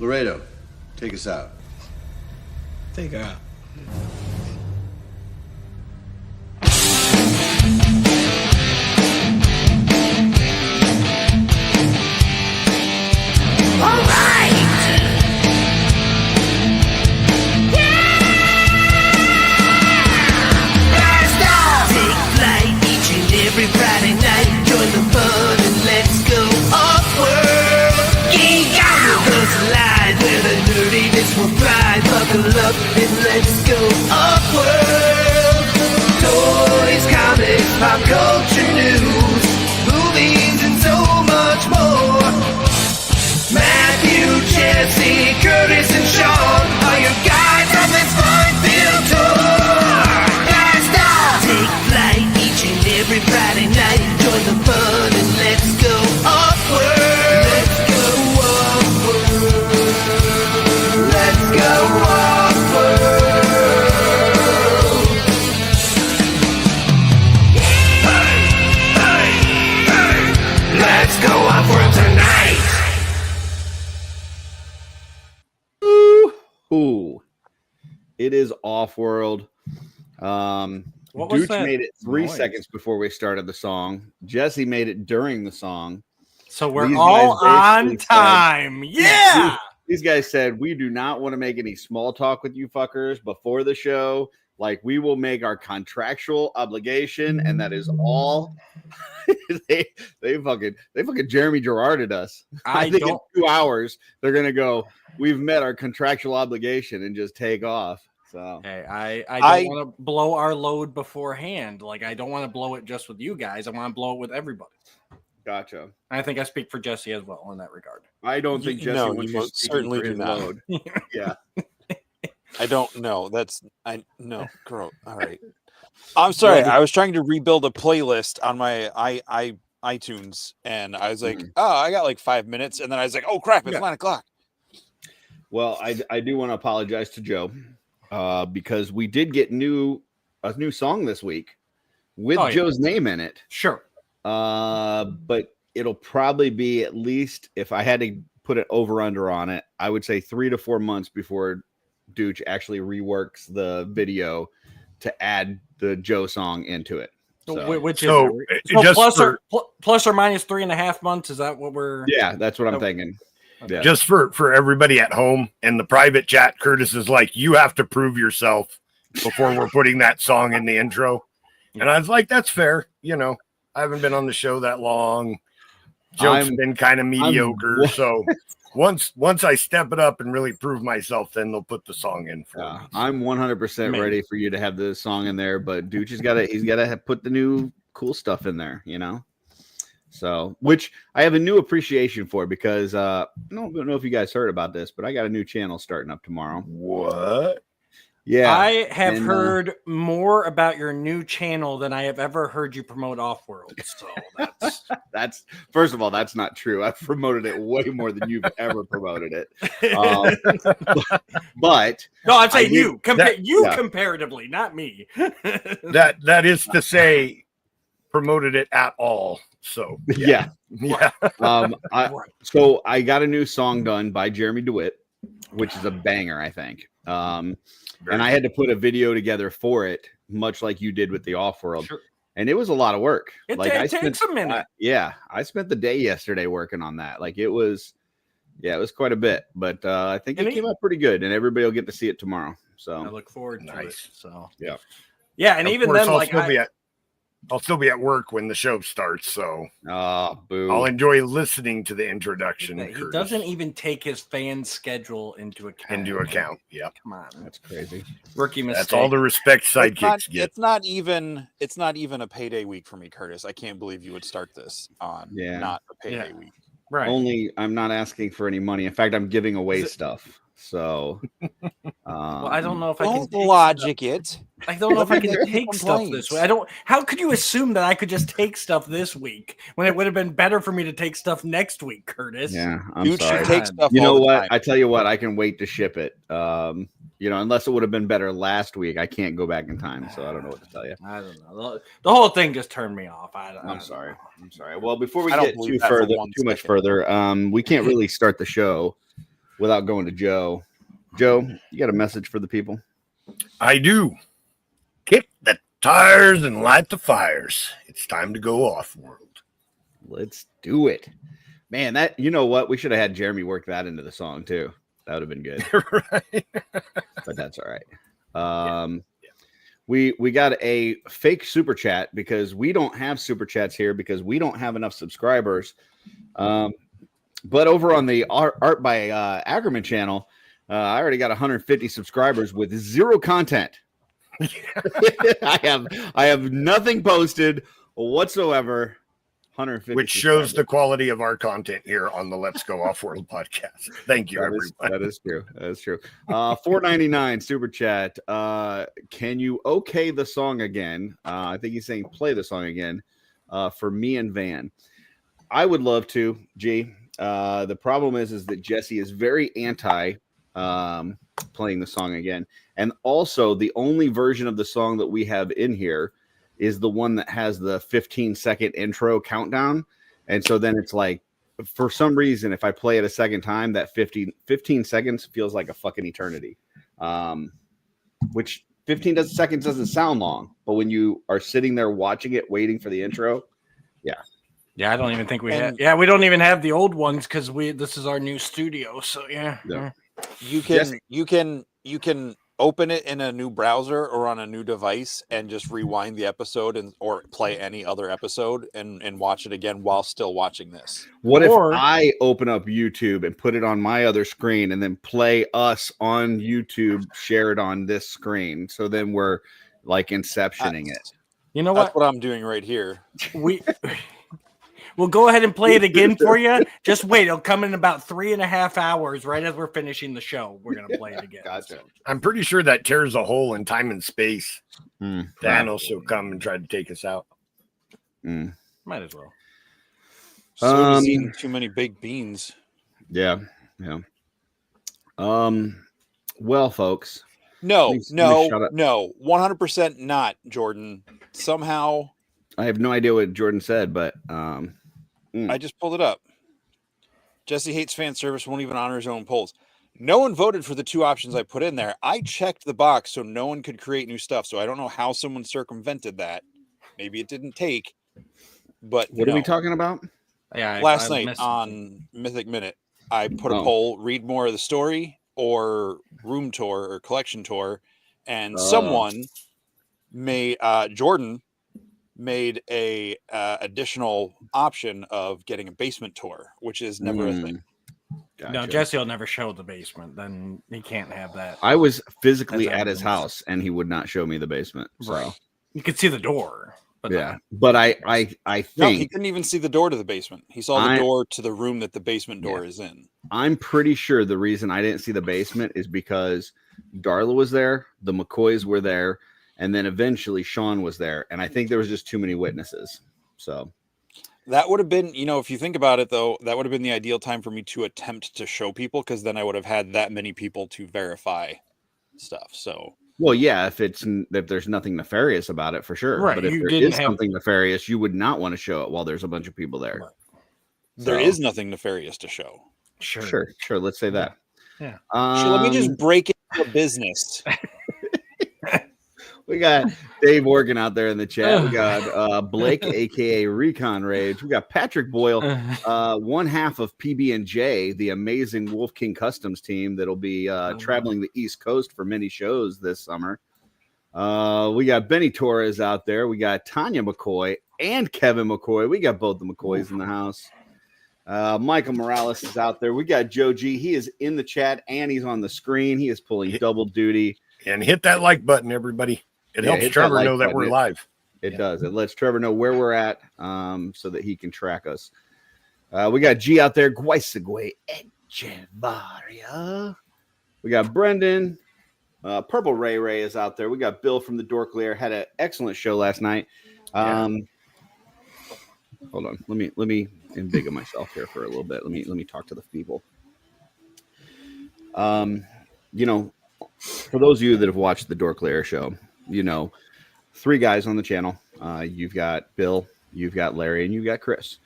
Laredo, take us out. Take her out. All right. Yeah. Blast off. Take flight each and every Friday night. Join the fun and let's go OffWorld. Geek out. Cause live where the nerdiness will thrive. Buckle up and let's go OffWorld. Toys, comics, pop culture news, movies, and so much more. Matthew, Jesse, Curtis, and Sean are your guides on this fun-filled tour. Blast off! Take flight each and every Friday night. Join the fun and let's go OffWorld. Let's go OffWorld. Let's go OffWorld. Hey, hey, hey! Let's go OffWorld tonight. Ooh, it is OffWorld. What was Dooch that made it 3 noise? seconds before we started the song. Jesse made it during the song. So we're These all guys on basically time. Yeah. These guys said, we do not want to make any small talk with you fuckers before the show. Like, we will make our contractual obligation, and that is all. they fucking Jeremy Gerarded us. I think in 2 hours they're gonna go, we've met our contractual obligation, and just take off. So Hey, I don't want to blow our load beforehand. Like, I don't want to blow it just with you guys. I want to blow it with everybody. gotcha. And I think I speak for Jesse as well in that regard. I don't think Jesse wants you certainly for do his not. load. Yeah. I don't know. No, girl. All right. I'm sorry. I was trying to rebuild a playlist on my iTunes, and I was like, oh, I got like 5 minutes, and then I was like, oh crap, it's 9 o'clock. Well, I do want to apologize to Joe because we did get a new song this week with Joe's name in it. Sure. But it'll probably be, at least if I had to put an over under on it, I would say 3 to 4 months before Dooch actually reworks the video to add the Joe song into it. So, Which is plus or minus 3.5 months. Is that what we're? Yeah, that's what I'm thinking. Okay. Yeah. Just for everybody at home in the private chat, Curtis is like, you have to prove yourself before we're putting that song in the intro. And I was like, that's fair. You know, I haven't been on the show that long. Joke's been kind of mediocre. So once I step it up and really prove myself, then they'll put the song in for me. I'm 100% ready for you to have the song in there, but Dooch has got to put the new cool stuff in there, you know? So, which I have a new appreciation for, because I don't know if you guys heard about this, but I got a new channel starting up tomorrow. What? Yeah. I have heard more about your new channel than I have ever heard you promote OffWorld. So that's first of all, that's not true. I've promoted it way more than you've ever promoted it. But no, I'm saying you comparatively, not me. that is to say, promoted it at all. So yeah. So I got a new song done by Jeremy DeWitt, which is a banger, I think. And I had to put a video together for it, much like you did with the OffWorld. Sure. And it was a lot of work. It takes a minute. I spent the day yesterday working on that. Like, it was quite a bit, but I think it came out pretty good, and everybody will get to see it tomorrow. So I look forward to it. So yeah. And of even then, I'll still be at work when the show starts, so boo. I'll enjoy listening to the introduction. He doesn't even take his fan schedule into account. Yeah, come on, that's crazy. Rookie mistake. That's all the respect sidekicks get. It's not even a payday week for me, Curtis. I can't believe you would start this on not a payday week. Right. Only I'm not asking for any money. In fact, I'm giving away stuff. So well, I don't know if I can logic it. I don't know if I can take stuff this way. How could you assume that I could just take stuff this week when it would have been better for me to take stuff next week, Curtis? Yeah, I'm sorry. Take stuff. You know what? I tell you what, I can wait to ship it. Unless it would have been better last week, I can't go back in time, so I don't know what to tell you. I don't know. The whole thing just turned me off. I'm sorry. Well, before we get too much further, we can't really start the show without going to Joe. Joe, you got a message for the people? I do. Kick the tires and light the fires. It's time to go off-world. Let's do it. Man, that, you know what? We should have had Jeremy work that into the song too. That would have been good. Right. But that's all right. We got a fake super chat because we don't have super chats here because we don't have enough subscribers. But over on the Art by Ackerman channel, I already got 150 subscribers with zero content. I have nothing posted whatsoever. 150, which shows the quality of our content here on the Let's Go Off-World podcast. Thank you, everybody. That is true. That is true. $4.99 super chat. Can you okay the song again? I think he's saying play the song again for me and Van. I would love to, G. The problem is that Jesse is very anti playing the song again. And also, the only version of the song that we have in here is the one that has the 15-second intro countdown. And so then it's like, for some reason, if I play it a second time, that 15 seconds feels like a fucking eternity. Which 15 seconds doesn't sound long, but when you are sitting there watching it, waiting for the intro, Yeah, I don't even think we have. Yeah, we don't even have the old ones because this is our new studio. So yeah. You can open it in a new browser or on a new device and just rewind the episode or play any other episode and watch it again while still watching this. What if I open up YouTube and put it on my other screen and then play us on YouTube, share it on this screen? So then we're like inceptioning it. You know That's what I'm doing right here. We'll go ahead and play it again for you. Just wait. It'll come in about 3.5 hours right as we're finishing the show. We're going to play it again. Gotcha. I'm pretty sure that tears a hole in time and space. Thanos will come and try to take us out. Might as well. So he's eating too many baked beans. Yeah. Well, folks. No, 100% not, Jordan. Somehow. I have no idea what Jordan said, but I just pulled it up. Jesse hates fan service, won't even honor his own polls. No one voted for the two options I put in there. I checked the box so no one could create new stuff. So I don't know how someone circumvented that. Maybe it didn't take. But what are we talking about? Yeah, last night on Mythic Minute, I put a poll: read more of the story or room tour or collection tour, and someone Jordan made a additional option of getting a basement tour, which is never a thing. Gotcha. No, Jesse will never show the basement. Then he can't have that. I was physically at his house and he would not show me the basement. So. Right. You could see the door. But yeah. But I think no, he couldn't even see the door to the basement. He saw the door to the room that the basement door is in. I'm pretty sure the reason I didn't see the basement is because Darla was there, the McCoys were there, and then eventually Sean was there. And I think there was just too many witnesses. So that would have been, if you think about it, though, that would have been the ideal time for me to attempt to show people, because then I would have had that many people to verify stuff. So, well, yeah, if there's nothing nefarious about it, for sure. Right. But if there is something nefarious, you would not want to show it while there's a bunch of people there. Right. There is nothing nefarious to show. Sure. Let's say that. Yeah. Let me just break into business. We got Dave Morgan out there in the chat. We got Blake, aka Recon Rage. We got Patrick Boyle, one half of PB&J, the amazing Wolf King Customs team that'll be traveling the East Coast for many shows this summer. We got Benny Torres out there. We got Tanya McCoy and Kevin McCoy. We got both the McCoys in the house. Michael Morales is out there. We got Joe G. He is in the chat and he's on the screen. He is pulling double duty. And hit that like button, everybody. It helps Trevor know that we're live. It does. It lets Trevor know where we're at, so that he can track us. We got G out there. Guaisagüe Echevarria. We got Brendan. Purple Ray is out there. We got Bill from the Dork Lair. Had an excellent show last night. Hold on. Let me embiggen myself here for a little bit. Let me talk to the people. For those of you that have watched the Dork Lair show, three guys on the channel. You've got Bill, you've got Larry, and you've got Chris.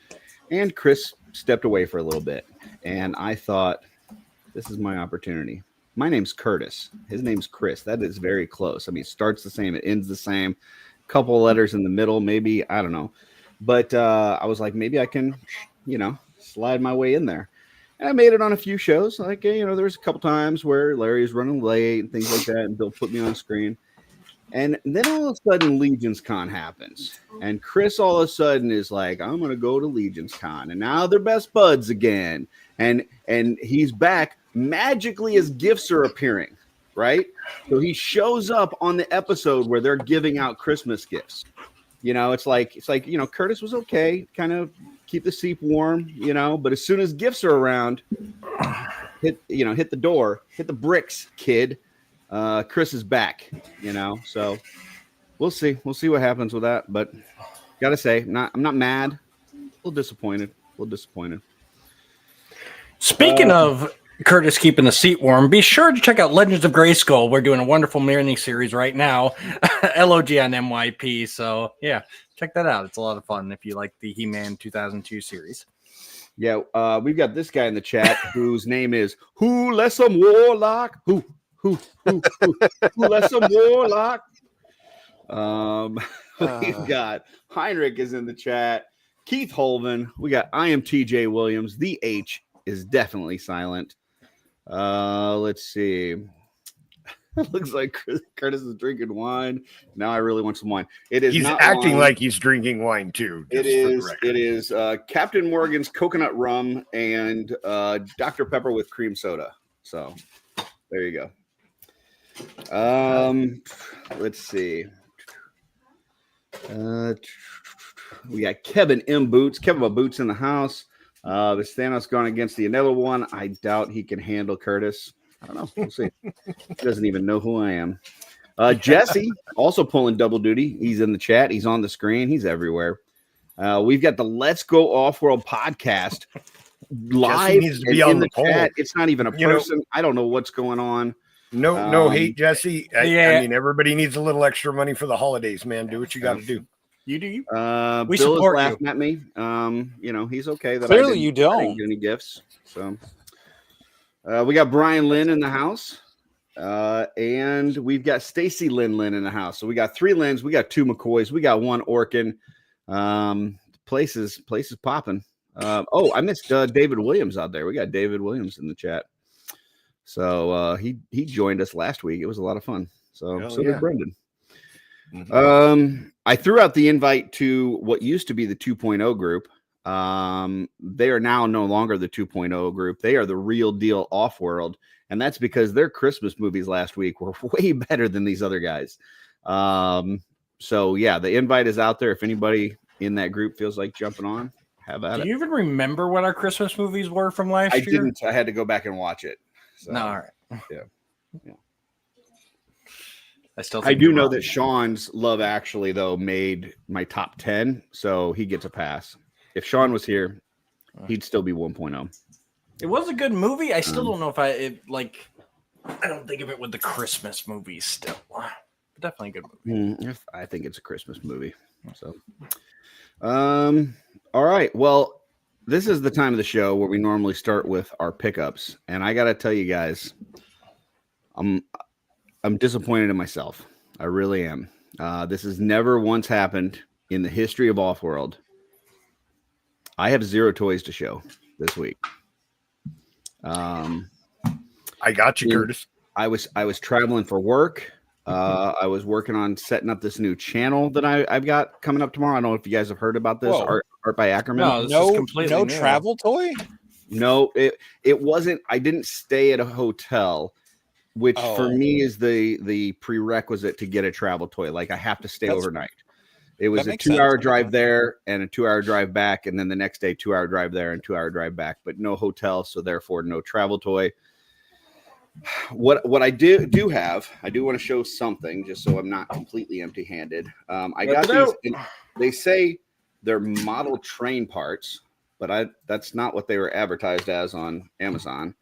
And Chris stepped away for a little bit. And I thought, This is my opportunity. My name's Curtis. His name's Chris. That is very close. I mean, it starts the same, it ends the same. Couple of letters in the middle, maybe. I don't know. But I was like, maybe I can, slide my way in there. And I made it on a few shows. Like, there was a couple times where Larry's running late and things like that, and Bill put me on screen. And then all of a sudden, Legion's Con happens. And Chris all of a sudden is like, I'm going to go to Legion's Con. And now they're best buds again. And he's back magically as gifts are appearing, right? So he shows up on the episode where they're giving out Christmas gifts. It's like Curtis was okay, kind of keep the seat warm, but as soon as gifts are around, hit the door, hit the bricks, kid. Chris is back, so we'll see what happens with that. But gotta say, I'm not mad, a little disappointed. Speaking of Curtis keeping the seat warm, be sure to check out Legends of Grayskull. We're doing a wonderful mini series right now, LOG on MYP. So yeah, check that out. It's a lot of fun if you like the He-Man 2002 series. Yeah, we've got this guy in the chat whose name is Who Let Some Warlock? Who let some warlock? We've got Heinrich is in the chat. Keith Holven. We got I am TJ Williams. The H is definitely silent. Let's see. It looks like Curtis is drinking wine. Now I really want some wine. It is. He's acting wine. Like he's drinking wine too. It is Captain Morgan's coconut rum and Dr. Pepper with cream soda. So there you go. Let's see. We got Kevin M. Boots. Kevin Boots in the house. This Thanos gone against the another one. I doubt he can handle Curtis. I don't know. We'll see. He doesn't even know who I am. Jesse also pulling double duty. He's in the chat. He's on the screen. He's everywhere. We've got the Let's Go Offworld podcast live needs to be on the chat. It's not even a person. I don't know what's going on. No hate, Jesse. I mean, everybody needs a little extra money for the holidays, man. Do what you got to do. You do. We Bill support is laughing at me. He's okay. That clearly you don't. I didn't get any gifts. So we got Brian Lynn in the house, and we've got Stacy Lynn in the house. So we got 3 Lyns, we got 2 McCoys, we got 1 Orkin. Places popping. I missed David Williams out there. We got David Williams in the chat. So he joined us last week. It was a lot of fun. So did Brendan. Mm-hmm. I threw out the invite to what used to be the 2.0 group. They are now no longer the 2.0 group. They are the Real Deal Offworld, and that's because their Christmas movies last week were way better than these other guys. So yeah, the invite is out there. If anybody in that group feels like jumping on, have at it. Do you even remember what our Christmas movies were from last year? I didn't. I had to go back and watch it. So, no, all right. Yeah. I do know that Sean's Love Actually though made my top 10, so he gets a pass. If Sean was here, he'd still be 1.0. It was a good movie. I still don't know if I don't think of it with the Christmas movies still. Definitely a good movie. I think it's a Christmas movie. So, all right. Well, this is the time of the show where we normally start with our pickups, and I got to tell you guys, I'm disappointed in myself. I really am. This has never once happened in the history of Offworld. I have 0 toys to show this week. I got you, Curtis. I was traveling for work. I was working on setting up this new channel that I've got coming up tomorrow. I don't know if you guys have heard about this. Art by Ackerman. No travel toy. No, it wasn't. I didn't stay at a hotel, which for me is the prerequisite to get a travel toy. Like I have to stay overnight. It was a 2-hour drive there and a 2-hour drive back, and then the next day 2-hour drive there and 2-hour drive back, but no hotel, so therefore no travel toy. What I do have, I do want to show something just so I'm not completely empty-handed. I got these. They say they're model train parts, but that's not what they were advertised as on Amazon.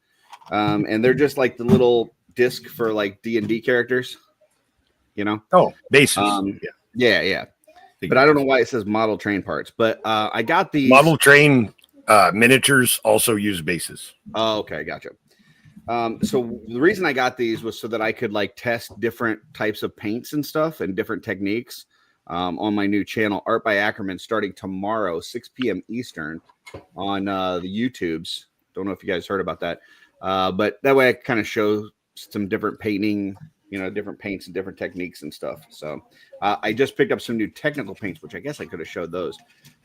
And they're just like the little disc for like D&D characters, bases. Yeah. But I don't know why it says model train parts. But I got these model train miniatures also use bases. Oh, okay, gotcha. So the reason I got these was so that I could like test different types of paints and stuff and different techniques on my new channel, Art by Ackerman, starting tomorrow, 6 p.m. Eastern on the YouTubes. Don't know if you guys heard about that. But that way I kind of show some different painting, different paints and different techniques and stuff. So I just picked up some new technical paints, which I guess I could have showed those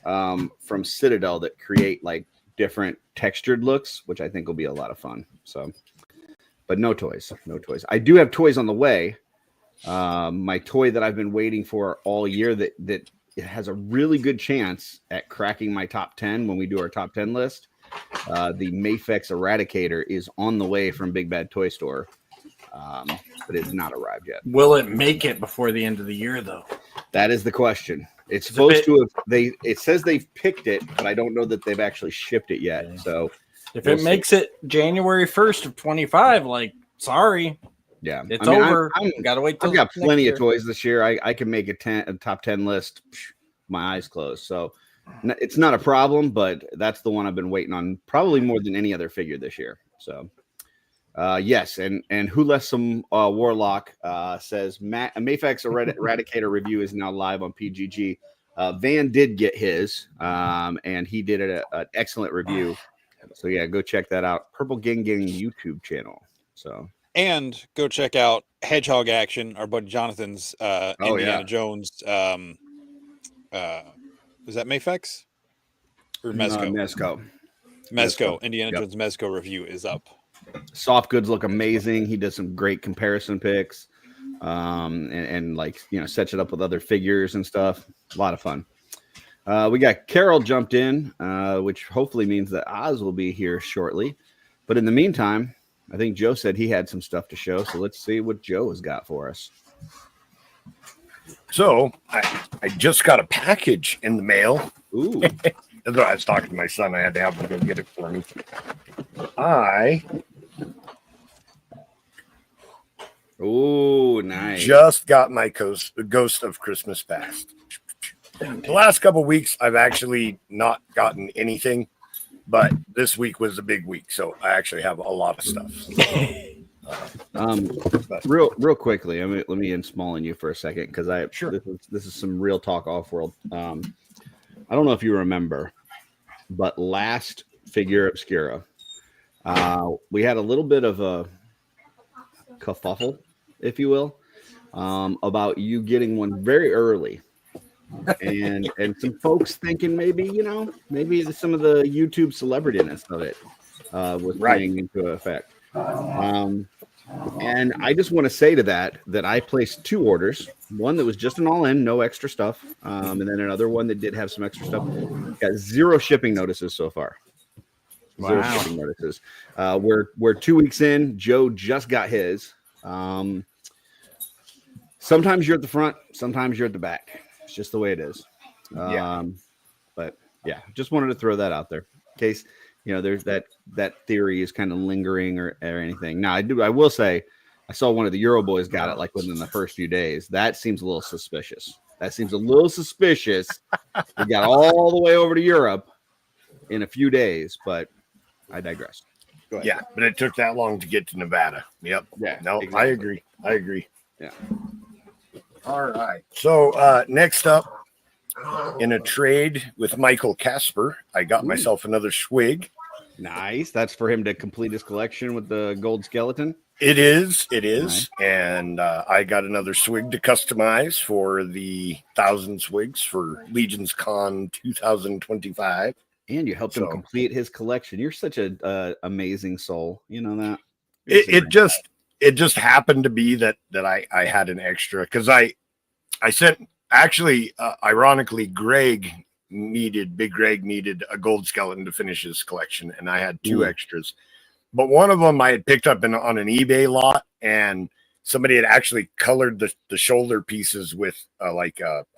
from Citadel that create like different textured looks, which I think will be a lot of fun. So, but no toys. I do have toys on the way. My toy that I've been waiting for all year that it has a really good chance at cracking my top 10 when we do our top 10 list. The Mafex Eradicator is on the way from Big Bad Toy Store, but it's not arrived yet. Will it make it before the end of the year, though? That is the question. It's supposed to have. It says they've picked it, but I don't know that they've actually shipped it yet. So if it makes it January 1st of 25, like, sorry. Yeah, it's over. Gotta wait till I've got plenty of toys this year. I can make a top 10 list, my eyes closed. So it's not a problem, but that's the one I've been waiting on probably more than any other figure this year. So yes, and Who Left Some Warlock says Mafex Eradicator review is now live on PGG. Van did get his, and he did an excellent review. So yeah, go check that out. Purple Gang Gang YouTube channel. So. And go check out Hedgehog Action, our buddy Jonathan's Indiana Jones. Is that Mafex or Mezco? Mezco. Indiana Jones Mezco review is up. Soft goods look amazing. He does some great comparison picks, and like sets it up with other figures and stuff. A lot of fun. We got Carol jumped in, which hopefully means that Oz will be here shortly. But in the meantime, I think Joe said he had some stuff to show, so let's see what Joe has got for us. So I just got a package in the mail. Ooh. I was talking to my son. I had to have him go get it for me. Oh, nice. Just got my Ghost of Christmas Past. The last couple of weeks, I've actually not gotten anything. But this week was a big week, so I actually have a lot of stuff. Real quickly, let me in-small on you for a second because this is some real talk off-world. I don't know if you remember, but last Figure Obscura, we had a little bit of a kerfuffle, if you will, about you getting one very early. and some folks thinking maybe some of the YouTube celebrityness of it was playing into effect. And I just want to say to that I placed 2 orders, one that was just an all-in, no extra stuff, and then another one that did have some extra stuff. Got 0 shipping notices so far. Wow. 0 shipping notices. We're 2 weeks in. Joe just got his. Sometimes you're at the front, sometimes you're at the back. It's just the way it is. But yeah, just wanted to throw that out there in case there's that theory is kind of lingering or anything. Now I will say I saw one of the Euro boys got it like within the first few days. That seems a little suspicious. We got all the way over to Europe in a few days, but I digress. Go ahead. Yeah, but it took that long to get to Nevada. Yep. Yeah. No, exactly. I agree. Yeah. All right. So next up, in a trade with Michael Casper, I got myself another Swig. Nice. That's for him to complete his collection with the gold skeleton. It is. Nice. And I got another Swig to customize for the 1,000 Swigs for Legion's Con 2025. And you helped him complete his collection. You're such a amazing soul. You know that? It just happened to be that I had an extra because I sent ironically Big Greg needed a gold skeleton to finish his collection, and I had 2 extras. But one of them I had picked up on an eBay lot, and somebody had actually colored the shoulder pieces with a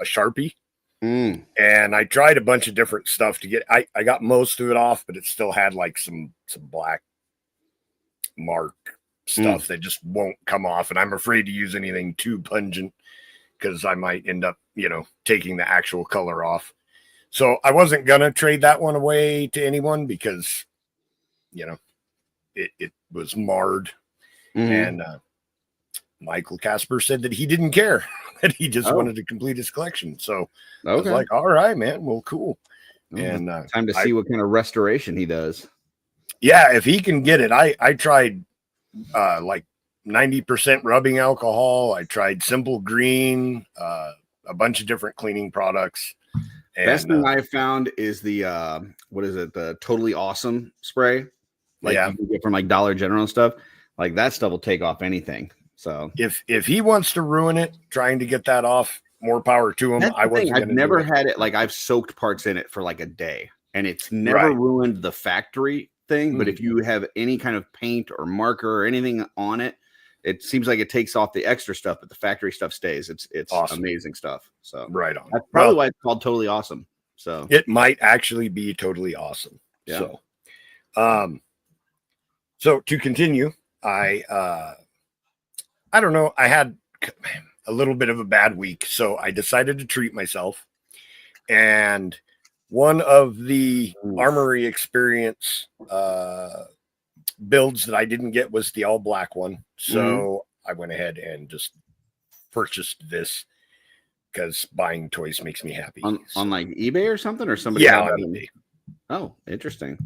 Sharpie. And I tried a bunch of different stuff to get. I got most of it off, but it still had like some black mark stuff that just won't come off, and I'm afraid to use anything too pungent because I might end up taking the actual color off. So I wasn't gonna trade that one away to anyone because it was marred. And Michael Casper said that he didn't care, that he just wanted to complete his collection. So I was like, all right, man, well, cool. And time to see what kind of restoration he does. Yeah, if he can get it. I tried like 90% rubbing alcohol. I tried Simple Green, a bunch of different cleaning products. And, best thing I found is the what is it? The Totally Awesome spray. Like you can get from like Dollar General and stuff. Like that stuff will take off anything. So if he wants to ruin it, trying to get that off, more power to him. I've never had it. Like I've soaked parts in it for like a day, and it's never ruined the factory thing. But if you have any kind of paint or marker or anything on it, it seems like it takes off the extra stuff, but the factory stuff stays. It's awesome. Amazing stuff. So right on. That's probably why it's called Totally Awesome. So it might actually be totally awesome. Yeah. So to continue, I don't know. I had a little bit of a bad week, so I decided to treat myself. And one of the Armory Experience builds that I didn't get was the all black one. So I went ahead and just purchased this because buying toys makes me happy. On like eBay or something, or somebody? Yeah, on eBay. Oh, interesting.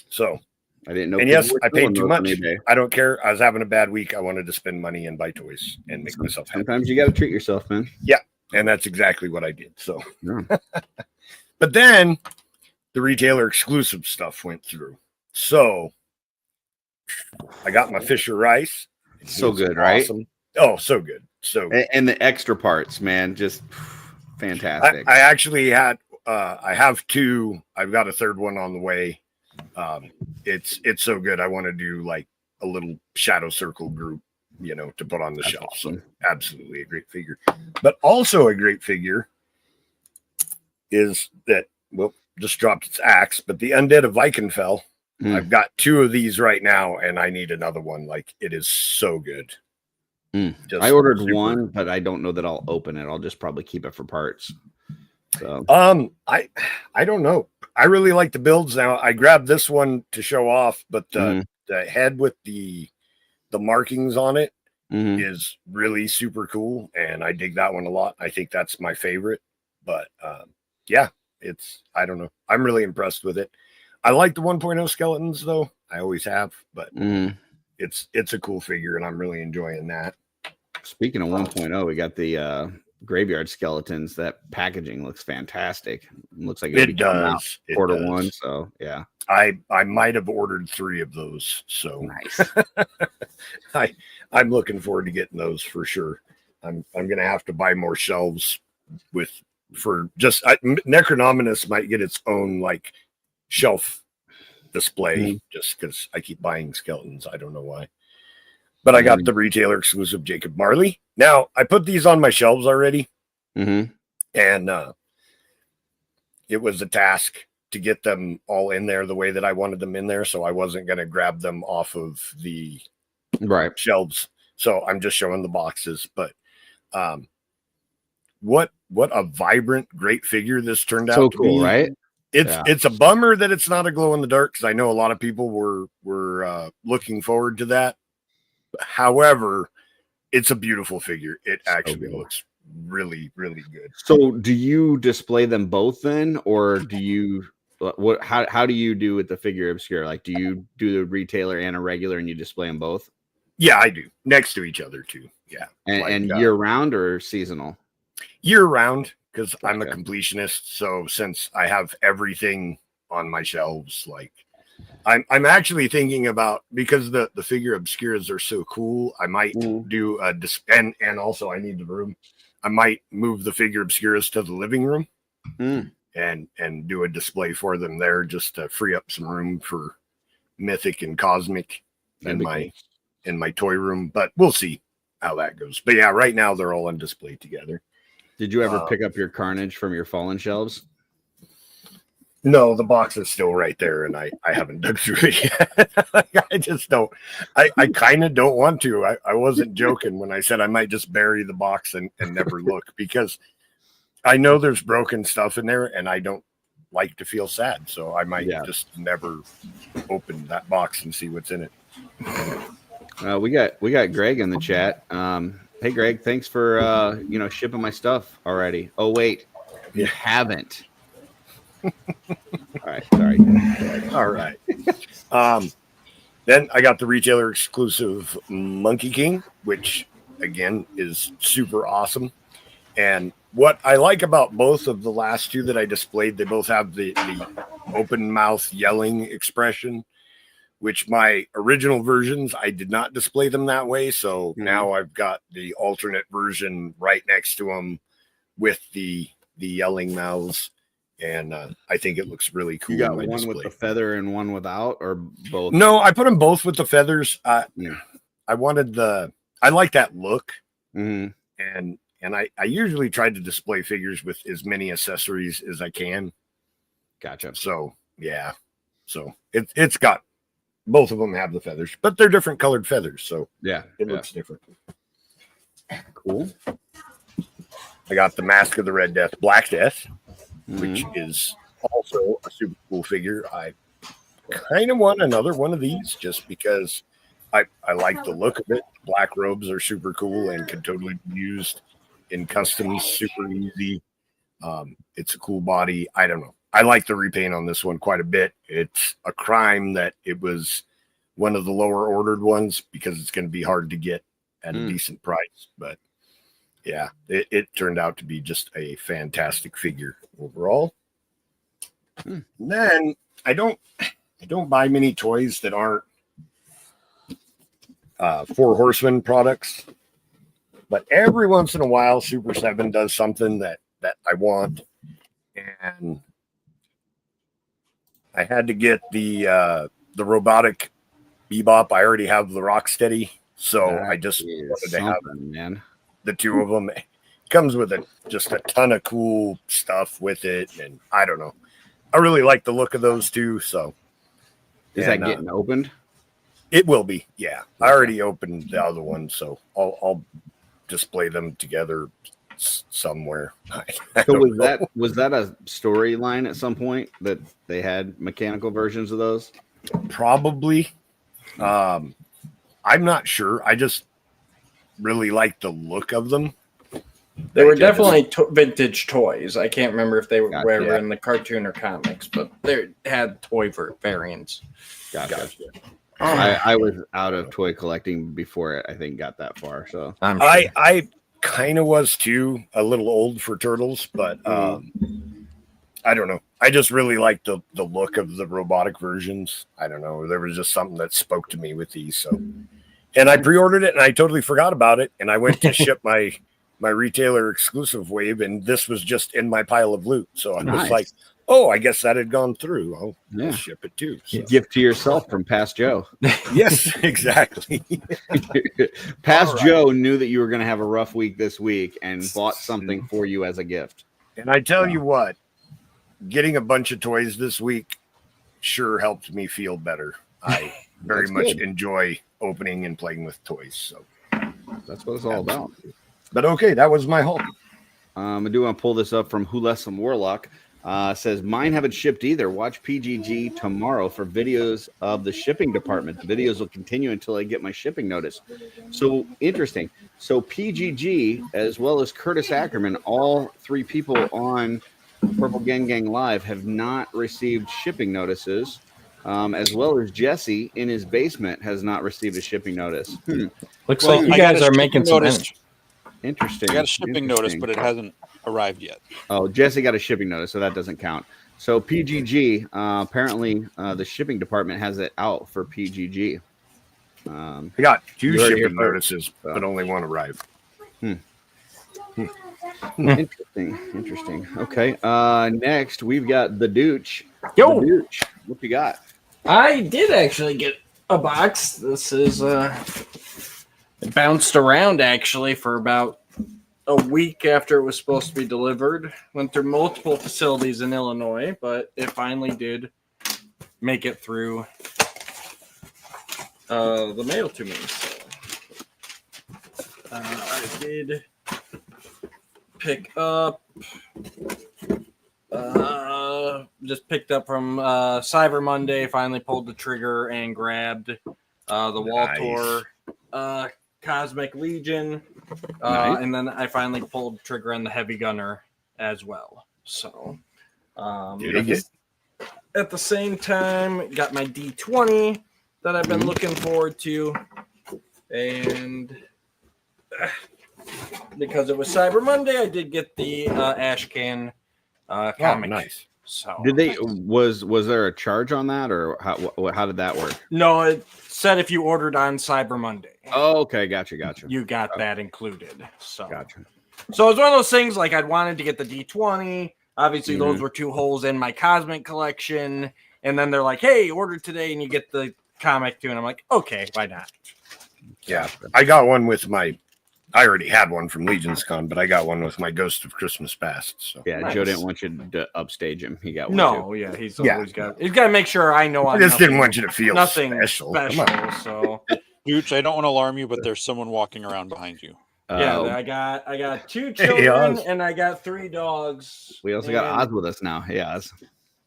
So I didn't know. And yes, I paid too much. I don't care. I was having a bad week. I wanted to spend money and buy toys and make myself happy. Sometimes you got to treat yourself, man. Yeah, and that's exactly what I did. So, but then the retailer exclusive stuff went through. So I got my Fisher Rice. So good, right? Awesome. Oh, so good. So and the extra parts, man, just fantastic. I actually had I have two. I've got a third one on the way. It's so good. I want to do like a little shadow circle group, to put on the shelf. Awesome. So absolutely a great figure. But also a great figure is that, just dropped its axe, but the Undead of Vikenfell. I've got two of these right now, and I need another one. Like, it is so good. I ordered one, but I don't know that I'll open it. I'll just probably keep it for parts. So I don't know. I really like the builds now. I grabbed this one to show off, but the head with the markings on it is really super cool, and I dig that one a lot. I think that's my favorite. But I don't know. I'm really impressed with it. I like the 1.0 skeletons though. I always have, but it's a cool figure, and I'm really enjoying that. Speaking of 1.0, we got the graveyard skeletons. That packaging looks fantastic. It looks like it does. Quarter one. So yeah, I might have ordered 3 of those. So nice. I'm looking forward to getting those for sure. I'm gonna have to buy more shelves Necronominus might get its own like shelf display just because I keep buying skeletons. I don't know why. But I got the retailer exclusive Jacob Marley. Now, I put these on my shelves already. And it was a task to get them all in there the way that I wanted them in there. So I wasn't going to grab them off of the shelves. So I'm just showing the boxes. But what a vibrant, great figure this turned out to be. Right? It's a bummer that it's not a glow in the dark, because I know a lot of people were looking forward to that. However, it's a beautiful figure. It actually looks really, really good. So do you display them both then, or do you how do you do with the figure obscure? Like, do you do the retailer and a regular and you display them both? Yeah, I do, next to each other too. Yeah. And year round or seasonal? Year round, because I'm a completionist. So since I have everything on my shelves, like I'm actually thinking about, because the figure obscures are so cool, I might do a and also I need the room. I might move the figure obscures to the living room and do a display for them there, just to free up some room for mythic and cosmic in my toy room. But we'll see how that goes. But yeah, right now they're all on display together. Did you ever pick up your Carnage from your fallen shelves? No, the box is still right there, and I haven't dug through it yet. I just don't. I kind of don't want to. I wasn't joking when I said I might just bury the box and never look, because I know there's broken stuff in there, and I don't like to feel sad. So I might just never open that box and see what's in it. We got Greg in the chat. Hey Greg, thanks for shipping my stuff already. Oh wait, you haven't. All right, sorry. All right. Then I got the retailer exclusive Monkey King, which again is super awesome. And what I like about both of the last two that I displayed, they both have the open mouth yelling expression, which my original versions, I did not display them that way. So now I've got the alternate version right next to them with the yelling mouths. And I think it looks really cool. You got one display with the feather and one without, or both? No, I put them both with the feathers. I like that look. And I usually try to display figures with as many accessories as I can. Gotcha. So yeah. So it's got, both of them have the feathers, but they're different colored feathers. So yeah, it looks different. Cool. I got the Mask of the Red Death, Black Death, which is also a super cool figure. I kind of want another one of these just because I like the look of it. Black robes are super cool and can totally be used in customs super easy. It's a cool body. I don't know. I like the repaint on this one quite a bit. It's a crime that it was one of the lower ordered ones because it's going to be hard to get at a decent price. But yeah, it turned out to be just a fantastic figure overall. And then I don't buy many toys that aren't Four Horsemen products, but every once in a while Super 7 does something that I want, and I had to get the robotic Bebop. I already have the Rocksteady, so I just wanted to have the two of them. It comes with just a ton of cool stuff with it, and I don't know. I really like the look of those two. So is that getting opened? It will be. Yeah, I already opened the other one, so I'll display them together somewhere. So was that a storyline at some point that they had mechanical versions of those? Probably. I'm not sure. I just really like the look of them. They were definitely vintage toys. I can't remember if they were ever in the cartoon or comics, but they had toy variants. Gotcha. I was out of toy collecting before I think got that far. So I'm sure. I kind of was too, a little old for Turtles, but I don't know. I just really like the look of the robotic versions. I don't know. There was just something that spoke to me with these. So, and I pre-ordered it and I totally forgot about it. And I went to ship my retailer exclusive wave, and this was just in my pile of loot. So I was like, oh, I guess that had gone through. I'll ship it too. So. Gift to yourself from Past Joe. Yes, exactly. Past Joe knew that you were going to have a rough week this week and bought something for you as a gift. And I tell you what, getting a bunch of toys this week sure helped me feel better. I very much enjoy opening and playing with toys. So that's what it's all about. But okay, that was my haul. I do want to pull this up from Who Left Some Warlock. Says, mine haven't shipped either. Watch PGG tomorrow for videos of the shipping department. The videos will continue until I get my shipping notice. So interesting. So PGG, as well as Curtis Ackerman, all three people on Purple Gang Live have not received shipping notices, as well as Jesse in his basement has not received a shipping notice. Looks like you guys are making some notice. Interesting. I got a shipping notice, but it hasn't arrived yet. Oh, Jesse got a shipping notice, so that doesn't count. So PGG, apparently the shipping department has it out for PGG. I got two shipping notices, but only one arrived. Interesting. Okay. Next, we've got the Dooch. Yo, the Dooch. What you got? I did actually get a box. This is it bounced around actually for about a week after it was supposed to be delivered. Went through multiple facilities in Illinois, but it finally did make it through the mail to me. So I did pick up just picked up from Cyber Monday, finally pulled the trigger and grabbed the Wall Nice. Tour, Cosmic Legion, Nice. and then I finally pulled trigger on the Heavy Gunner as well. So, Dig it. at the same time, got my D20 that I've been looking forward to, and because it was Cyber Monday, I did get the Ashcan comic. Nice. So Did they was there a charge on that, or how did that work? No, it said if you ordered on Cyber Monday. Oh, okay, gotcha. You got that included. So Gotcha. So it was one of those things like I'd wanted to get the D20. Obviously, those were 2 holes in my Cosmic collection. And then they're like, hey, order today and you get the comic too. And I'm like, okay, why not? Yeah. I got one with I already had one from Legion's Con, but I got one with my Ghost of Christmas Past. So Yeah, Nice. Joe didn't want you to upstage him. He got one No, too. yeah, he's Yeah. always he's got to make sure I know I I'm just nothing, didn't want you to feel nothing special. Come on. So Gooch, I don't want to alarm you, but there's someone walking around behind you. yeah, I got 2 children Oz. and I got 3 dogs. We also got and- Oz with us now. Hey, Oz.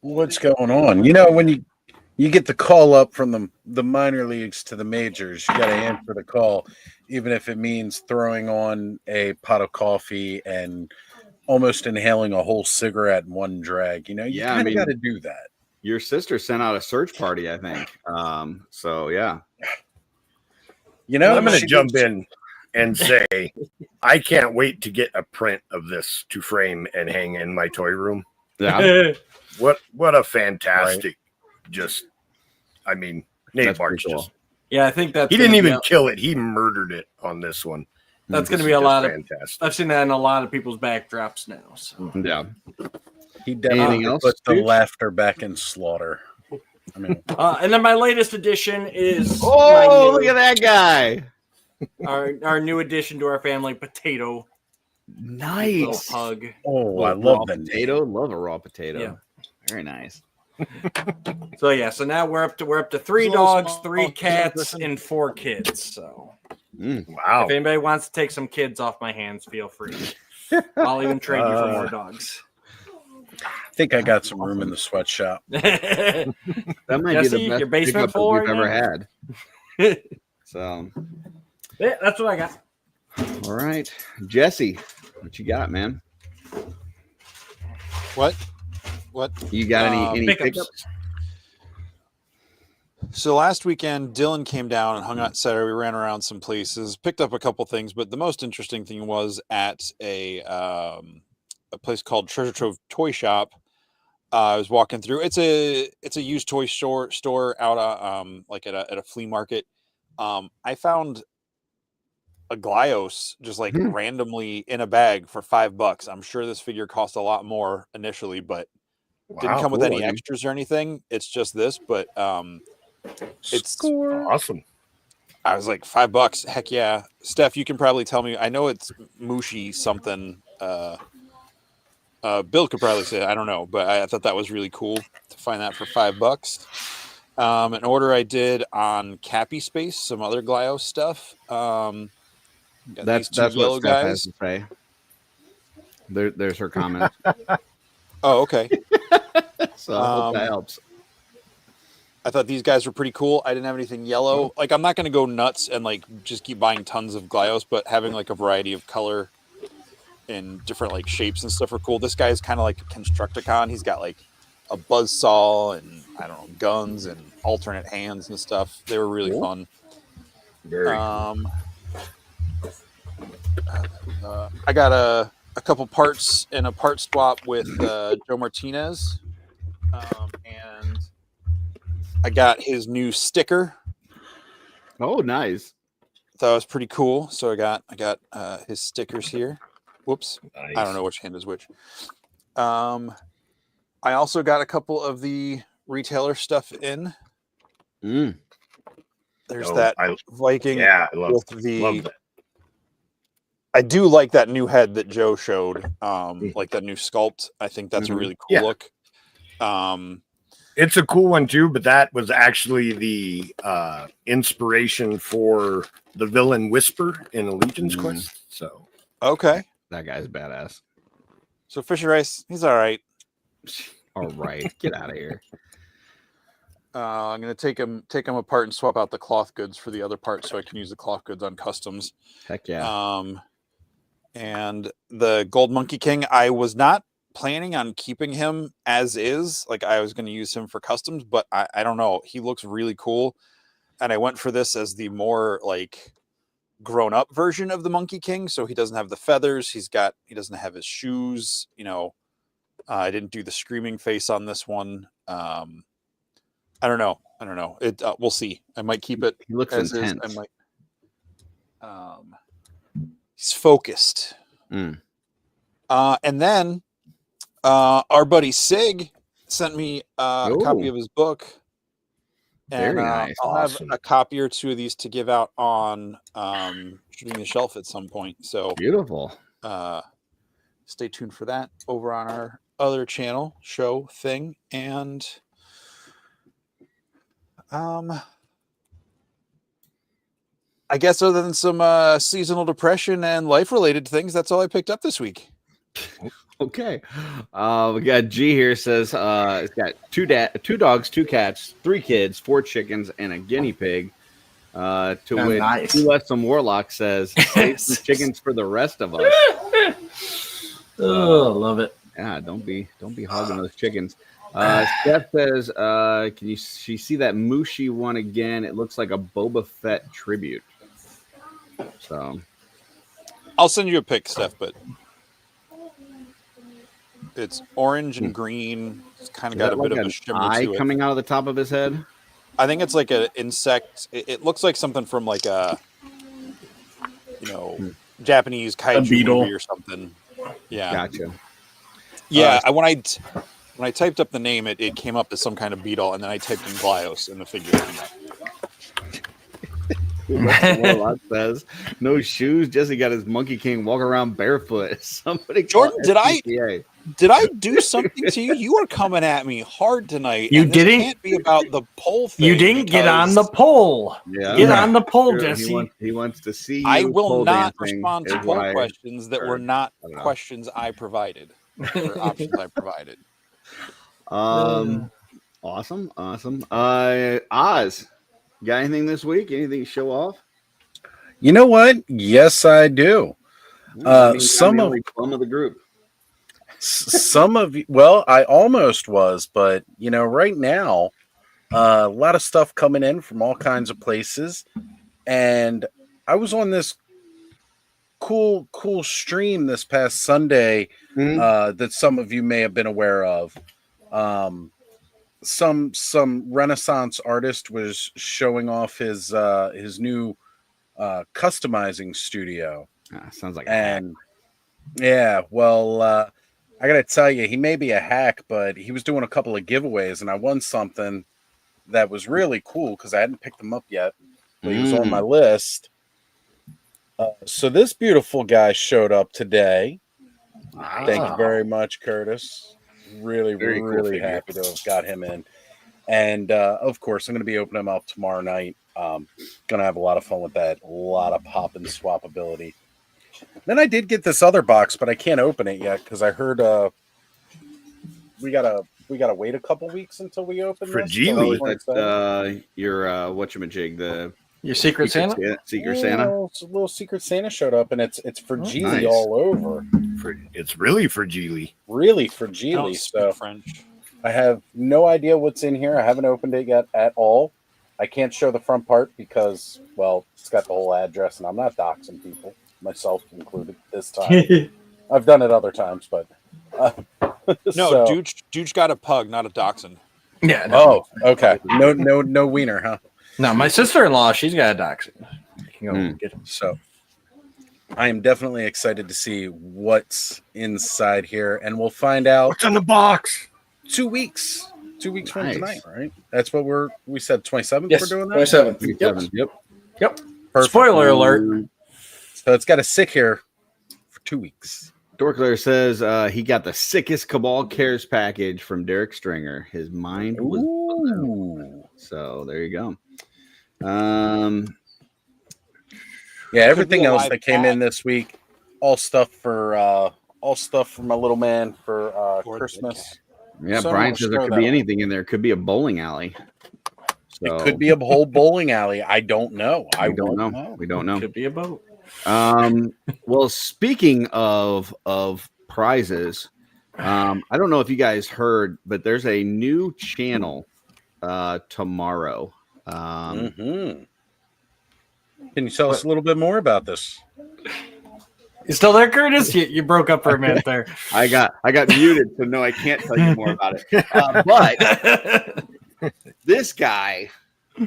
What's going on? You know, when you get the call up from the minor leagues to the majors, you got to answer the call, even if it means throwing on a pot of coffee and almost inhaling a whole cigarette in one drag. You know, you Yeah, I kind of mean- got to do that. Your sister sent out a search party, I think. So yeah. You know, I'm going she to jump gets- in and say, I can't wait to get a print of this to frame and hang in my toy room. Yeah. What a fantastic, Nate That's Bart's pretty cool. just, Yeah, I think that's he didn't gonna even be kill it. He murdered it on this one. That's going This to be is a just lot of. fantastic. I've seen that in a lot of people's backdrops now. So Yeah. he definitely Anything else, put the Stooge? laughter back in Slaughter. I mean, and then my latest addition is Oh, look at that guy. our new addition to our family, Potato. Little Nice. pug. oh, I Raw love that. potato. Love a raw potato. Yeah. Very nice. So yeah, so now we're up to 3 It's a little dogs, small, 3 cats, listen. and 4 kids. So Wow. if anybody wants to take some kids off my hands, feel free. I'll even trade you for more dogs. I think I got some room in the sweatshop. That might Jesse, be the best your basement pickup that full we've right ever now? had. So, Yeah, that's what I got. all right, Jesse, what you got, man? What? You got any Pickups. pickups? So last weekend, Dylan came down and hung out Saturday. We ran around some places, picked up a couple things, but the most interesting thing was at a place called Treasure Trove Toy Shop. I was walking through. It's a used toy store out like at a flea market. I found a Glyos just like randomly in a bag for $5. I'm sure this figure cost a lot more initially, but didn't come with cool, any dude. extras or anything. It's just this, but it's Awesome. I was like $5. Heck yeah. Steph, you can probably tell me. I know it's Mushi something. Bill could probably say, I don't know, but I thought that was really cool to find that for $5. An order I did on Cappy Space, some other Glyos stuff. Got That's these 2 yellow what Steph has guys. to say. There's her comment. Oh, okay. So I hope that helps. I thought these guys were pretty cool. I didn't have anything yellow. Like, I'm not going to go nuts and like just keep buying tons of Glyos, but having like a variety of color and different like shapes and stuff are cool. This guy is kind of like a Constructicon. He's got like a buzzsaw and I don't know, guns and alternate hands and stuff. They were really fun. Very I got a couple parts and a part swap with Joe Martinez, and I got his new sticker. Oh, nice. That was pretty cool. So I got his stickers here. Whoops, nice. I don't know which hand is which. I also got a couple of the retailer stuff in. Mm. There's Oh, that I Viking Yeah, I love, with the. love that. I do like that new head that Joe showed. Like that new sculpt. I think that's a really cool Yeah. look. It's a cool one too, but that was actually the inspiration for the villain Whisper in Legion's Quest. So Okay. That guy's badass. So Fisher Rice, he's all right. All right, get out of here. I'm gonna take them apart and swap out the cloth goods for the other parts, so I can use the cloth goods on customs. Heck yeah. And the Gold Monkey King, I was not planning on keeping him as is. Like I was going to use him for customs, but I don't know. He looks really cool, and I went for this as the more like grown up version of the Monkey King. So he doesn't have the feathers. He doesn't have his shoes. You know, I didn't do the screaming face on this one. I don't know. We'll see. I might keep it. He looks as intense. is. I might. He's focused. And then our buddy Sig sent me a copy of his book. And Very nice. I'll have a copy or two of these to give out on Shooting the Shelf at some point. So beautiful. Stay tuned for that over on our other channel show thing. And I guess other than some seasonal depression and life-related things, that's all I picked up this week. Okay. We got G here says it's got two dogs, 2 cats, 3 kids, 4 chickens, and a guinea pig. To which nice. Two Less Some Warlock says save some chickens for the rest of us. Oh, love it. Yeah, don't be hogging those chickens. Steph says, can you see that Mushi one again? It looks like a Boba Fett tribute. So I'll send you a pic, Steph, but it's orange and green. It's kind of got a bit of a shimmer eye to it. coming out of the top of his head. I think it's like an insect. It looks like something from like a, Japanese kaiju movie or something. Yeah. Gotcha. Yeah. When I typed up the name, it came up as some kind of beetle, and then I typed in Glyos, and the figure came up. Warlock says, no shoes. Jesse got his Monkey King walking around barefoot. Somebody, Jordan, did I do something to you? You are coming at me hard tonight. You and didn't. This can't be about the pole thing. You didn't get on the pole. Yeah. Get on the pole, Sure, Jesse. He wants to see you. I will pole not dancing respond to is poll what I questions that were heard. not I don't know. questions I provided or options I provided. Awesome. Oz, got anything this week? Anything to show off? You know what? Yes, I do. Some of the group. Some of you, well, I almost was, but right now, a lot of stuff coming in from all kinds of places, and I was on this cool stream this past Sunday that some of you may have been aware of. Some Renaissance artist was showing off his new customizing studio. Sounds like and yeah, well, I gotta tell you, he may be a hack, but he was doing a couple of giveaways, and I won something that was really cool because I hadn't picked him up yet, but he was on my list. So this beautiful guy showed up today. Thank you very much, Curtis. Really, Very cool really figure. happy to have got him in. And of course, I'm going to be opening him up tomorrow night. Going to have a lot of fun with that. A lot of pop and swappability. Then I did get this other box, but I can't open it yet because I heard we gotta wait a couple weeks until we open For this. Geely. Your whatchamajig, Your Secret Santa? Secret Santa. A little Secret Santa showed up, and it's for Geely nice. all over. It's really for Geely. Really for I Geely. don't So speak French. I have no idea what's in here. I haven't opened it yet at all. I can't show the front part because, well, it's got the whole address, and I'm not doxing people, myself included, this time. I've done it other times, but No, Dooch got a pug, not a dachshund. Yeah. No, Oh, okay. No wiener, huh? no, my sister-in-law, she's got a dachshund. I can go get him. So I am definitely excited to see what's inside here, and we'll find out What's in the box? 2 weeks. 2 weeks from Nice. tonight, right? That's what we said 27th Yes, we're doing that? 27th. Yep. Perfect. Spoiler alert. So it's got to sit here for 2 weeks. Dorkler says he got the sickest Cabal Cares package from Derek Stringer. His mind was blown. So there you go. Yeah, everything be a else live that came cat. in this week, all stuff for my little man for Or the Christmas. Yeah, So Brian much says there throw could that be on. anything in there. Could be a bowling alley. It could be a whole bowling alley. I don't know. We don't know. We don't know. Could be a boat. Well, speaking of prizes, I don't know if you guys heard, but there's a new channel tomorrow. Can you tell us a little bit more about this? You still there, Curtis? You broke up for a minute there. I got muted, so no, I can't tell you more about it. But this guy,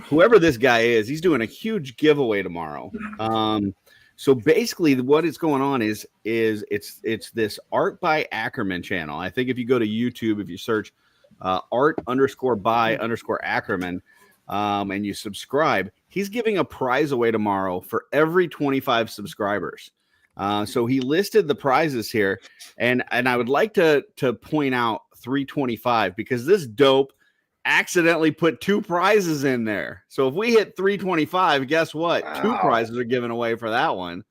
whoever this guy is, he's doing a huge giveaway tomorrow. So basically, what is going on is it's this Art by Ackerman channel. I think if you go to YouTube, if you search art_by_Ackerman, and you subscribe, he's giving a prize away tomorrow for every 25 subscribers. So he listed the prizes here, and I would like to point out 325 because this dope accidentally put 2 prizes in there. So if we hit 325, guess what? Wow. 2 prizes are given away for that one.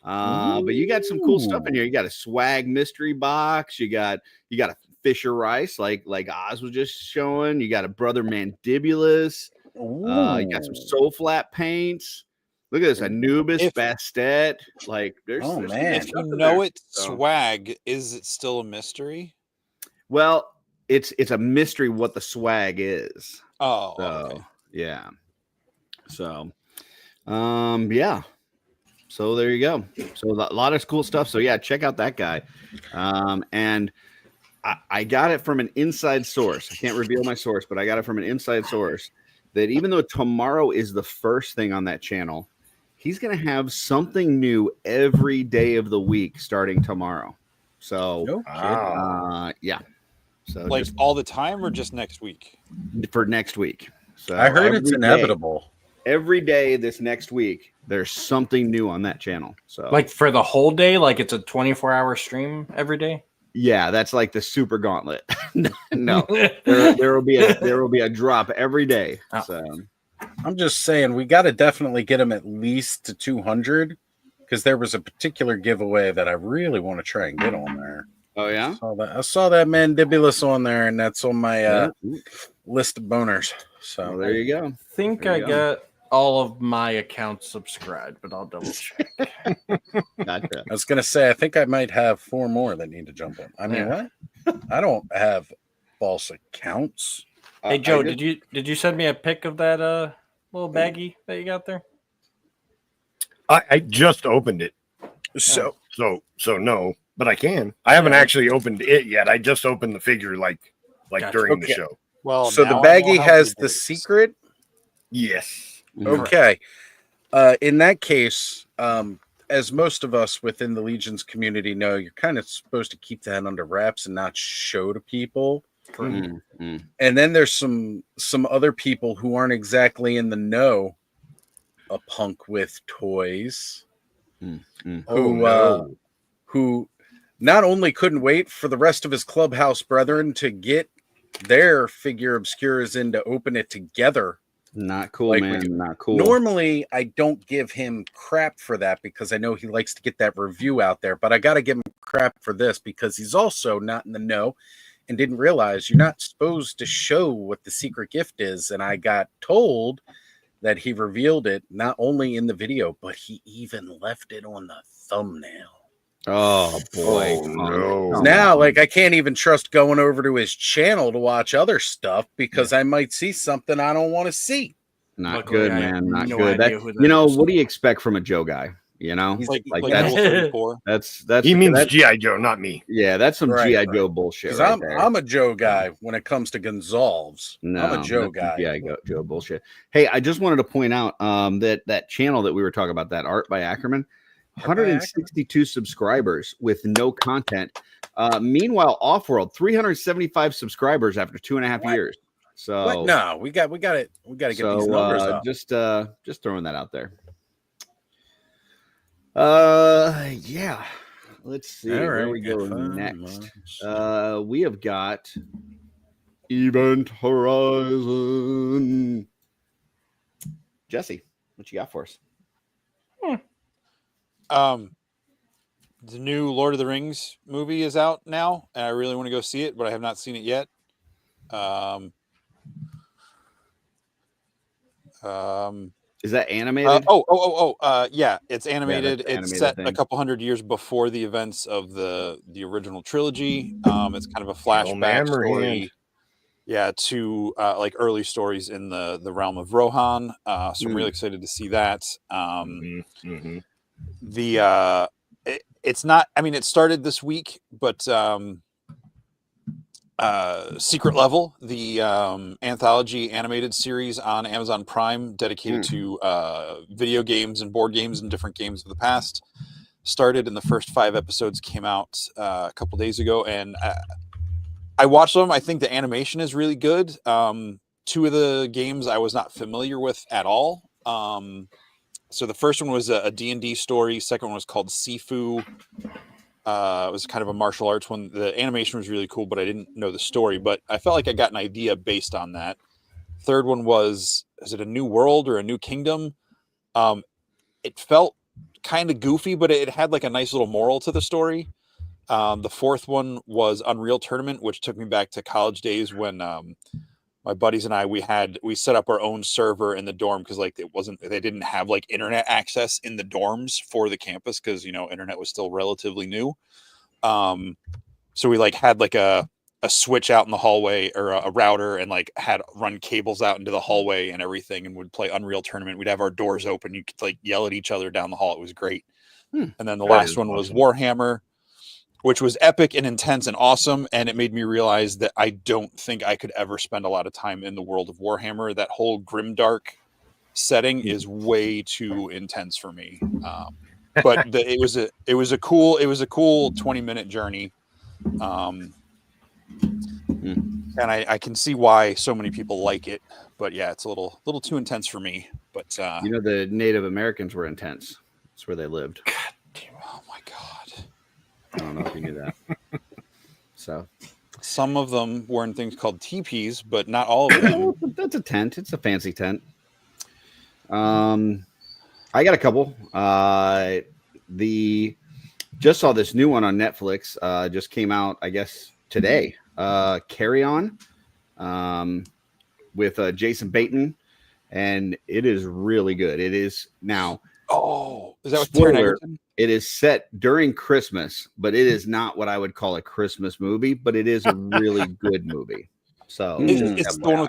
But you got some cool stuff in here. You got a swag mystery box. You got a Fisher Rice, like Oz was just showing. You got a Brother Mandibulus. You got some Soul Flat paints. Look at this, Anubis Bastet. Like, there's man. If you know it's swag, is it still a mystery? Well, it's a mystery what the swag is. Oh, so, okay. Yeah. So, yeah. So there you go. So a lot of cool stuff. So yeah, check out that guy. And I got it from an inside source. I can't reveal my source, but I got it from an inside source that even though tomorrow is the first thing on that channel, he's going to have something new every day of the week starting tomorrow. So, yeah. So like all the time or just next week? For next week. So I heard it's inevitable. Every day this next week, there's something new on that channel. So like for the whole day, like it's a 24-hour stream every day? Yeah, that's like the super gauntlet. No, there will be a drop every day. Oh. So I'm just saying we got to definitely get him at least to 200 because there was a particular giveaway that I really want to try and get on there. Oh yeah, I saw that Mandibulus on there, and that's on my list of boners. So there you go. I think I got all of my accounts subscribed, but I'll double check. Gotcha. I was gonna say I think I might have 4 more that need to jump in. I mean, what? I don't have false accounts. Hey Joe, did you send me a pic of that little baggie that you got there? I just opened it. So no, but I can. I haven't actually opened it yet. I just opened the figure like Gotcha. during the show. Well, so the baggie has the secret. Yes. Okay. In that case, as most of us within the Legions community know, you're kind of supposed to keep that under wraps and not show to people. Mm-hmm. And then there's some other people who aren't exactly in the know. A punk with toys, who not only couldn't wait for the rest of his clubhouse brethren to get their figure obscures in to open it together. Not cool, like man. Not cool. Normally, I don't give him crap for that because I know he likes to get that review out there, but I got to give him crap for this because he's also not in the know and didn't realize you're not supposed to show what the secret gift is. And I got told that he revealed it not only in the video, but he even left it on the thumbnail. Oh boy. No. Now, like, I can't even trust going over to his channel to watch other stuff because I might see something I don't want to see. Not Luckily, good, I man. have Not no good. idea who that you know, is. what do you expect from a Joe guy? You know, He's like like that's level 34. that's He means G.I. Joe, not me. yeah, that's some Right, G.I. right. Joe bullshit. 'Cause Right there. I'm a Joe guy when it comes to Gonzalez. No, I'm a Joe that's guy. G.I. Joe bullshit. Hey, I just wanted to point out that channel that we were talking about, that Art by Ackerman, 162 subscribers with no content. Meanwhile, OffWorld 375 subscribers after 2.5 years. So What? No, we got to get these numbers up. just throwing that out there. Yeah. Let's see All where right, we go 5 next. months. We have got Event Horizon. Jesse, what you got for us? The new Lord of the Rings movie is out now, and I really want to go see it, but I have not seen it yet. Is that animated? Yeah, it's animated. the It's animated set thing. a couple hundred years before the events of the original trilogy. It's kind of a flashback story. Yeah, to like early stories in the realm of Rohan. So I'm really excited to see that. It's not. I mean, it started this week, but Secret Level, the anthology animated series on Amazon Prime dedicated to video games and board games and different games of the past, started, and the first 5 episodes came out a couple days ago, and I watched them. I think the animation is really good. 2 of the games I was not familiar with at all. So the first one was a D&D story. Second one was called Sifu. It was kind of a martial arts one. The animation was really cool, but I didn't know the story. But I felt like I got an idea based on that. Third one was, is it a new world or a new kingdom? It felt kind of goofy, but it had like a nice little moral to the story. The fourth one was Unreal Tournament, which took me back to college days when my buddies and I we set up our own server in the dorm because like they didn't have like internet access in the dorms for the campus because internet was still relatively new. So we like had like a switch out in the hallway or a router and like had run cables out into the hallway and everything and would play Unreal Tournament. We'd have our doors open. You could like yell at each other down the hall. It was great. And then the last one was Warhammer, which was epic and intense and awesome. And it made me realize that I don't think I could ever spend a lot of time in the world of Warhammer. That whole grimdark setting is way too intense for me. But it was a cool 20-minute journey. And I can see why so many people like it, but yeah, it's a little too intense for me. But the Native Americans were intense. That's where they lived. God damn, oh my God. I don't know if you knew that. So some of them were in things called teepees, but not all of them. That's a tent. It's a fancy tent. I got a couple. Just saw this new one on Netflix. Just came out, I guess, today. Carry On, with Jason Bateman, and it is really good. It is now. Oh, is that what spoiler? It is set during Christmas, but it is not what I would call a Christmas movie. But it is a really good movie. So it's the one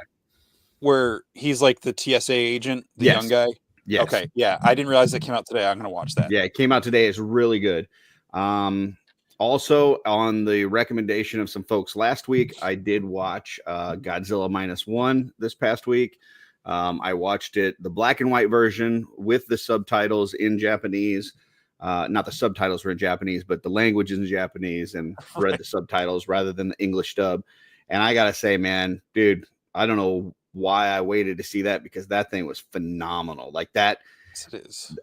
where he's like the TSA agent, the young guy. Yes. Okay. Yeah, I didn't realize that came out today. I'm gonna watch that. Yeah, it came out today. It's really good. Also, on the recommendation of some folks last week, I did watch Godzilla -1 this past week. I watched it, the black and white version with the subtitles in Japanese. Not the subtitles were in Japanese, but the language is in Japanese, and read the subtitles rather than the English dub. And I got to say, man, dude, I don't know why I waited to see that because that thing was phenomenal. Like that. Yes, it is.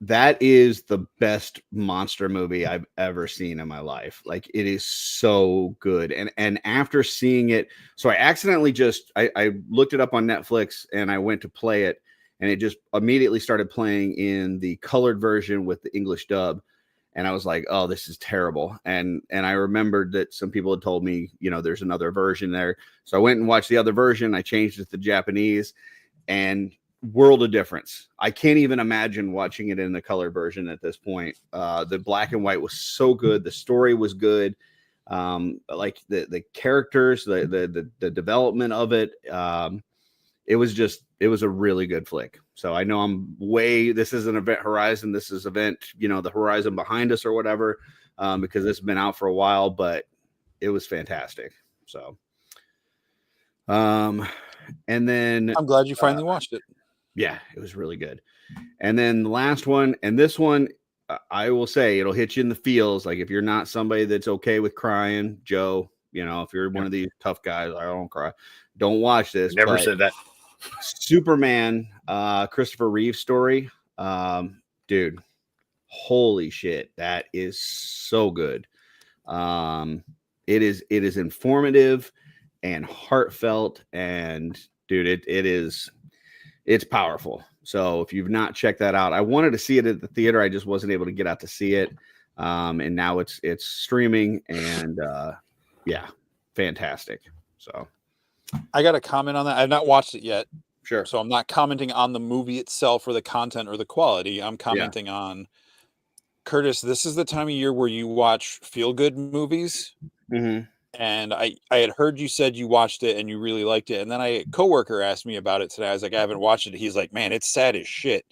That is the best monster movie I've ever seen in my life. Like it is so good. And after seeing it, so I accidentally I looked it up on Netflix and I went to play it, and it just immediately started playing in the colored version with the English dub. And I was like, oh, this is terrible. And I remembered that some people had told me, there's another version there. So I went and watched the other version. I changed it to Japanese, and world of difference. I can't even imagine watching it in the color version at this point. The black and white was so good. The story was good. Like the characters, the development of it. It was a really good flick. So I know this is an Event Horizon. This is event, the horizon behind us or whatever, because this has been out for a while, but it was fantastic. So, and then I'm glad you finally watched it. Yeah, it was really good. And then the last one, and this one, I will say it'll hit you in the feels. Like if you're not somebody that's okay with crying, Joe, if you're one of these tough guys, I don't cry. Don't watch this. Never said that. Superman, Christopher Reeve story. Dude, holy shit. That is so good. It is informative and heartfelt, and dude, it's powerful. So if you've not checked that out, I wanted to see it at the theater. I just wasn't able to get out to see it. And now it's streaming, and yeah, fantastic. So I got a comment on that. I've not watched it yet. Sure. So I'm not commenting on the movie itself or the content or the quality. I'm commenting on Curtis. This is the time of year where you watch feel good movies. Mm-hmm. And I had heard you said you watched it and you really liked it. And then a coworker asked me about it today. I was like, I haven't watched it. He's like, man, it's sad as shit.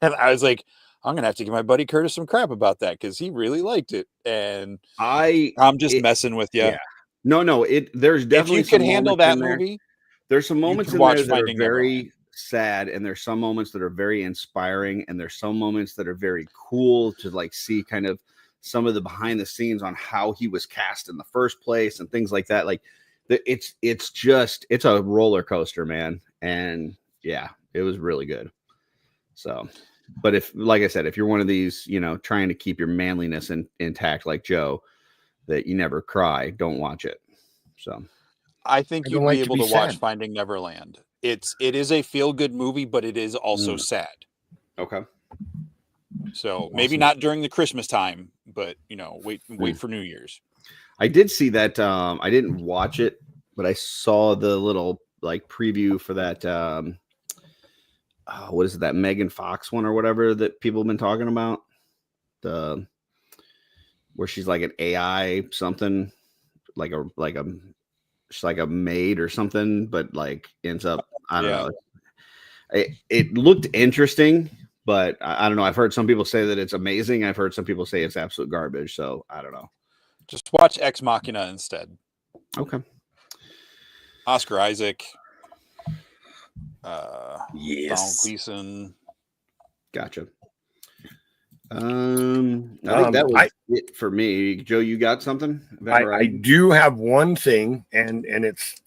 And I was like, I'm going to have to give my buddy Curtis some crap about that because he really liked it. And I'm just messing with you. Yeah. No. There's definitely if you could handle that movie, there's some moments in watch there that are Finding very Neverland. sad, and there's some moments that are very inspiring, and there's some moments that are very cool to like see kind of some of the behind the scenes on how he was cast in the first place and things like that. Like it's a roller coaster, man. And yeah, it was really good. So, but if, like I said, if you're one of these, trying to keep your manliness intact, like Joe, that you never cry, don't watch it. So I think you'd be able to watch Finding Neverland. It is a feel good movie, but it is also sad. Okay. So maybe not during the Christmas time, but wait for New Year's. I did see that. I didn't watch it, but I saw the little like preview for that. What is it? That Megan Fox one or whatever that people have been talking about. Where she's like an AI something, she's like a maid or something, but like ends up, I don't know. It looked interesting. But I don't know. I've heard some people say that it's amazing. I've heard some people say it's absolute garbage. So I don't know. Just watch Ex Machina instead. Okay. Oscar Isaac. Yes. Donald Gleason. Gotcha. I think that was it for me. Joe, you got something? I do have one thing, and it's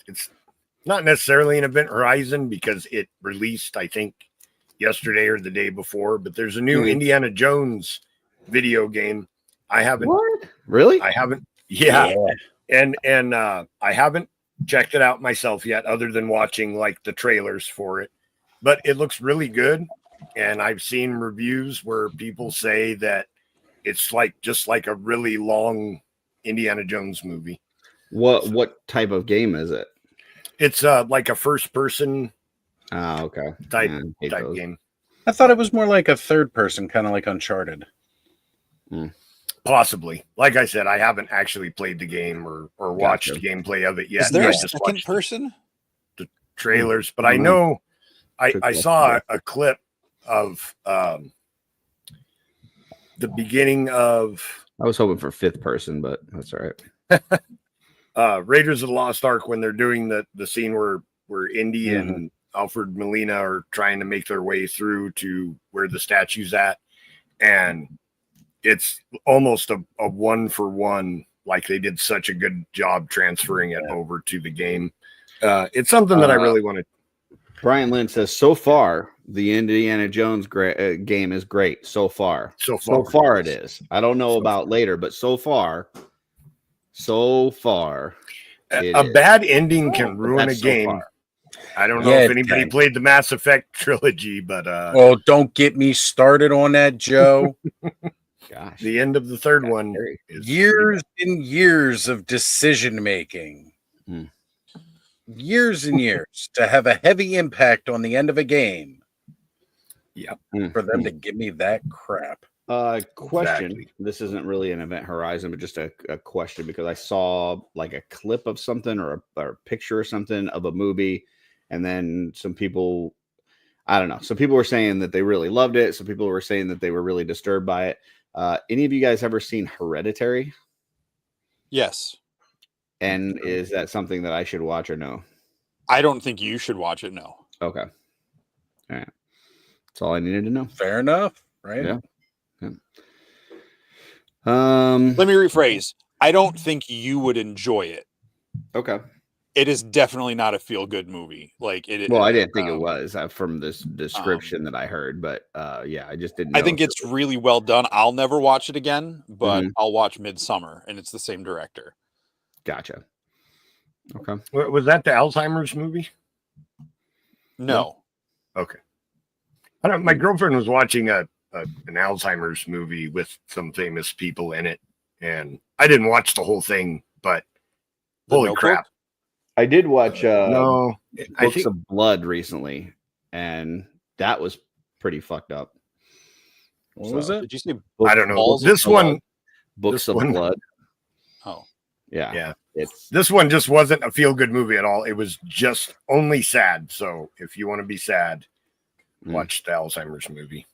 not necessarily an Event Horizon because it released, I think, yesterday or the day before, but there's a new Indiana Jones video game. I haven't. What? Really? I haven't. Yeah. And I haven't checked it out myself yet, other than watching like the trailers for it. But it looks really good, and I've seen reviews where people say that it's just like a really long Indiana Jones movie. What type of game is it? It's like a first person. Oh, okay. Type game. I thought it was more like a third person, kind of like Uncharted. Possibly. Like I said, I haven't actually played the game or watched gameplay of it yet. Is there a just second person? The trailers, but I know I saw a clip of the beginning of. I was hoping for fifth person, but that's all right. Raiders of the Lost Ark, when they're doing the scene where Indy and Alfred Molina are trying to make their way through to where the statue's at, and it's almost a 1-for-1. Like they did such a good job transferring it over to the game. It's something that I really want to. Brian Lynn says, so far the Indiana Jones game is great. So far it is. I don't know about later, but so far. A bad ending can ruin a game. I don't know if anybody played the Mass Effect trilogy, but oh, don't get me started on that, Joe. Gosh, the end of the third one is years and years of decision making. Years and years to have a heavy impact on the end of a game. Yeah, for them to give me that crap. Question. Exactly. This isn't really an Event Horizon, but just a question, because I saw like a clip of something or a picture or something of a movie, and then some people, I don't know, some people were saying that they really loved it. Some people were saying that they were really disturbed by it. Any of you guys ever seen Hereditary? Yes. And is that something that I should watch or no? I don't think you should watch it. No. Okay. All right. That's all I needed to know. Fair enough. Right. Yeah. Let me rephrase. I don't think you would enjoy it. Okay. It is definitely not a feel-good movie. Like it. Well, I didn't think it was from this description that I heard, but yeah, I just didn't know. I think it's really well done. I'll never watch it again, but I'll watch Midsummer, and it's the same director. Gotcha. Okay. Was that the Alzheimer's movie? No. Okay. I don't. My girlfriend was watching an Alzheimer's movie with some famous people in it, and I didn't watch the whole thing, but holy crap! I did watch No, I Books think of Blood recently, and that was pretty fucked up. What was it? Did you say? I don't know. Balls This of one, Books this of one- Blood. Oh, Yeah. yeah, It's this one just wasn't a feel good movie at all. It was just only sad. So if you want to be sad, watch the Alzheimer's movie.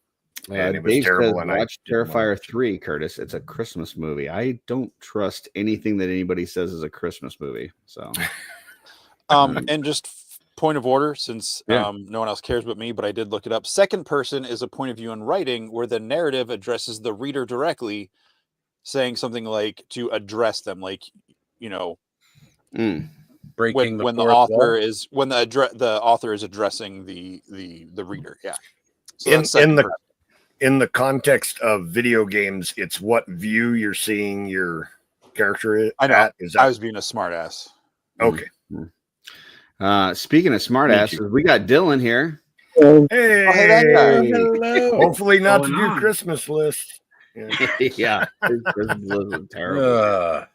And it was Dave terrible. says, And I watch didn't Terrifier want to. 3, Curtis. It's a Christmas movie. I don't trust anything that anybody says is a Christmas movie. So and just point of order, since Yeah. no one else cares but me, but I did look it up. Second person is a point of view in writing where the narrative addresses the reader directly, saying something like to address them, like, you know, Breaking when the fourth author wall? is when the author is addressing the reader. Yeah. So In that's second the person. in the context of video games, it's what view you're seeing your character I know. at. Is that I was being a smartass. okay? speaking of smartasses, we got Dylan here. Hey, hey, that guy. Hello. hopefully not to Going do on? Christmas list. Yeah. Yeah. This is terrible.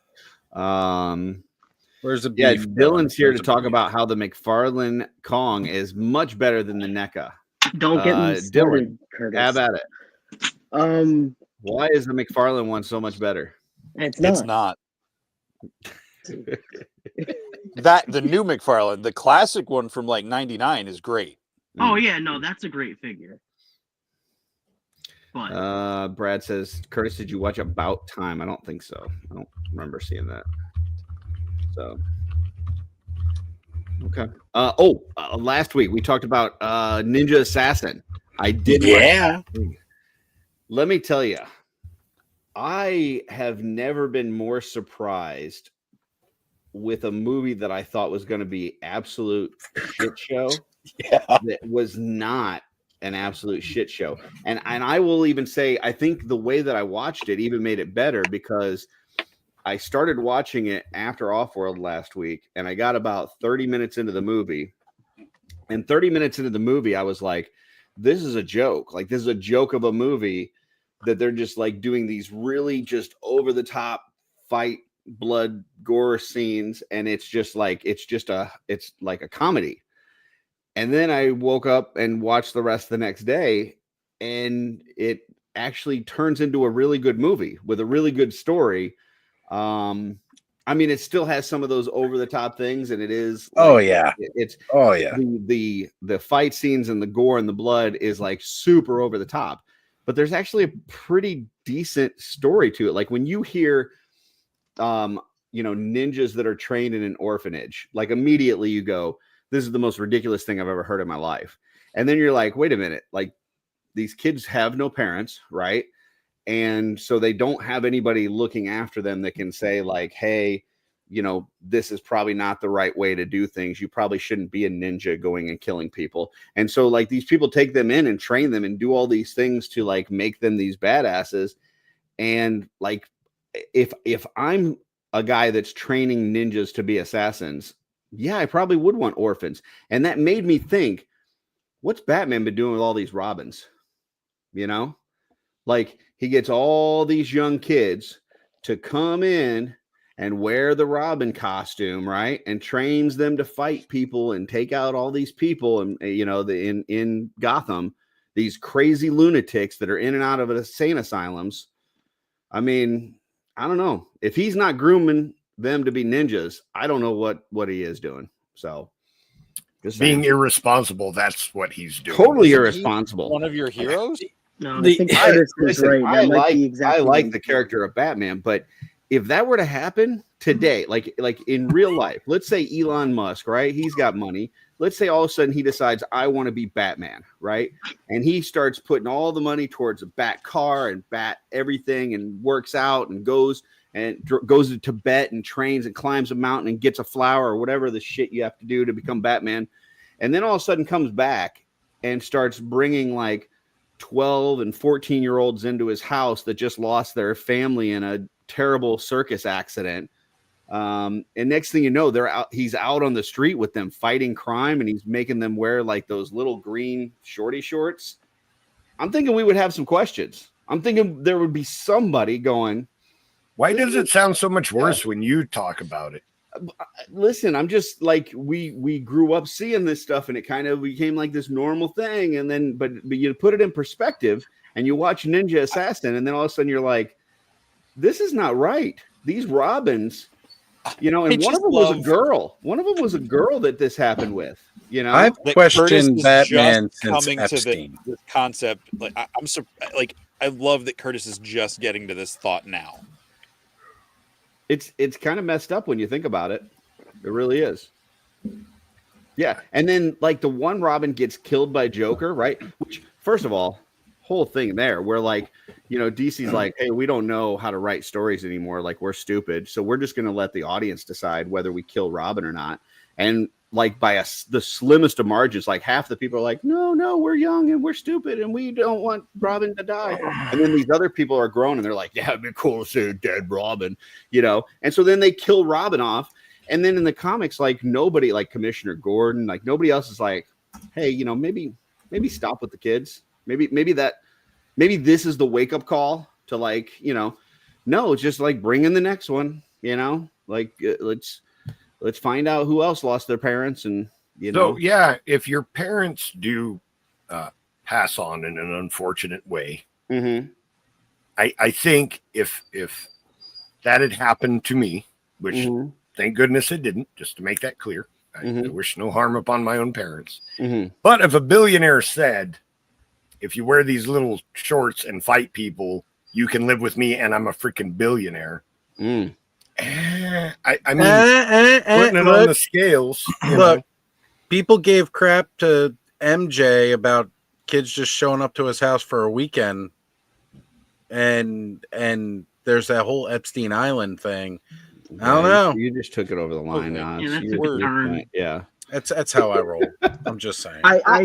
Where's the Yeah, beef? Dylan's here to Where's the talk beef? about how the McFarlane Kong is much better than the NECA. Don't get me Dylan, started, Curtis. Have at it. Why is the McFarlane one so much better? It's It's not. not. That the new McFarlane, the classic one from like '99, is great. Oh yeah, no, that's a great figure. But Brad says, Curtis, did you watch About Time? I don't think so. I don't remember seeing that. So, okay. Last week we talked about Ninja Assassin. I did. Yeah. Let me tell you, I have never been more surprised with a movie that I thought was going to be absolute shit show. Yeah. That was not an absolute shit show. And I will even say, I think the way that I watched it even made it better, because I started watching it after OffWorld last week, and I got about 30 minutes into the movie. And 30 minutes into the movie, I was like, this is a joke. Like, this is a joke of a movie that they're just like doing these really just over the top fight, blood, gore scenes. And it's just like, it's like a comedy. And then I woke up and watched the rest the next day, and it actually turns into a really good movie with a really good story. I mean, it still has some of those over the top things, and it is. Like, Oh yeah. It's Oh yeah. the fight scenes and the gore and the blood is like super over the top, but there's actually a pretty decent story to it. Like when you hear, ninjas that are trained in an orphanage, like immediately you go, this is the most ridiculous thing I've ever heard in my life. And then you're like, wait a minute, like these kids have no parents, right? And so they don't have anybody looking after them that can say like, hey, this is probably not the right way to do things. You probably shouldn't be a ninja going and killing people. And so like these people take them in and train them and do all these things to like make them these badasses. And like, if I'm a guy that's training ninjas to be assassins, yeah, I probably would want orphans. And that made me think, what's Batman been doing with all these Robins? Like he gets all these young kids to come in and wear the Robin costume, right? And trains them to fight people and take out all these people. And, in Gotham, these crazy lunatics that are in and out of insane asylums. I mean, I don't know. If he's not grooming them to be ninjas, I don't know what he is doing. So just Being saying. irresponsible, that's what he's doing. Totally Is he irresponsible. One of your heroes? no, The- I think Curtis is Listen, right. That might be exactly I like what- the character of Batman, but if that were to happen today, like in real life, let's say Elon Musk, right? He's got money. Let's say all of a sudden he decides I want to be Batman, right? And he starts putting all the money towards a bat car and bat everything, and works out and goes to Tibet and trains and climbs a mountain and gets a flower or whatever the shit you have to do to become Batman. And then all of a sudden comes back and starts bringing like 12 and 14-year-olds into his house that just lost their family in a terrible circus accident. And next thing you know, he's out on the street with them fighting crime, and he's making them wear like those little green shorty shorts. I'm thinking we would have some questions. I'm thinking there would be somebody going, Why does it sound so much worse when you talk about it? Listen, I'm just like we grew up seeing this stuff, and it kind of became like this normal thing. And then, but you put it in perspective, and you watch Ninja Assassin, and then all of a sudden you're like, this is not right. These Robins, and one of them was a girl. One of them was a girl that this happened with. I've That questioned Curtis is Batman just since coming Epstein. to this concept. Like I'm like I love that Curtis is just getting to this thought now. It's kind of messed up when you think about it. It really is. Yeah, and then like the one Robin gets killed by Joker, right? Which, first of all, whole thing there where like DC's like, hey, we don't know how to write stories anymore. Like we're stupid, so we're just going to let the audience decide whether we kill Robin or not. And like by the slimmest of margins, like half the people are like, no, we're young and we're stupid and we don't want Robin to die. And then these other people are grown and they're like, yeah, it'd be cool to see a dead Robin, And so then they kill Robin off. And then in the comics, like nobody, like Commissioner Gordon, like nobody else is like, hey, maybe stop with the kids. Maybe this is the wake up call to like, no, it's just like bring in the next one, like let's find out who else lost their parents. And, So, yeah, if your parents do pass on in an unfortunate way, I think if that had happened to me, which thank goodness it didn't, just to make that clear, I wish no harm upon my own parents. But if a billionaire said, if you wear these little shorts and fight people, you can live with me and I'm a freaking billionaire. I mean, putting it on the scales. Look, people gave crap to MJ about kids just showing up to his house for a weekend, and there's that whole Epstein Island thing. I don't know. You just took it over the line. Yeah, That's how I roll. I'm just saying.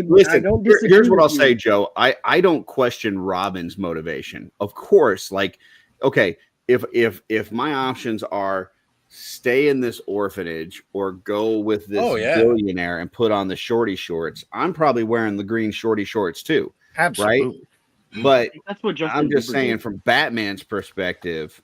Listen, I don't disagree here's what with I'll say, you. Joe. I don't question Robin's motivation. Of course, like, okay, if my options are stay in this orphanage or go with this billionaire and put on the shorty shorts, I'm probably wearing the green shorty shorts too. Absolutely. Right? But That's what Justin I'm just Bieber saying did. from Batman's perspective,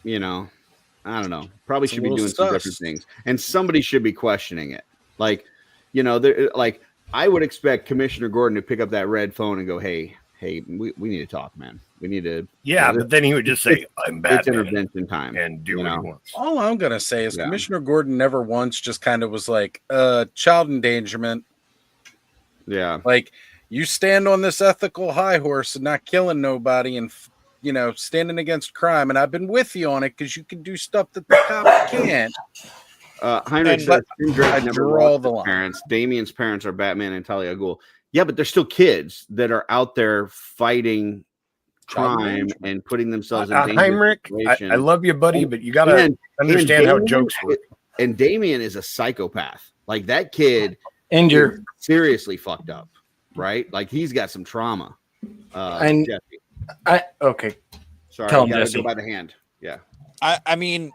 I don't know. Probably should be doing some different things. And somebody should be questioning it. Like, like I would expect Commissioner Gordon to pick up that red phone and go, hey, we need to talk, man. We need to. Yeah, but then he would just say, I'm Batman. It's intervention time. And do what he wants. All I'm going to say is Commissioner Gordon never once just kind of was like, child endangerment. Yeah. Like, you stand on this ethical high horse and not killing nobody and, standing against crime. And I've been with you on it because you can do stuff that the cops can't. Heinrich says, I draw the line. Parents. Damien's parents are Batman and Talia Ghul. Yeah, but they're still kids that are out there fighting crime and putting themselves in danger. Heinrich, I love you, buddy, but you got to understand how jokes work. And Damien is a psychopath. Like that kid And you're seriously fucked up, right? Like he's got some trauma. And Jesse. Okay. Sorry, Tell you him, gotta Jesse. go by the hand. Yeah. I mean,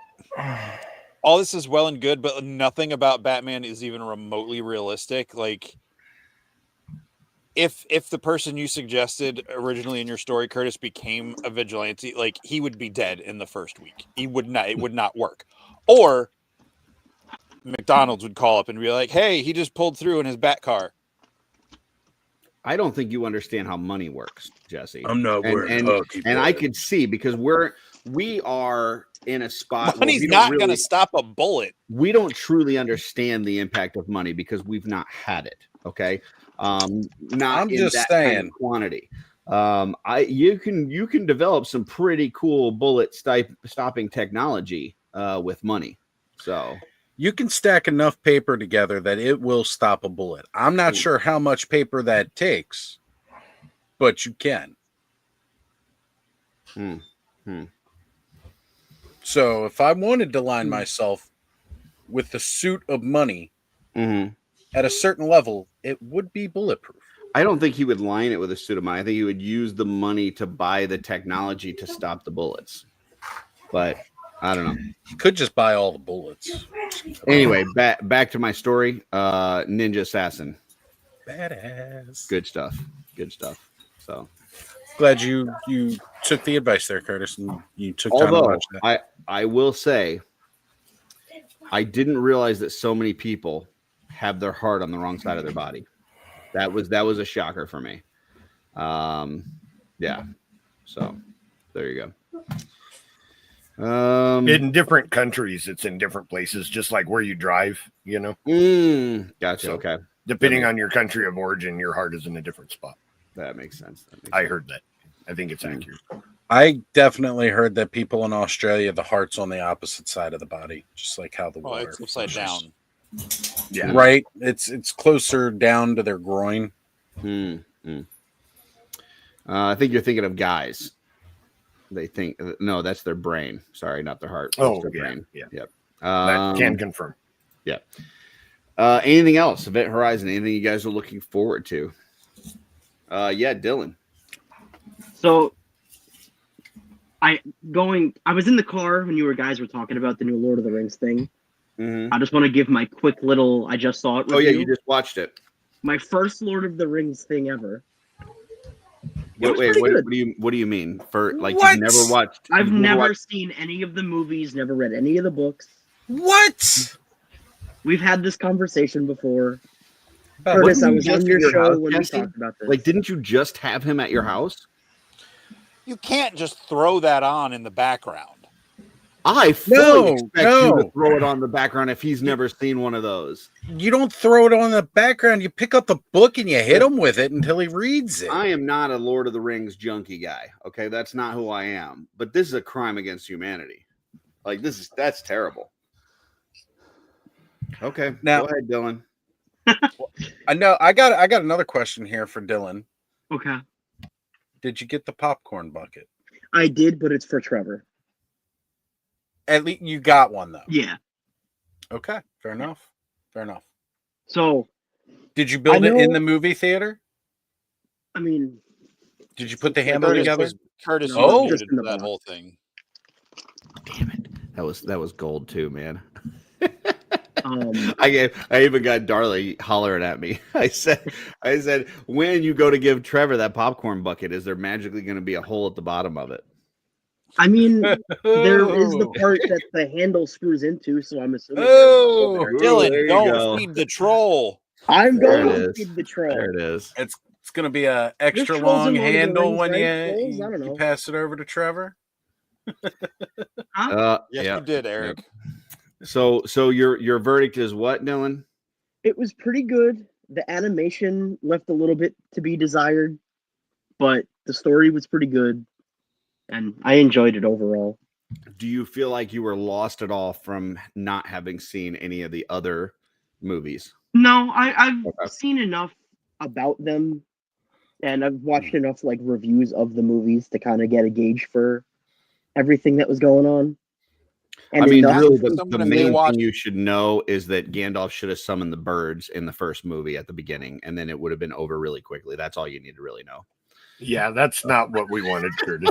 all this is well and good, but nothing about Batman is even remotely realistic. Like, if the person you suggested originally in your story, Curtis, became a vigilante, like he would be dead in the first week. He would not. It would not work. Or McDonald's would call up and be like, "Hey, he just pulled through in his Bat car." I don't think you understand how money works, Jesse. I'm not worried. And I could see because we are in a spot. Money's not going to stop a bullet. We don't truly understand the impact of money because we've not had it. Okay, not I'm in just that saying. kind of quantity. You can develop some pretty cool bullet stopping technology with money. So. You can stack enough paper together that it will stop a bullet. I'm not sure how much paper that takes, but you can. So if I wanted to line myself with the suit of money at a certain level, it would be bulletproof. I don't think he would line it with a suit of money. I think he would use the money to buy the technology to stop the bullets. But I don't know. You could just buy all the bullets. Anyway, back to my story. Ninja Assassin. Badass. Good stuff. So Glad you took the advice there, Curtis, and you took time to although watch that. I will say I didn't realize that so many people have their heart on the wrong side of their body. That was a shocker for me. Yeah. So there you go. In different countries, it's in different places, just like where you drive, you know. Gotcha. So, Okay. Depending on your country of origin, your heart is in a different spot. That makes sense. I heard that. I think it's accurate. I definitely heard that people in Australia, the heart's on the opposite side of the body, just like how the water. It's upside down. Yeah. Right. It's closer down to their groin. I think you're thinking of guys. They think no, that's their brain. Sorry, not their heart. Oh, their yeah, brain. yeah. Yep. That can confirm. Yeah. Anything else? Event Horizon? Anything you guys are looking forward to? Yeah, Dylan. So I was in the car when you guys were talking about the new Lord of the Rings thing. I just want to give my quick little I just saw it review. Oh yeah, you just watched it. My first Lord of the Rings thing ever. Wait, what do you mean? For like you've never watched? I've never seen any of the movies, never read any of the books. What? We've had this conversation before. Curtis, I was on your show when we talked about this. Like, didn't you just have him at your house? You can't just throw that on in the background. I fully expect you to throw it on the background if he's never seen one of those. You don't throw it on the background. You pick up the book and you hit him with it until he reads it. I am not a Lord of the Rings junkie guy. Okay, that's not who I am. But this is a crime against humanity. Like that's terrible. Okay, now go ahead, Dylan. I know I got another question here for Dylan. Okay. Did you get the popcorn bucket? I did, but it's for Trevor. At least you got one though. Yeah. Okay, fair enough. So, did you build it in the movie theater? I mean, did you put the handle together? Curtis, just in the that box. whole thing. Damn it, that was gold too, man. I I even got Darley hollering at me. I said, when you go to give Trevor that popcorn bucket, is there magically going to be a hole at the bottom of it? I mean, there is the part that the handle screws into, so I'm assuming. Dylan, don't feed the troll. I'm going to feed the troll. There it is. It's going to be a extra long handle when you pass it over to Trevor. Yes, you did, Eric. Yep. So your verdict is what, Dylan? It was pretty good. The animation left a little bit to be desired, but the story was pretty good, and I enjoyed it overall. Do you feel like you were lost at all from not having seen any of the other movies? No, I've seen enough about them, and I've watched enough like reviews of the movies to kind of get a gauge for everything that was going on. And I mean, really, the main thing you should know is that Gandalf should have summoned the birds in the first movie at the beginning, and then it would have been over really quickly. That's all you need to really know. Yeah, that's not what we wanted, Curtis.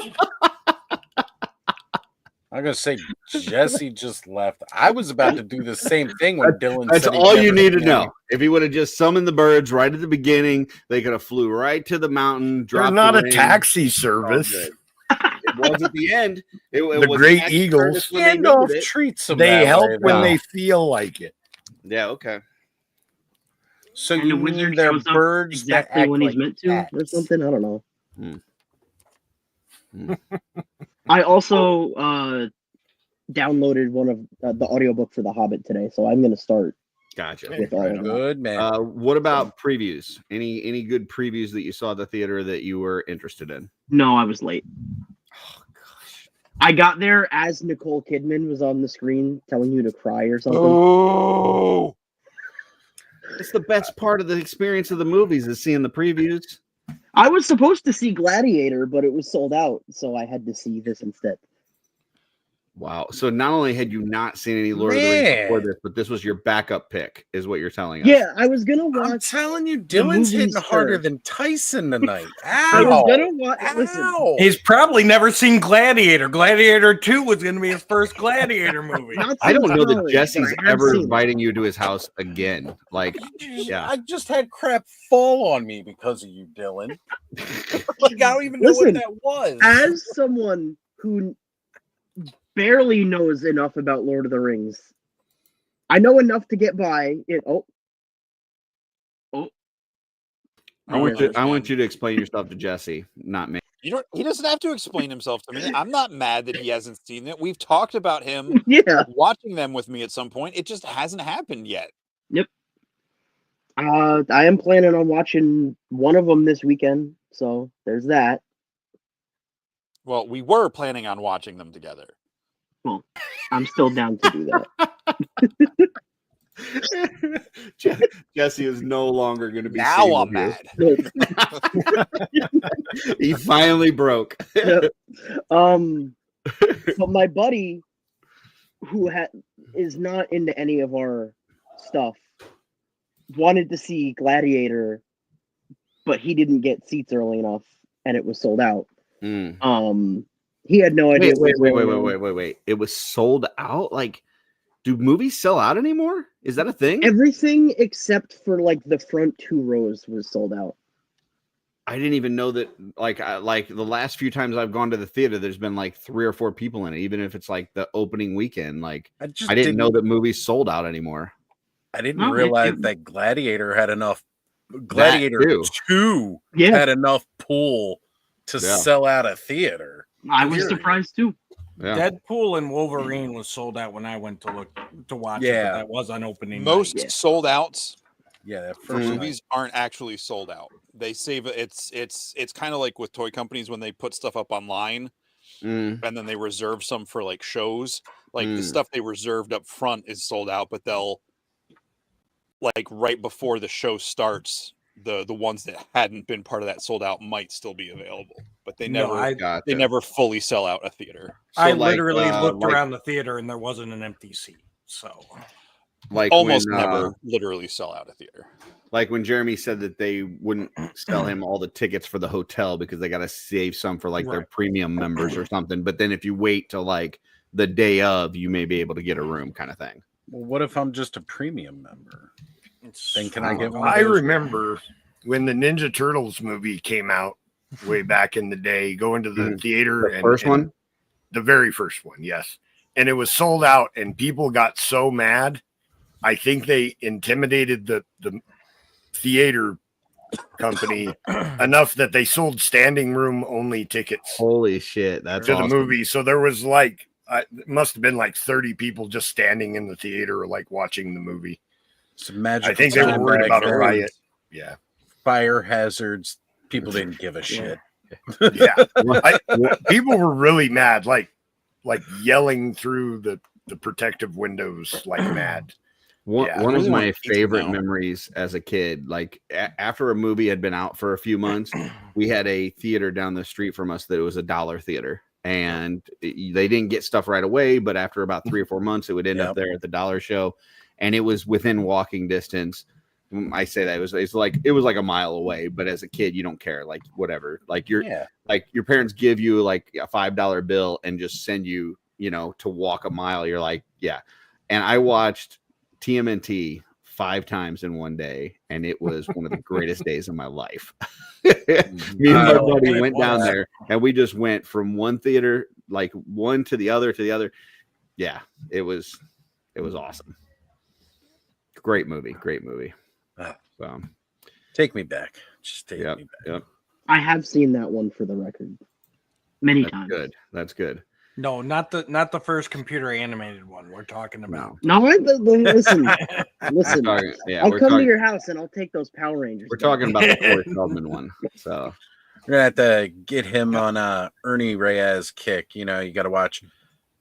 I'm going to say Jesse just left. I was about to do the same thing when Dylan That's said all you need to know. If he would have just summoned the birds right at the beginning, they could have flew right to the mountain. They're not a taxi service. It was at the end. It the was Great Eagles. Gandalf treats them. They help when they feel like it. Yeah, okay. So you mean they're birds exactly that when he's like meant to, cats. or something? I don't know. I also downloaded one of the audiobook for The Hobbit today, so I'm going to start. Gotcha. With all of them. Good man. What about previews? Any good previews that you saw at the theater that you were interested in? No, I was late. Oh gosh! I got there as Nicole Kidman was on the screen telling you to cry or something. Oh, it's the best part of the experience of the movies is seeing the previews. I was supposed to see Gladiator, but it was sold out, so I had to see this instead. Wow. So not only had you not seen any Lord of the Rings before this, but this was your backup pick, is what you're telling us. Yeah, I was going to watch. I'm telling you, Dylan's hitting harder than Tyson tonight. Ow. I was going to watch. Listen. He's probably never seen Gladiator. Gladiator 2 was going to be his first Gladiator movie. I don't know that Jesse's ever inviting you to his house again. Like, I just had crap fall on me because of you, Dylan. Like, I don't even know what that was. As someone who barely knows enough about Lord of the Rings, I know enough to get by. I want you to explain yourself to Jesse, not me. He doesn't have to explain himself to me. I'm not mad that he hasn't seen it. We've talked about him Yeah. watching them with me at some point. It just hasn't happened yet. Yep. I am planning on watching one of them this weekend, so there's that. Well, we were planning on watching them together. Well, I'm still down to do that. Jesse is no longer going to be. Now I'm mad. He finally broke. Yep. But my buddy, who is not into any of our stuff, wanted to see Gladiator, but he didn't get seats early enough, and it was sold out. He had no idea. Wait. It was sold out? Like, do movies sell out anymore? Is that a thing? Everything except for like the front 2 rows was sold out. I didn't even know that. Like the last few times I've gone to the theater, there's been like 3 or 4 people in it, even if it's like the opening weekend. Like, I didn't know that movies sold out anymore. I didn't realize that Gladiator had enough. Gladiator 2 had enough pull to sell out a theater. I was surprised too. Yeah. Deadpool and Wolverine was sold out when I went to watch it. But that was on opening. Most sold outs. Yeah, that for movies aren't actually sold out. They save it's kind of like with toy companies when they put stuff up online and then they reserve some for like shows. Like the stuff they reserved up front is sold out, but they'll like right before the show starts, the ones that hadn't been part of that sold out might still be available, but they never fully sell out a theater. So I literally looked around the theater and there wasn't an empty seat. So like almost never literally sell out a theater. Like when Jeremy said that they wouldn't sell him all the tickets for the hotel because they got to save some for like their premium members or something. But then if you wait till like the day of, you may be able to get a room kind of thing. Well, what if I'm just a premium member? Then can I get one? I remember when the Ninja Turtles movie came out way back in the day, going to the theater. The very first one, yes. And it was sold out and people got so mad. I think they intimidated the theater company enough that they sold standing room only tickets. Holy shit. That's to awesome. The movie. So there was like, it must have been like 30 people just standing in the theater, like watching the movie. I think they were worried about a riot. Yeah. Fire hazards. People didn't give a shit. Yeah. People were really mad, like yelling through the protective windows like mad. One of my favorite memories as a kid, like after a movie had been out for a few months, we had a theater down the street from us that it was a dollar theater. And they didn't get stuff right away, but after about 3 or 4 months, it would end up there at the dollar show. And it was within walking distance. I say that it was like a mile away, but as a kid, you don't care, like whatever. Like your parents give you like a $5 bill and just send you, to walk a mile. You're like, yeah. And I watched TMNT 5 times in one day, and it was one of the greatest days of my life. Me and my buddy went down there, and we just went from one theater, like one to the other. Yeah, it was awesome. Great movie. So, take me back. Just take me back. Yep. I have seen that one for the record many times. Good. That's good. No, not the first computer animated one we're talking about. No, listen. I'll come to your house and I'll take those Power Rangers. We're talking about the Corey Feldman one. So we're gonna have to get him on Ernie Reyes kick. You got to watch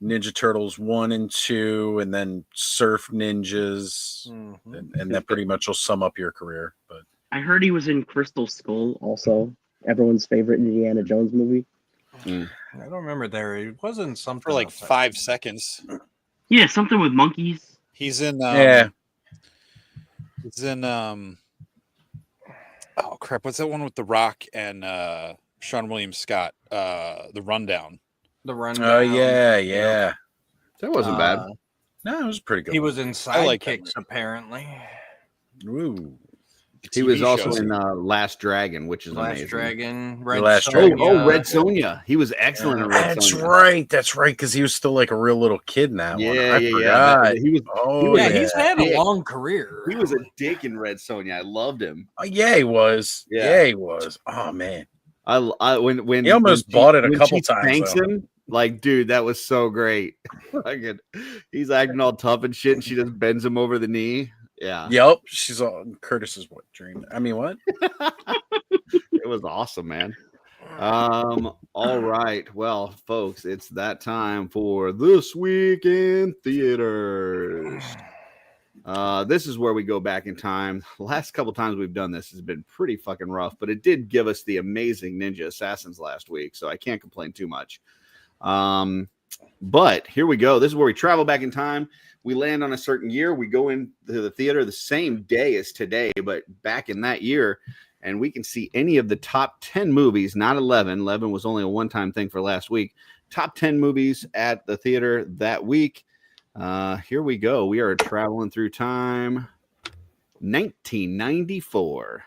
Ninja Turtles 1 and 2, and then Surf Ninjas, and that pretty much will sum up your career. But I heard he was in Crystal Skull, also everyone's favorite Indiana Jones movie. I don't remember there. It wasn't something for like 5 seconds. Yeah, something with monkeys. He's in. He's in. Oh crap! What's that one with The Rock and Sean William Scott? The Rundown. The Rundown. Oh yeah. That wasn't bad. No, it was pretty good. He was in Sidekicks apparently. Ooh. He was TV also shows. in Last Dragon, which is Last amazing. Dragon, Last Oh, Dragon. Red Sonja. He was excellent in Red That's Sonja. right. That's right. Because he was still like a real little kid in that one. Yeah, I yeah, forgot. He was. Oh, yeah, yeah. he's had a Dick. long career. He was a dick in Red Sonja. I loved him. Oh, yeah, he was. Yeah. Yeah, he was. Oh, man. When He almost bought it a when couple she times, spanks though. him, like, dude, that was so great. He's acting all tough and shit, and she just bends him over the knee. Yeah, Yep. She's all Curtis's what dream? I mean, what? it was awesome, man. All right, well, folks, it's that time for This Week in Theaters. This is where we go back in time. The last couple times we've done this has been pretty fucking rough, but it did give us the amazing Ninja Assassins last week, so I can't complain too much. But here we go. This is where we travel back in time. We land on a certain year. We go into the theater the same day as today, but back in that year, and we can see any of the top 10 movies, not 11. 11 was only a one-time thing for last week. Top 10 movies at the theater that week. Here we go. We are traveling through time. 1994.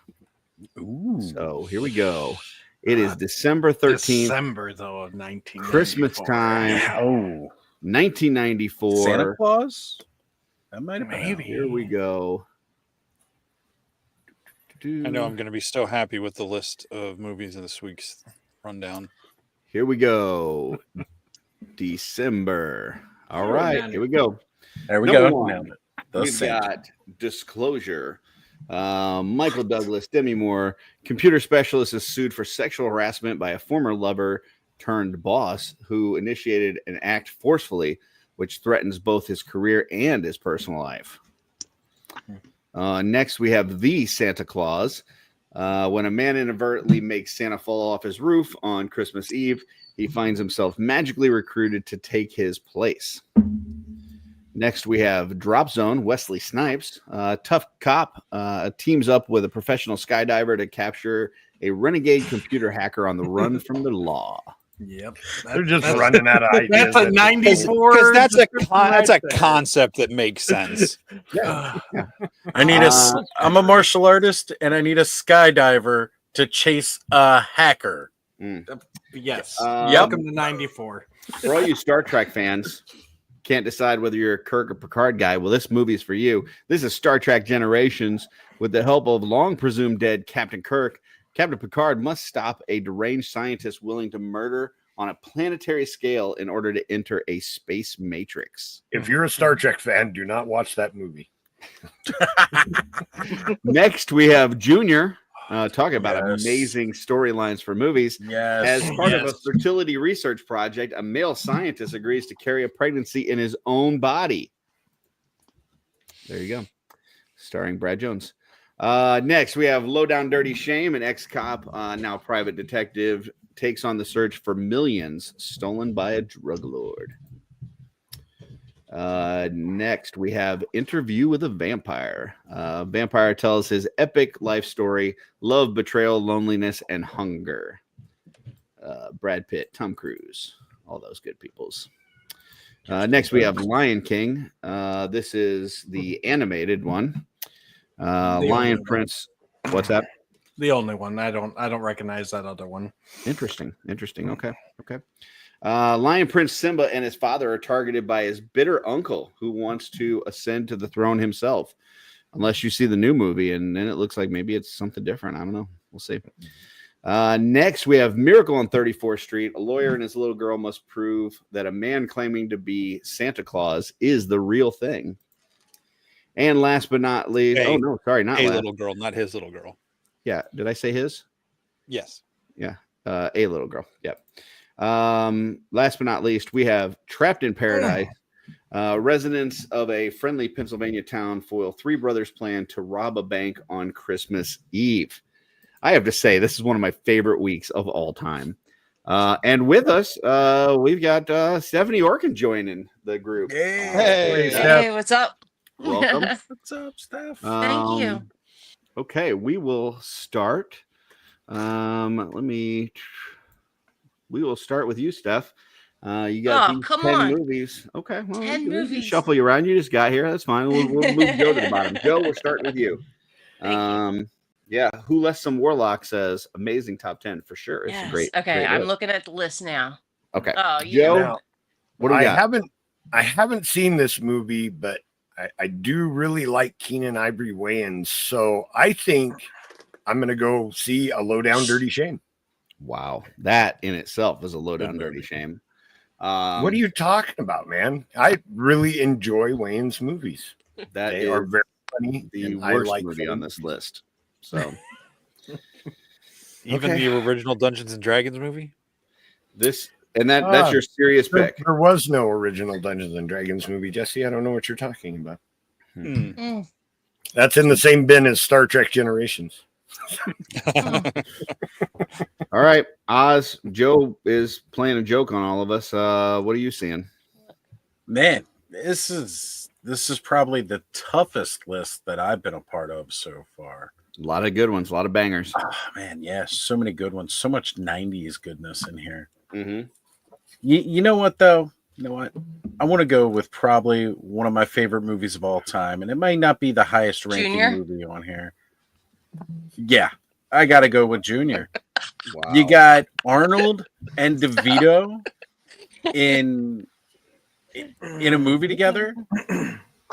Ooh. So here we go. It is December 13th. December though of 1994. Christmas time. Oh. 1994. Santa Claus? That might have been. Maybe. Here we go. I know I'm going to be so happy with the list of movies in this week's rundown. Here we go. December. All right. Here we go. There we Number go. one. Nailed it. The We've Saint. got Disclosure. Michael Douglas, Demi Moore, computer specialist, is sued for sexual harassment by a former lover turned boss who initiated an act forcefully, which threatens both his career and his personal life. Next, we have The Santa Claus. When a man inadvertently makes Santa fall off his roof on Christmas Eve, he finds himself magically recruited to take his place. Next, we have Drop Zone. Wesley Snipes, tough cop, teams up with a professional skydiver to capture a renegade computer hacker on the run from the law. Yep. They're just running out of ideas. That's a 94. Because that's a concept that makes sense. I need I'm a martial artist and I need a skydiver to chase a hacker. Yes. Yep. Welcome to 94. For all you Star Trek fans, can't decide whether you're a Kirk or Picard guy. Well, this movie is for you. This is Star Trek Generations. With the help of long presumed dead Captain Kirk, Captain Picard must stop a deranged scientist willing to murder on a planetary scale in order to enter a space matrix. If you're a Star Trek fan, do not watch that movie. Next, we have Junior. Talking about Yes. amazing storylines for movies. Yes. As part of a fertility research project, a male scientist agrees to carry a pregnancy in his own body. There you go. Starring Brad Jones. Next, we have Low Down Dirty Shame. An ex-cop, now private detective, takes on the search for millions stolen by a drug lord. Next, we have Interview with a Vampire. Vampire tells his epic life story, love, betrayal, loneliness, and hunger. Brad Pitt, Tom Cruise, all those good peoples. Next, we have Lion King. This is the animated one. Lion Prince. What's that? The only one. I don't recognize that other one. Interesting. Okay. Lion Prince Simba and his father are targeted by his bitter uncle who wants to ascend to the throne himself. Unless you see the new movie, and then it looks like maybe it's something different. I don't know. We'll see. Next, we have Miracle on 34th Street. A lawyer and his little girl must prove that a man claiming to be Santa Claus is the real thing. And last but not least, not last. little girl, not his little girl. Yeah, did I say his? Yes. Yeah, a little girl. Yep. Last but not least, we have Trapped in Paradise. Residents of a friendly Pennsylvania town foil three brothers' plan to rob a bank on Christmas Eve. I have to say, this is one of my favorite weeks of all time. And with us, we've got Stephanie Orkin joining the group. Hey, what's up? Welcome. What's up, Steph? Thank you. Okay, we will start. We will start with you, Steph. You got these 10 movies. Okay, well, 10 we can movies. shuffle you around. You just got here. That's fine. We'll move Joe to the bottom. Joe, we're starting with you. Yeah, Who Left Some Warlock says amazing top 10 for sure. It's a Yes. great. Okay, great I'm list. looking at the list now. Okay, Oh, Joe, yeah. Now, what do we got? I haven't seen this movie, but I do really like Keenan Ivory Wayans, so I think I'm gonna go see A Low Down Dirty Shame. Wow, that in itself is a low down dirty shame. What are you talking about, man? I really enjoy Wayans movies. That They is are very funny. the and I worst like movie them. on this list. So Even Okay. the original Dungeons and Dragons movie. this and that's your serious pick. There was no original Dungeons and Dragons movie, Jesse. I don't know what you're talking about. Mm. That's in the same bin as Star Trek Generations. All right, Oz. Joe is playing a joke on all of us. What are you seeing? Man, this is probably the toughest list that I've been a part of so far. A lot of good ones, a lot of bangers. Oh, man, yes, so many good ones, so much 90s goodness in here. Mm-hmm. You know what, though? You know what? I want to go with probably one of my favorite movies of all time, and it might not be the highest ranking Junior? movie on here. Yeah, I got to go with Junior. Wow. You got Arnold and DeVito in a movie together,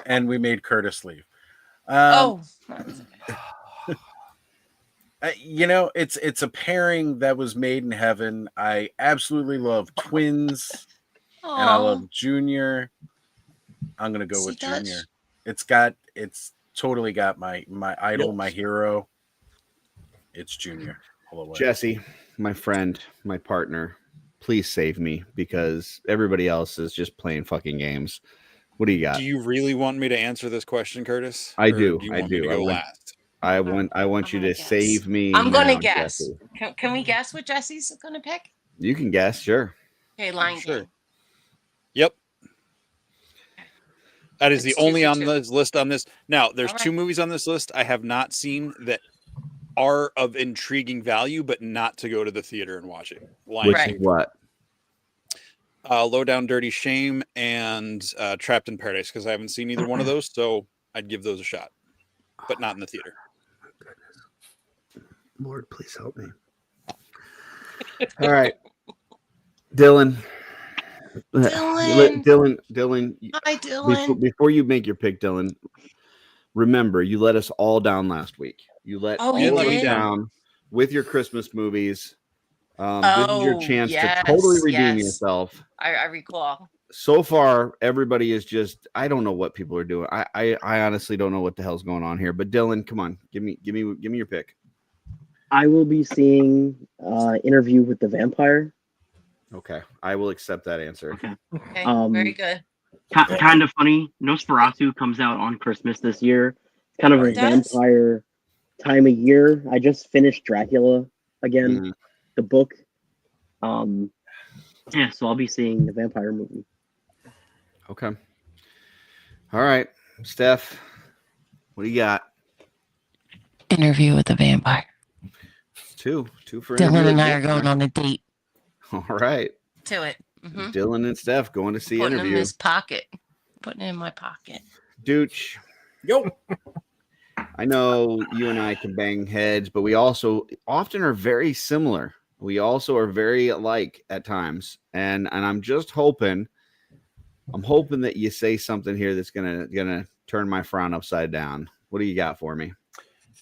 and we made Curtis leave. Oh, You know, it's a pairing that was made in heaven. I absolutely love twins, and I love Junior. I'm gonna go with Junior. It's totally got my idol, my hero. It's Junior all the way. Jesse, my friend, my partner, please save me because everybody else is just playing fucking games. What do you got? Do you really want me to answer this question, Curtis? I Or do. you I want me do. to go I want- last. I want you to guess. save me. I'm going now, to guess. Jesse. Can we guess what Jesse's going to pick? You can guess, sure. Okay, Lion Sure. King. Yep. That is It's the 2 only for on 2. this list on this. Now, there's All right. 2 movies on this list I have not seen that are of intriguing value, but not to go to the theater and watch it. Lion Which Right. is King, what? Low Down Dirty Shame, and Trapped in Paradise, because I haven't seen either one of those, so I'd give those a shot, but not in the theater. Lord, please help me. All right, Dylan. Dylan. Hi, Dylan. Before you make your pick, Dylan, remember you let us all down last week. You let Oh, all you of us did? down with your Christmas movies. This is your Oh, chance to totally redeem yes. yourself. I recall. So far, everybody is just—I don't know what people are doing. I honestly don't know what the hell's going on here. But Dylan, come on, give me your pick. I will be seeing Interview with the Vampire. Okay, I will accept that answer. Okay, Um, very good. Kind of funny. Nosferatu comes out on Christmas this year. It's kind of a It does? vampire time of year. I just finished Dracula again, Mhm. the book. Yeah, so I'll be seeing the vampire movie. Okay. All right, Steph, what do you got? Interview with the Vampire. Two for Dylan Interview and with I are going Vampire. on a date. All right, To it. Mm-hmm. Dylan and Steph going to see Putting it in Interview. his pocket. Putting it in my pocket. Dooch, Yo. I know you and I can bang heads, but we also often are very similar. We also are very alike at times, and I'm just hoping. I'm hoping that you say something here that's gonna turn my frown upside down. What do you got for me?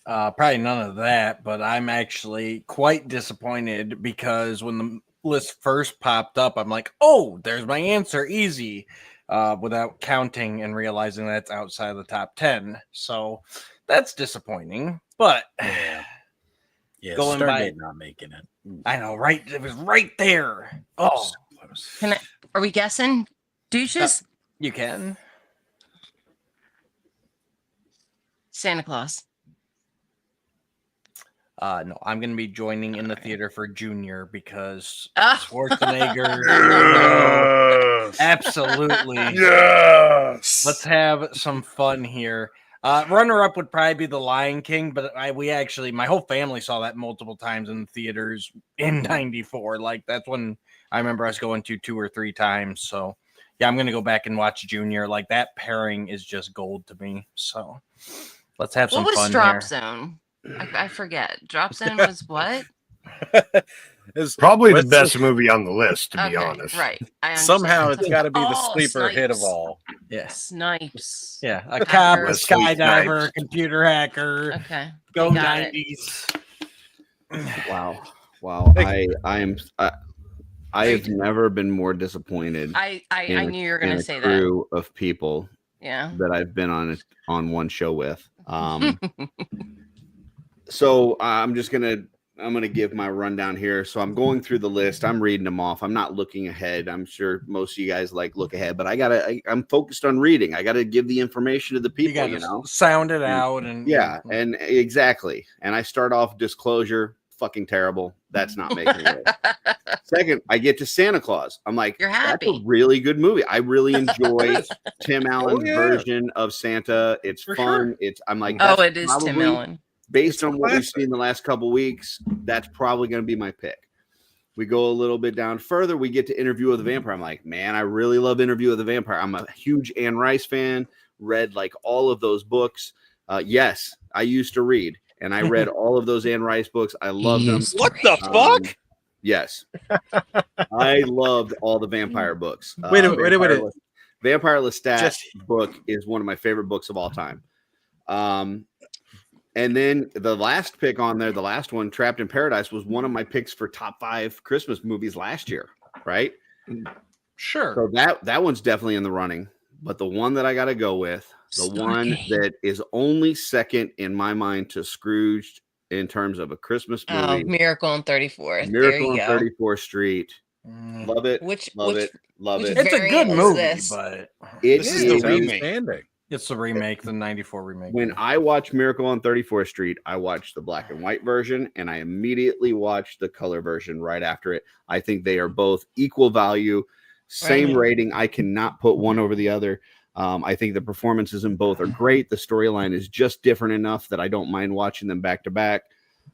Probably none of that, but I'm actually quite disappointed because when the list first popped up, I'm like, oh, there's my answer, easy, without counting and realizing that's outside of the top 10. So that's disappointing, but Yeah, going by, Stargate not making it. I know, right? It was right there. Oh, Are we guessing? Douches? you can. Santa Claus. No, I'm going to be joining in the theater for Junior because Ah. Schwarzenegger. Yes. Absolutely. Yes. Let's have some fun here. Runner up would probably be The Lion King, but my whole family saw that multiple times in the theaters in '94. Like that's when I remember us going to 2 or 3 times. So yeah, I'm going to go back and watch Junior. Like that pairing is just gold to me. So let's have some What was fun Drop here. Zone? I forget. Drop Zone was what? It's Probably the what's best movie on the list, to be Okay, honest. right. I Somehow understand. it's got to be the Oh, sleeper hit of Snipes. all. Yeah. Snipes. Yeah. A cop, a Wesley skydiver, a Snipes. computer hacker. Okay. Go I got it. 90s. Wow. Wow. Thank I have never been more disappointed I in knew you were in gonna a say that. crew of people Yeah. that I've been on one show with. So I'm gonna give my rundown here. So I'm going through the list. I'm reading them off. I'm not looking ahead. I'm sure most of you guys look ahead, but I'm focused on reading. I gotta give the information to the You people, got to know. sound it out. And Yeah, and exactly. And I start off disclosure, fucking terrible. That's not making it. Second, I get to Santa Claus. I'm like, You're that's a happy. really good movie. I really enjoy Tim Allen's yeah. version of Santa. It's For fun. sure. I'm like, Oh, that's it is Tim probably, Allen. based on what we've classic. seen the last couple weeks, that's probably going to be my pick. We go a little bit down further. We get to Interview with the Vampire. I'm like, man, I really love Interview with the Vampire. I'm a huge Anne Rice fan. Read like all of those books. Yes, I used to read, and I read all of those Anne Rice books. I loved them. What the fuck? Yes, I loved all the vampire books. Wait a minute. Vampire Lestat book is one of my favorite books of all time. And then the last pick on there, the last one, Trapped in Paradise, was one of my picks for top 5 Christmas movies last year, right? Sure. So that one's definitely in the running. But the one that I got to go with, the one that is only second in my mind to Scrooge in terms of a Christmas movie. Oh, Miracle on 34th. Miracle there on you go. 34th Street. Love it. Love it. It's a good variant is movie, this? but This is the remake. It's the remake, the 94 remake. When I watch Miracle on 34th Street, I watch the black and white version, and I immediately watch the color version right after it. I think they are both equal value, same rating. I cannot put one over the other. I think the performances in both are great. The storyline is just different enough that I don't mind watching them back to back.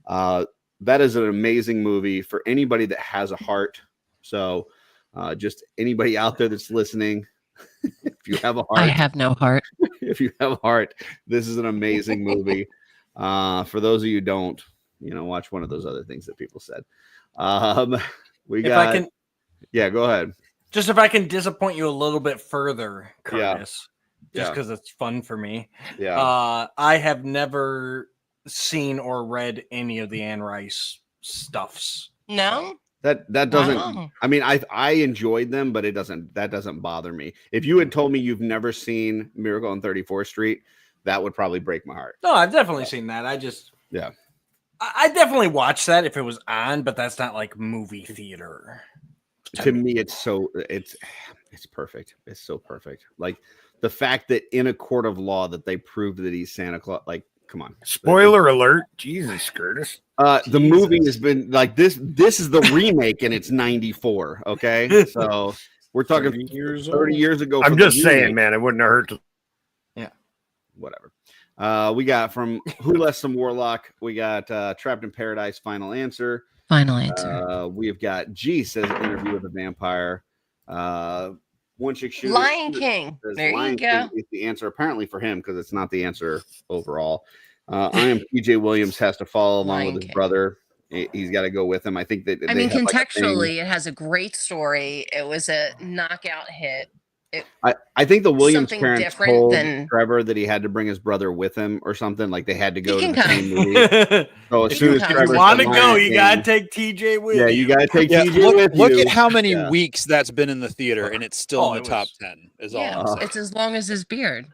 That is an amazing movie for anybody that has a heart. So just anybody out there that's listening, if you have a heart, I have no heart. If you have a heart, this is an amazing movie. For those of you who don't, watch one of those other things that people said. Yeah, go ahead. Just if I can disappoint you a little bit further, Curtis, just because it's fun for me. Yeah. I have never seen or read any of the Anne Rice stuffs. No? That doesn't. Wow. I mean, I enjoyed them, but that doesn't bother me. If you had told me you've never seen Miracle on 34th Street, that would probably break my heart. No, I've definitely seen that. I definitely watched that if it was on, but that's not like movie theater. To me, it's perfect. It's so perfect. Like the fact that in a court of law that they proved that he's Santa Claus. Like, come on. Spoiler alert. Jesus, Curtis. The movie has been like this. This is the remake, and it's 94. Okay, so we're talking 30 years ago. I'm just saying, man, it wouldn't have hurt. Whatever. We got from Who Left Some Warlock. We got Trapped in Paradise. Final Answer. Final Answer. We've got G says Interview with a Vampire. One Chick Shooter. Lion King. There you go. Is the answer apparently for him because it's not the answer overall. I am PJ Williams has to follow along with his brother. He's got to go with him. I think that. I mean, contextually, it has a great story. It was a knockout hit. I think the Williams something parents different told than- Trevor that he had to bring his brother with him or something. Like they had to go He to can the same come. movie. So as He soon can as come. Trevor You want to said go? Lion You King- got to take TJ with you. Yeah, you got to take TJ look, with look you. at how many Yeah. weeks that's been in the theater, and it's still in the top 10. Is all I'm saying. It's as long as his beard.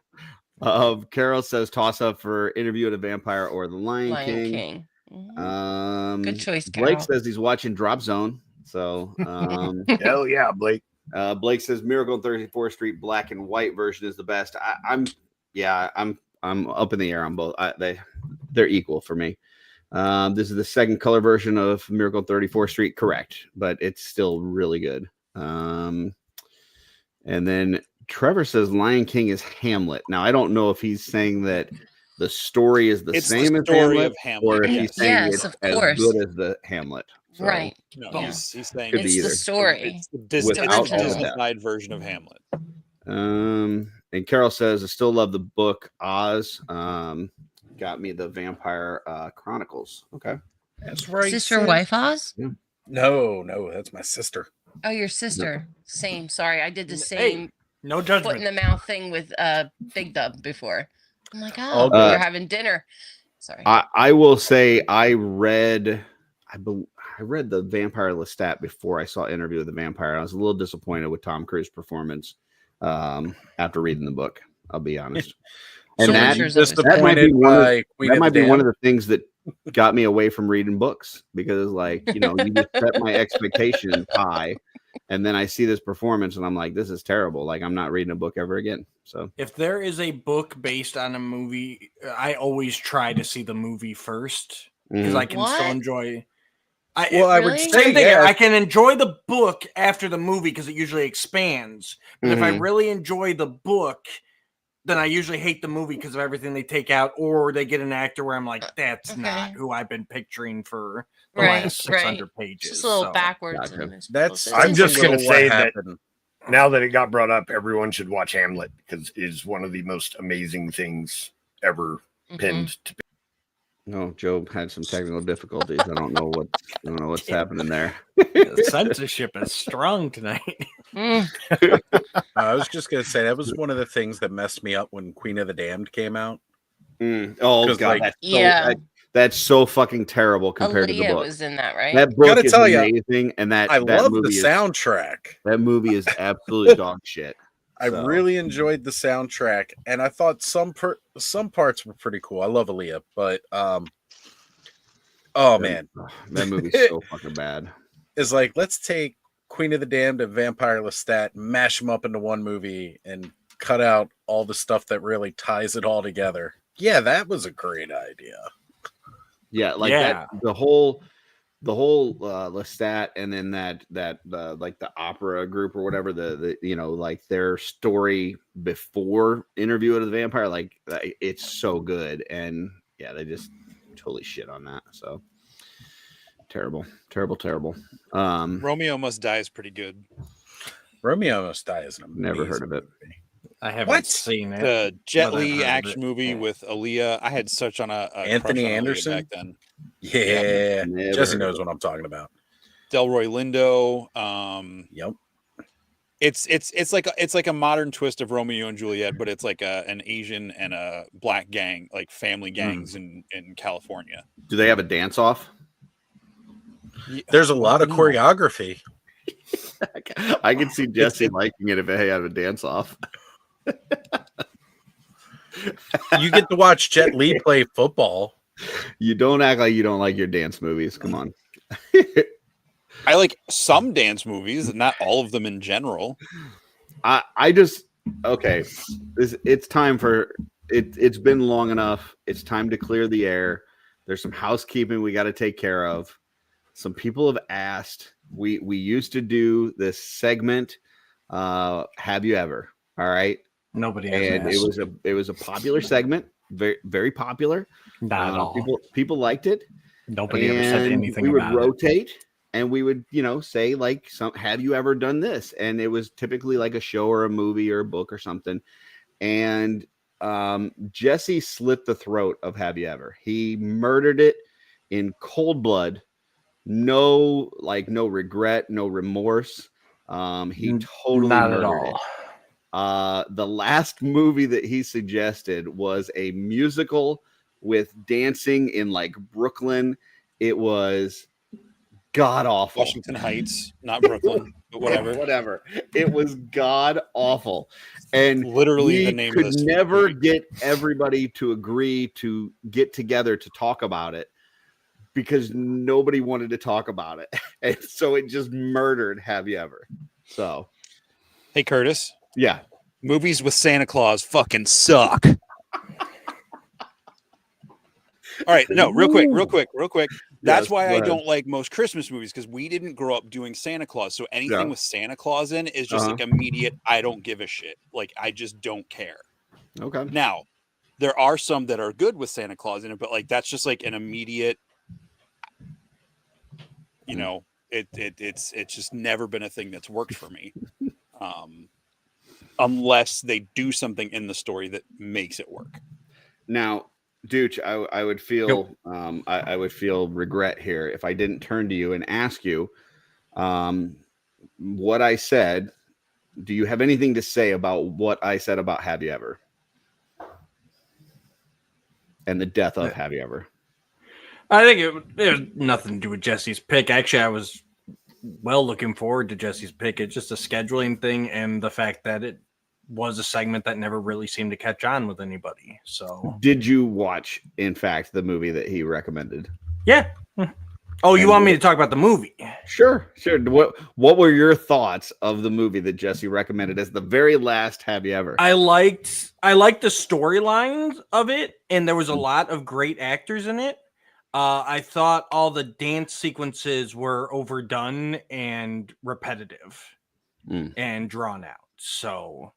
Carol says toss up for Interview with a Vampire or The Lion King. Good choice, Blake Carol. says he's watching Drop Zone. So hell yeah, Blake. Blake says Miracle on 34th Street black and white version is the best. I'm up in the air on both. They're equal for me. This is the second color version of Miracle on 34th Street, correct, but it's still really good. And then Trevor says Lion King is Hamlet. Now I don't know if he's saying that the story is the It's same the as story Hamlet, of Hamlet, or if yes. he's saying Yes, it's of as course. good as the Hamlet. So, Right. No, Yeah. he's saying Could be It's either. the story. It's the Disney, Without all of Disney-fied version of Hamlet. And Carol says, I still love the book Oz. got me the Vampire Chronicles. Okay. That's right. Sister Wife Oz? No, that's my sister. Oh, your sister. Same. Sorry, I did the Hey, same no foot judgment. in the mouth thing with Big Dub before. I'm like, All oh, good. you're having dinner. Sorry. I will say I read the Vampire Lestat before I saw Interview with the Vampire. I was a little disappointed with Tom Cruise's performance after reading the book. I'll be honest. And So that, Witcher's always that might be disappointed one of, by Queen that of might the be one of Damned? the things that got me away from reading books because, like, you know, you just set my expectations high, and then I see this performance, and I'm like, this is terrible. Like, I'm not reading a book ever again. So If there is a book based on a movie, I always try to see the movie first because I can still What? enjoy. I would Really? say Same thing. yeah. I can enjoy the book after the movie because it usually expands. But if I Mhm. really enjoy the book, then I usually hate the movie because of everything they take out, or they get an actor where I'm like, that's not Okay. who I've been picturing for the Right, last 600 right. pages. Just a little so. backwards. Gotcha. in this That's process. I'm just a gonna little what say that happened. now that it got brought up, everyone should watch Hamlet because it is one of the most amazing things ever Mhm. pinned to. No, Joe had some technical difficulties. I don't know what's happening there. The censorship is strong tonight. Mm. I was just gonna say that was one of the things that messed me up when Queen of the Damned came out. Oh 'Cause, god, like- Yeah. that's so fucking terrible compared to the Aaliyah book. was in that, right? That book Gotta is tell ya, amazing, and that I that love the movie is soundtrack. that movie is absolute dog shit. I So, really enjoyed the soundtrack, and I thought some parts were pretty cool. I love Aaliyah, but oh man, that movie's so fucking bad. it's like let's take Queen of the Damned and Vampire Lestat, mash them up into one movie, and cut out all the stuff that really ties it all together. Yeah, that was a great idea. Yeah, like Yeah. that the whole Lestat, and then that like the opera group or whatever, the you know, like their story before Interview with the Vampire, like it's so good, and yeah, they just totally shit on that. So terrible. Romeo Must Die is pretty good. Romeo Must Die is an amazing Never heard of it. movie. I haven't What? seen it. The Jet But I've Li heard of action it. movie with Aaliyah. I had such on a Anthony crush on Aaliyah Anderson? back then. Yeah, Never Jesse heard of knows it. what I'm talking about. Delroy Lindo. Yep. It's like a modern twist of Romeo and Juliet, but it's like an Asian and a black gang, like family gangs in California. Do they have a dance off? There's a lot of No. choreography. I can see Jesse liking it if it had a dance off. You get to watch Jet Li play football. You don't act like you don't like your dance movies. Come on. I like some dance movies, not all of them in general. I just okay. It's time for it. It's been long enough. It's time to clear the air. There's some housekeeping we got to take care of. Some people have asked. We used to do this segment. Have you ever? All right. Nobody has And asked. it was a popular segment. Very very popular. Not at all. People liked it. Nobody ever said And anything we would about it. rotate, and we would, you know, say like, have you ever done this? And it was typically like a show or a movie or a book or something. And Jesse slit the throat of Have You Ever. He murdered it in cold blood. No regret, no remorse. He totally Not at murdered it. all. The last movie that he suggested was a musical with dancing in like Brooklyn. It was god awful. Washington Heights, not Brooklyn, but whatever. Whatever. It was god awful. And Literally we the name could of this never movie. get everybody to agree to get together to talk about it because nobody wanted to talk about it. And so it just murdered Have You Ever. So, Hey Curtis, yeah. movies with Santa Claus fucking suck. All right, no, real quick. That's Yes, why go I ahead. don't like most Christmas movies because we didn't grow up doing Santa Claus. So anything Yeah. with Santa Claus in is just Uh-huh. like immediate. I don't give a shit. Like I just don't care. Okay. Now, there are some that are good with Santa Claus in it, but like that's just like an immediate. You know, it's just never been a thing that's worked for me, unless they do something in the story that makes it work. Now, Dooch, I would feel I would feel regret here if I didn't turn to you and ask you what I said. Do you have anything to say about what I said about Have You Ever? And the death of Have You Ever? I think it has nothing to do with Jesse's pick. Actually, I was looking forward to Jesse's pick. It's just a scheduling thing and the fact that it was a segment that never really seemed to catch on with anybody. So, did you watch, in fact, the movie that he recommended? Yeah. Oh, you want me to talk about the movie? Sure. What were your thoughts of the movie that Jesse recommended as the very last Have You Ever? I liked the storylines of it, and there was a lot of great actors in it. I thought all the dance sequences were overdone and repetitive and drawn out. So,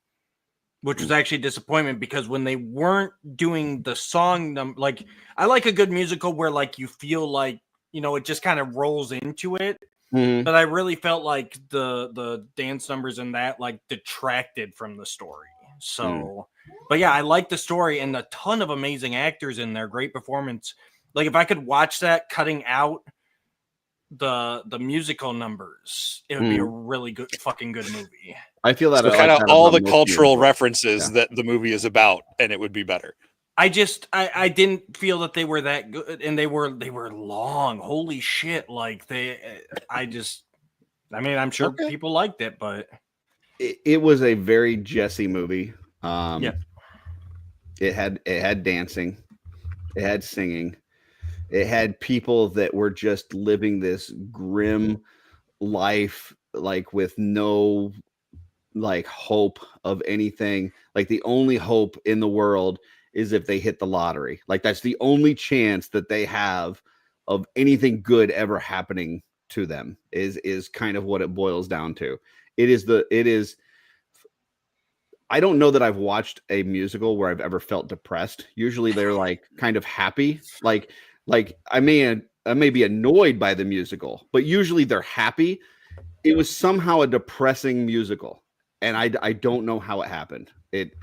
which was actually a disappointment because when they weren't doing the song, like I like a good musical where like you feel like, you know, it just kind of rolls into it. But I really felt like the dance numbers in that like detracted from the story. So, but yeah, I like the story and a ton of amazing actors in there. Great performance. Like if I could watch that cutting out the musical numbers, it would be a really good fucking good movie. I feel that so kind of all the cultural references that the movie is about, and it would be better. I didn't feel that they were that good, and they were long. Holy shit! Like I'm sure people liked it, but it was a very Jesse movie. Yeah, it had dancing, it had singing, it had people that were just living this grim life, like with no like hope of anything. Like the only hope in the world is if they hit the lottery. Like that's the only chance that they have of anything good ever happening to them is kind of what it boils down to. It is I don't know that I've watched a musical where I've ever felt depressed. Usually they're like kind of happy. Like I may be annoyed by the musical, but usually they're happy. It was somehow a depressing musical, and I don't know how it happened. It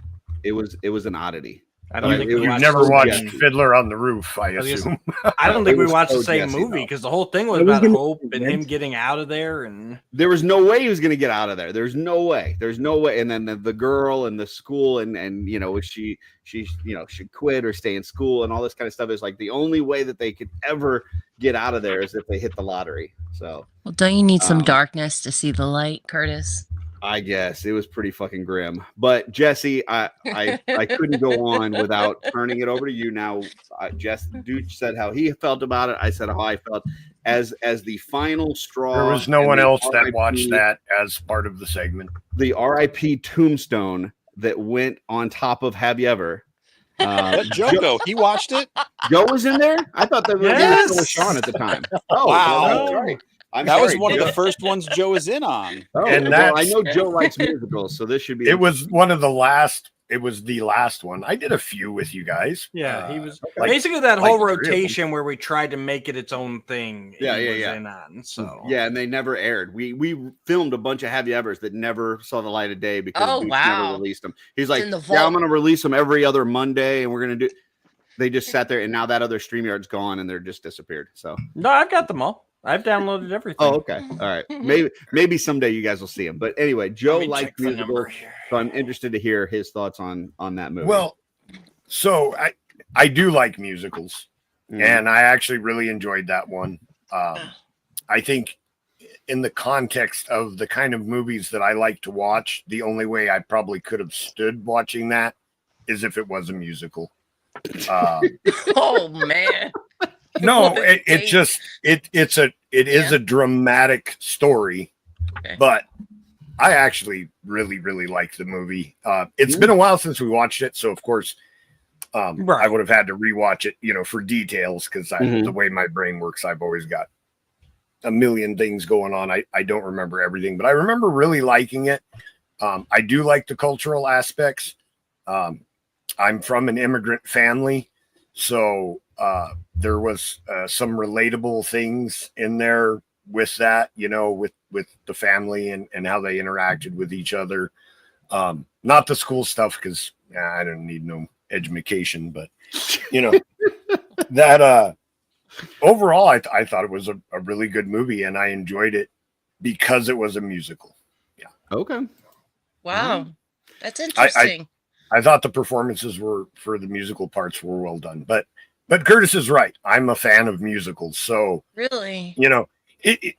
was an oddity. I don't think you've never watched Fiddler on the Roof, I assume. I don't think we watched the same movie because the whole thing was about hope and him getting out of there. And there was no way he was going to get out of there. There's no way. And then the girl and the school and you know she should quit or stay in school and all this kind of stuff is like the only way that they could ever get out of there is if they hit the lottery. So well, don't you need some darkness to see the light, Curtis? I guess it was pretty fucking grim, but Jesse, I couldn't go on without turning it over to you now. Dude said how he felt about it. I said how I felt as the final straw. There was no one else that watched that as part of the segment. The RIP tombstone that went on top of Have You Ever? Let Joe go. He watched it. Joe was in there. I thought that was Sean at the time. Oh wow! Sorry. That was one of the first ones Joe was in on. Oh, and I know Joe likes musicals, so this should be. It was one of the last. It was the last one. I did a few with you guys. Yeah, he was basically that whole rotation where we tried to make it its own thing. Yeah. In on, so yeah, and they never aired. We filmed a bunch of Have You Ever's that never saw the light of day because we never released them. He's like, yeah, I'm going to release them every other Monday, and we're going to do. They just sat there, and now that other StreamYard's gone, and they're just disappeared. So no, I've got them all. I've downloaded everything. Oh, okay. All right. Maybe someday you guys will see him. But anyway, Joe liked musicals, so I'm interested to hear his thoughts on that movie. Well, so I do like musicals, and I actually really enjoyed that one. I think in the context of the kind of movies that I like to watch, the only way I probably could have stood watching that is if it was a musical. Oh man. No, it is a dramatic story, but I actually really like the movie. It's been a while since we watched it, so of course, I would have had to rewatch it, for details because the way my brain works, I've always got a million things going on. I don't remember everything, but I remember really liking it. I do like the cultural aspects. I'm from an immigrant family, so there was some relatable things in there with that, with the family and how they interacted with each other. Not the school stuff, because I don't need no education, but you know that overall, I thought it was a really good movie, and I enjoyed it because it was a musical. Yeah. Okay. Wow. That's interesting. I thought the performances were for the musical parts were well done, but Curtis is right. I'm a fan of musicals, so Really? you know,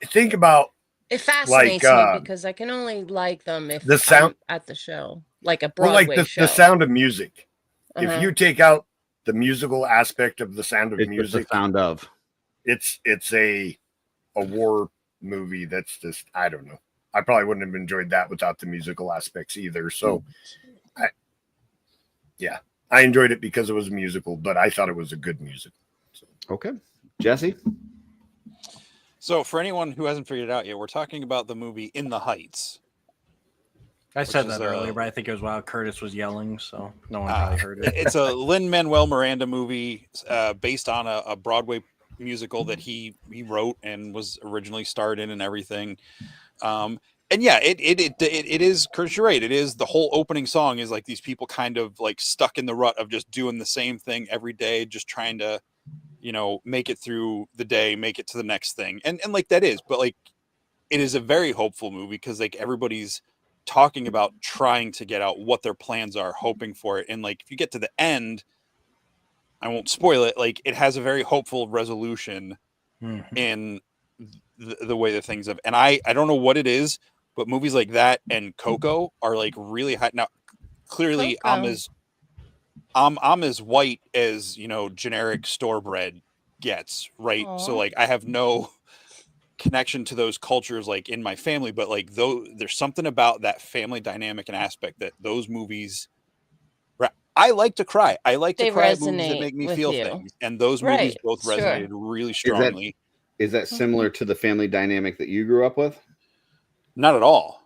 think about It fascinates like, me because I can only like them if the sound I'm at the show, like a well, Broadway like show. the sound of music. Uh-huh. If you take out the musical aspect of the sound of It's just music, the sound of. it's a war movie that's just, I don't know. I probably wouldn't have enjoyed that without the musical aspects either. So I enjoyed it because it was a musical, but I thought it was a good musical. So. Okay. Jesse? So for anyone who hasn't figured it out yet, we're talking about the movie In the Heights. I said is, that earlier, but I think it was while Curtis was yelling, so no one probably heard it. It's a Lin-Manuel Miranda movie based on a Broadway musical that he wrote and was originally starred in and everything. And yeah, it is, Curtis, you're right. It is, the whole opening song is like these people kind of like stuck in the rut of just doing the same thing every day, just trying to, you know, make it through the day, make it to the next thing. And like that is, but like it is a very hopeful movie because like everybody's talking about trying to get out what their plans are, hoping for it. And like if you get to the end, I won't spoil it, like it has a very hopeful resolution in the way that things have. And I don't know what it is, but movies like that and Coco are like really high. Now, clearly Coco. I'm as white as, you know, generic store bread gets, right? Aw. So like I have no connection to those cultures like in my family, but like though there's something about that family dynamic and aspect that those movies, I like to cry. I like to They cry at movies that resonate make me with feel you. things. And those movies Right, both sure. resonated really strongly. Is that similar to the family dynamic that you grew up with? Not at all.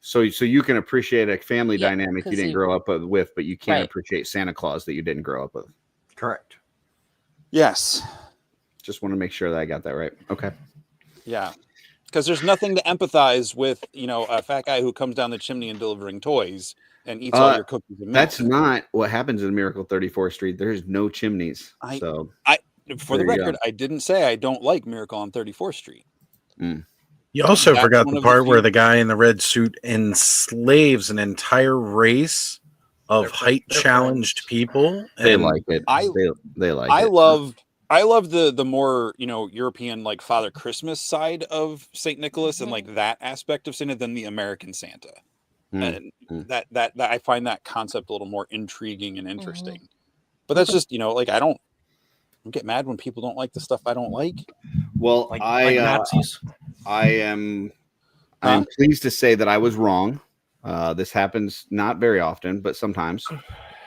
So you can appreciate a family Yeah, dynamic you 'cause didn't you- grow up with, but you can't Right. appreciate Santa Claus that you didn't grow up with. Correct. Yes. Just want to make sure that I got that right. Okay. Yeah. Because there's nothing to empathize with, you know, a fat guy who comes down the chimney and delivering toys and eats all your cookies and milk. That's not what happens in Miracle 34th Street. There's no chimneys. For the record, I didn't say I don't like Miracle on 34th Street. You also That's forgot one the of the part where few- the guy in the red suit enslaves an entire race of height challenged people. They and like it. They like I it. love the more, you know, European like Father Christmas side of Saint Nicholas and like that aspect of Santa than the American Santa. And that I find that concept a little more intriguing and interesting. But that's just, you know, like I don't get mad when people don't like the stuff I don't like. Well, Like Nazis. I am pleased to say that I was wrong. This happens not very often, but sometimes.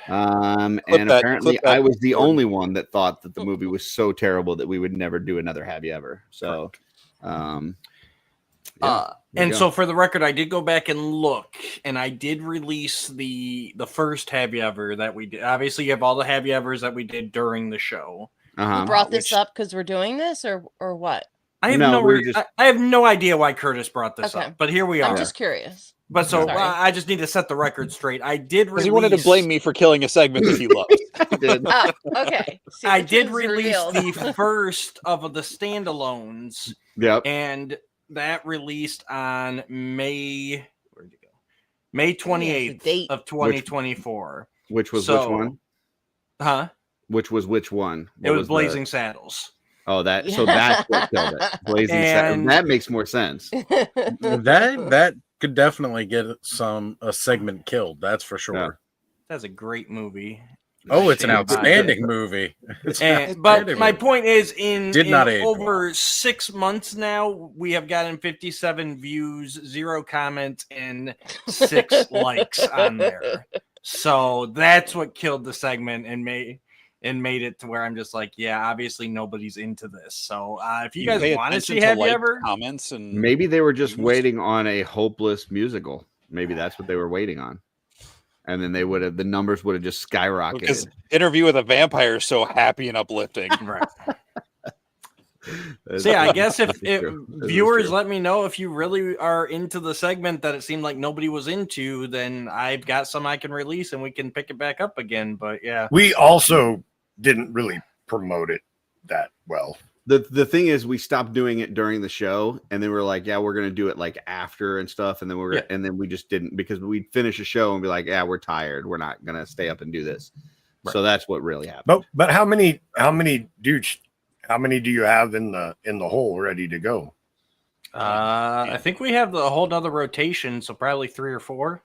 Apparently I was the only one that thought that the movie was so terrible that we would never do another Have You Ever. So, and so for the record, I did go back and look, and I did release the first Have You Ever that we did. Obviously, you have all the Have You Evers that we did during the show. You brought this up because we're doing this, or what? I have I have no idea why Curtis brought this up, but here we are. I'm just curious. But so Sorry. I just need to set the record straight. I did release. Because he wanted to blame me for killing a segment that he loved. Oh, okay. See, I the did truth's release revealed. the first of the standalones. Yep. And that released on May 28th of 2024. Which was which one? Huh? Which was which one? It was Blazing Saddles. Oh, that's what killed it. Blazing Saddles. That makes more sense. that could definitely get a segment killed. That's for sure. Yeah. That's a great movie. Oh, it's an outstanding movie. But my point is, in not age over 6 months now, we have gotten 57 views, 0 comments, and 6 likes on there. So that's what killed the segment and made it to where I'm just like, yeah, obviously nobody's into this. So if you guys want to see Have You Ever, comments, and maybe they were just waiting on a hopeless musical. Maybe that's what they were waiting on. And then the numbers would have just skyrocketed. Because Interview with a Vampire is so happy and uplifting. Right. So yeah, I guess if true. That is viewers true. let me know if you really are into the segment that it seemed like nobody was into, then I've got some I can release and we can pick it back up again. But yeah, We also didn't really promote it that well. The thing is, we stopped doing it during the show, and then we're like, yeah, we're gonna do it like after and stuff, and then and then we just didn't, because we'd finish a show and be like, yeah, we're tired, we're not gonna stay up and do this. Right. So that's what really happened. But how many do you have in the hole ready to go? I think we have the whole nother rotation, so probably 3 or 4.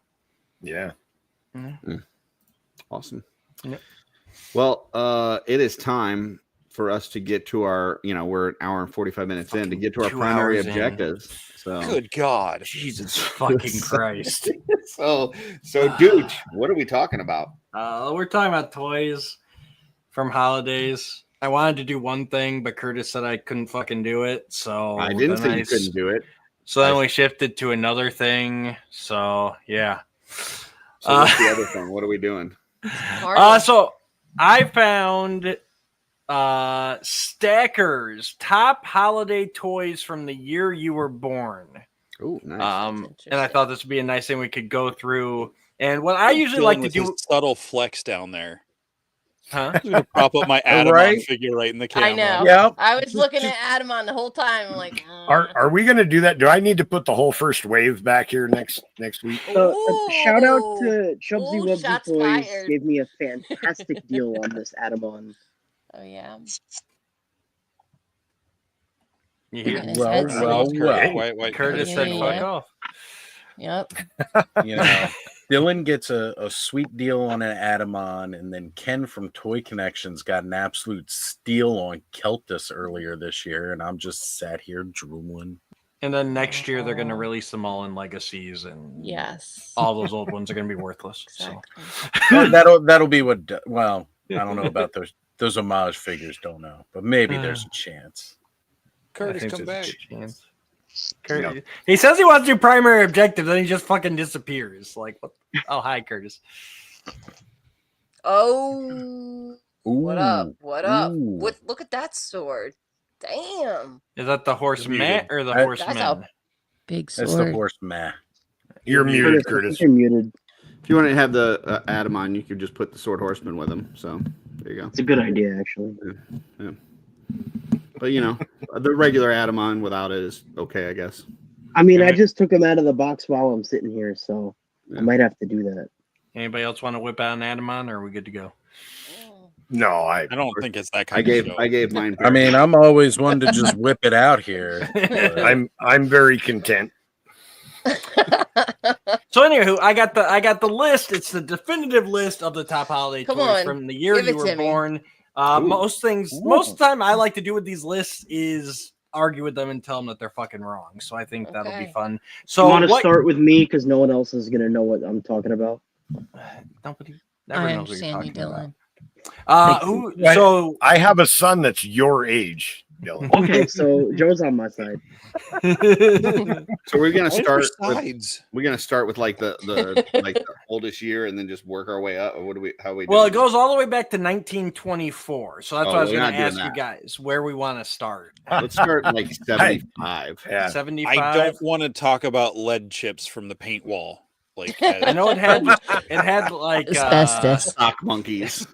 Yeah. Awesome. Yep. Well, it is time for us to get to our, we're an hour and 45 minutes in to get to our 2 primary hours in. objectives. So Good God. Jesus fucking Christ. so dude, what are we talking about? We're talking about toys from holidays. I wanted to do one thing, but Curtis said I couldn't fucking do it. So I didn't then say you couldn't do it. So then we shifted to another thing. So yeah. So what's the other thing? What are we doing? So I found Stackers top holiday toys from the year you were born. Oh, nice. And I thought this would be a nice thing we could go through. And what I usually like to do, subtle flex down there. Huh? I'm gonna prop up my Adam Right? figure right in the camera. I know. Yeah. I was looking at Adamon the whole time. I'm like, Are we going to do that? Do I need to put the whole first wave back here next week? Shout out to Chubsy Ooh, Wubsy shots Toys. fired. Gave me a fantastic deal on this Adamon. oh yeah. You hear? His Well, head's well, like- well. Why- Curtis said, Yeah. "Fuck off." Yep. You know, Dylan gets a sweet deal on an Adamon, and then Ken from Toy Connections got an absolute steal on Keltus earlier this year, and I'm just sat here drooling. And then next year they're going to release them all in legacies, and Yes. all those old ones are going to be worthless. Exactly. That'll be what. Well, I don't know about those homage figures. Don't know, but maybe there's a chance. Curtis, I think come there's back. a chance. Curtis, he says he wants to do primary objective, then he just fucking disappears. Like, what? Oh, hi, Curtis. Oh. What up? What up? Ooh. What? Look at that sword. Damn. Is that the horseman or the That's horseman? a big sword. That's the horseman. You're muted, I Curtis. think you're muted. If you want to have the Adamon, you could just put the Sword Horseman with him. So there you go. It's a good idea, actually. Yeah. But the regular Adamon without it is okay, I guess. I mean, I Alright. just took him out of the box while I'm sitting here, so Yeah. I might have to do that. Anybody else want to whip out an Adamon, or are we good to go? No, I I don't think it's that I kind gave of show. I gave mine. I mean, I'm always one to just whip it out here. I'm very content. So anywho, I got the list. It's the definitive list of the top holiday Come toys on, from the year give you it were to me. born. Most of the time I like to do with these lists is argue with them and tell them that they're fucking wrong. So I think that'll be Okay. fun. So So you want to what? start with me because no one else is gonna know what I'm talking about. Nobody never I knows what you're understand you, talking Dylan. about. Who? Right. So I have a son that's your age, Dylan. Okay, so Joe's on my side. So we're gonna Why start. for With, sides? we're gonna start with like the like the oldest year, and then just work our way up. Or what do we? How we? well, doing? it goes all the way back to 1924. So that's Oh, why I was we're going not to doing ask you that. guys where we want to start. Let's start like 75. Yeah. 75. I don't want to talk about lead chips from the paint wall. Like I know it had like Asbestos. Sock monkeys.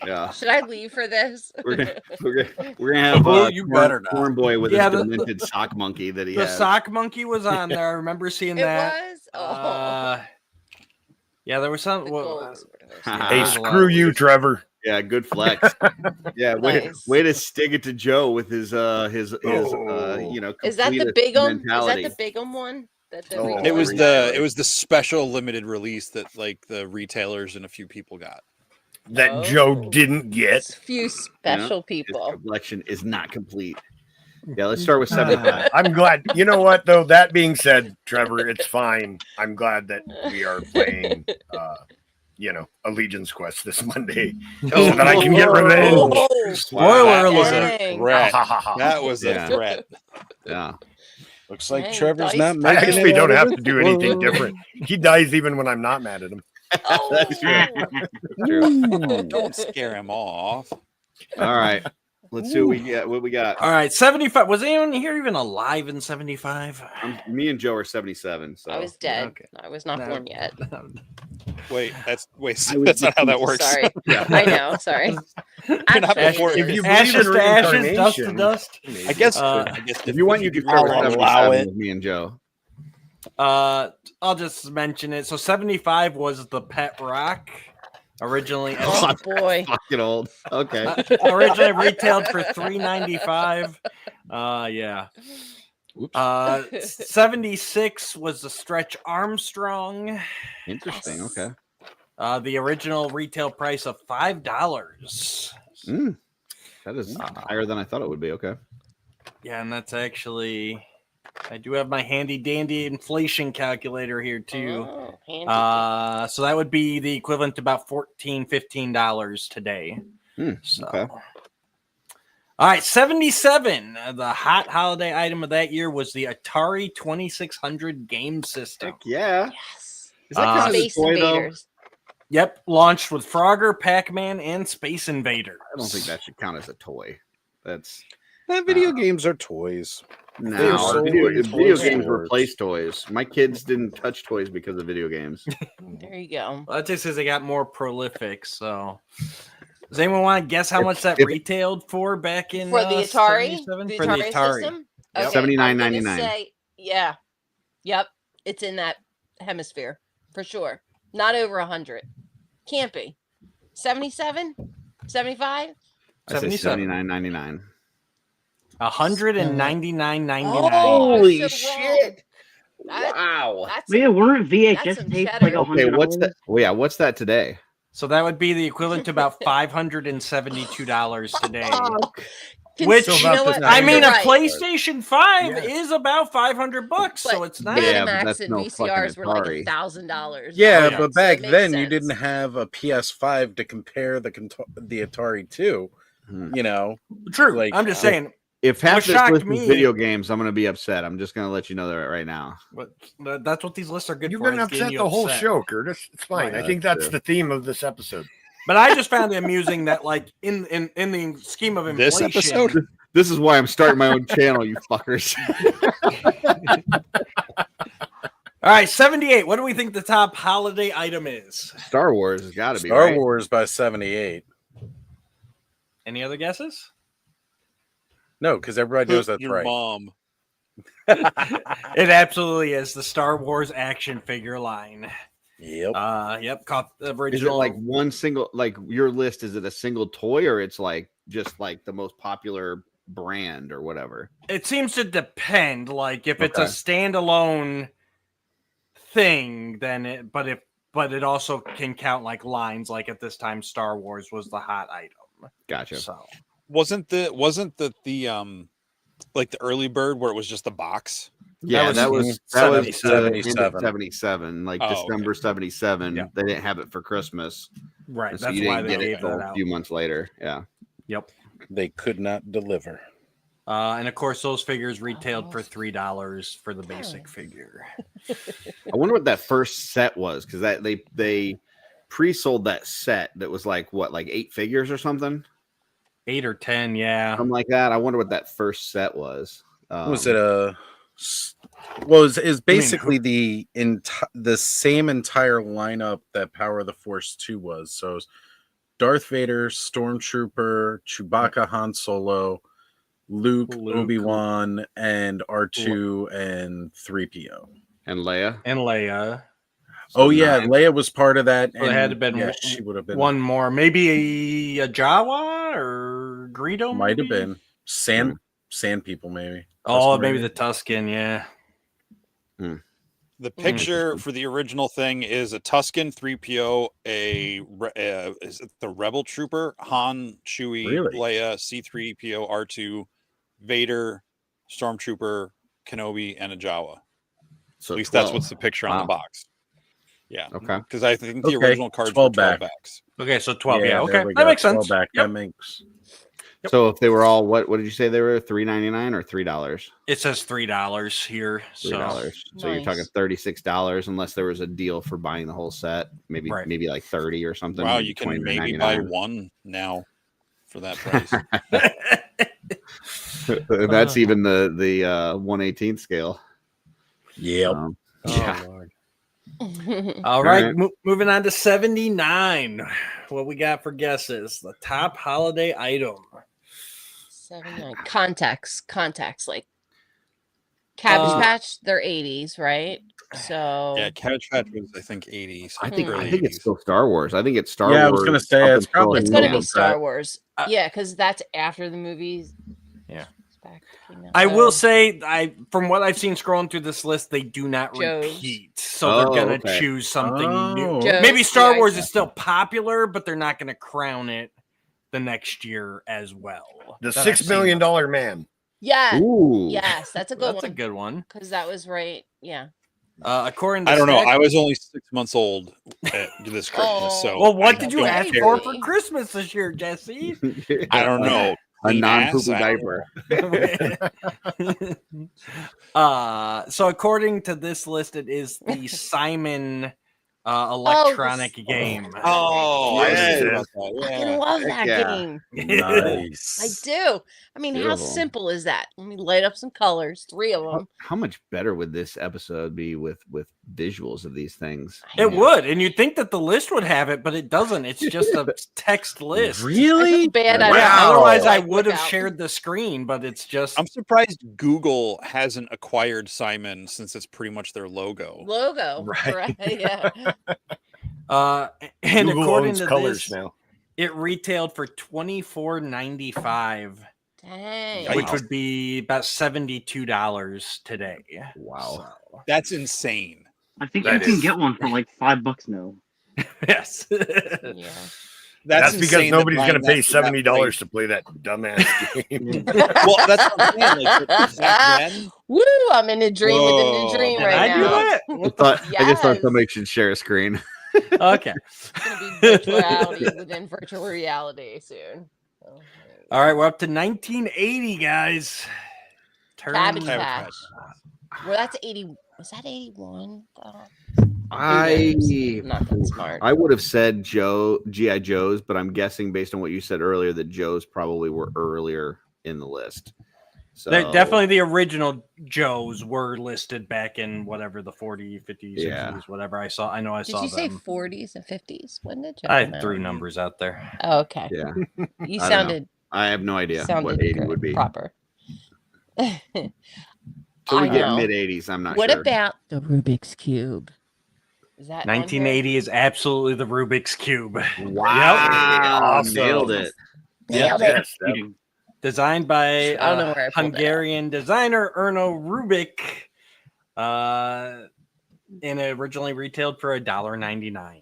Yeah, Should I leave for this? we're gonna have Oh, you better not. Corn Boy with Yeah, his the- demented sock monkey that he the has. sock monkey was on there. I remember seeing It that. was. Oh. Yeah, there was some. The well, gold sword of Hey, those. Hey, There's a lot screw of you, weird- Trevor. Yeah, good flex. Yeah, Nice. way to stick it to Joe with his Oh. Is that the completist big mentality. Is that the bigum one? That the Oh. retailer it was got? the special limited release that like the retailers and a few people got. That Joe Oh. didn't get. It's a few special His people. collection is not complete. Yeah, let's start with 75. I'm glad. You know what, though? That being said, Trevor, it's fine. I'm glad that we are playing, Allegiance Quest this Monday so that I can get revenge. Oh, Spoiler That was alert. a dang. threat. That was Yeah. a threat. Yeah. Looks like Dang, Trevor's dice. not I making actually it don't out have of to this do anything world. different. He dies even when I'm not mad at him. Oh. That's true. True. Don't scare him off. All right. Let's see what we got. All right, 75. Was anyone here even alive in 75? Me and Joe are 77. So I was dead. Okay. I was not born yet. Wait, that's was not how that works. Sorry. Yeah. I know. Sorry. You're not Actually, before- it If you is. believe Ashes in to ashes, dust to reincarnation, dust. I guess. If you want, you could cover I'll allow 77 it. with me and Joe. I'll just mention it. So 75 was the Pet Rock. Originally, Oh boy. Fucking old. Okay. originally retailed for $3.95. Yeah. 76 was the Stretch Armstrong. Interesting. Okay. The original retail price of $5. That is higher than I thought it would be. Okay. Yeah, and that's actually, I do have my handy dandy inflation calculator here too. Oh, handy. So that would be the equivalent to about $15 today. So. Okay. All right, 77. The hot holiday item of that year was the Atari 2600 game system. Heck yeah. Yes. Is that kind of a Space toy, though? Invaders. Yep, launched with Frogger, Pac-Man, and Space Invaders. I don't think that should count as a toy. That's Video games are toys. no sold video in games stores. replace toys. My kids didn't touch toys because of video games. There you go. Well, that just says they got more prolific. So, does anyone want to guess how much that if- retailed for back in For the Atari? 77? The For the Atari Atari. system? Yep. Okay, I'm gonna $79.99. say, yeah. Yep. It's in that hemisphere for sure. Not over 100. Can't be. 77? 75? I say 77. $79.99. $199.99. Holy shit! That- Wow. That's Yeah, weren't That's VHS some tapes cheddar. like Okay, $100? what's that? Well, yeah, what's that today? So that would be the equivalent to about $572 today. Which, Still you about know the what? same. I mean, You're a right. PlayStation 5 Yeah. is about $500, so But it's not. Yeah, but Betamax that's and no VCRs fucking were like Atari. $1,000. Yeah, yeah. but So it back makes then you sense. didn't have a PS5 to compare the Atari to. Hmm. You know, True. like, I'm just saying. If half What this shocked list is me- video games, I'm going to be upset. I'm just going to let you know that right now. But that's what these lists are good You're for. going to is getting upset you the whole upset. show, Curtis. It's fine. Right, I think that's that's true. the theme of this episode. But I just found it amusing that, like, in the scheme of This inflation, episode? This is why I'm starting my own channel, you fuckers. All right, 78. What do we think the top holiday item is? Star Wars has got to be Star right? Wars by 78. Any other guesses? No, because everybody knows that's Your right. mom. It absolutely is the Star Wars action figure line. Yep. Yep, caught the Is it original. like one single, like your list? Is it a single toy or it's like just like the most popular brand or whatever? It seems to depend. Like if it's a Okay. standalone thing, then but it also can count like lines. Like at this time, Star Wars was the hot item. Gotcha. So Wasn't the like the early bird where it was just the box? Yeah, was that was 77. 77, like Oh, December 77. Yeah. They didn't have it for Christmas, right, so that's you why didn't they get it gave till that a out. few months later. Yeah. Yep. They could not deliver. And of course, those figures retailed for $3 for the basic figure. I wonder what that first set was because that they pre-sold that set that was like what, like 8 figures or something, 8 or 10, yeah. something like that. I wonder what that first set was. Was it a? Well, is basically the same entire lineup that Power of the Force 2 was. So it was Darth Vader, Stormtrooper, Chewbacca, Han Solo, Luke, Obi-Wan, and R2 and 3PO. and Leia? And Leia. Oh yeah, Leia was part of that. So there had to been yeah, she would have been one more, maybe a Jawa or Greedo. Might have maybe? been sand people, maybe. Oh, Tusken maybe Raider. the Tusken, yeah. The picture for the original thing is a Tusken 3PO, is it the Rebel Trooper, Han, Chewie, Really? Leia, C3PO, R2, Vader, Stormtrooper, Kenobi, and a Jawa. So At least 12. that's what's the picture on the Wow. box. Yeah. Okay. Because I think the Okay, original cards were 12 12 back. backs. Okay, so 12. Yeah, there okay. we That go, makes 12 sense. Back. Yep. That makes. So if they were all what did you say they were? $3.99 or $3? It says $3 here. $3. So So you're talking $36 unless there was a deal for buying the whole set. Maybe Right. maybe like 30 or something. Wow, maybe you can maybe buy one now for that price. That's even the 1/18 scale. Yep. Yeah. Lord. All right, moving on to 79. What we got for guesses? The top holiday item. 79 contacts like Cabbage Patch. They're 80s, right? So Yeah, Cabbage Patch was I think 80s. I think early it's 80s. still Star Wars. I think it's Star Yeah, I Wars. was gonna say up it's until probably it's going to be Boba Star Fett. Wars. Yeah, because that's after the movies. Yeah. came out. I will So, say, from what I've seen scrolling through this list, they do not Joe's. repeat. So they're going to okay. choose something new. Joe's, Maybe Star yeah, Wars is still popular, but they're not going to crown it the next year as well. The that I've $6 million seen. man. yeah. Ooh. Yes, that's a good That's one. a good one. Because that was right. Yeah. According to I don't know. Stack- I was only 6 months old at this Christmas, so well, what I did you don't ask care. for Christmas this year, Jesse? I don't know. A Clean non-poopy ass? I don't diaper. So according to this list, it is the Simon electronic game. Oh, I Yes. see about that. I Yeah. love Heck that yeah. game. Nice. I do. I mean, Beautiful. how simple is that? Let me light up some colors. 3 of them. How much better would this episode be with visuals of these things? It would, and you'd think that the list would have it, but it doesn't. It's just a text list. I Really? feel bad. I Wow. don't have to, Otherwise, I like, would look have out. shared the screen, but it's just I'm surprised Google hasn't acquired Simon since it's pretty much their logo. Logo. Right. Yeah. and Google according owns to colors this, now. it retailed for $24.95, Dang. which would be about $72 today. Wow. So, That's insane. I think That you can is- get one for like $5 now. yes. Yeah. That's because insane that nobody's going to Brian pay Nestor got $70 to play that dumbass game. Well, that's what I'm saying. Like, back then, Woo! I'm in a dream with a Whoa. new dream Did right I do now. that? I just thought Yes. somebody should share a screen. Okay. It's gonna be virtuality within virtual reality soon. So, All right, we're up to 1980, guys. Cabbage Cabbage Patch. Well, that's 80. Was that 81? I Not that smart. I would have said GI Joes, but I'm guessing based on what you said earlier that Joes probably were earlier in the list. So Definitely the original Joes were listed back in whatever the 40s, 50s, 60s, Yeah. whatever I saw. I know I Did saw you say them. 40s and 50s? When did Joe I come threw out? numbers out there. Oh, okay. Yeah, You I don't know. sounded I have no idea sounded what 80 good, would be. proper. Till we I get know. mid 80s, I'm not What sure. about the Rubik's Cube? Is that on here? 1980 is absolutely the Rubik's Cube. Wow, Awesome. nailed it. Nailed it. Yes, that- Eating. Designed by I don't know where I pulled that Hungarian designer Erno Rubik. And it originally retailed for $1.99.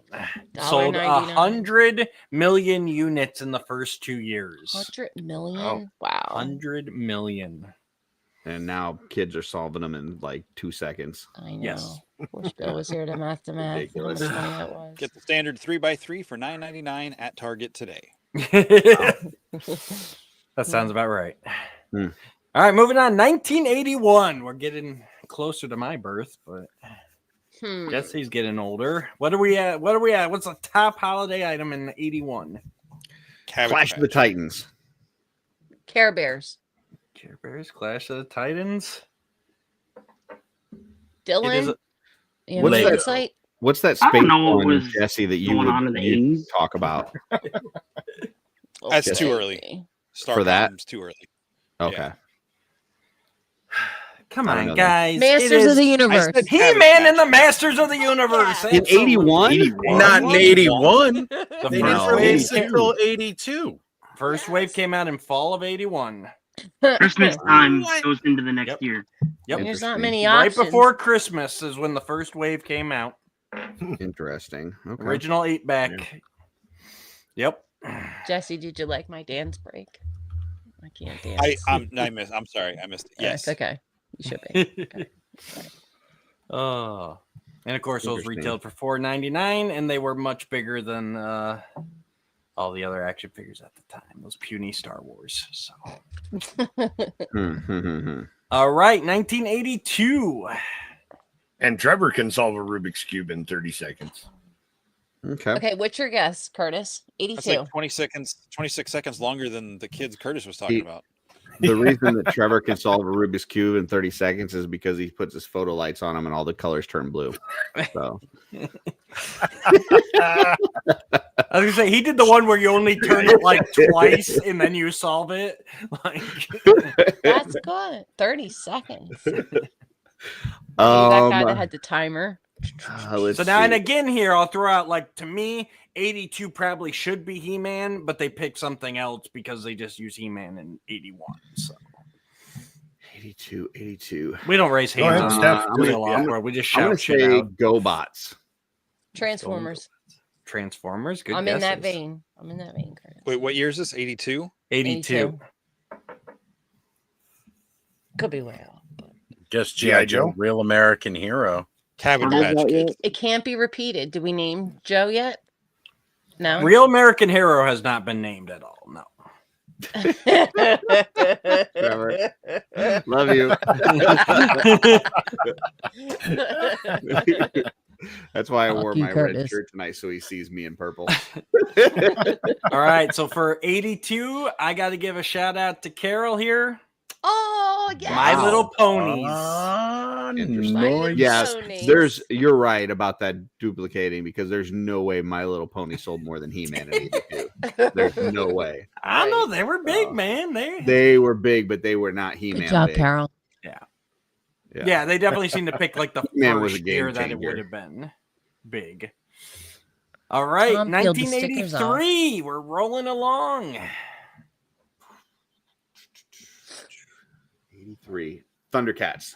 Sold $1.99. 100 million units in the first 2 years. 100 million? Oh. Wow. 100 million. And now kids are solving them in like 2 seconds. I know. Yes. Wish Bill was here to math the math. How much Ridiculous. money that was. get the standard 3x3 for $9.99 at Target today. That sounds about right. Hmm. All right, moving on. 1981. We're getting closer to my birth, but Jesse's getting older. What are we at? What's the top holiday item in 81? Cabbage Clash of the Patch. Titans. Care Bears. Care Bears, Clash of the Titans. Dylan. You have What's any that? insight? What's that I don't space know what one, was Jesse, that you going on in would the you'd 80s. talk about? That's Okay. too early. Star For that? Problem's too early. Okay. Come I don't know on, that. guys. Masters It of is the Universe. said- He-Man and the Masters of the Universe. In 81? Not in 81. The They first didn't No. release 82. until 82. First wave came out in fall of 81. Christmas time What? goes into the next Yep. year. Yep. There's not Interesting. many Right options. before Christmas is when the first wave came out. Interesting. Okay. Original 8-back. Yep. Jesse, did you like my dance break? I can't dance. I'm sorry, I missed it. Yes. It's okay. You should be. Okay. Oh. And of course, those Interesting. retailed for $4.99, and they were much bigger than all the other action figures at the time. Those puny Star Wars. So. All right, 1982. And Trevor can solve a Rubik's Cube in 30 seconds. Okay. Okay, what's your guess, Curtis? 82. That's like 26 seconds longer than the kids Curtis was talking about. The reason that Trevor can solve a Rubik's Cube in 30 seconds is because he puts his photo lights on them and all the colors turn blue. So I was gonna say he did the one where you only turn it like twice and then you solve it. Like That's good. 30 seconds. That guy that had the timer. So now and again here, I'll throw out like to me, 82 probably should be He-Man, but they picked something else because they just use He-Man in 81. So 82. we don't raise hands on Steph. Real OffWorld. We just shout shit say out. GoBots. Transformers. Transformers. Good I'm guesses. in that vein. Curtis. Wait, what year is this? 82? 82. Could be way off. Just G.I. G.I. Joe, Real American Hero. Cabbage How's Patch that Kids. yet? It can't be repeated. Did we name Joe yet? No. Real American Hero has not been named at all. No. Trevor. Love you. That's why I Fuck wore you, my red Curtis. shirt tonight so he sees me in purple. All right. So for 82, I got to give a shout out to Carol here. Oh, yeah. My Little Ponies. Interesting. Yes, you're right about that duplicating because there's no way My Little Pony sold more than He-Man in 82. There's no way. I don't know. They were big, man. They were big, but they were not He-Man. Good job, big. Carol. Yeah, they definitely seem to pick like the Man was a first game year that it changer. would have been big. All right, Tom peeled the stickers 1983. We're rolling along. 83. Thundercats.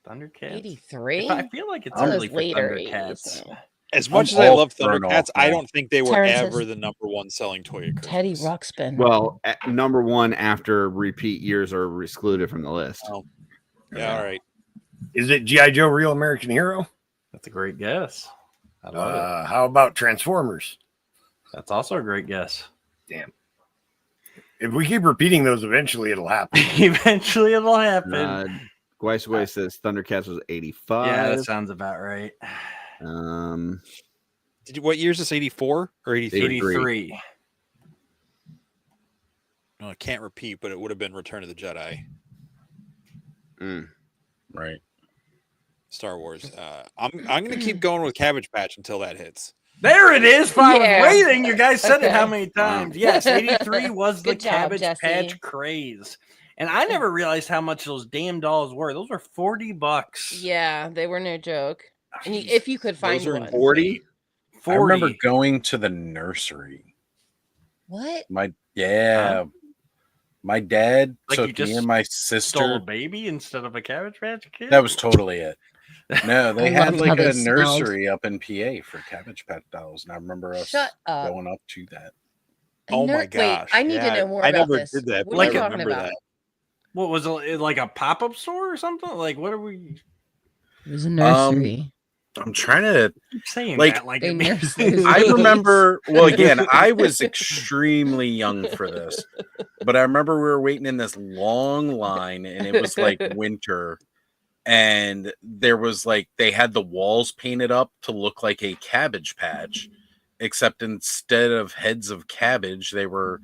Thundercats. 83? I feel like it's That was early for later Thundercats. 80s. As much as I love Thundercats, I don't think they were Terrence ever says- the number one selling toy. At Teddy Christmas. Ruxpin. Well, number one after repeat years are excluded from the list. Oh. Yeah, all right. Is it G.I. Joe Real American Hero? That's a great guess. I love it. How about Transformers? That's also a great guess. Damn. If we keep repeating those, eventually it'll happen. Eventually it'll happen. Guaisaway says Thundercats was 85. Yeah, that sounds about right. What year is this? 84 or 83? 83. No, I can't repeat, but it would have been Return of the Jedi. Right. Star Wars. I'm going to keep going with Cabbage Patch until that hits. There it is. I Yeah. was waiting. You guys said it how Okay. many times? Yes, 83 was the Good job, Cabbage Jesse. Patch craze. And I never realized how much those damn dolls were. Those were $40. Yeah, they were no joke. And if you could find Those are one. 40? I remember going to the nursery. What? My dad Like took you just me and my Stole a sister. baby instead of a Cabbage Patch Kid? That was totally it. No, they I had loved how like they a smelled. nursery up in PA for Cabbage Patch dolls, and I remember us Shut up. going up to that. Oh my Wait, gosh. I need Yeah, to know more I about never this. did that, What but are I you talking remember about? that. What was it, like a pop-up store or something? Like, what are we It was a nursery. I'm trying to keep saying? Like, that? Like, They it means- nurseries. I remember, well, again, I was extremely young for this, but I remember we were waiting in this long line and it was like winter. And there was like, they had the walls painted up to look like a Cabbage Patch, except instead of heads of cabbage, they were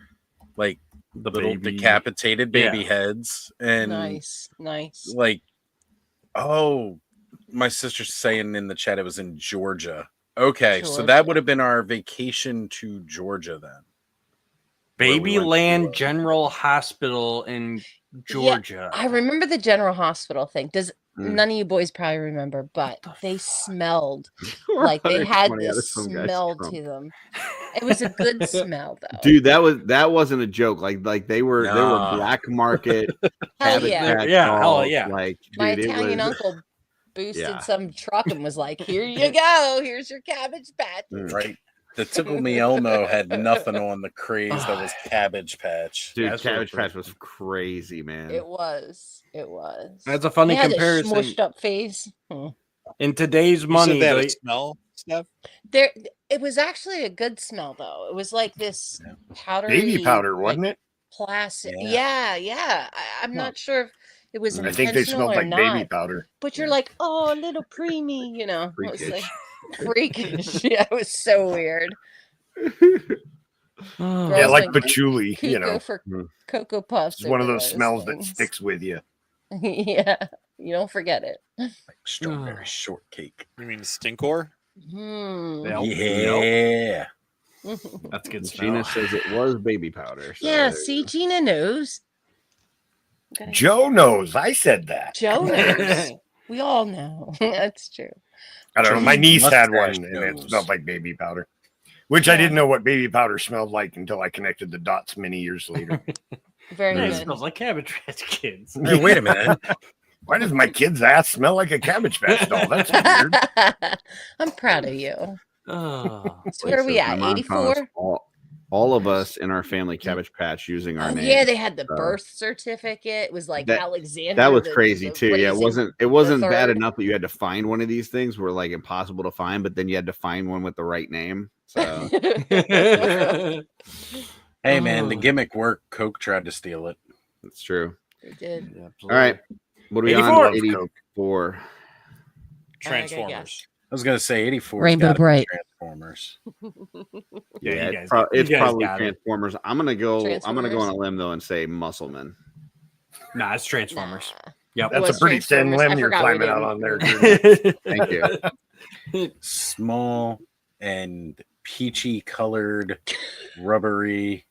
like the little baby. decapitated baby Yeah. heads. And Nice. like, oh, my sister's saying in the chat it was in Georgia. Okay, so that Georgia. would have been our vacation to Georgia then. Babyland General Hospital in Georgia. I remember the General Hospital thing. Does Mm. none of you boys probably remember, but they smelled like they had 120 out of this some guy's smell trunk. to them. It was a good smell though. Dude, that wasn't a joke. Like they were Nah. black market. Hell Cabbage yeah. Patch Yeah, hell dolls, yeah. Like, My dude, Italian it was, uncle boosted Yeah. some truck and was like, "Here you go. Here's your Cabbage Patch." Right. The Tickle Me Elmo had nothing on the craze that was Cabbage Patch. Dude, That's really Cabbage pretty Patch was crazy, man. It was. It was. That's a funny He had comparison. a smushed up face. In today's You money, said they had a they- smell, Steph? There, it was actually a good smell though. It was like this powdery Baby powder, like, wasn't it? plastic. Yeah. Yeah. I'm not sure if it was I intentional think they smelled or like not. baby powder. But you're like, oh, a little preemie, you know. It was Freakish. like freakish. Yeah, it was so weird. Oh. Yeah, Girls like think patchouli, Cuckoo you know. for Cocoa Puffs. It's one of over those smells that things. sticks with you. Yeah, you don't forget it. Like strawberry shortcake. You mean stinkor? Yeah. That's good Gina smell. says it was baby powder. So Yeah, there see, you Gina knows. Joe knows. I said that. Joe knows. We all know. That's true. I don't know. My niece had one, Mustache and it knows. smelled like baby powder, which I didn't know what baby powder smelled like until I connected the dots many years later. Very It good. smells like Cabbage Patch Kids. Hey, wait a minute. Why does my kid's ass smell like a Cabbage Patch doll? That's weird. I'm proud of you. Oh. So where are we says, at? my mom found us 84? all of us in our family Cabbage Patch using our Oh name. yeah, they had the So birth certificate. It was like that- Alexander. that was the- crazy the- too. what Yeah, is it wasn't the bad third? enough that you had to find one of these things were like impossible to find, but then you had to find one with the right name. So Hey, man, the gimmick worked. Coke tried to steal it. that's true. They did. All right, what are we 84. on? 84. Transformers. I was going to say 84. Rainbow Bright. Transformers. Yeah, you guys it's you guys probably got it. Transformers. I'm gonna go on a Transformers? limb though and say Muscleman. Nah, it's Transformers. Nah. Yep. That's was a pretty thin Transformers. I limb you're forgot we climbing out didn't- on there. Dude. Thank you. Small and peachy colored, rubbery.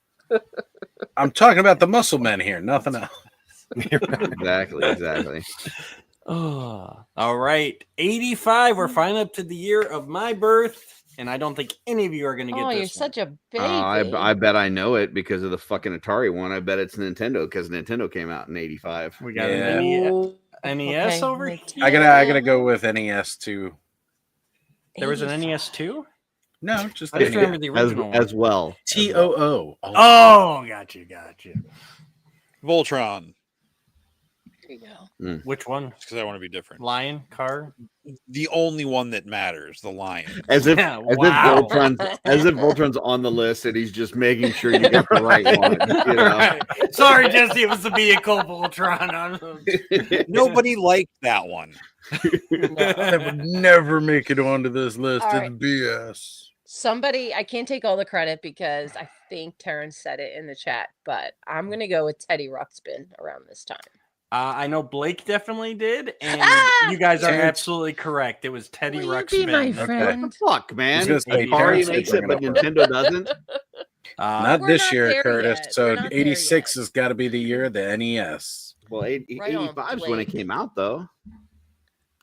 I'm talking about the muscle men here, nothing else. Exactly. Oh, all right. 85. We're finally up to the year of my birth, and I don't think any of you are going to get Oh, this you're one. such a baby. I bet I know it because of the fucking Atari one. I bet it's Nintendo because Nintendo came out in '85. We got Yeah. an NES Okay, over let's- here. I gotta go with NES too. There was an 85. NES too? No, just I just NES. remember the original one. as well. TOO. Oh, gotcha. Voltron. There you go. Which one? Because I want to be different. Lion? Car? The only one that matters, the lion. As if Yeah, as wow. if Voltron's on the list and he's just making sure you get the right one. You know? Sorry, Jesse, it was the vehicle Voltron. Nobody liked that one. That would never make it onto this list. All It's right. BS. Somebody, I can't take all the credit because I think Terrence said it in the chat, but I'm gonna go with Teddy Ruxpin around this time. I know Blake definitely did, and Ah! you guys are Terrence. absolutely correct. It was Teddy Will you be my Ruxpin. friend? Fuck, man. gonna say Atari Terrence makes is it, but bringing up Nintendo doesn't. Not We're this not year, there Curtis. yet. So We're not there 86 yet. has got to be the year of the NES. Well, Right on, 85 is when it Blake. came out, though.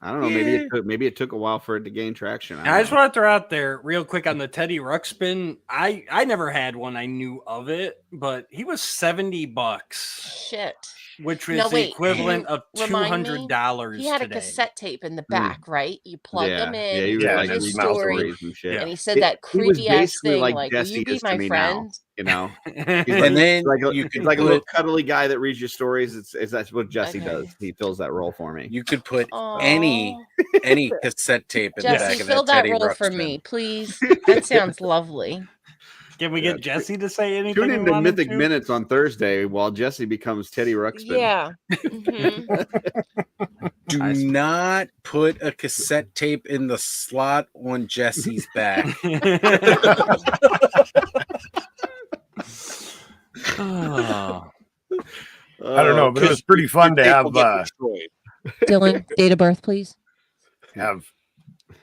I don't know. Maybe it took a while for it to gain traction. I just want to throw out there real quick on the Teddy Ruxpin. I never had one. I knew of it, but he was $70, Shit. which was No, the wait, equivalent of remind me? $200 He had today. a cassette tape in the back, right? You plug them in, Yeah, you he was Yeah, tell like your and mouse story, stories and shit. and he said that He was creepy ass basically thing like like, Jesse "Will you be is to my me now. friend?" You know, And then he's you could like a put little cuddly guy that reads your stories. It's that's what Jesse Okay. does. He fills that role for me. you could put Aw. any cassette tape in the back Jesse, of fill that that Teddy role for Ruxpin. me, please. That sounds lovely. Can we get Jesse to say anything? Tune we into want him Mythic to? Minutes on Thursday while Jesse becomes Teddy Ruxpin. Yeah. Mhm. Do not put a cassette tape in the slot on Jesse's back. Oh. I don't know, but it was pretty fun to have Dylan, date of birth, please.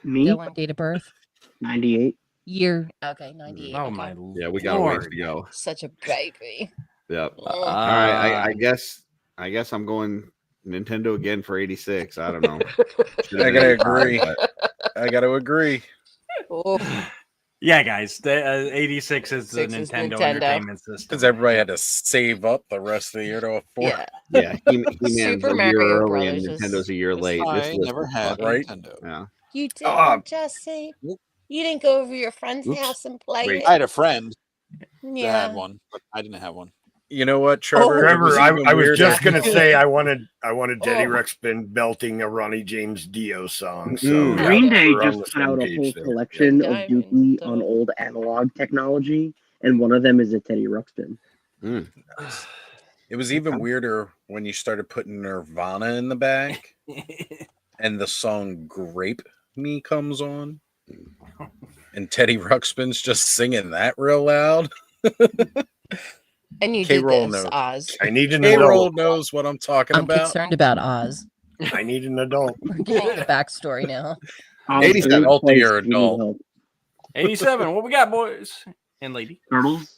Me, Dylan, date of birth. 98. Year. Okay, 98. Oh okay. my Yeah, we got a ways Lord. to go. Such a baby. Yep. Ugh. All right, I guess I'm going Nintendo again for 86. I don't know. I gotta agree. I gotta agree. Oh, Yeah, guys, the 86 is the 6 is Nintendo Nintendo. Entertainment System. Because everybody had to save up the rest of the year to afford. yeah. Yeah, He-Man's Super a year Mario early and Brothers Nintendo's a year late. This I list never is had fucked. right? Nintendo. Yeah. You didn't, Oh. Jesse. You didn't go over to your friend's Oops. house and play Wait. it. I had a friend that Yeah. had one, but I didn't have one. You know what, Trevor? It was Trevor, I even was weirder. just gonna say I wanted Teddy Oh. Ruxpin belting a Ronnie James Dio song. So Mm. yeah, Green Day we're on just the put same out a page whole there. collection Yeah. of Dookie on old analog technology, and one of them is a Teddy Ruxpin. It was even weirder when you started putting Nirvana in the back and the song Grape Me comes on. And Teddy Ruxpin's just singing that real loud. And you K-roll did this, knows. Oz. I need an Payroll adult. knows what I'm talking I'm about. concerned about Oz. I need an adult. We're getting the backstory now. 87. Healthier We need adult. help. 87. What we got, boys and lady? Turtles.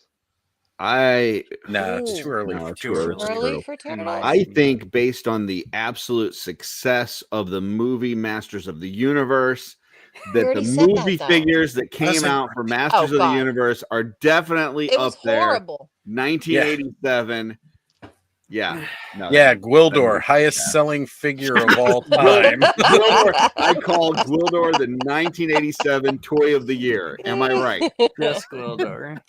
Nah, it's too early. No, for it's too early. Early for In turtles. my- I think based on the absolute success of the movie Masters of the Universe, that the already said that, movie though. figures that came Listen- out for Masters of the God. Universe are definitely It was up there. horrible. 1987. Yeah. No, Yeah, that- Gwildor, that- highest selling figure of all time. Gwildor, I call Gwildor the 1987 toy of the year. Am I right? Just Gwildor.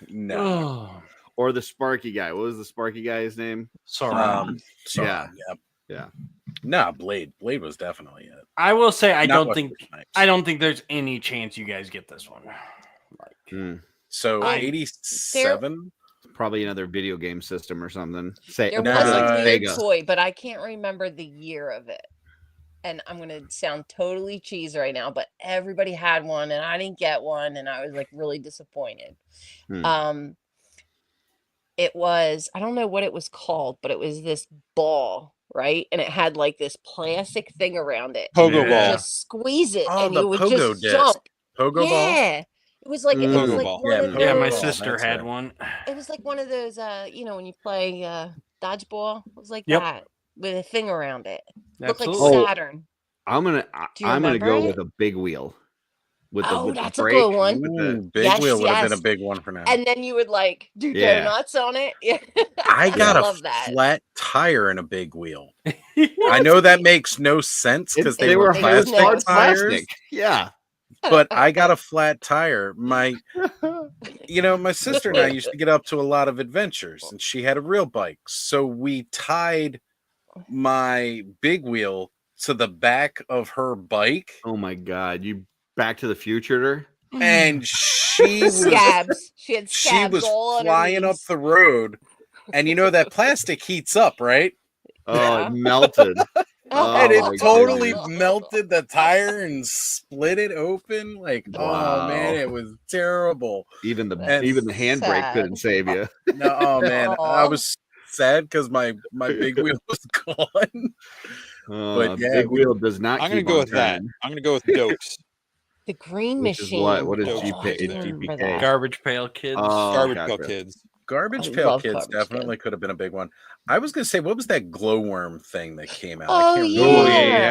No. Oh, Or the Sparky guy. What was the Sparky guy's name? sorry. Sorry, Yeah. Yep. Yeah. Nah, Blade. Blade was definitely it. I will say I Not don't Wesley think Snipes. I don't think there's any chance you guys get this one. Hmm. So I- 87. Probably another video game system or something. Say There No, was a weird Sega. toy, but I can't remember the year of it. And I'm gonna sound totally cheese right now, but everybody had one and I didn't get one, and I was like really disappointed. Hmm. It was, I don't know what it was called, but it was this ball, right? And it had like this plastic thing around it. Pogo You would ball. just squeeze it Oh, and the you would pogo just disc. jump. Pogo ball. Yeah. It was like Pogo ball. one Yeah, of pogo Yeah, my those. ball, sister that's had it. one. It was like one of those when you play dodgeball. It was like Yep. that with a thing around it. Looked like Absolutely. Oh, Saturn. I'm gonna Do you I'm gonna go remember with a big wheel. With Oh, with that's a brake, good one. with Ooh, the- big Yes, wheel would have been yes. a big one for now. And then you would like do Yeah. donuts on it. Yeah. I got a love that. flat tire in a big wheel. I know that makes no sense because they were makes plastic no hard sense. tires, plastic. Yeah. but I got a flat tire. My sister and I used to get up to a lot of adventures, and she had a real bike. So we tied my big wheel to the back of her bike, Oh my god, you Back to the Future? and she was Scabs. She had she scabs was all flying up underneath. the road, and that plastic heats up, right? Oh, Yeah. it melted. And Oh my it totally goodness. melted the tire and split it open. Like, oh man, Wow. it was terrible. Even the That's handbrake sad. couldn't save you. No, oh man, I Aw. was sad because my big wheel was gone. But yeah, Big wheel does not. I'm gonna keep go on with that. turning. I'm gonna go with Dokes. The green Which is machine. what? What is Oh, GP? I It's do remember GPK. that. Garbage Pail Kids. Oh, Garbage gotcha. Pail Kids. Garbage I Pail love Kids Garbage definitely could have been a big one. I was gonna say, what was that glowworm thing that came out? Oh I can't yeah.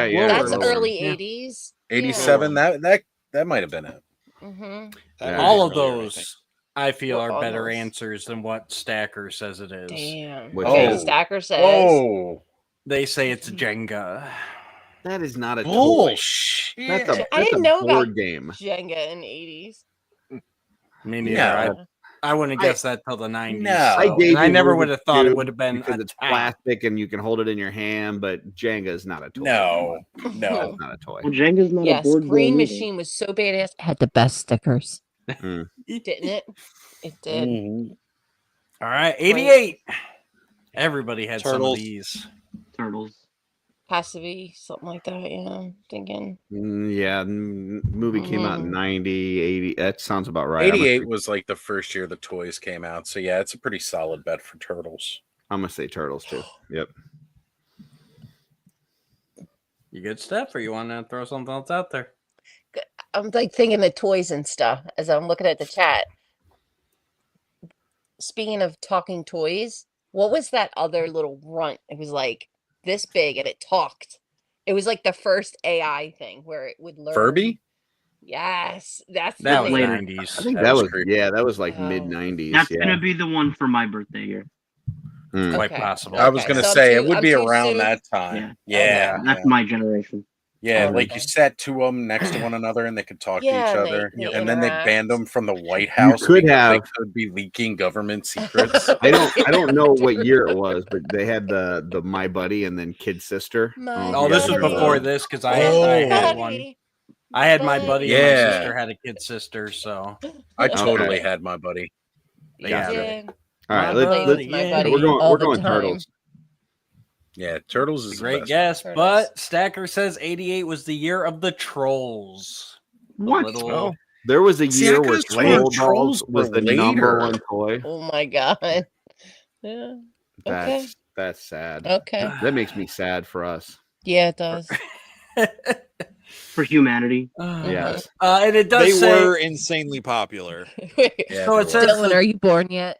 remember. yeah, That's Glowworm. early Yeah. 80s. 87. That might have been it. Mm-hmm. That Yeah. was All of earlier, I think. those, I feel, Were are better almost. answers than what Stacker says it is. Damn. Which Okay, is- Stacker says. Oh, They say it's Jenga. That is not a toy. bullshit! That's a, I that's didn't a know about board game. Jenga in 80s. Me neither. Yeah. I wouldn't have guessed that till the 90s. No. so- I gave and I you never Rubik's would have thought it Cube would have been because a it's tap. plastic and you can hold it in your hand, but Jenga is not a toy. No, That's no. not a toy. Well, Jenga's not a Yes, board Green game either. Machine was so badass. It had the best stickers. Didn't it? It did. Mhm. All right, 88. Everybody had some of Turtles. these. Turtles. Has to be something like that. Yeah, I'm thinking. Yeah, movie came out in Mhm. 90, 80. That sounds about right. 88 was like the first year the toys came out. So yeah, it's a pretty solid bet for Turtles. I'm gonna say Turtles too. Yep. You good, Steph, or you want to throw something else out there? I'm like thinking the toys and stuff as I'm looking at the chat. Speaking of talking toys, what was that other little runt? It was like this big and it talked. It was like the first AI thing where it would learn. Furby? Yes, that's That the was name. later. 90s. I think That was creepy. that was like Oh. mid 90s. That's Yeah. gonna be the one for my birthday year. Quite Okay. possible. I was Okay, going to so I'm say too- it would I'm be too around soon? that time. Yeah. Yeah. That's my generation. Yeah, Oh, like okay. you sat two of them next to one another and they could talk Yeah, to each and they- other. they and then they interact. banned them from the White House could because have. they could be leaking government secrets. I don't know what year it was, but they had the My Buddy and then Kid Sister. My Oh, this was Buddy. before this because I Oh. had one. Buddy. I had my buddy and my Yeah. sister had a kid sister, so I totally Okay. had my buddy. You Yeah. did. All right, My let's, Played buddy, with my yeah. buddy we're all the going time. Turtles. Yeah, Turtles is the great best. guess. Turtles. But Stacker says 88 was the year of the Trolls. The What? little Oh. There was a See, I year where could've sworn Troll Trolls Dolls was were the number later. 1 toy. Oh my god. Yeah. Okay. That's sad. Okay. That makes me sad for us. Yeah, it does. For humanity. Yes. And it does They say were insanely popular. Yeah, so. they It were. says Dylan, are you born yet?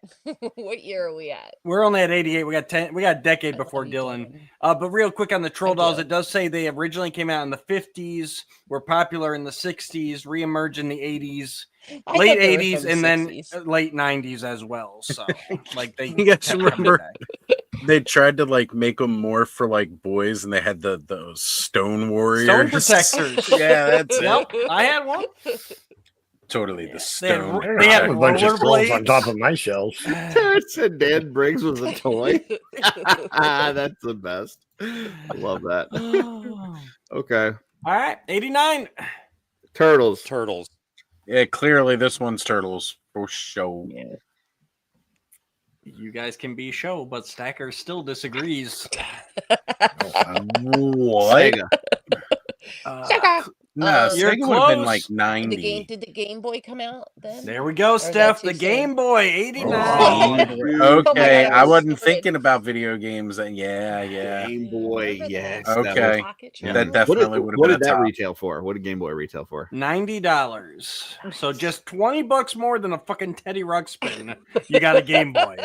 What year are we at? we're only at 88. We got 10. We got a decade before Dylan. But real quick on the Troll Dolls, do. it does say they originally came out in the 50s, were popular in the 60s, reemerged in the 80s, I late thought they were 80s, from and then 60s. late 90s as well. So like they You guys kept coming remember back. they tried to like make them more for like boys, and they had those stone warriors, Stone protectors. Yeah, that's Yep, it. I had one. Totally the They had stone. they I had have a bunch of scrolls on rollerblades. top of my shelves. Terrence said Dan Briggs was a toy. That's the best. I love that. Okay. All right, 89. Turtles. Turtles. Yeah, clearly this one's Turtles for sure. You guys can be show, but Stacker still disagrees. What? Sega. No, You're Sega would have been close. like 90. Did the Game Boy come out then? There we go, is that Steph. too The soon? Game Boy, 89. Oh my Okay, God, I was wasn't stupid. thinking about video games. And yeah. Game Boy. Yes. Okay. That definitely would have What been did a that top. retail for? What did Game Boy retail for? $90. So just $20 more than a fucking Teddy Ruxpin. You got a Game Boy.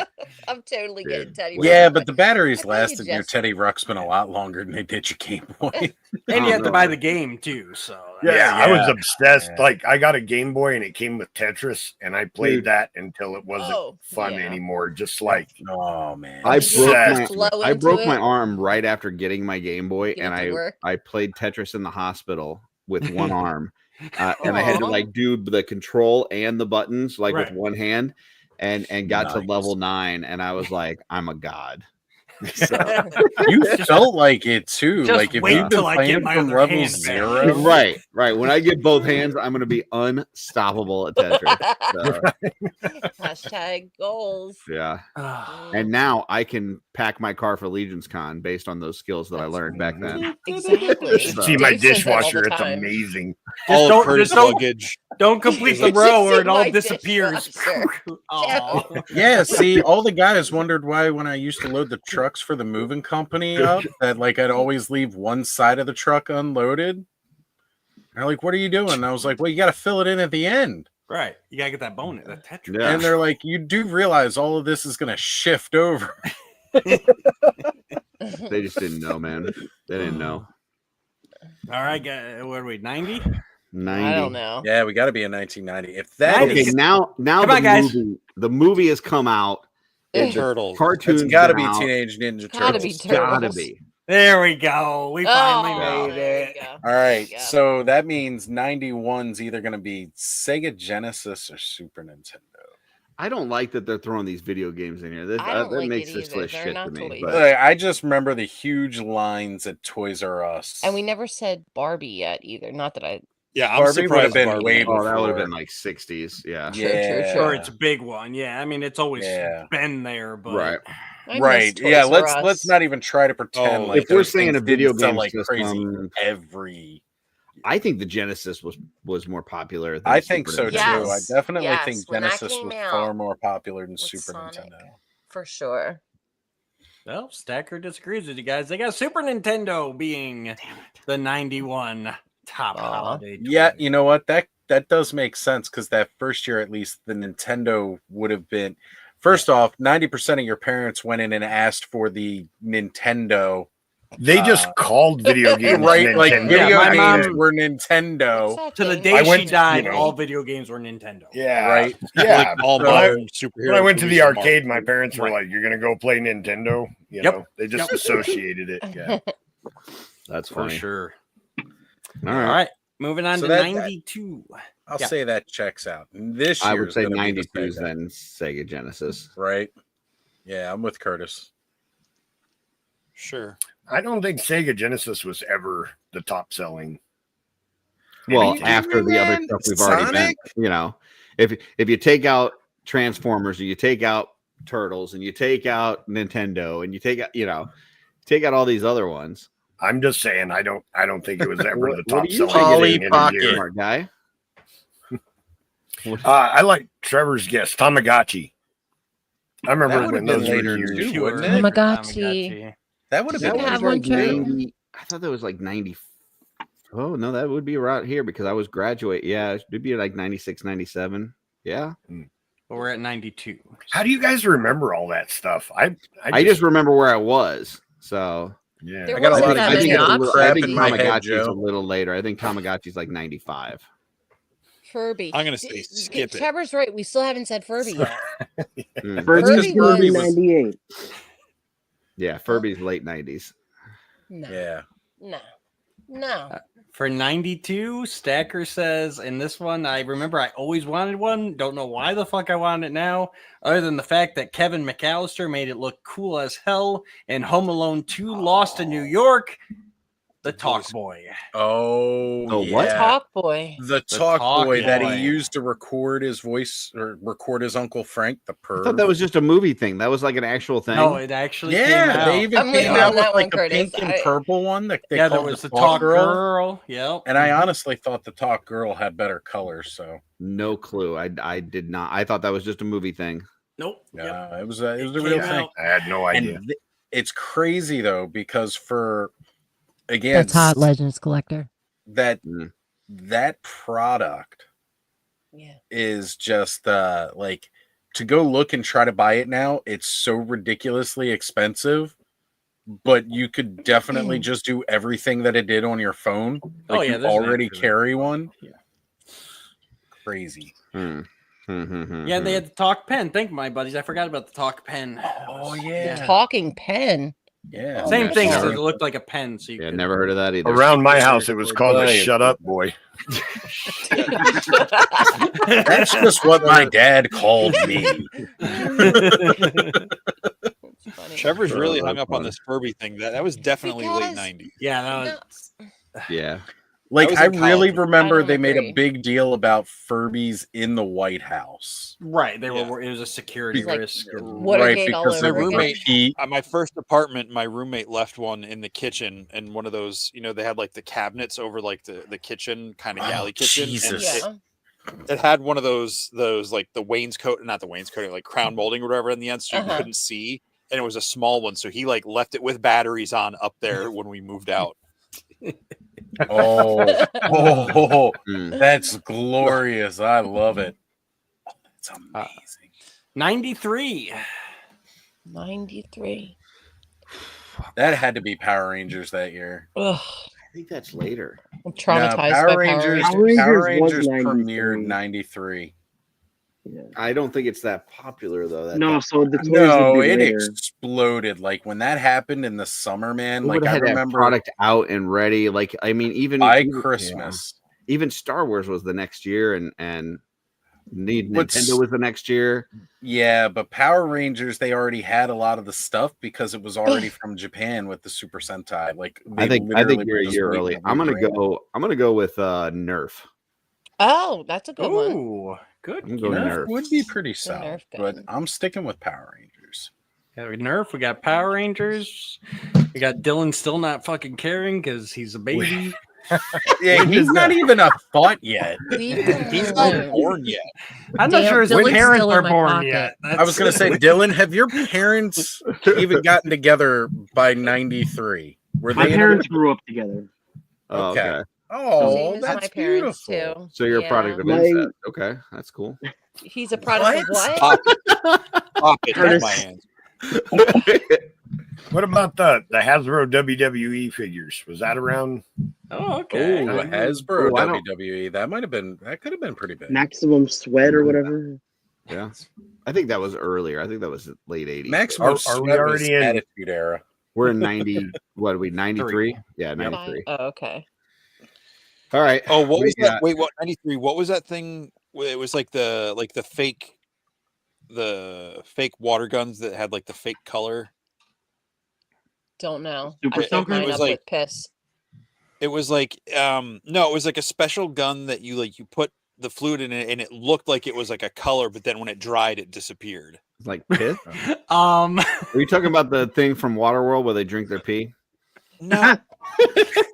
I'm totally getting Teddy. Yeah, Ruxpin. but the batteries I thought you lasted your just- Teddy Ruxpin a lot longer than they did your Game Boy. And you have to buy the game too. So Yeah, I was obsessed. Yeah. Like, I got a Game Boy and it came with Tetris, and I played Dude. that until it wasn't Oh, fun yeah. anymore. Just like, Oh man. I Obsessed. broke my it. arm right after getting my Game Boy, Get and it to work. I played Tetris in the hospital with one arm, and I had to like do the control and the buttons like Right. with one hand, and got to Nice. level 9, and I was like, I'm a god. So, You felt like it too. Just Like if wait you've been till I get playing my from other level hand back. 0, right. When I get both hands, I'm gonna be unstoppable at Tetris. So, Hashtag goals. yeah. Ah. And now I can pack my car for Legion's Con based on those skills that I learned back then. Exactly. see my Dave says that all the dishwasher. It's time. amazing. All don't- of Curtis' just don't- luggage. Don't complete the Did you row or see it all my disappears. dishwasher? Aw. yeah, see, all the guys wondered why when I used to load the trucks for the moving company up, that like I'd always leave one side of the truck unloaded. And they're like, "What are you doing?" And I was like, "Well, you got to fill it in at the end." Right. You gotta get that bonus, that Tetris. Yeah. And they're like, "You do realize all of this is going to shift over." They just didn't know, man. They didn't know. All right, what are we? 90? 90. I don't know. Yeah, we got to be in 1990. If that Okay, is, now Come the on, guys. movie has come out. The The Turtles. cartoon's it's got to been be out. Teenage Ninja Gotta Turtles. be It's gotta Turtles. be. There we go. We finally Oh, made there it. you go. All right, Yeah. so that means 91's either going to be Sega Genesis or Super Nintendo. I don't like that they're throwing these video games in here. This, I don't that like makes it this either. list They're shit not to me. toys. But Like, I just remember the huge lines at Toys R Us. And we never said Barbie yet either. Not that I. Yeah, I'm Barbie would have surprised been Barbie. way oh, that would have before. been like 60s. Yeah. True, Yeah. Sure, it's a big one. Yeah, I mean, it's always Yeah. been there, but Right. I miss Right. Toys Yeah, R let's Us. not even try to pretend Oh, like if we're those saying things a video didn't sell game like crazy system, every I think the Genesis was more popular. Than I think Super so too. Nintendo. Yes. I definitely Yes, think when that Genesis came was out far more popular than with Super Sonic. Nintendo. For sure. well, Stacker disagrees with you guys. They got Super Nintendo being the 91 top holiday. Yeah, toy. you know what? That does make sense because that first year at least the Nintendo would have been first off, 90% of your parents went in and asked for the Nintendo. They just called video games Right, like Nintendo. video my games mom- were Nintendo. What's To the that day thing? she went, died, you know- all video games were Nintendo. Yeah, Right. Yeah, Like all when I- modern superhero. when I went to the movies are arcade, my marketed. parents were Right. like, "You're gonna go play Nintendo." You Yep. know, they just Yep. associated it. Yeah. That's For funny. sure. All All right. right, moving on So to that- 92. I'll Yeah. say that checks out. This I year's would say gonna be the 92 Sega, then Sega Genesis. right? Yeah, I'm with Curtis. Sure. I don't think Sega Genesis was ever the top selling. Well, you after the other man, stuff we've already been, Sonic? you know, if you take out Transformers and you take out Turtles and you take out Nintendo and you take out, take out all these other ones. I'm just saying, I don't think it was ever the What top do you selling Polly thing in a Pocket. year. Smart guy. I like Trevor's guess, Tamagotchi. I remember That would when have been those were later huge. too, wouldn't it? Tamagotchi. That would have You been could have later. one, Trevor. 90. I thought that was like 90. Oh no, that would be right here because I was graduate. Yeah, it'd be like 96, 97. Yeah. But we're at 92. How do you guys remember all that stuff? I just remember where I was. So yeah, There I got a wasn't lot of that I think many it's a options. little, I crap think in my head, Tamagotchi's a Joe. little later. I think Tamagotchi's like 95. Furby. I'm gonna say skip it. Trevor's right. We still haven't said Furby yet. Mm. Furby's Furby gonna be was- 98. Yeah, Furby's late 90s. No. Yeah. No. For 92, Stacker says, in this one, I remember I always wanted one. Don't know why the fuck I wanted it now, other than the fact that Kevin McAllister made it look cool as hell. And Home Alone 2 Lost in New York, the Talk Boy. Oh, The yeah. what? Talk Boy. The Talk Boy that Boy. he used to record his voice or record his Uncle Frank, the I perv. thought that was just a movie thing. That was like an actual thing. No, it actually came Yeah, out. they even I'm with came you out on with that like one, a pink Curtis. and purple one that they Yeah, there called was the the Talk Girl. Yep. And I honestly thought the Talk Girl had better colors. So No clue. I did not. I thought that was just a movie thing. Nope. it was a It real came thing. out. I had no idea. And it's crazy though because for again That's hot, Legends Collector. that Mm. that product Yeah. is just like to go look and try to buy it now. It's so ridiculously expensive, but you could definitely just do everything that it did on your phone. Oh, Like yeah, you there's an already app for that. carry one. Yeah, crazy. Yeah, they had the Talk Pen. Thank you, my buddies. I forgot about the Talk Pen. Oh yeah, Talking pen. yeah. Same thing. never- It looked like a pen. So you Yeah, could... never heard of that either. Around my house, it was called a Right. "Shut Up Boy." That's just what my dad called me. Trevor's really Oh, hung that's up on funny. this Furby thing. That was definitely late Because- 90s. Yeah, no, No. Yeah. Like was I in really college. remember I don't they made agree. a big deal about Furbies in the White House. right. They Yeah. were. It was a security It's like risk. Watergate all because over of the again. heat. At my first apartment, my roommate left one in the kitchen, and one of those, they had like the cabinets over like the kitchen, kind of Oh, galley kitchen. Jesus. And Yeah. it had one of those like the wainscot, not the wainscoting, like crown molding or whatever in the end, so you Uh-huh. couldn't see. And it was a small one, so he like left it with batteries on up there when we moved out. Oh, Mm. that's glorious. I love it. It's amazing. 93. 93. That had to be Power Rangers that year. Ugh. I think that's later. I'm traumatized by Power Power Rangers. Rangers. Power Rangers was Rangers 93. premiered 93. I don't think it's that popular though. That No, so the toys No, would be it later. exploded. Like when that happened in the summer, man. we Like would I have had that remember product out and ready. Like I mean, even by Christmas. even Star Wars was the next year, and What's- Nintendo was the next year. Yeah, but Power Rangers, they already had a lot of the stuff because it was already from Japan with the Super Sentai. Like I they think literally you're were a just year waiting early. to I'm gonna rebrand. go with Nerf. Oh, that's a good one. Ooh, good. I'm going Nerf Nerf. would be pretty The solid, Nerf but gun. I'm sticking with Power Rangers. Yeah, we Nerf. We got Power Rangers. We got Dylan still not fucking caring because he's a baby. Yeah, he's not even a thought yet. Leave him He's not alone. born yet. I'm not Damn, sure his Dylan's parents still in are my born pocket. yet. I was gonna say, Dylan, have your parents even gotten together by '93? Were My they in a- parents grew up together. Oh, Okay. okay. Oh, Same as that's my parents beautiful. too. So you're Yeah. a product of My- incest. Okay, that's cool. He's a product of what? Stop it. Curtis. My hands. What about the Hasbro WWE figures? Was that around? Oh, okay. Oh, Hasbro Oh, I don't- WWE. That could have been pretty big. Maximum Sweat or whatever. Yeah, I think that was earlier. I think that was late '80s. Maximum Are we Sweat was already in- Attitude Era. We're in 90. What are we? 93? Yeah, 93. Oh, okay. All right. Oh, what was Yeah. that? Wait, what? 93. What was that thing? It was like the fake water guns that had like the fake color. Don't know. Super I filled Soaker? mine It was up like- with piss. It was like no, it was like a special gun that you put the fluid in it and it looked like it was like a color, but then when it dried, it disappeared. It's like piss. Um, Are you talking about the thing from Waterworld where they drink their pee? No,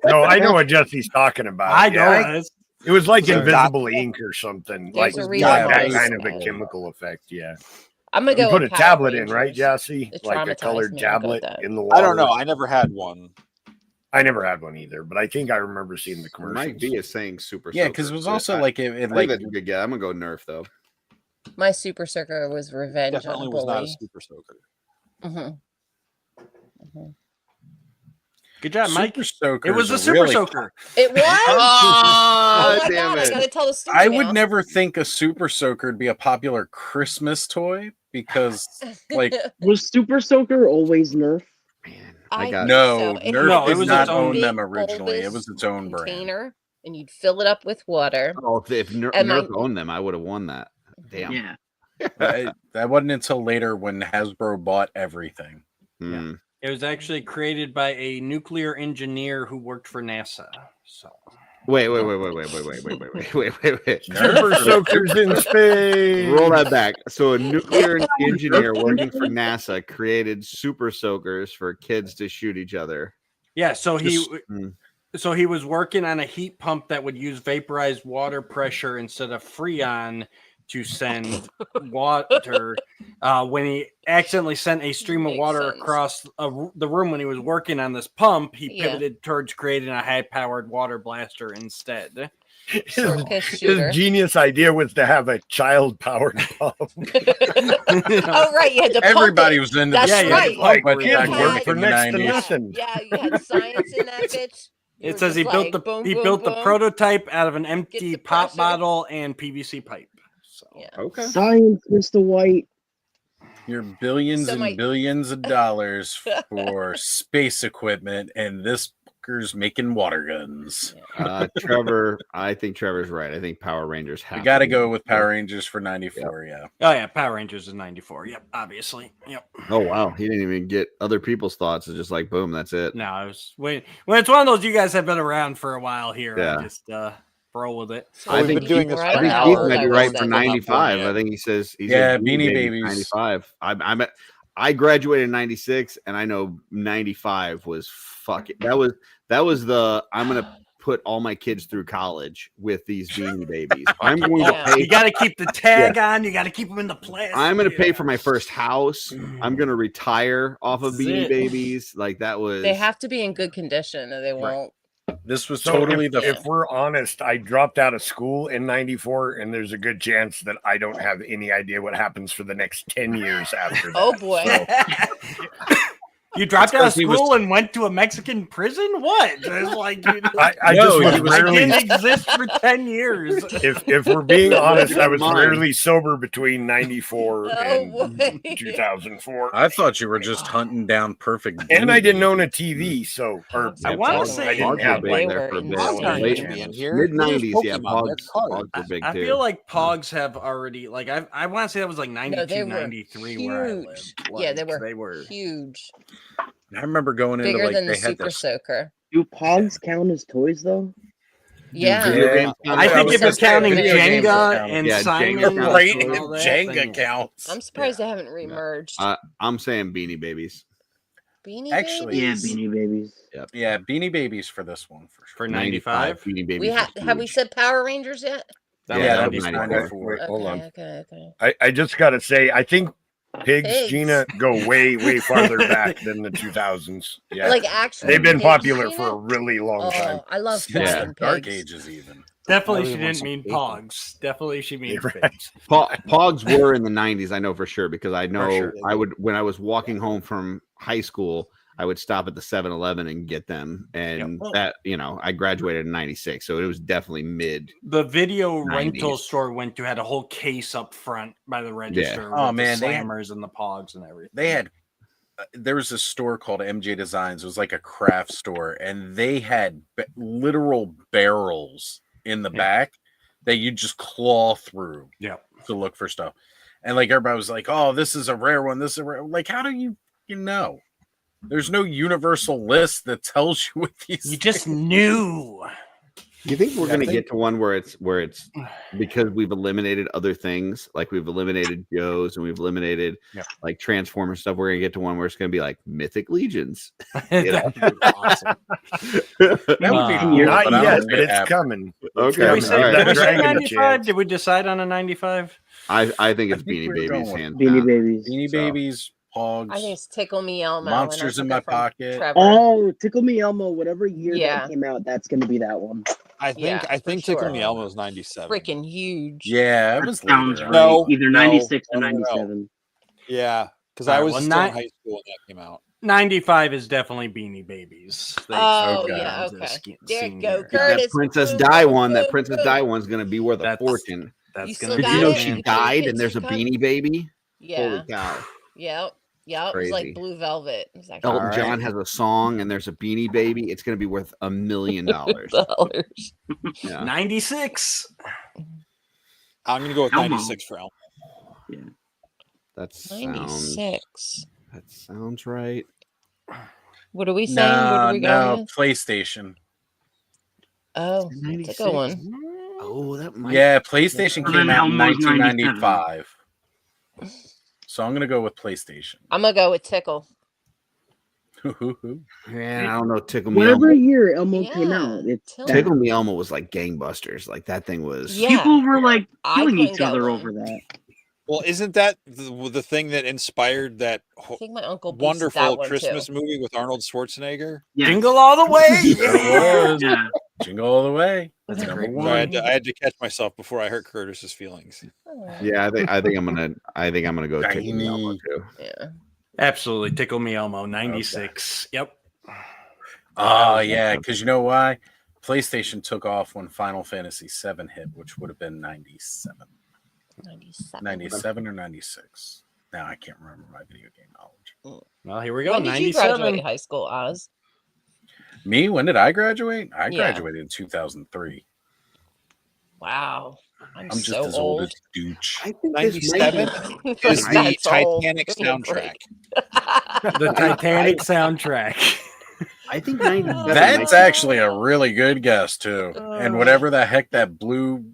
No, I know what Jesse's talking about. I know Yeah. this. It was like So invisible ink or something. There's Like a reason got why that kind it's of a bad. chemical effect. Yeah. I'm gonna You go put a with Power tablet in, right, Rangers. Jesse? It Like a traumatized colored me. I'll go with tablet that. in the water. I don't know. I never had one. I never had one either, but I think I remember seeing the commercials. Mike V is saying super. Yeah, because it was also like it I think like that's a good guess. I'm gonna go Nerf though. My Super Soaker was revenge Definitely on a was not a bully. super soaker. Good job, Mike. Super Soaker. It was a is super really- soaker. It was. Oh, Oh my damn god! I it. gotta tell the story. I would now. never think a Super Soaker would be a popular Christmas toy because, like, Was Super Soaker always Nerf? Man, I I got no, so. It Nerf No, it did was not its own own them big originally. It was bulbous its own brand. container, and you'd fill it up with water. Oh, if And Nerf my- owned them, I would have won that. Damn. Yeah. That wasn't until later when Hasbro bought everything. Hmm. It was actually created by a nuclear engineer who worked for NASA. So Wait. Super Soakers in space. Roll that back. So a nuclear engineer working for NASA created super soakers for kids to shoot each other. yeah, so Hmm. he was working on a heat pump that would use vaporized water pressure instead of Freon to send water. When he accidentally sent a stream of Makes water sense. across the room when he was working on this pump, he Yeah. pivoted towards creating a high-powered water blaster instead. Short piss shooter. His genius idea was to have a child-powered pump. Oh right, you had to. Pump Everybody it. was into That's the right. Like, but kids back work back for in the next to 90s. nothing. Yeah, you had science in that bitch. You It were says he just built like, the boom, he boom, built the boom. prototype out of an empty the pop pressure. bottle and PVC pipe. So Yeah. Okay. Science, Mr. White. Your billions So and my- billions of dollars for space equipment, and this fucker's making water guns. Trevor, I think Trevor's right. I think Power Rangers have. We got to be. go with Power Rangers for 94, yeah. oh yeah, Power Rangers is 94. Yep, obviously. Yep. Oh wow, he didn't even get other people's thoughts. It's just like boom, that's it. No, I was when it's one of those you guys have been around for a while here. Yeah. I just roll with it. So I we've think been doing this right for I think an now. Keith hour. might be I right was for that- 95. yet. I think he says Yeah, says Beanie Babies. 95. I graduated in 96, and I know 95 was fucking. That was the I'm gonna put all my kids through college with these Beanie Babies. I'm going to Yeah. pay. You got to keep the tag on. You got to keep them in the plastic. I'm going to pay for my first house. I'm going to retire off of That's Beanie it. Babies. Like that was. They have to be in good condition, or they won't. This was So totally if we're honest, I dropped out of school in 94, and there's a good chance that I don't have any idea what happens for the next 10 years after that. Oh boy. So, You dropped out of 'cause he was- school and went to a Mexican prison? What? It's like you, I No, just he was was- I rarely, didn't exist for 10 years. if we're being honest, I was Mine. rarely sober between 94 Oh, and boy. 2004. I thought you were just hunting down perfect. And I Beanie didn't own a Babies. TV, so or I wanna I say- didn't Pogs have were like big there for a They bit. were Pogs aren't Late gonna be in here. mid 90s, There's yeah. Pokemon, they're Pogs cards. were big I too. feel like Pogs have already, like, I want to say that was like No, 92, they were 93 where I huge. lived. Yeah, Like, they were huge. huge, I remember going into bigger like than the they had Super this. Soaker. Do Pogs count as toys though? Yeah. Video games count I as think toys? if you're counting Video games Jenga count. and Yeah, Simon, Jenga and counts. Right, all that, Jenga then yeah. counts. I'm surprised they haven't remerged. I'm saying Beanie Babies. Beanie Actually- Yeah, Babies? Beanie Babies. Yeah, Beanie Babies for this one for sure. For 95? Beanie Babies. We was have we huge. said Power Rangers yet? That Yeah, was that that was was 94. 94. Okay, Hold on. okay. I just gotta say, I think Pigs, Pigs. Gina go way farther back than the 2000s. Yeah, Like actually, they've been Pigs, popular Gina? for a really long time. Oh, I love Since Yeah. fucking the Dark pigs. Ages, even. Definitely I she really want didn't some mean bacon. Pogs. Definitely she means Right. pigs. Pogs were in the 90s, I know for sure, because I know sure. I would when I was walking home from high school, I would stop at the 7-Eleven and get them. And that, I graduated in 96, so it was definitely mid. The video rental 90s. store went to had a whole case up front by the register. Oh, with man, the they had- slammers and the Pogs and everything. They had there was a store called MJ Designs. It was like a craft store, and they had literal barrels in the back that you just claw through to look for stuff. And like everybody was like, "Oh, this is a rare one. This is a rare." Like, how do you know? There's no universal list that tells you what these. You just knew. You think we're going to get to one where it's because we've eliminated other things, like we've eliminated Joes and we've eliminated like Transformer stuff. We're going to get to one where it's going to be like Mythic Legions. You know? Awesome. That would be cool. Not yet, but it's coming. Okay. Did we say, All right. did we say 95? Did we decide on a 95? I think it's Beanie Babies. Beanie Babies. Beanie Babies. Pogs. I think it's Tickle Me Elmo. Monsters in my pocket. Trevor. Oh, Tickle Me Elmo, whatever year that came out, that's going to be that one. I think Tickle Me Elmo is 97. Freaking huge. Yeah, it was sounds later. right. No, Either 96 or 97. Yeah, because I was still in high school when that came out. 95 is definitely Beanie Babies. Oh, yeah, okay. There you go, Curtis. That Princess Di one. That Princess Di one's going to be worth a fortune. That's going to. Did you know she died and there's a Beanie Baby? Yeah. Holy cow. Yep. It was like Blue Velvet. It was Elton John has a song and there's a Beanie Baby. It's going to be worth $1 million. 96. I'm going to go with 96 for Elmo. Yeah. That's 96. That sounds right. What are we saying? What are we going with? PlayStation. Oh, that's a good one. Oh, that might. Yeah, PlayStation came out in 1995. So I'm gonna go with PlayStation. I'm gonna go with Tickle. Yeah, I don't know. Tickle Me Whatever Elmo. year Elmo came out, Tickle Me Elmo was like gangbusters. Like that thing was. People were like killing each other over that. Well, isn't that the thing that inspired that I think my uncle wonderful that Christmas movie with Arnold Schwarzenegger? Yes. Jingle all the way. Yeah. Jingle all the way. That's a great I one. had to catch myself before I hurt Curtis's feelings. Yeah, I think I'm gonna go Tickle Me Elmo too. Yeah. Absolutely. Tickle Me Elmo, 96. Okay. Yep. Oh, yeah, because you know why? PlayStation took off when Final Fantasy VII hit, which would have been 97. 97 or 96. Now I can't remember my video game knowledge. Well, here we go. When did you 97. graduate high school, Oz? Me? When did I graduate? I graduated in 2003. Wow. I'm just so as old as Dooch. I think 97 is the Titanic soundtrack. The Titanic soundtrack. I think 97. That's actually a really good guess too. And whatever the heck that blue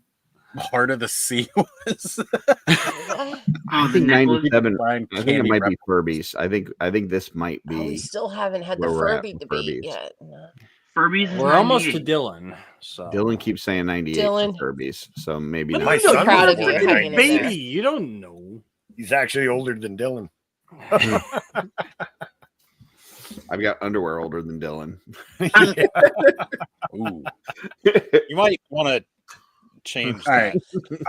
Heart of the Sea was. I think 97. I think it might be Furbies. I think this might be. We still haven't had the Furby debate yet. No. Furbies. We're almost to Dylan. So Dylan keeps saying 98 Dylan. for Furbies, so maybe But not. I'm so proud of you. Baby, Baby, you don't know. He's actually older than Dylan. I've got underwear older than Dylan. Ooh. You might want to change. All right.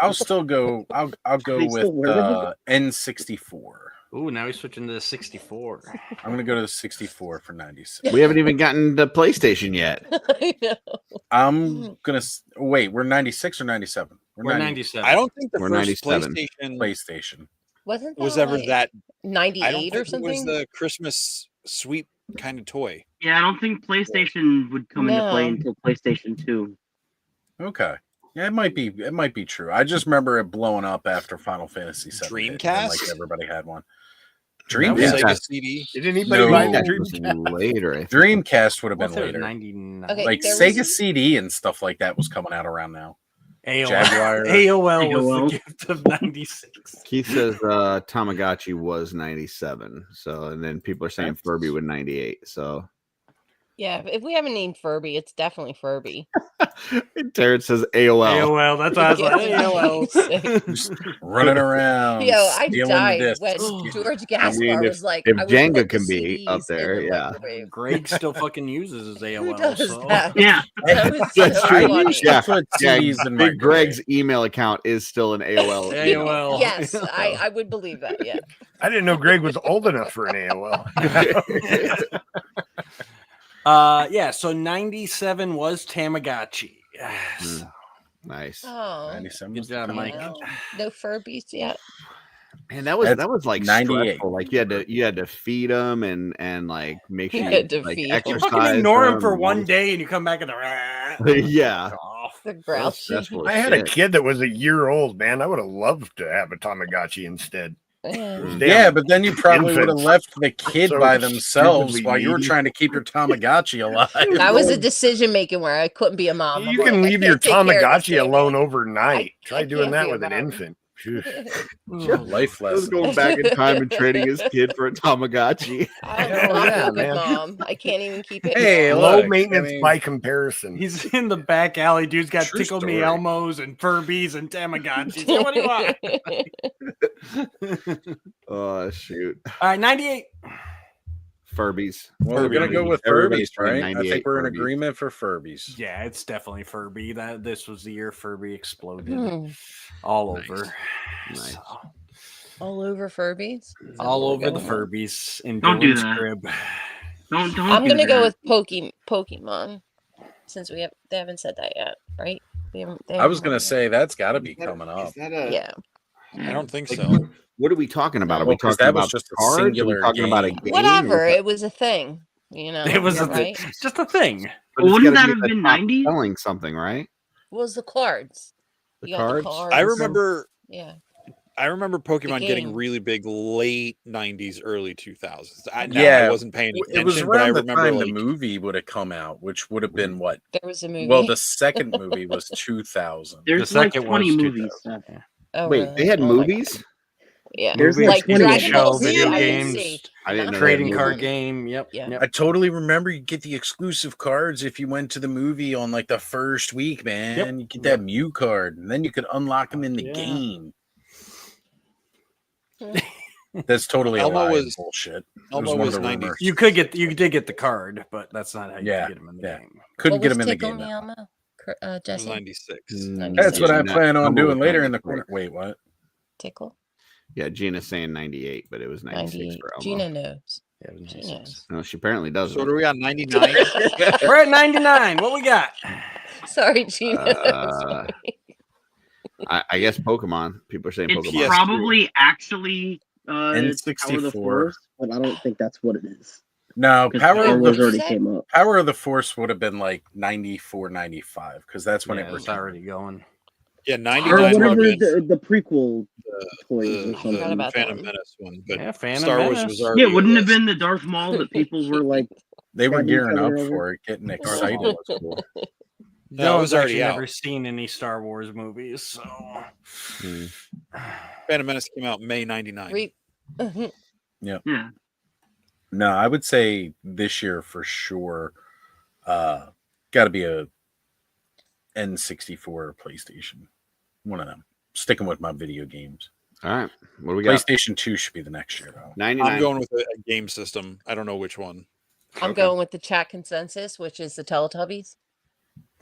I'll still go. I'll go with N64. Ooh, now he's switching to the 64. I'm gonna go to the 64 for 96. We haven't even gotten to PlayStation yet. I know. I'm gonna wait. We're 96 or 97. We're 97. I don't think the We're first 97. PlayStation Wasn't that was ever like that. 98 I don't or think it something? was the Christmas sweep kind of toy. Yeah, I don't think PlayStation would come into play No. until PlayStation 2. Okay. Yeah, it might be. It might be true. I just remember it blowing up after Final Fantasy VII. Dreamcast? Like everybody had one. That was Dreamcast. Sega CD. Did anybody No. buy the That was Dreamcast? later. I think. Dreamcast would have What's been it, later. 99? Okay, Like there Sega was- CD and stuff like that was coming out around now. AOL. Jaguar. AOL was AOL. the gift of 96. Keith says Tamagotchi was 97. So, and then people are saying Furby was 98. So, Yeah, if we haven't named Furby, it's definitely Furby. Terrence says AOL. AOL. That's what I was like. AOL. Just running around. Yo, I stealing died the discs. when George Gaspar if- was like, if I would Jenga put the can be up CDs there, in the yeah. microwave. Greg still fucking uses his AOL. Who does so. that? Yeah. That was That's so true. funny. Yeah, Put yeah. CDs in Big microwave. Greg's email account is still an AOL. AOL. Yes, I would believe that. Yeah. I didn't know Greg was old enough for an AOL. Yeah, so 97 was Tamagotchi. Nice. Oh, 97 Good was the job, time. Mike. no Furbies yet. And that was That's like 98. stressful. Like you had to feed them and like make sure You you had to like feed 'em. You exercise. fucking ignore him them for and- one day and you come back and Yeah. off. The That's grouchy. stressful I as had a shit. kid that was a year old, man. I would have loved to have a Tamagotchi instead. Yeah, but then you probably would have infants. left the kid So by themselves stupidly while you were needy. trying to keep your Tamagotchi alive. That was a decision making where I couldn't be a mom. You can leave your Tamagotchi alone overnight. Try I doing can't that be a with an mom. infant. Phew. Life Just lesson. going back in time and trading his kid for a Tamagotchi. I'm Hell not yeah, a good man. mom. I can't even keep it. Hey, in Low look, maintenance I mean, by comparison. He's in the back alley. Dude's got True Tickle Me story. Elmos and Furbies and Tamagotchis. Yeah, what do you want? Oh shoot, All right, 98. Furbies. Well, we're gonna go with Everybody's Furbies, right? saying I think 98 we're in Furbies. agreement for Furbies. Yeah, it's definitely Furby. This was the year Furby exploded Hmm. all Nice. over. Nice. So, All over Furbies. Is that all what we're over the going with? Furbies in Don't do Dylan's that. crib. Don't I'm do gonna go that. with Pokemon, since they haven't said that yet, right? They I was haven't gonna yet. say that's got to be coming up. Is that a, Yeah. I don't think like, so. what are we talking about? Are Well, we 'cause talking that was about just a cards? Are we singular talking about a game. game? Whatever. It was a thing. It was yeah, a right. just a thing. But it's Wouldn't gotta that be have the been top 90s? selling something, right? What was the cards? The You got the cards? cards. I remember Yeah. Pokemon getting game. really big late 90s, early 2000s. I Yeah, wasn't paying It was attention, but I around the remember time the like movie would have come out, which would have been what? There was a movie. Well, the second movie was 2000. There's The like second 20 was movies. 2000. Seth. Oh, Wait, really? they had Oh my movies? God. Yeah. There's Movies, like 20 Dragon of show, Ball Z, video I didn't games. see. I didn't know Trading they had card movies. game. Yep. Yeah. Yep. I totally remember you get the exclusive cards if you went to the movie on like the first week, man. You get that Mew card, and then you could unlock them in the game. That's totally a Elmo lie and was- bullshit. Elmo one of was the 90s. rumors. You did get the card, but that's not how you Yeah, could get them in the game. Couldn't What get was them in the Tickle game. Me though. Elmo? It was Jesse? 96. That's what I Gina- plan on Elmo doing was later in the 96. corner. Wait, what? Tickle? Yeah, Gina's saying 98, but it was 96 98. for Elmo. Gina knows. Yeah, it was She 96. knows. No, she apparently doesn't. So what are we on 99? We're at 99. What we got? Sorry, Gina. Uh, I guess Pokemon. People are saying It's Pokemon. probably actually N64. Power of the Force, but I don't think that's what it is. No, Because Power Star of Wars the already Say- came up. Power of the Force would have been like 94, 95, because that's when Yeah, it was it's already going. Yeah, Or 99 would have whatever been the prequel toys or the Forgot something. about Phantom that one. Menace one, but Yeah, Phantom Star Wars Menace. was already. Yeah, wouldn't a have list. been the Darth Maul that people were like. They were Stabbing each gearing other up over. for it, getting Darth excited. Maul was cool. No, it was Joe's already actually out. never seen any Star Wars movies, so Phantom Menace came out May 99. Yeah. No, I would say this year for sure. Got to be a N64 or PlayStation. One of them. Sticking with my video games. All right. What do we got? PlayStation 2 should be the next year, though. 99. I'm going with a game system. I don't know which one. I'm Okay. going with the chat consensus, which is the Teletubbies.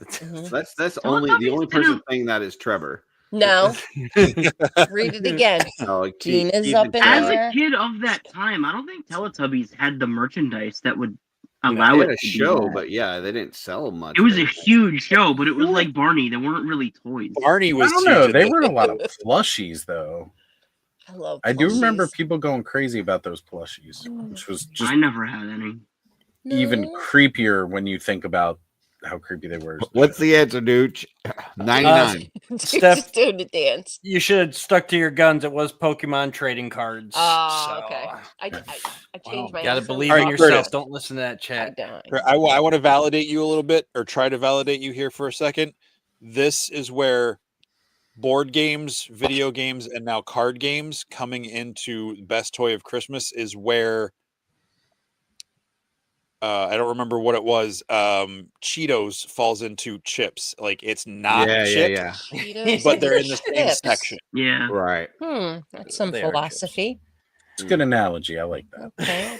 Mhm. That's only the only person saying that is Trevor. No. Read it again. No, Gina's up in As there. a kid of that time, I don't think Teletubbies had the merchandise that would They allow had it a to show, do that. but yeah, they didn't sell much. It was of a huge show, but it was like Barney. They weren't really toys. Barney I was. don't know. huge They at were this- a lot of plushies, though. I love I do remember plushies. people going crazy about those plushies, which was just I never had any. even No. creepier when you think about how creepy they were. What's the answer, Dooch? 99. Steph- Just doing the dance. you should have stuck to your guns. It was Pokemon trading cards. Oh, so, okay. I changed my Gotta answer. believe All in right, yourself. Curtis. Don't listen to that I chat. don't. I want to validate you a little bit, or try to validate you here for a second. This is where board games, video games, and now card games coming into best toy of Christmas is where I don't remember what it was. Cheetos falls into chips. Like it's not Yeah, chip, yeah. Cheetos but and they're in the same chips. section. Yeah. Right. That's some They are philosophy. It's a good analogy. I like that. Okay.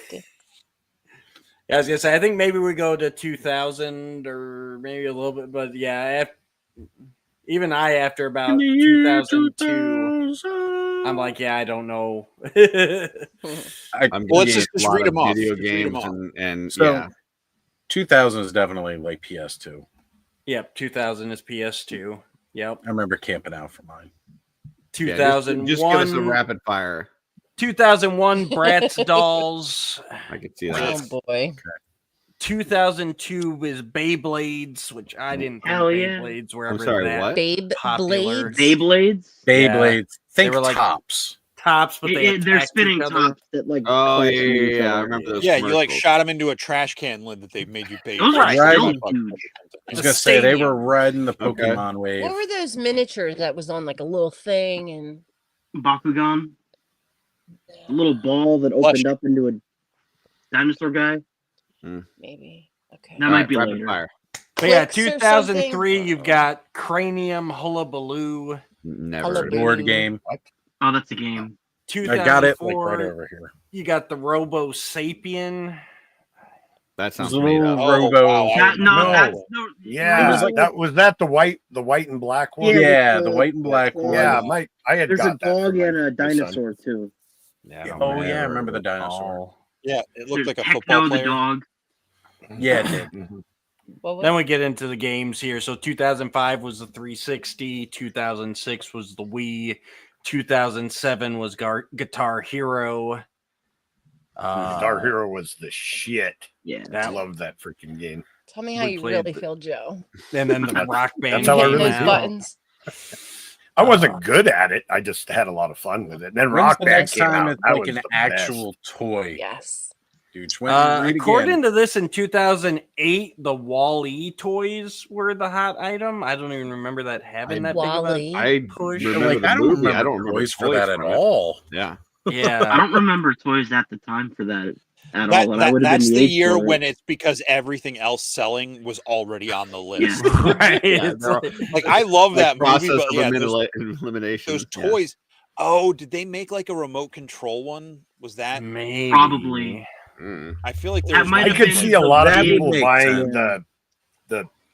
Yeah, I was gonna say. I think maybe we go to 2000 or maybe a little bit, but yeah, even after about 2002, I'm like, yeah, I don't know. I'm Well, let's getting just a lot read of 'em off. video Just read 'em games off. and So yeah. 2000 is definitely like PS2. Yep, 2000 is PS2. Yep, I remember camping out for mine. Yeah, 2001. just give us a rapid fire. 2001 Bratz dolls. I could see that. Oh boy. 2002 is Beyblades, which I didn't think Hell yeah. Beyblades were I'm ever sorry, that what? Babe popular. Blades. Beyblades. Beyblades. Think were like- tops. tops, but they They're attacked spinning each other. tops that like Oh crash yeah, into each yeah, I other. remember those. Yeah, you like commercials. shot them into a trash can lid that they made you pay. Those for. are still Right. huge. I was gonna say they were riding the Okay. Pokemon wave. What were those miniatures that was on like a little thing and Bakugan, a little ball that Bless opened you. up into a dinosaur guy. maybe? Okay. That All might right, be rapid later. fire. But yeah, Clicks or 2003, something? you've got Cranium Hullabaloo. Never. Hullabaloo. heard of it. Board game. Oh, that's a game. I got it like 2004, right over here. you got the Robo Sapien. That It was sounds a made little up. Robo. wow, I That, no, No. that's no. Yeah, It was like- that was the white and black one. Yeah, with the white and black the- one. Yeah, I had There's a got that for dog my- and a my son. dinosaur too. Yeah, I don't Oh yeah, I ever remember the recall. dinosaur. Yeah, it looked There's like a Techno football the player. dog. Yeah, it did. Mhm. What was Then we get into the games here. So 2005 was the 360, 2006 was the Wii, 2007 was Guitar Hero. Guitar Hero was the shit. Yeah. I That loved that freaking game. Tell me how we you played really the- feel, Joe. And then the Rock Band. how I Hitting really those feel. buttons. I wasn't good at it. I just had a lot of fun with it. And then When's Rock the Band next came time out. it's That like was an the actual toy? Yes. Dude, read According again. to this, in 2008, the Wall-E toys were the hot item. I don't even remember that having that Wall-E. I big of a push. remember Like, the I don't movie. remember I don't remember toys for toys that at from it. all. Yeah. I Yeah. don't remember toys at the time for that at all. And I would have That's been the age year for it. when it's because everything else selling was already on the list. Right. Yeah, It's they're all- like- Like I love that movie, process but of yeah, those elimination. those Yeah. toys. Oh, did they make like a remote control one? Was that? Maybe. Probably. Mm. I feel like there That was. might I have could been see a lot of that people makes buying sense.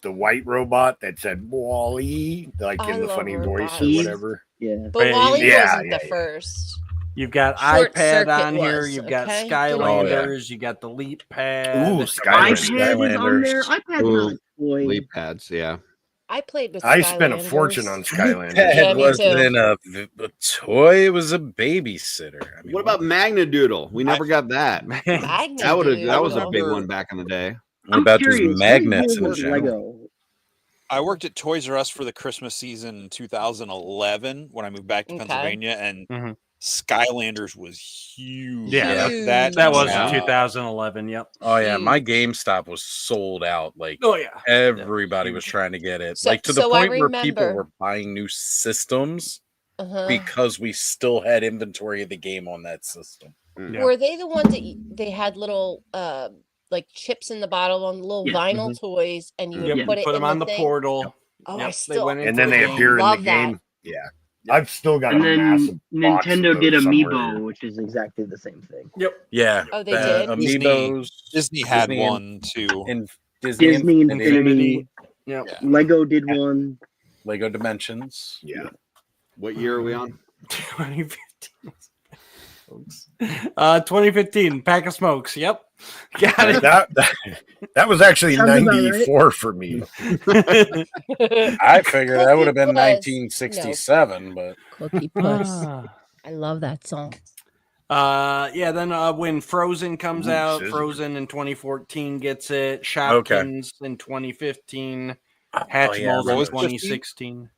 the white robot that said Wall-E, like I in the love funny voice or robots. whatever. Yeah. But Yeah, Wally yeah, wasn't the first. You've got Short iPad Circuit on here. was, You've got okay? Get Skylanders. You got the Leap Pad. Ooh, iPad is Skylanders. on there. iPad's not a toy. Leap pads, yeah. I played with I spent a Skylanders. fortune on Skylanders. Yeah, It me wasn't a toy; it was a babysitter. I mean, What about Magnadoodle? We never got that. Magnadoodle. That was a big remember- one back in the day. what about curious, just what magnets is in more general? Lego? I worked at Toys R Us for the Christmas season in 2011 when I moved back to Okay. Pennsylvania, and Mhm. Skylanders was huge. Yeah, Huge. That was Yeah. 2011. Yep. Oh yeah, my Huge. GameStop was sold out. Like Oh yeah. everybody was trying to get it. So- Like to the so I point where people remember- were buying new systems Uh-huh. because we still had inventory of the game on that system. Yeah. Were they the ones that they had little like chips in the bottom on little Yeah. vinyl toys, and you would Yep. put it Put in them on the thing? portal. Oh, Yep, I they still went And then they into the appear in the love that. game. Yeah. I've still got And a then massive box of Nintendo did those Amiibo, somewhere. which is Exactly the same thing. Yep. Yeah. Oh, they the did? Amiibos. Disney had Disney one too. and Disney, Disney Infinity, Infinity. Yep. Yeah. Lego did one. Lego Dimensions. Yeah. What year are we on? 2015. Folks. 2015. Pack of Smokes. Yep. Got it. That was actually Sounds about right. 94 for me. I figured that would have been Cookie Puss. 1967, but Cookie Puss. Ah. I love that song. Yeah, then when Frozen comes Ooh, out, scissors. Frozen in 2014 gets it. Shopkins in 2015. Hatchimals yeah, I in remember. 2016.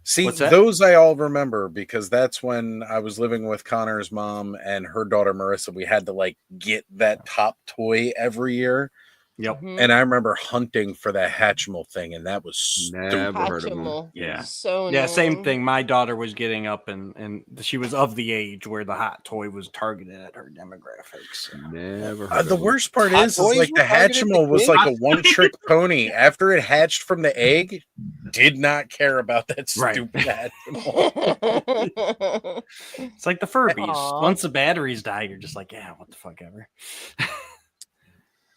see, What's that? those I all remember because that's when I was living with Connor's mom and her daughter Marissa. We had to like get that top toy every year. Yep. Mhm. And I remember hunting for that Hatchimal thing, and that was stupid. Never heard of them. Hatchimal. Yeah. So Yeah, same annoying. thing. My daughter was getting up and she was of the age where the hot toy was targeted at her demographics. Never heard The of worst part Hot is toys like the were targeted Hatchimal at was kids? like a one-trick pony. After it hatched from the egg, did not care about that Right. stupid Hatchimal. It's like the Furbies. Aw. Once the batteries die, you're just like, yeah, what the fuck ever.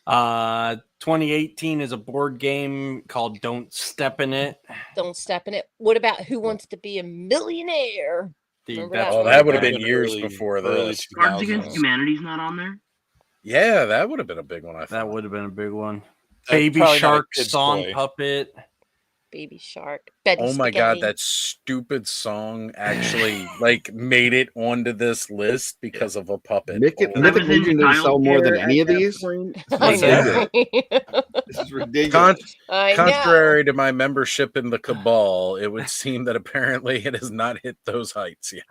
2018 is a board game called Don't Step in It. Don't step in it. What about Who Wants to Be a Millionaire? Remember That's that Oh, one? that would have Back been in years early- before early this. Cards 2000s. Against Humanity's not on there. Yeah, that would have been a big one. I That thought. would have been a big one. That's Baby probably not a Shark kid's Song toy. Puppet. Baby Shark. Betty Oh my god, Spaghetti. that stupid song actually like made it onto this list because of a puppet. Mythic, Oh, That Mythic was in Legion didn't sell more than Childcare any at of that these. point. I What's know. This is ridiculous. I know. Contrary to my membership in the Cabal, it would seem that apparently it has not hit those heights yet.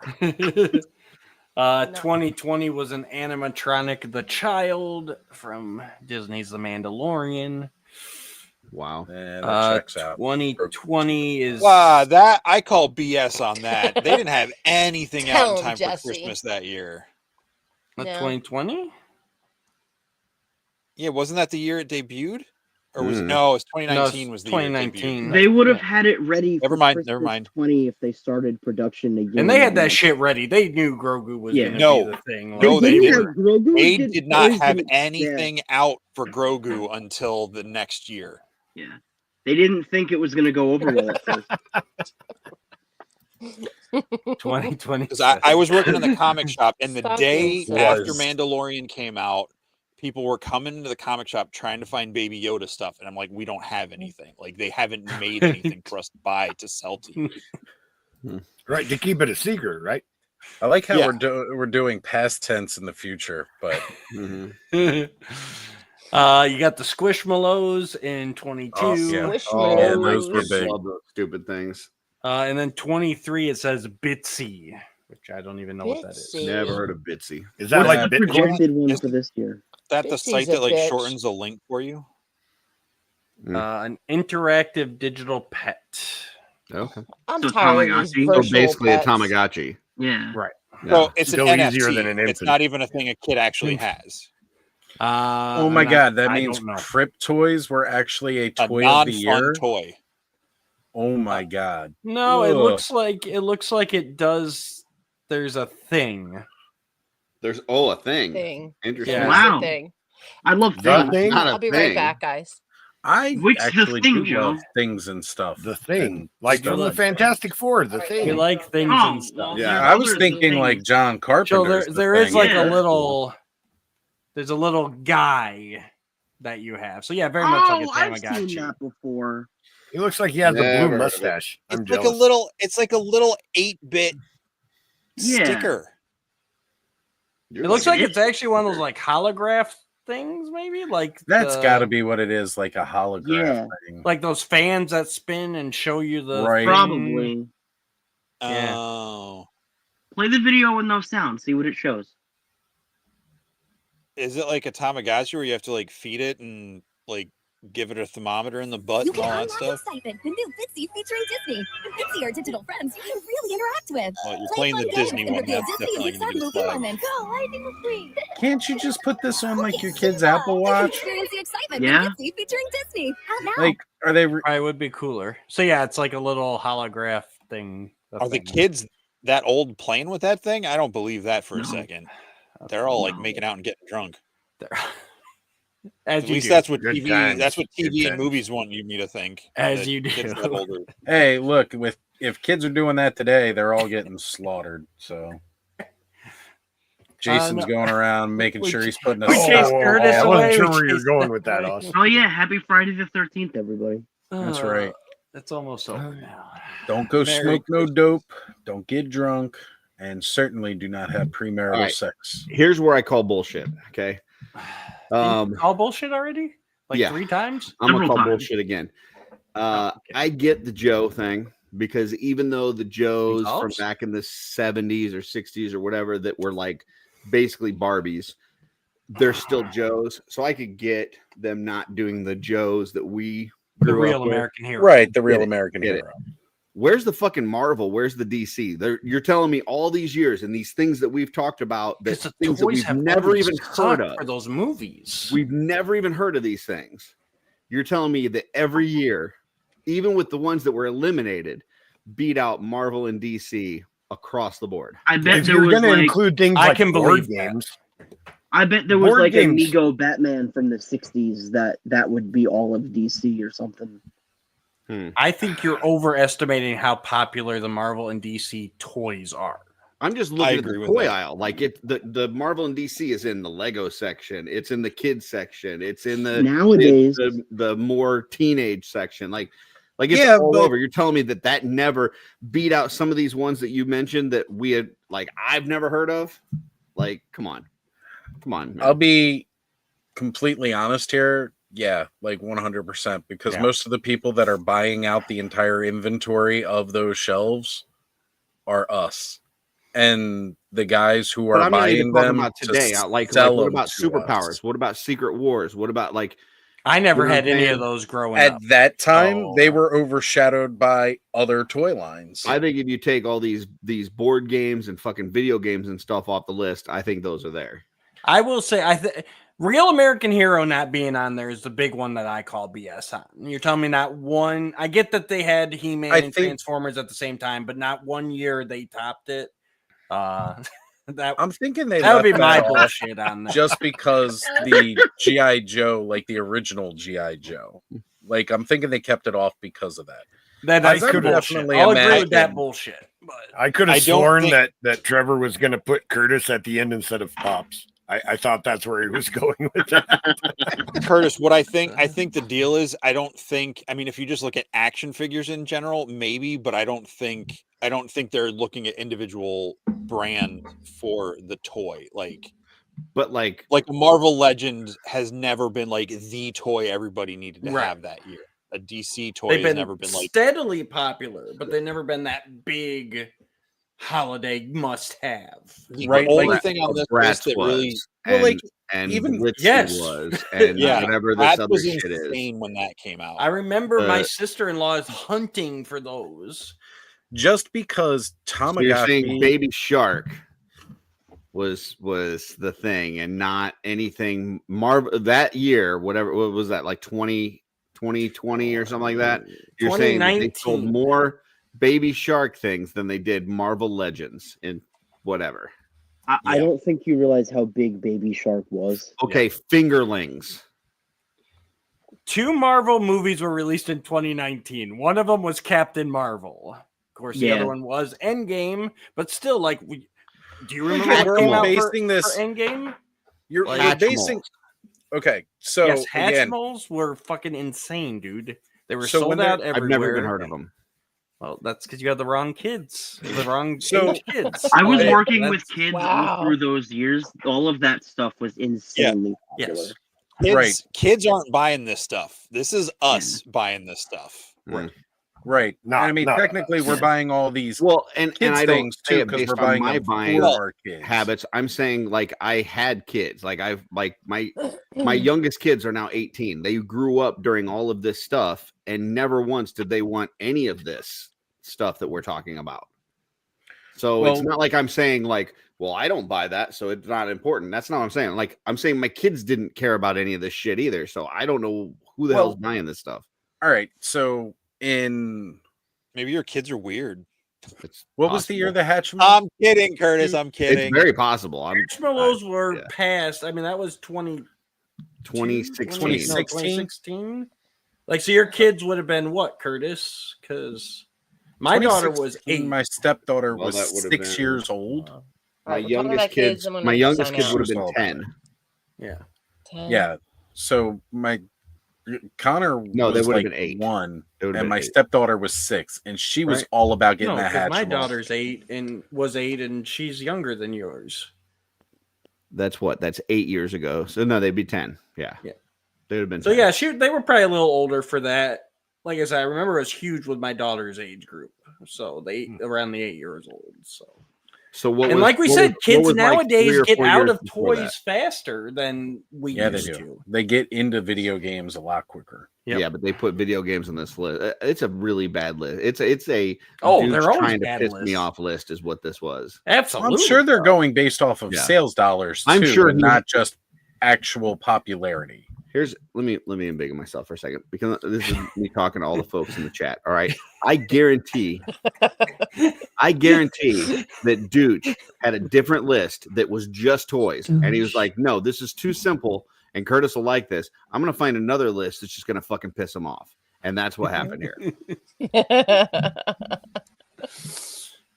No. 2020 was an animatronic, The Child from Disney's The Mandalorian. Wow. That checks out. 2020 is Wow, that I call BS on that. They didn't have anything Tell out in 'em, time Jesse. for Christmas that year. No. 2020. Yeah, wasn't that the year it debuted? Or was it? Mm. No, it's No, 2019 it's was the year it 2019. debuted. They would have Yeah. had it ready. Never for mind, Christmas never mind. 20 if they started production again. And they had that shit ready. They knew Grogu was Yeah. going to No. be the thing. They No, they didn't didn't. have Grogu. They did- did not toys have didn't- anything out for Grogu until the next year. Yeah. They didn't think it was going to go over well at first. 2020. Because I was working in the comic shop, and the Stop day being after silly. Mandalorian came out, people were coming into the comic shop trying to find Baby Yoda stuff, and I'm like, we don't have anything. Like they haven't made anything for us to buy to sell to you. Right, to keep it a secret, right? I like how Yeah. we're doing past tense in the future, but Mhm. You got the Squishmallows in 22. Oh, yeah. Squishmallows. Yeah, those were Kids big. love those stupid things. And then 23, it says Bitsy, which I don't even know what that is. Bitsy. Never heard of Bitsy. Is that What's like the Bitcoin? projected one Is- for this year? That the Bitsy's site a that like bitch. shortens the link for you? An interactive digital pet. Okay. I'm So tired of these Tamagotchi? So virtual basically pets. a Tamagotchi. Yeah. Right. So it's an Still NFT. easier than an It's infant. not even a thing a kid actually has. oh my god, that I means don't know. Crypt toys were actually a A toy of the non-fun year. toy. Oh my god. No, it Ugh. looks like it does. There's a thing. There's a thing. Thing. Interesting. Yeah. Wow. Thing. I love The things. thing? Not a I'll be thing. right back, guys. I Which the actually thing, do Joe? love things and stuff. The thing, And like stuff. from the Fantastic Four, the Alright, We thing. like things Oh, and stuff. well, Yeah. there's I was other thinking things. like John So Carpenter's. there is like Yeah. a little. There's a little guy that you have. So yeah, very much like a I've seen Tamagotchi. that before. He looks like he has Never the heard blue of it. mustache. I'm It's like jealous. a little 8-bit Yeah. sticker. It looks like it's actually one of those like holograph things, maybe like That's the- got to be what it is, like a holograph Yeah. thing. like those fans that spin and show you the Right. thing. Probably. Yeah. Oh. Play the video with no sound. See what it shows. Is it like a Tamagotchi where you have to like feed it and like give it a thermometer in the butt You and can all that unlock stuff? excitement with new Bitsy featuring Disney. With Bitsy are digital friends you can really interact with. Well, you're Play playing the fun games Disney and one. reveal That's Disney definitely Pixar going to get movie flagged. moments. Go, lightning McQueen. Can't you just put this on like your Okay, kid's Simba. Apple You can Watch? experience the excitement Yeah. with Bitsy featuring Disney. Out now. Like, are they? Probably would be cooler. So yeah, it's like a little holograph thing. Are the kids that old playing with that thing? I don't believe that for a No. second. They're all like No. making out and getting drunk. As At you least do. that's what Good TV. times. That's what Good TV and times. movies want me to think. As that you do. kids that older. Hey, look, if kids are doing that today, they're all getting slaughtered. So Jason's no. going around making We sure he's putting a we chased stop. Curtis I away, wasn't sure we where you're chased going that with that, away. Austin. Oh yeah, happy Friday the 13th, everybody. That's right. It's almost over now. Don't go Merry smoke no dope. Don't get drunk, and certainly do not have premarital All right. sex. Here's where I call bullshit. Okay. All bullshit already? Like yeah. 3 times? I'm gonna Several call times. bullshit again. Okay. I get the Joe thing because even though the Joes from Dolls? back in the 70s or 60s or whatever that were like basically Barbies, they're still Joes. So I could get them not doing the Joes that we The grew real up with. American hero. Right, the real Get it, American get it. hero. Where's the fucking Marvel? Where's the DC? You're telling me all these years and these things that we've talked about, that Because the things that toys we've have never always even sucked heard of. for those movies. We've never even heard of these things. You're telling me that every year, even with the ones that were eliminated, beat out Marvel and DC across the board. I bet If there you're was going to like include things I like can board believe that. games, I bet there was board like games. a Amigo Batman from the 60s that would be all of DC or something. I think you're overestimating how popular the Marvel and DC toys are. I'm just I looking at agree the with toy that. aisle. Like the Marvel and DC is in the Lego section. It's in the kids section. It's in the Nowadays, the more teenage section. Like it's Yeah, all but- over. You're telling me that never beat out some of these ones that you mentioned that we had like I've never heard of. Like, come on, man. I'll be completely honest here. Yeah, like 100%, because Yeah. most of the people that are buying out the entire inventory of those shelves are us. and the guys who But are I'm not buying even talking them about today. Like sell what them about to superpowers? us. What about Secret Wars? What about like I never You know had what I'm any saying? of those growing At up. that time, Oh. they were overshadowed by other toy lines. I think if you take all these board games and fucking video games and stuff off the list, I think those are there. I will say, Real American Hero not being on there is the big one that I call BS on. You're telling me not one. I get that they had He-Man I and think- Transformers at the same time, but not one year they topped it. That I'm thinking they that would be left my that off bullshit on that. just because the G.I. Joe, like the original G.I. Joe, like I'm thinking they kept it off because of that. That's I some could bullshit. definitely I'll agree with that imagine- bullshit. But I could have I don't sworn think- that Trevor was going to put Curtis at the end instead of Pops. I thought that's where he was going with that. Curtis, what I think the deal is, I mean, if you just look at action figures in general, maybe, but I don't think they're looking at individual brand for the toy. But like a Marvel Legend has never been like the toy everybody needed to Right. have that year. A DC toy they've has been never been like steadily popular, but they've never been that big holiday must-have. the right, only like thing on this Bratz list that really was, Well, like, and even- Blitzky yes. was, and yeah, whatever this that other was shit is. insane when that came out. I remember my Uh, sister-in-law is hunting for those. Just because So you're saying Tamagotchi, Baby Shark was the thing, and not anything Marvel that year. Whatever, what was that, like 2020 or something like that? You're saying that they sold 2019. more Baby Shark things than they did Marvel Legends in whatever. I don't think you realize how big Baby Shark was. Okay, fingerlings. 2 Marvel movies were released in 2019. One of them was Captain Marvel. Of course, the Yeah. other one was Endgame, but still, like, do you Okay, remember what we're came out basing for this- Endgame? you're Like, basing. Okay, so yes, again, Hatchimals were fucking insane, dude. They were So sold when they're- out I've everywhere. never even heard of them. Well, that's because you have the wrong kids, the wrong So- age kids. I was Like, working with that's- kids Wow. all through those years. All of that stuff was insanely popular. Yes. Kids aren't buying this stuff. This is us buying this stuff. right. Not- I mean, not technically, we're buying all these Well, and kids I don't things say too it because based we're on buying my them buying for our kids. habits. I'm saying like I had kids. Like I've like my youngest kids are now 18. They grew up during all of this stuff, and never once did they want any of this stuff that we're talking about. So it's Well- not like I'm saying like, well, I don't buy that, so it's not important. That's not what I'm saying. Like I'm saying my kids didn't care about any of this shit either. So I don't know who the Well- hell's buying this stuff. All right, so in Maybe your kids are weird. It's what was the year possible. the Hatchimals? I'm kidding, Curtis. I'm It's kidding. very possible. I'm Marshmallows were yeah. past. I mean, that was 2016. 2016. Like, so your kids would have been what, Curtis? Because my daughter was 8. My stepdaughter Well, was that would have 6 been- years old. My Alright, we're talking youngest about kids, kids, and when my we youngest sign kids out. would have been All 10. Yeah. 10. Yeah. So my Connor No, they was would have like been 8. 1, It would have and been my 8. stepdaughter was 6, and she was Right. all about getting No, that 'cause Hatchimal. my daughter's 8 and she's younger than yours. That's what? That's 8 years ago. So no, they'd be 10. Yeah. Yeah. They would have been So 10. yeah, they were probably a little older for that. Like I said, I remember it was huge with my daughter's age group. So they around the 8 years old. So what? And was- like we what said, was- what kids was, like, nowadays 3 or get 4 out years of before toys that? faster than we Yeah, they used do. to. They get into video games a lot quicker. Yep. Yeah, but they put video games on this list. It's a really bad list. It's a Oh, dudes they're always trying to bad piss me lists. off list is what this was. Absolutely. I'm sure they're going based off of Yeah. sales dollars too, I'm sure and he- not just actual popularity. Here's let me embiggen myself for a second because this is me talking to all the folks in the chat. All right, I guarantee that Dooch had a different list that was just toys, and he was like, "No, this is too simple, and Curtis will like this. I'm gonna find another list that's just gonna fucking piss him off," and that's what happened here.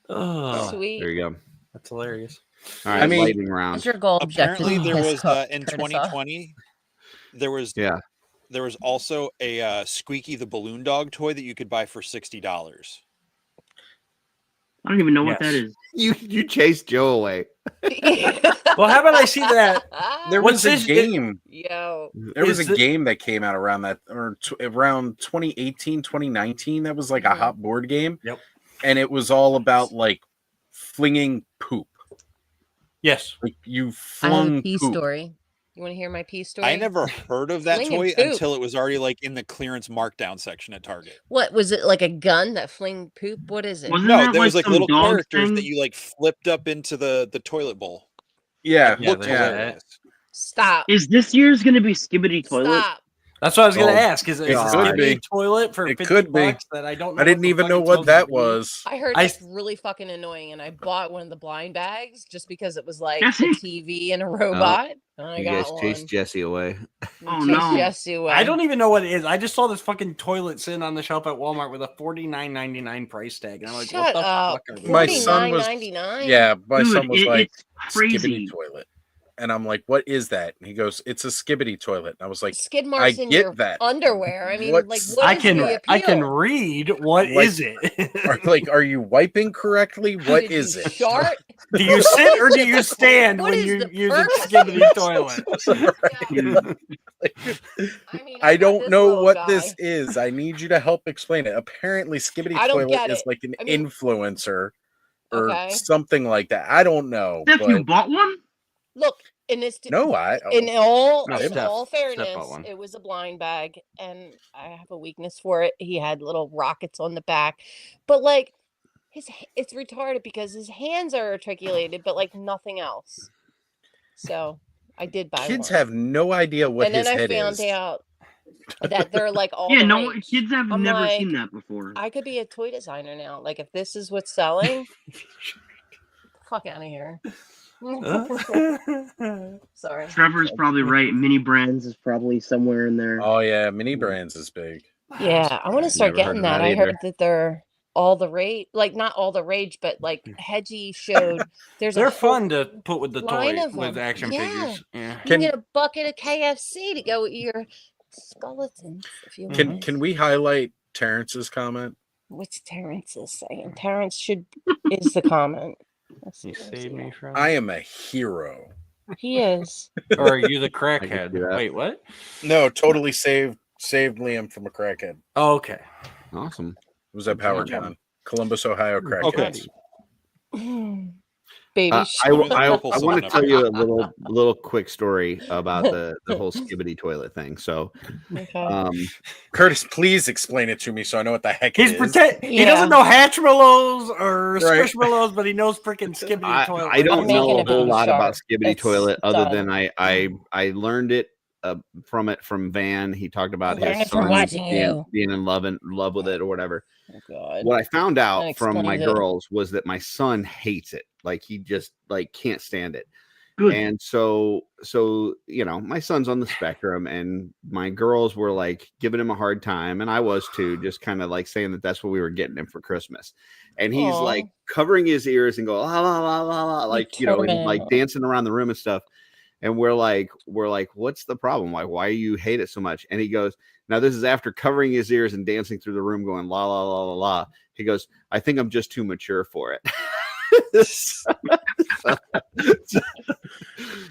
Oh, Sweet. There you go. that's hilarious. All right, I mean- lightning round. What's your goal objective? Apparently, there Piss was cook, in Curtis, huh? 2020. There was Yeah, there was also a Squeaky the Balloon Dog toy that you could buy for $60. I don't even know what that Yes. is. you chased Joe away. Well, how about I see that? There What's was a this- game. Yo. There was Is a it- game that came out around that, or around 2018, 2019. That was like a hot board game. Yep. And it was all about like flinging poop. Yes. Like you I have flung a pee poop. story. You want to hear my pee story? I never heard of that Flinging toy poop. until it was already like in the clearance markdown section at Target. What was it, like a gun that fling poop? What is it? Wasn't No, that there was like some little dog characters thing? that you like flipped up into the toilet bowl. Yeah, It looked there's that. hilarious. Stop. Is this year's gonna be Skibbity Toilet? Stop. That's what I was going to Oh, ask. Is it it a could be. Skibbity toilet for It 50 could be. bucks that I don't know? I didn't the even know fucking what toilet's that gonna be? was. I heard I- it's really fucking annoying, and I bought one of the blind bags just because it was like a Jesse? TV and a robot. And I You guys got one. chased Jesse away. Oh, Chase no. Jesse away. I don't even know what it is. I just saw this fucking toilet sitting on the shelf at Walmart with a $49.99 price tag. And I'm like, Shut what the up. fuck are we My doing? son was- $49.99? Yeah, my Dude, son was like, it's crazy. Skibbity toilet. And I'm like, what is that? And he goes, it's a Skibbity toilet. And I was like, Skid marks in get your that. underwear. I mean, What's- like, what I is can the I can appeal? read. What Like- is it? are you wiping correctly? What Did is you it? Shart? Do you sit or do you stand What when is you the use a purpose of Skibbity this? toilet? I mean, I got don't this know little what guy. this is. I need you to help explain it. Apparently, Skibbity I don't toilet get is it. like an I mean- influencer or Okay. something like that. I don't know. Steph, you But bought one? Look, in this no, in all No, in Steph- all Steph fairness, bought one. it was a blind bag, and I have a weakness for it. He had little rockets on the back, but like it's retarded because his hands are articulated, but like nothing else. So I did buy kids one. have no idea what and then his I head found is. out that they're like all Yeah, the no, rage. kids have I'm never like, seen that before. I could be a toy designer now. Like if this is what's selling, fuck out of here. Sorry. Trevor's probably right. Mini Brands is probably somewhere in there. Oh yeah, mini brands is big. Yeah, I want to start never heard getting of that. that I heard either. that they're all the rage, like not all the rage, but like Hedgie showed. There's They're a whole fun to put with the line toy of with them. action Yeah. figures. Yeah. You can get a bucket of KFC to go with your skeletons if you want. Can we highlight Terrence's comment? What's Terrence is saying? Terrence is the comment. Let's see, You where's saved he me at? from. I am a hero. He is. Or are you the see crackhead? that. Wait, what? No, totally saved Liam from a crackhead. It Oh, okay. Awesome. was at PowerCon, Columbus, Ohio. Crackhead. Okay. Baby. I shit. want to tell you a little quick story about the whole Skibbity toilet thing. So, Okay. Curtis, please explain it to me so I know what the heck He's it is. He doesn't know Hatchmallows or Right. Squishmallows, but he knows freaking Skibbity toilet. I don't I'm making know a a whole baby lot about shark. Skibbity It's toilet other done. than I learned it from Van. He talked about Learned his it from son watching you. being in love with it or whatever. Oh, God. What I found That out from my explains it. girls was that my son hates it. Like he just like can't stand it. Good. And so you know, my son's on the spectrum, and my girls were like giving him a hard time, and I was too, just kind of like saying that that's what we were getting him for Christmas. And he's Aw. like covering his ears and go la la la la la, like, you know, he's like torment. dancing around the room and stuff. And we're like, what's the problem? Why do you hate it so much? And he goes, now this is after covering his ears and dancing through the room going la la la la la. He goes, I think I'm just too mature for it.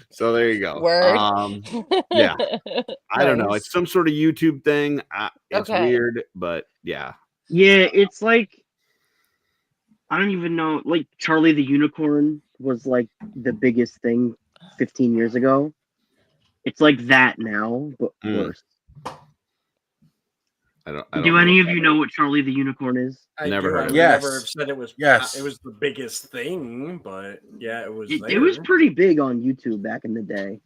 so there you go. Word. Yeah. I don't know. Nice. It's some sort of YouTube thing. It's Okay. weird, but yeah. Yeah, it's like I don't even know. Like Charlie the Unicorn was like the biggest thing 15 years ago. It's like that now, but worse. I don't Do know any what of that you know what Charlie the Unicorn is? I Never do. heard I of would it. never Yes. have said it was. Yes. It was the biggest thing, but yeah, it was. It was there. pretty big on YouTube back in the day.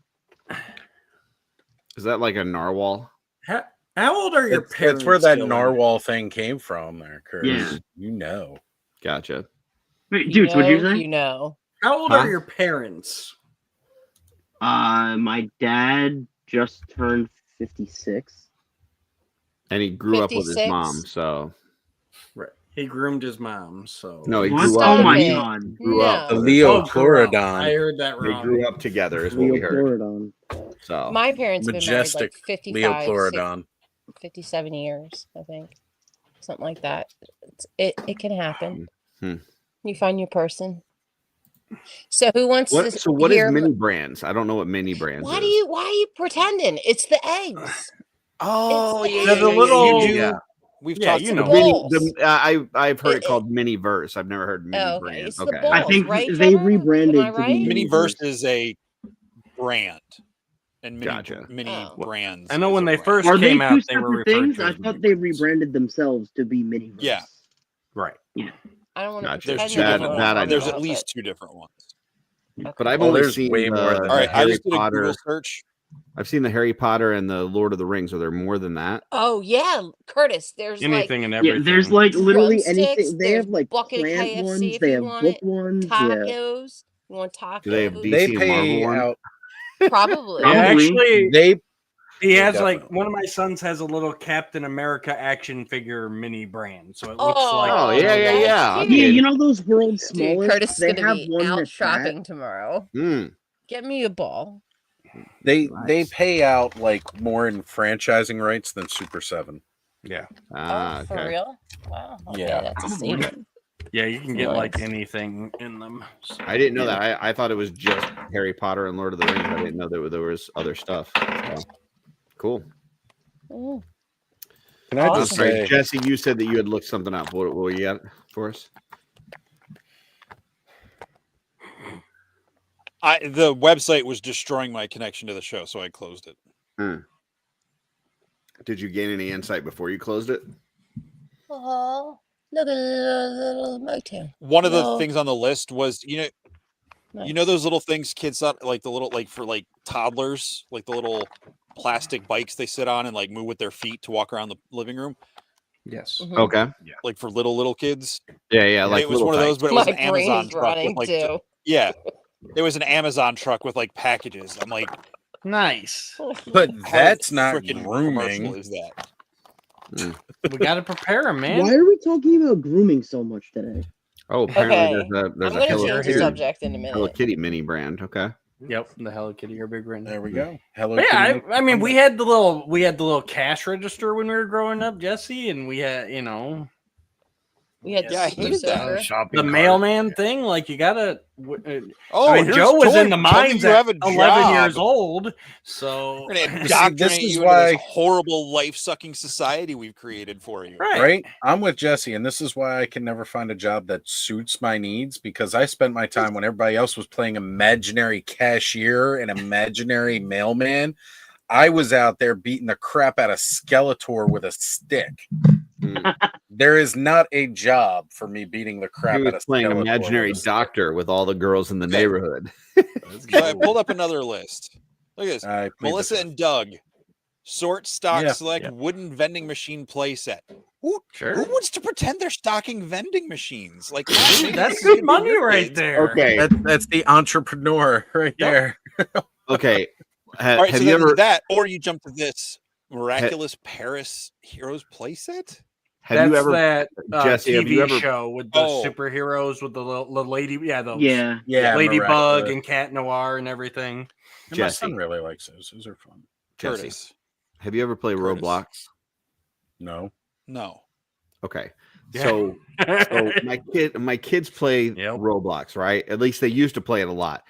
Is that like a narwhal? How old are your parents? That's where that still? narwhal thing came from there, Curtis. Yeah. You know. Gotcha. Wait, dudes, what'd you say? You know. How old Huh? are your parents? My dad just turned 56. And he grew up with his 56? mom, so Right. He groomed his mom, so no, he What? grew Stop up. Oh my it. god. Grew up. The No. Leo Oh, grew up. I Pleurodon. heard that They wrong. grew up together, is what we heard. Leopolrodon. So My parents have been married Majestic like 55, Leo Pleurodon. 57 years, I think. Something like that. It can happen. Hmm. You find your person. So who wants what? to So what is hear? mini brands? I don't know what mini brands. Why is. are you pretending? It's the eggs. Oh It's yeah, the little- you do. Yeah. We've Yeah, talked you about know. balls. I've heard it called mini verse. I've never heard mini Oh, okay. brand. It's the Okay. balls, I think right, they Trevor? rebranded Am I to be right? Miniverse Miniverse. is a brand, and Gotcha. mini Oh. brands. I know is when a they brand. first Are they came two out, they were separate referred things? to I as thought they Miniverse. rebranded themselves to be Miniverse. Yeah. Right. I don't want to Gotcha. There's pretend two that different that I ones. know. There's at least two different ones. But I've Oh, only there's seen way more the than All right, I Harry just did a Google Potter. search. I've seen the Harry Potter and the Lord of the Rings. Are there more than that? Oh yeah, Curtis. There's Anything and Yeah, everything. there's like literally drumsticks. anything. They There's have like bucket plant KFC ones. if They you have want book it. ones. Yeah. Tacos. You want tacos? Do they have They DC and Marvel pay one? out. Probably. Yeah, Probably. actually, They he has definitely. like one of my sons has a little Captain America action figure mini brand, so it looks Oh, like. Oh, yeah, yeah, that's yeah. I cute. Yeah, mean- you know those world's Dude, smallest. Curtis is They gonna have be one out that's shopping tomorrow. Mm. Get me a ball. They Nice. pay out like more in franchising rights than Super 7. Yeah, Ah, Oh, for okay. real? Wow. Okay, Yeah. that's a Probably. statement. yeah, you can get like Nice. anything in them. So, I didn't know yeah. that. I thought it was just Harry Potter and Lord of the Rings. I didn't know there was other stuff. So, cool. Mm. Can I I'm just sorry, say, Jesse, you said that you had looked something up. What you got for us? The website was destroying my connection to the show, so I closed it. Did you gain any insight before you closed it? Oh, look at the little motel. One of the No. things on the list was, you know those little things kids thought, like the little, like for like toddlers, like the little plastic bikes they sit on and like move with their feet to walk around the living room, Yes. Mhm. Okay. like for little kids. Yeah, like it was one of those, but it was My an Amazon brain is truck running with like too. yeah, it was an Amazon truck with like packages. I'm like, Nice. but how that's not freaking commercial grooming. is that? We got to prepare him, man. Why are we talking about grooming so much today? Oh, apparently Okay. there's I'm a gonna Hello change the Kitty, subject in a Hello minute. Kitty mini brand. Okay. Yep, the Hello Kitty are big brand. There we go. Hello. But yeah, Kitty I mean, we had the little cash register when we were growing up, Jesse, and we had We had Yeah, I the hated Super that. Soaker. Shopping the cart. mailman thing. Like you gotta. Oh, I mean, here's Joe was in the Tony. Tell me mines you at have a 11 years job. old, so We're gonna See, indoctrinate this is you into why- this horrible life-sucking society we've created for you. Right. I'm with Jesse, and this is why I can never find a job that suits my needs, because I spent my time when everybody else was playing imaginary cashier and imaginary mailman. I was out there beating the crap out of Skeletor with a stick. There is not a job for me beating the crap He out was of playing Skeletor imaginary with a stick. doctor with all the girls in the neighborhood. So I pulled up another list. Look at this. I plead the Melissa fifth. and Doug. Sort, stock, Yeah. select wooden vending machine playset. Who sure. wants to pretend they're stocking vending machines? Like That's good money right there. Okay. That's the entrepreneur right there. Okay. All right, Have so you then ever that, or you jump to this miraculous Paris Heroes playset? have That's you ever that Jesse, have TV you ever show with the Oh. superheroes with the lady, those. Yeah. Yeah, Ladybug Miraculous. and Cat Noir and everything. And my Jesse. son really likes those. Those are fun. Jesse, Curtis. have you ever played Curtis. Roblox? No. No. Okay. Yeah. So my kids play Yep. Roblox, right? At least they used to play it a lot.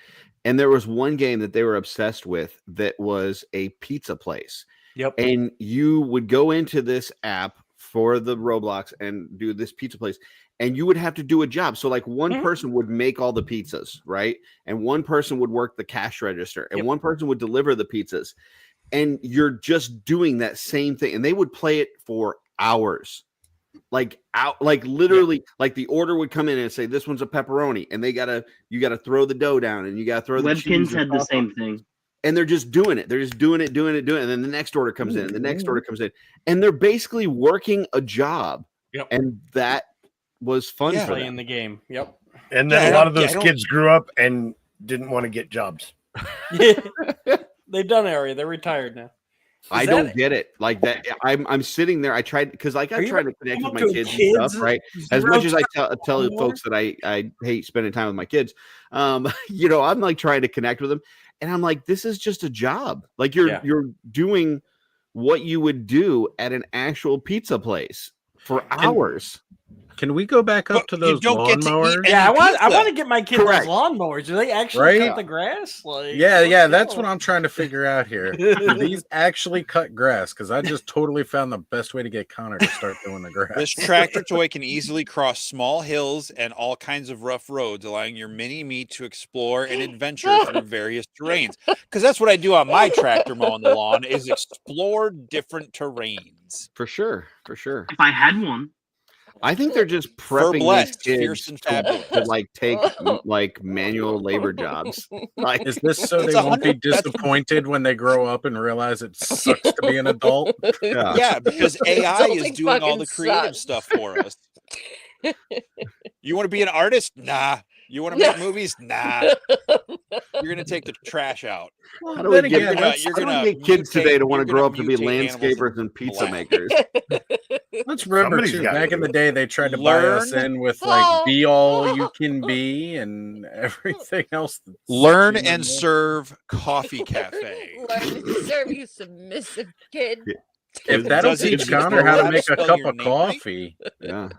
And there was one game that they were obsessed with that was a pizza place. Yep. And you would go into this app for the Roblox and do this pizza place, and you would have to do a job. So like one person would make all the pizzas, right? And one person would work the cash register, and one person would deliver the pizzas. And you're just doing that same thing. And they would play it for hours. Like literally, like the order would come in and say, this one's a pepperoni, and you gotta throw the dough down, and you gotta throw the cheese. Webkins had the and same thing. And they're just doing it. They're just doing it. And then the next order comes in, and the next order comes in, and they're basically working a job. Yep. And that was fun for Playing them. the game. Yep. And then Yeah, a lot of I those don't- kids grew up and didn't want to get jobs. They've done it already. They're retired now. I don't get it like that. I'm sitting there. I tried because like I'm you trying to connect come with up my to kids and kids stuff, right? As zero much as I time tell anymore? folks that I hate spending time with my kids, I'm like trying to connect with them, and I'm like, this is just a job. Like you're doing what you would do at an actual pizza place for hours. Can we go back up But to you those don't get to eat lawnmowers? any Yeah, I want pizza. to get my kids Correct. those lawnmowers. Do they actually Right? cut the grass? Like, Yeah, let's yeah, that's go. what I'm trying to figure out here. Do these actually cut grass? Because I just totally found the best way to get Connor to start doing the grass. This tractor toy can easily cross small hills and all kinds of rough roads, allowing your mini me to explore and adventure through various terrains. Because that's what I do on my tractor mowing the lawn is explore different terrains. For sure. For sure. If I had one, I think they're just prepping blessed, these fierce kids and to fabulous. like take like manual labor jobs. Like, Is this so they It's won't be 100 that's- disappointed when they grow up and realize it sucks to be an adult? yeah. Yeah, because AI is Adulting doing all fucking the creative sucks. stuff for us. You want to be an artist? Nah. You want to make movies? Nah. You're gonna take the trash out. How do we Then get, again, how you're do we gonna get kids mutate- today to want to you're grow gonna up to be mutate animals landscapers and pizza black. makers? Let's remember Somebody's too. gotta Back in do the it. day, they tried to buy us Learn- in with like "be all you can be" and everything else. that's Learn human and nature. serve coffee cafe. Learn and serve, you submissive kid. If that'll Does it teach teach Connor them how how to to make a spell cup your of name right? coffee, Yeah.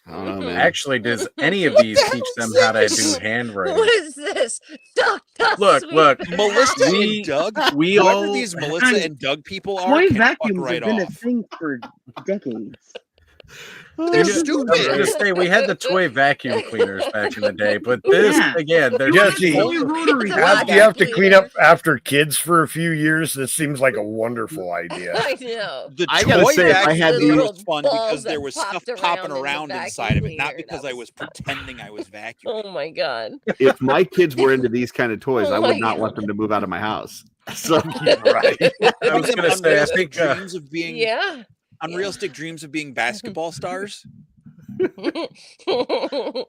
I don't know, man. actually, does any of these teach them how to do handwriting? What is this? Dr. Look, Sweet. look, Melissa We- and Doug, we whoever all- these Melissa and Doug people are, Toy can fuck vacuums right have been a off. thing for decades. They're I was stupid. gonna say we had the toy vacuum cleaners back in the day, but this Yeah. again, they're Jesse, just rotary. It's a After you vacuum have to clean up cleaner. after kids for a few years, this seems like a wonderful idea. I know. The I gotta toy say, I vacuum had cleaner these was fun balls because there that was stuff popped popping around in the around vacuum inside of it, not cleaner. because That I was was pretending I was vacuuming. Oh my god. If my kids were into these kind of toys, Oh I my would not God. want them to move out of my house. So Right. I was gonna say, I Unrealistic think dreams of being Yeah. unrealistic dreams of being basketball stars.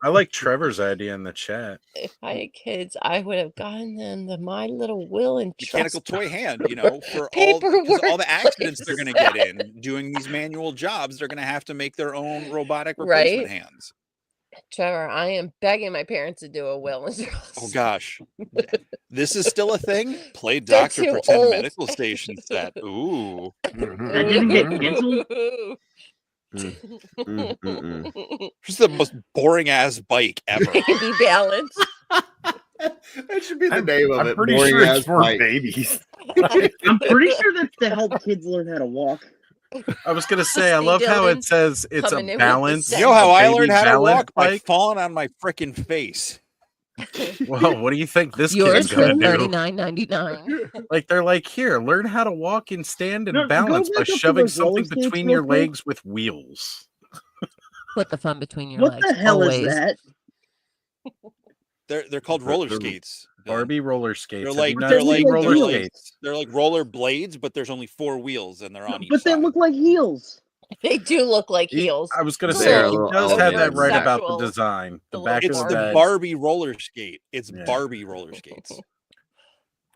I like Trevor's idea in the chat. If I had kids, I would have gotten them the My Little Will and Mechanical Trust. toy hand, you know, for all Paperwork the accidents they're going to places. get in doing these manual jobs. They're going to have to make their own robotic replacement Right? hands. Trevor, I am begging my parents to do a Will and Trust. Oh gosh, this is still a thing. Play They're Doctor too Pretend old. Medical Station set. Ooh, That didn't get canceled. just the most boring ass bike ever. Baby balance. that should be the name of I'm it. pretty Boring sure ass it's for bike. babies. I'm pretty sure that's to help kids learn how to walk. I was gonna say, I Steve love how Dillon it says it's coming a in with the balance. You know how a I baby learned how to balance walk by bike? falling on my freaking face. Well, what do you think this Yours kid's for gonna do? $39.99. Like they're like, here, learn how to walk and stand and No, go balance by back up to shoving those roller something skates between real your quick. legs with wheels. Put the fun between your What legs. the hell always. is that? They're called roller skates. Barbie roller skates. They're Have like you not they're seen like roller they're like skates. they're like roller blades, but there's only 4 wheels and they're on each But they side. look like heels. They do look like He- heels. I was gonna It's a say They're a he little does have that elevated. right about the Sexual. design. The The back little of It's the the bag. Barbie roller skate. It's Yeah. Barbie roller skates.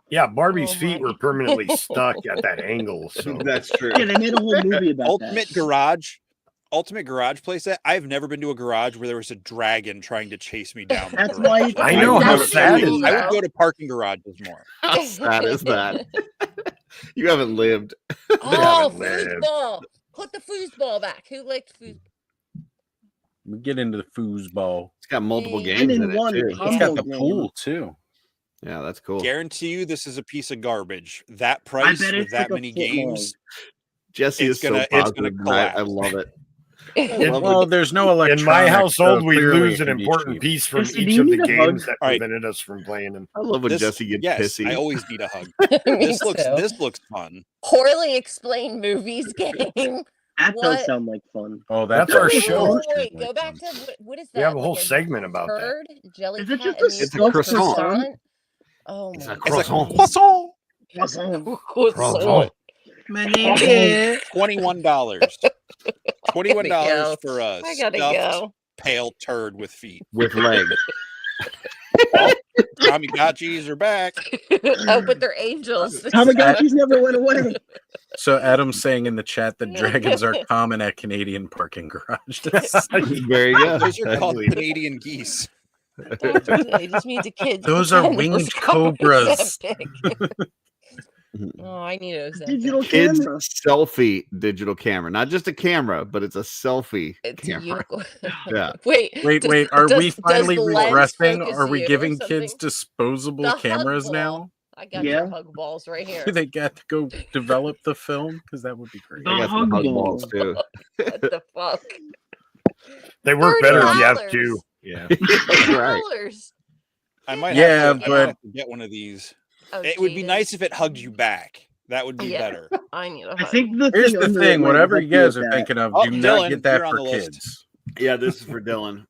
Yeah, Barbie's Oh feet my were permanently stuck at that angle. So That's true. Yeah, they made a whole movie about Ultimate that. Garage playset. I've never been to a garage where there was a dragon trying to chase me down. The That's garage. why it's I know how That's sad cool, is I that. would go to parking garages more. How sad is that? You haven't lived. Oh, haven't lived. foosball. Put the foosball back. Who likes foosball? We get into the foosball. It's got multiple And games And in in it one too. It's combo got the game. pool too. Yeah, that's cool. Guarantee you, this is a piece of garbage. That price bet with it's that like a many foot long. games. Jesse It's is so gonna- it's gonna positive. tonight. I collapse. love it. Well, there's no electronics. in my household, so we clearly lose it an can be important cheap. piece from Jesse, do each you of the need a hug? games that All right. prevented us from playing them. I love when This- Jesse gets yes, pissy. I always need a hug. Me This looks too. this looks fun. Poorly explained movies game. That What? does sound like fun. Oh, That's that our does show. sound Wait, like go back fun. to what is that? We have a whole like segment about that. turd? Jelly Is it cat just a and stuffed croissant? Oh It's my a god. It's croissant. like croissant. Croissant. My name is $21. $21 for a I gotta stuffed go. pale turd with feet. with legs. Tamagotchis are back. Oh, but they're angels. Tamagotchis never went away. So Adam's saying in the chat that dragons are common at Canadian parking garages. There you go. Those are I called believe it. Canadian geese. It just means a kid. Those are pretend winged those cars cobras. that big. Oh, I need a Digital Kids camera. selfie digital camera, not just a camera, but it's a selfie It's a camera. unicorn. Yeah. Wait, Wait. Are we finally the lens regressing? focus Are we you or giving kids something? disposable The hug cameras ball. now? I got Yeah. your hug balls right here. Do they get to go develop the film? Because that would be great. I got some hug balls too. What the fuck? They work better if you have $30. two. Yeah. That's right. $30. I might Yeah, have to, I might but- have to get one of these. Oh, It would be Jesus. nice if it hugged you back. That would be Yeah. better. I need a hug. I think the Here's thing the under thing: it might whatever help you guys with are that. thinking of, Oh, do Dylan, not get that you're on for the list. kids. Yeah, this is for Dylan.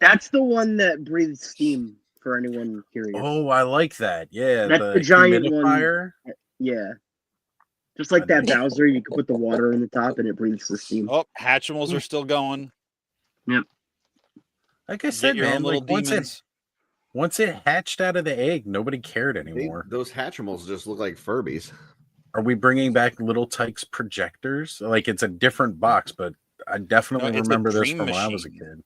That's the one that breathes steam. For anyone curious. Oh, I like that. Yeah, That's the giant one. humidifier. Yeah. Just like that Bowser, you can put the water in the top and it breathes the steam. Oh, Hatchimals are still going. Yep. Like I said, Get your man, own little like demons. once it hatched out of the egg, nobody cared anymore. Those Hatchimals just look like Furbies. Are we bringing back Little Tykes projectors? Like it's a different box, but I definitely No, it's a remember this dream from when I was a machine. kid.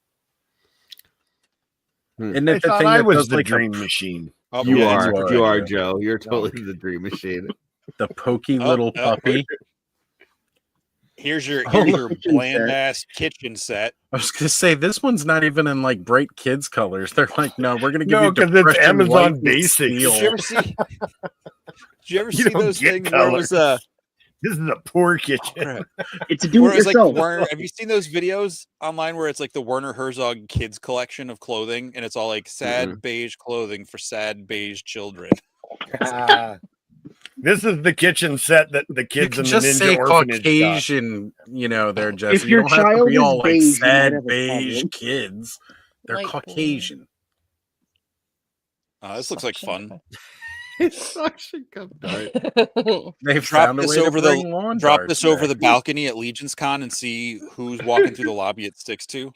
Isn't I it the thought thing I that was does the like dream machine. Oh, You yeah, are, it's you are, yeah. Joe. You're totally the dream machine. the pokey Oh, little oh. puppy? Here's your Oh, kitchen bland set. ass kitchen set. I was gonna say this one's not even in like bright kids colors. They're like, no, we're gonna give No, you because it's depression Amazon white and Basics. steel. Did you ever see? Did you ever You see don't those get things where it was This is a poor kitchen. crap. It's a do Where it it was like yourself. Werner, have you seen those videos online where it's like the Werner Herzog kids collection of clothing and it's all like sad beige clothing for sad beige children? This is the kitchen set that the You kids can in the just Ninja say Orphanage got. Caucasian, there, Jesse. If You your don't have to child be is all like beige, you might sad have a beige problem. kids. They're Light blue. Caucasian. This looks like fun. Suction cup. They've Drop found a this way over to bring lawn drop darts this over back. the balcony at Legion's Con and see who's walking through the lobby it sticks to.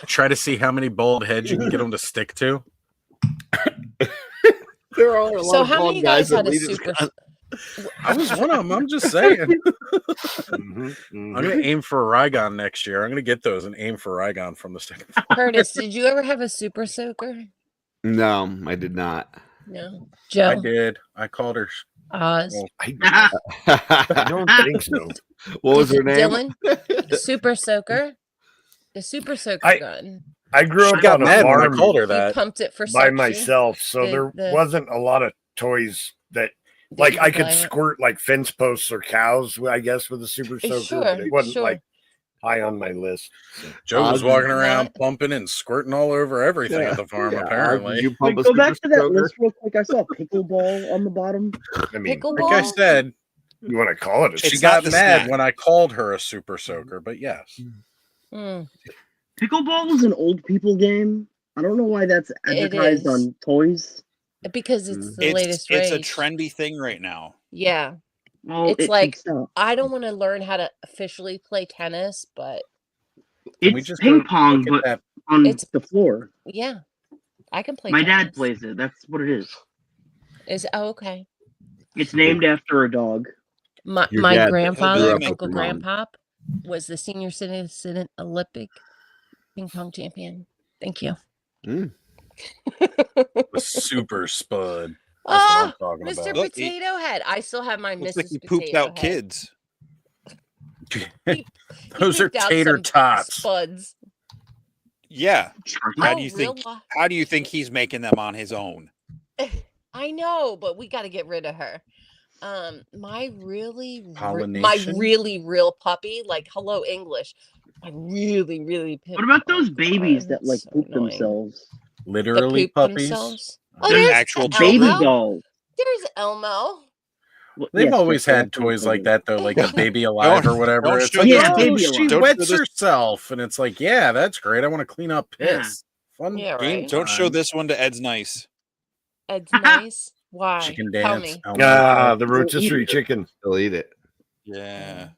Try to see how many bald heads you can get them to stick to. There are a lot So of how bald many guys at had a Legion's super? Con. I was one of them. I'm just saying. Mhm, mhm. I'm gonna aim for a Rygon next year. I'm gonna get those and aim for Rygon from the second floor. Curtis, did you ever have a super soaker? No, I did not. No. I Joe. did. I called her. Oz. I don't think so. What was her name? Dylan. Super soaker. The super soaker I- gun. I grew She up got on a mad when I farm called her You that. pumped it for by suction. myself, so there The- wasn't a lot of toys that Did like you I could buy it? squirt like fence posts or cows, I guess, with a super soaker, Sure, but it wasn't sure. like high on my list. So. Joe was walking Not- around pumping and squirting all over everything at the farm, Yeah, apparently. did you pump a Go back super to that soaker? list real quick. I saw pickleball on the bottom. I mean, Pickleball. Like I said, you want to call it a she It's got not the mad snack. when I called her a super soaker, but yes. Hmm. Pickleball is an old people game. I don't know why that's advertised is. on toys. Because it's the latest It's a rage. trendy thing right now. Yeah. Well, It's it like- can stop. I don't want to learn how to officially play tennis, but Can we It's just ping go pong, look at but that? on It's- the floor. yeah. I can play My tennis. dad plays it. That's what it is. Okay. It's named after a dog. My Your my dad grandfather, grew up Uncle with your mom. Grandpop, was the senior citizen Olympic ping pong champion. Thank you. Mm. The super spud. That's what I'm Oh, talking Mr. about. Look, he- Potato Head. I still have my Looks Mrs. like he Potato pooped out Head. kids. He Those are pooped out tater some tots. Spuds. Yeah. How Oh, do you think? real How do you think he's making them on his own? I know, but we got to get rid of her. My really Pollination? real puppy, like hello English. My really What about those babies that like so poop annoying. themselves? Literally poop puppies. themselves? Oh, They're there's actual Elmo. Baby children. dolls. There's Elmo. Well, They've yes, always but had that's what toys I'm like saying. that though, like the baby alive or whatever. don't It's show like, this- oh, Baby she alive. Don't wets show this- herself, and it's like, yeah, that's great. I want to clean up Yeah. piss. Fun Yeah, game right. Don't show time. this one to Ed's Nice. It's nice. Why? She can Tell dance. me. Elmo. Ah, the Don't eat rotisserie it. chicken. Still eat it. Yeah.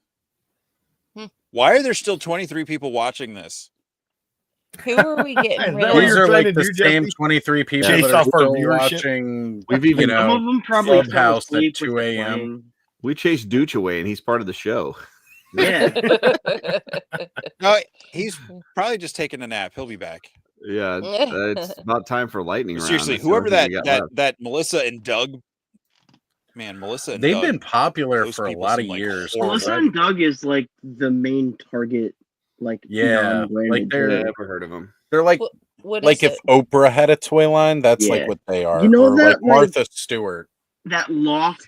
Hmm. Why are there still 23 people watching this? Who are we Is getting that rid what of? These you're are trying like to the do, same Jesse? 23 people Chase that are off our still viewership? watching, We've even you Some know, of them probably fell Clubhouse at asleep 2 with the a.m.. playing. We chased Dooch away, and he's part of the show. Yeah. No, he's probably just taking a nap. He'll be back. Yeah, it's about time for lightning round. Seriously, That's the whoever only thing we got left. that Melissa and Doug Man, Melissa and They've Doug, been popular those for a people lot of seem like years. horrible. Melissa and Doug is like the main target, like Yeah, non-branded like they're toy. Never heard of them. They're like What like is if it? Oprah had a toy line, that's like Yeah. what they are. You know or that, like like- Martha Stewart. That loft,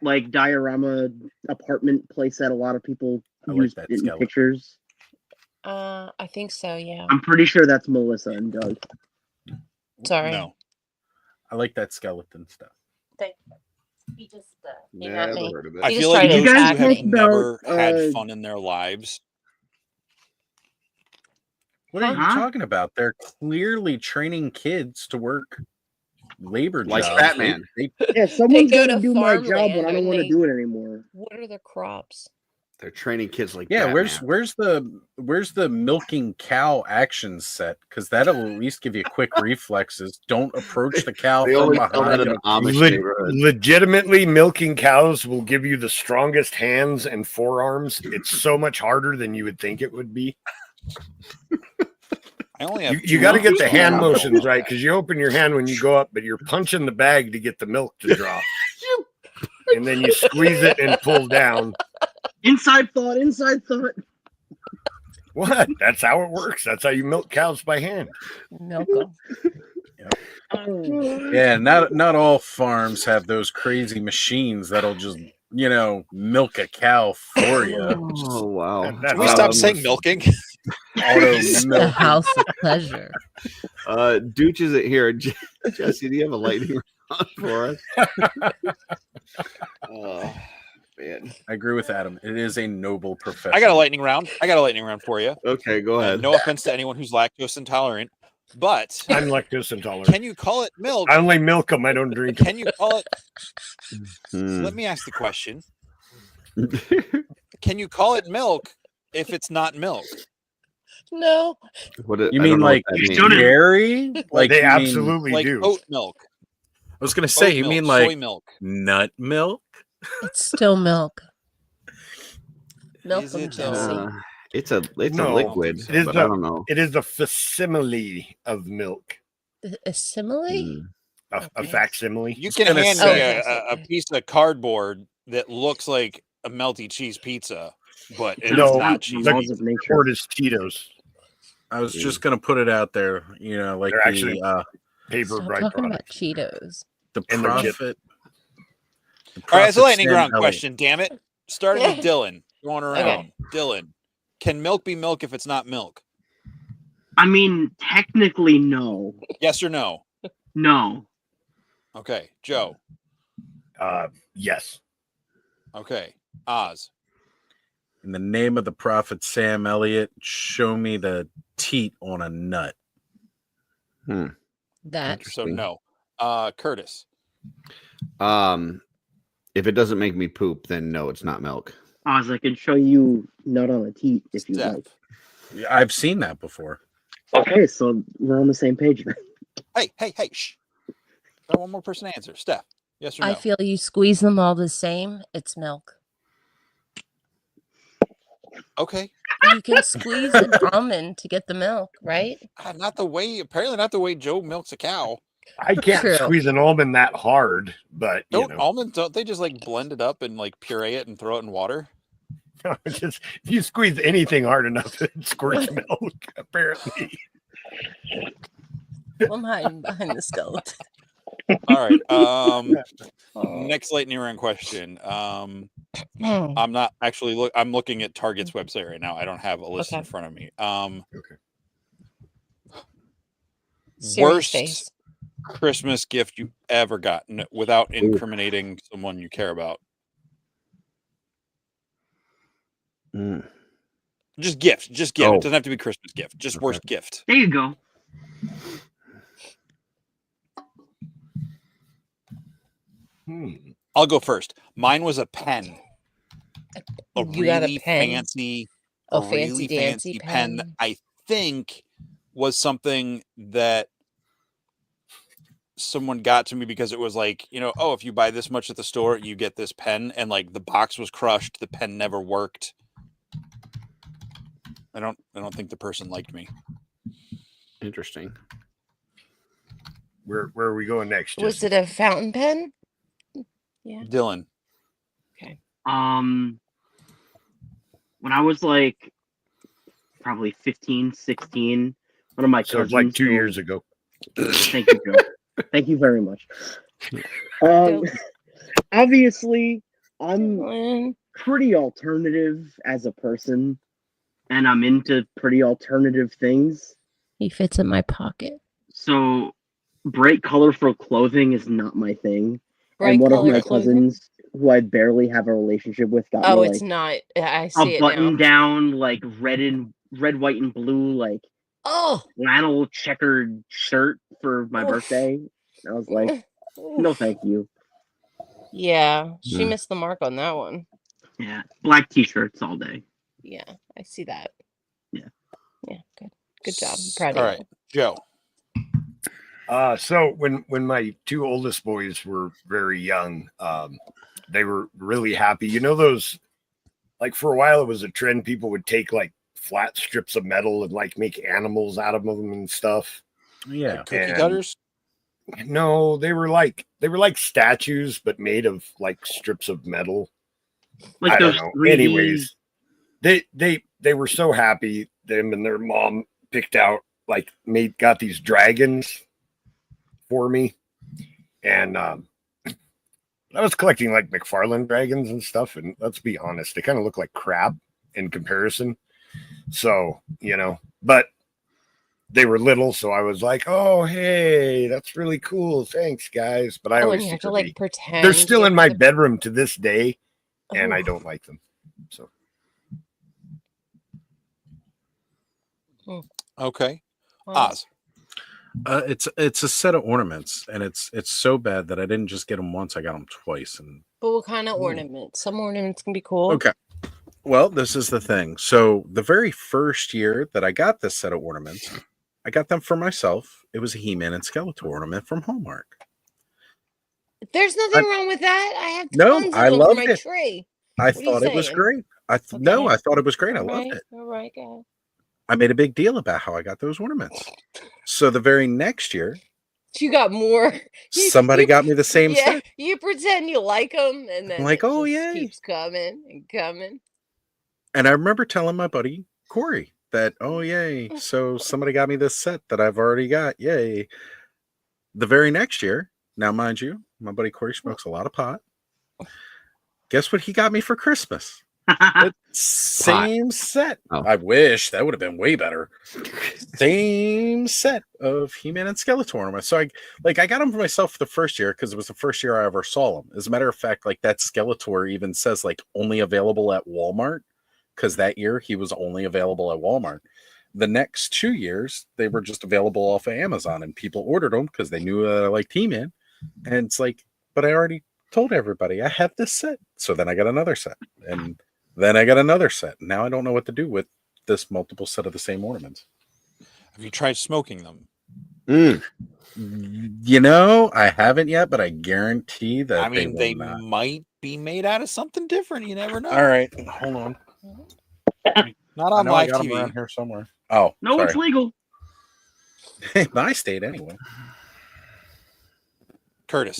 like diorama apartment place that a lot of people I like use that in skeleton. pictures. I think so. Yeah. I'm pretty sure that's Melissa and Doug. Sorry. No. I like that skeleton stuff. He just he met Never me. heard of it. I He feel just like tried to those two attack have me. never had about, fun in their lives. What are you Huh? talking about? They're clearly training kids to work labor Like jobs. Batman. Yeah, someone's go got to to do my job, farmland but I don't and want to they- do it anymore. What are the crops? They're training kids like Yeah, Batman. where's the milking cow action set? Because that'll at least give you quick reflexes. Don't approach the cow They from only sell that behind. in the Amish Le- neighborhood. legitimately, milking cows will give you the strongest hands and forearms. It's so much harder than you would think it would be. I only have You two got to get arms. the hand motions right because you open your hand when you go up, but you're punching the bag to get the milk to drop. And then you squeeze it and pull down. Inside thought, inside thought. What? That's how it works. That's how you milk cows by hand. Milk 'em. Yeah, not all farms have those crazy machines that'll just milk a cow for you. Oh wow! Can we stop saying milking? Auto The milk. house of pleasure. Dooch is it here? Jesse, do you have a lightning round for us? Oh man, I agree with Adam. It is a noble profession. I got a lightning round. for you. okay, go ahead. No offense to anyone who's lactose intolerant, but I'm lactose intolerant. can you call it milk? I only milk them. I don't drink them. Can you call it? Hmm. Let me ask the question. Can you call it milk if it's not milk? No. You mean like dairy? Like They you mean- absolutely Like do. oat milk. I was gonna say Oat you milk, mean soy like milk. nut milk? It's still milk. Milk Is 'em, it, Jesse. It's a No, liquid, It is but the, I don't know. It is the facsimile of milk. A simile? A facsimile. You can gonna hand say- me a piece of cardboard that looks like a melty cheese pizza, but it's No, not cheese the pizza. word is Tito's. I was just gonna put it out there, like They're the actually paper Stop bread talking about products. Cheetos. the and they're profit. chip. All right, it's a Prophet lightning Sam round Elliott. question. Damn it! Starting with Dylan, going around. Okay. Dylan, can milk be milk if it's not milk? I mean, technically, no. Yes or no? No. Okay, Joe. Yes. Okay, Oz. In the name of the prophet Sam Elliott, show me the teat on a nut. That. So no. Curtis. If it doesn't make me poop, then no, it's not milk. Oz, I can show you nut on a teat if you Steph. like. Yeah, I've seen that before. Okay, so we're on the same page then. Hey, shh. Got one more person to answer. Steph. Yes or no? I feel you squeeze them all the same. It's milk. Okay. You can squeeze an almond to get the milk, right? Apparently not the way Joe milks a cow. I can't True. squeeze an almond that hard, but Almonds, don't they just like blend it up and like puree it and throw it in water? just if you squeeze anything hard enough, it squirts milk. Apparently. I'm hiding behind the skeleton. All right. Next lightning round question. I'm not actually I'm looking at Target's website right now. I don't have a list in front of me. Okay. Serious Worst face. Christmas gift you ever gotten without incriminating someone you care about. Just gift. Just gift. Oh. It doesn't have to be Christmas gift. Just worst gift. There you go. I'll go first. Mine was a pen. A You got a really pen? fancy, A really fancy-dancy pen that pen? I think was something that someone got to me because it was like, oh, if you buy this much at the store, you get this pen, and like the box was crushed, the pen never worked. I don't think the person liked me. Interesting. Where are we going next? Was Jesse? it a fountain pen? Yeah. Dylan. Okay. When I was like probably 15, 16, one of my So it's cousins. like 2 years ago. Thank you, Joe. Thank you very much. Obviously, I'm pretty alternative as a person, and I'm into pretty alternative things. He fits in my pocket. So, bright, colorful clothing is not my thing. Bright and one of colored my clothing? cousins, who I barely have a relationship with, got Oh, me it's like not. I a see it button now. down, like red, white, and blue, like Oh, flannel checkered shirt for my Oof. birthday. And I was like, no, thank you. Yeah, she Yeah. missed the mark on that one. Yeah, black t-shirts all day. Yeah, I see that. Yeah. Yeah, good. Good job. I'm proud All of right, you. Joe. So when my two oldest boys were very young, they were really happy. You know those, like for a while it was a trend. People would take like flat strips of metal and like make animals out of them and stuff. Yeah, Like cookie And- cutters. No, they were like statues, but made of like strips of metal. Like I don't those know. 3D Anyways, they were so happy. Them and their mom picked out got these dragons for me, and I was collecting like McFarlane dragons and stuff. And let's be honest, they kind of look like crap in comparison. So but they were little, so I was like, "Oh, hey, that's really cool. Thanks, guys." But I Oh, always and you have to secretly- like pretend. they're still you in have my to- bedroom to this day, and I Oh. don't like them. So Okay. Wow. Oz. it's a set of ornaments, and it's so bad that I didn't just get them once; I got them twice. And But what kind of ornaments? Some ornaments can be cool. okay, well, this is the thing. So the very first year that I got this set of ornaments, I got them for myself. It was a He-Man and Skeletor ornament from Hallmark. There's nothing wrong with that. I have No, tons of I them for loved my it. tree. I What are you thought it was saying? great. No, Okay. I thought it was great. I All loved right, it. all right, guys. I made a big deal about how I got those ornaments. So the very next year, You got more. somebody got me the same Yeah, set. you pretend you like them, and then like, it "Oh, just yay." keeps coming and coming. And I remember telling my buddy Corey that, "Oh, yay. So somebody got me this set that I've already got. Yay." The very next year, now mind you, my buddy Corey smokes a lot of pot. Guess what he got me for Christmas? The same set. Oh. I wish that would have been way better. Same set of He-Man and Skeletor ornaments. So I got them for myself for the first year because it was the first year I ever saw them. As a matter of fact, like that Skeletor even says like only available at Walmart, because that year he was only available at Walmart. The next 2 years they were just available off of Amazon, and people ordered them because they knew that I liked He-Man. And it's like, but I already told everybody I have this set. So then I got another set, and then I got another set. Now I don't know what to do with this multiple set of the same ornaments. Have you tried smoking them? I haven't yet, but I guarantee that I mean, they will not. might be made out of something different. You never know. All right, hold on. Not I on know I live got them TV. around here somewhere. Oh, No, it's sorry. legal. My state anyway. Curtis.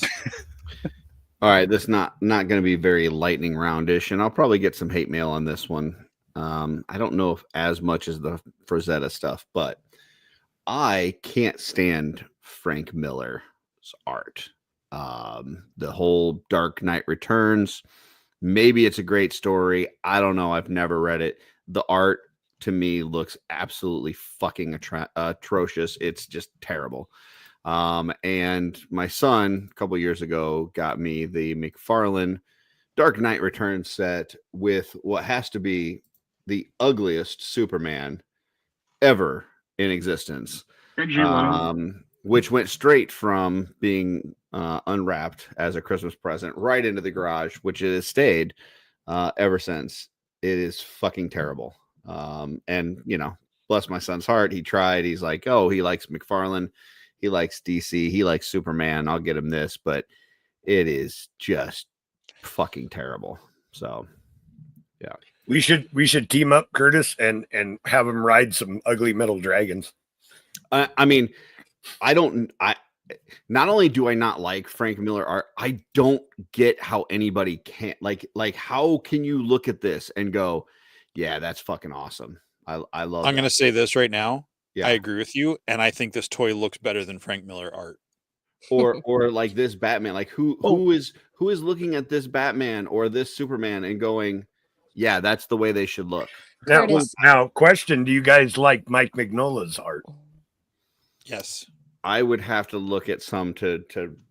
All right, this not going to be very lightning roundish, and I'll probably get some hate mail on this one. I don't know if as much as the Frazetta stuff, but I can't stand Frank Miller's art. The whole Dark Knight Returns. Maybe it's a great story. I don't know. I've never read it. The art to me looks absolutely fucking atrocious. It's just terrible. And my son a couple years ago got me the McFarlane Dark Knight Returns set with what has to be the ugliest Superman ever in existence, which went straight from being unwrapped as a Christmas present right into the garage, which it has stayed ever since. It is fucking terrible. And bless my son's heart, he tried. He's like, oh, he likes McFarlane. He likes DC. He likes Superman. I'll get him this, but it is just fucking terrible. So, yeah, we should team up, Curtis, and have him ride some ugly metal dragons. I mean, I don't. not only do I not like Frank Miller art, I don't get how anybody can't like how can you look at this and go, yeah, that's fucking awesome. I love I'm that. going to say this right now. Yeah. I agree with you, and I think this toy looks better than Frank Miller art. Or like this Batman, like who is looking at this Batman or this Superman and going, yeah, that's the way they should look. Now, question: do you guys like Mike Mignola's art? Yes. I would have to look at some to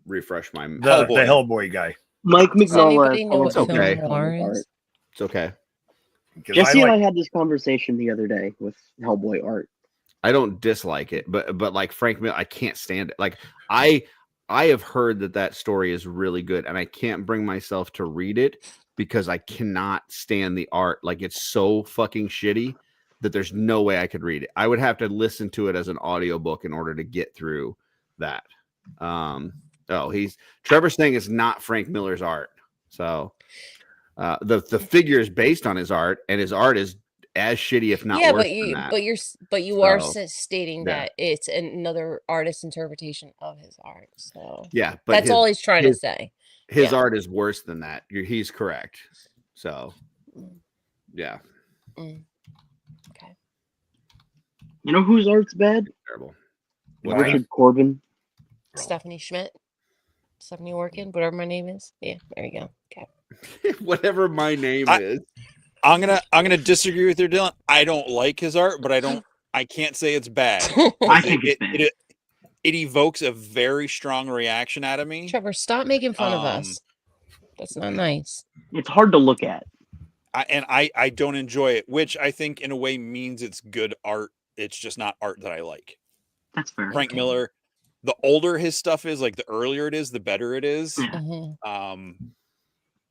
refresh my the Hellboy guy. Mike Does Mignola. anybody know what It's okay. film noir is? It's okay. Jesse and I had this conversation the other day with Hellboy art. I don't dislike it, but like Frank Miller, I can't stand it. Like I have heard that story is really good, and I can't bring myself to read it because I cannot stand the art. Like it's so fucking shitty that there's no way I could read it. I would have to listen to it as an audiobook in order to get through that. Trevor's saying it's not Frank Miller's art. So the figure is based on his art, and his art is as shitty, if not worse than that. but you are stating that it's another artist's interpretation of his art. So yeah, but that's all he's trying to say. His art is worse than that. He's correct. So yeah. Okay. You know whose art's bad? Terrible. Richard Corbin. Stephanie Schmidt. Stephanie Orkin, whatever my name is. Yeah, there you go. Okay. Whatever my name is. I'm gonna disagree with you, Dylan. I don't like his art, but I can't say it's bad. I think it's bad. It evokes a very strong reaction out of me. Trevor, stop making fun of us. That's not nice. It's hard to look at. I don't enjoy it, which I think in a way means it's good art. It's just not art that I like. That's fair. Frank Miller, the older his stuff is, like the earlier it is, the better it is.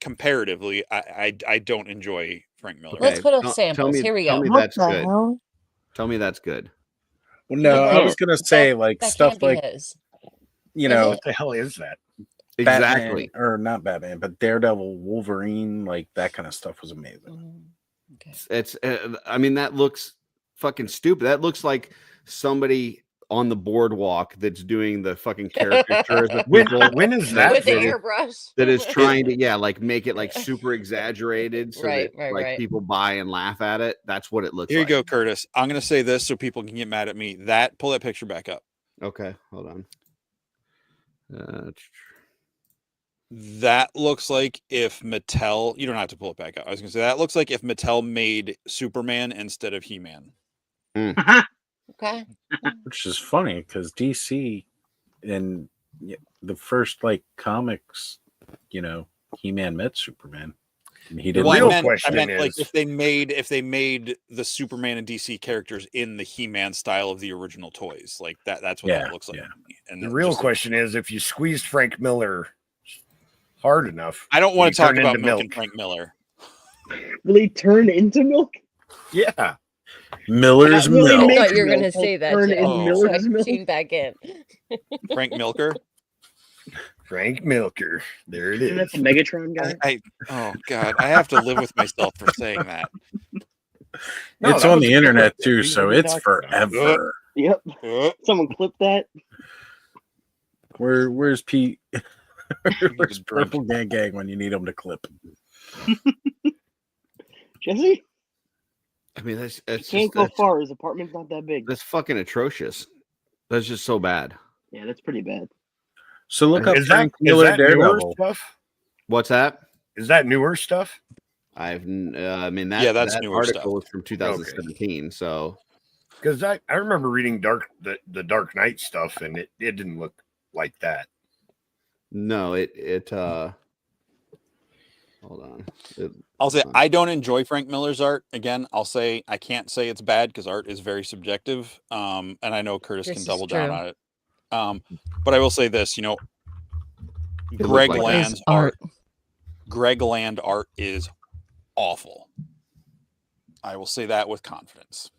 Comparatively, I don't enjoy Frank Miller. Let's put up samples. Here we go. Tell me that's good. Tell me that's good. Well, no, I was gonna say like that stuff can't be like his. you know What the hell is that? Exactly. Batman, or not Batman, but Daredevil, Wolverine, like that kind of stuff was amazing. It's I mean, that looks fucking stupid. That looks like somebody on the boardwalk that's doing the fucking caricatures of people. When is that? With the airbrush. That is trying to like make it like super exaggerated so Right, that right. people buy and laugh at it. That's what it looks Here like. you go, Curtis. I'm gonna say this so people can get mad at me. Pull that picture back up. Okay, hold on. That looks like if Mattel, you don't have to pull it back up. I was gonna say that looks like if Mattel made Superman instead of He-Man. Okay. Which is funny because DC in the first like comics, He-Man met Superman. And he didn't. Well, I meant like if they made the Superman and DC characters in the He-Man style of the original toys, like that's what that looks like. Yeah. And the real question is, if you squeezed Frank Miller hard enough, I don't want to talk about milk and Frank Miller. Will he turn into milk? Yeah. Miller's Not really milk. I thought you were milk, going to say that. turn Jeff. into So I Miller's milk. tuned back in. Frank Milker. Frank Milker. There it Isn't that is. the Megatron guy? Oh God, I have to live with myself for saying that. It's on the internet too, so it's forever. Yep. Someone clip that. Where's Pete? Where's Purple Gang when you need him to clip? Jesse? I mean, that's Can't go far. His apartment's not that big. That's fucking atrocious. That's just so bad. Yeah, that's pretty bad. So look up Is Frank that Miller newer Daredevil. stuff? What's that? Is that newer stuff? I mean, that's that newer article is from 2017. So, Because I remember reading the Dark Knight stuff, and it didn't look like that. no, it hold on. I'll say I don't enjoy Frank Miller's art. Again, I'll say I can't say it's bad because art is very subjective. And I know Curtis This can is double down true. on it. But I will say this, Greg like Land's art. Greg Land art is awful. I will say that with confidence.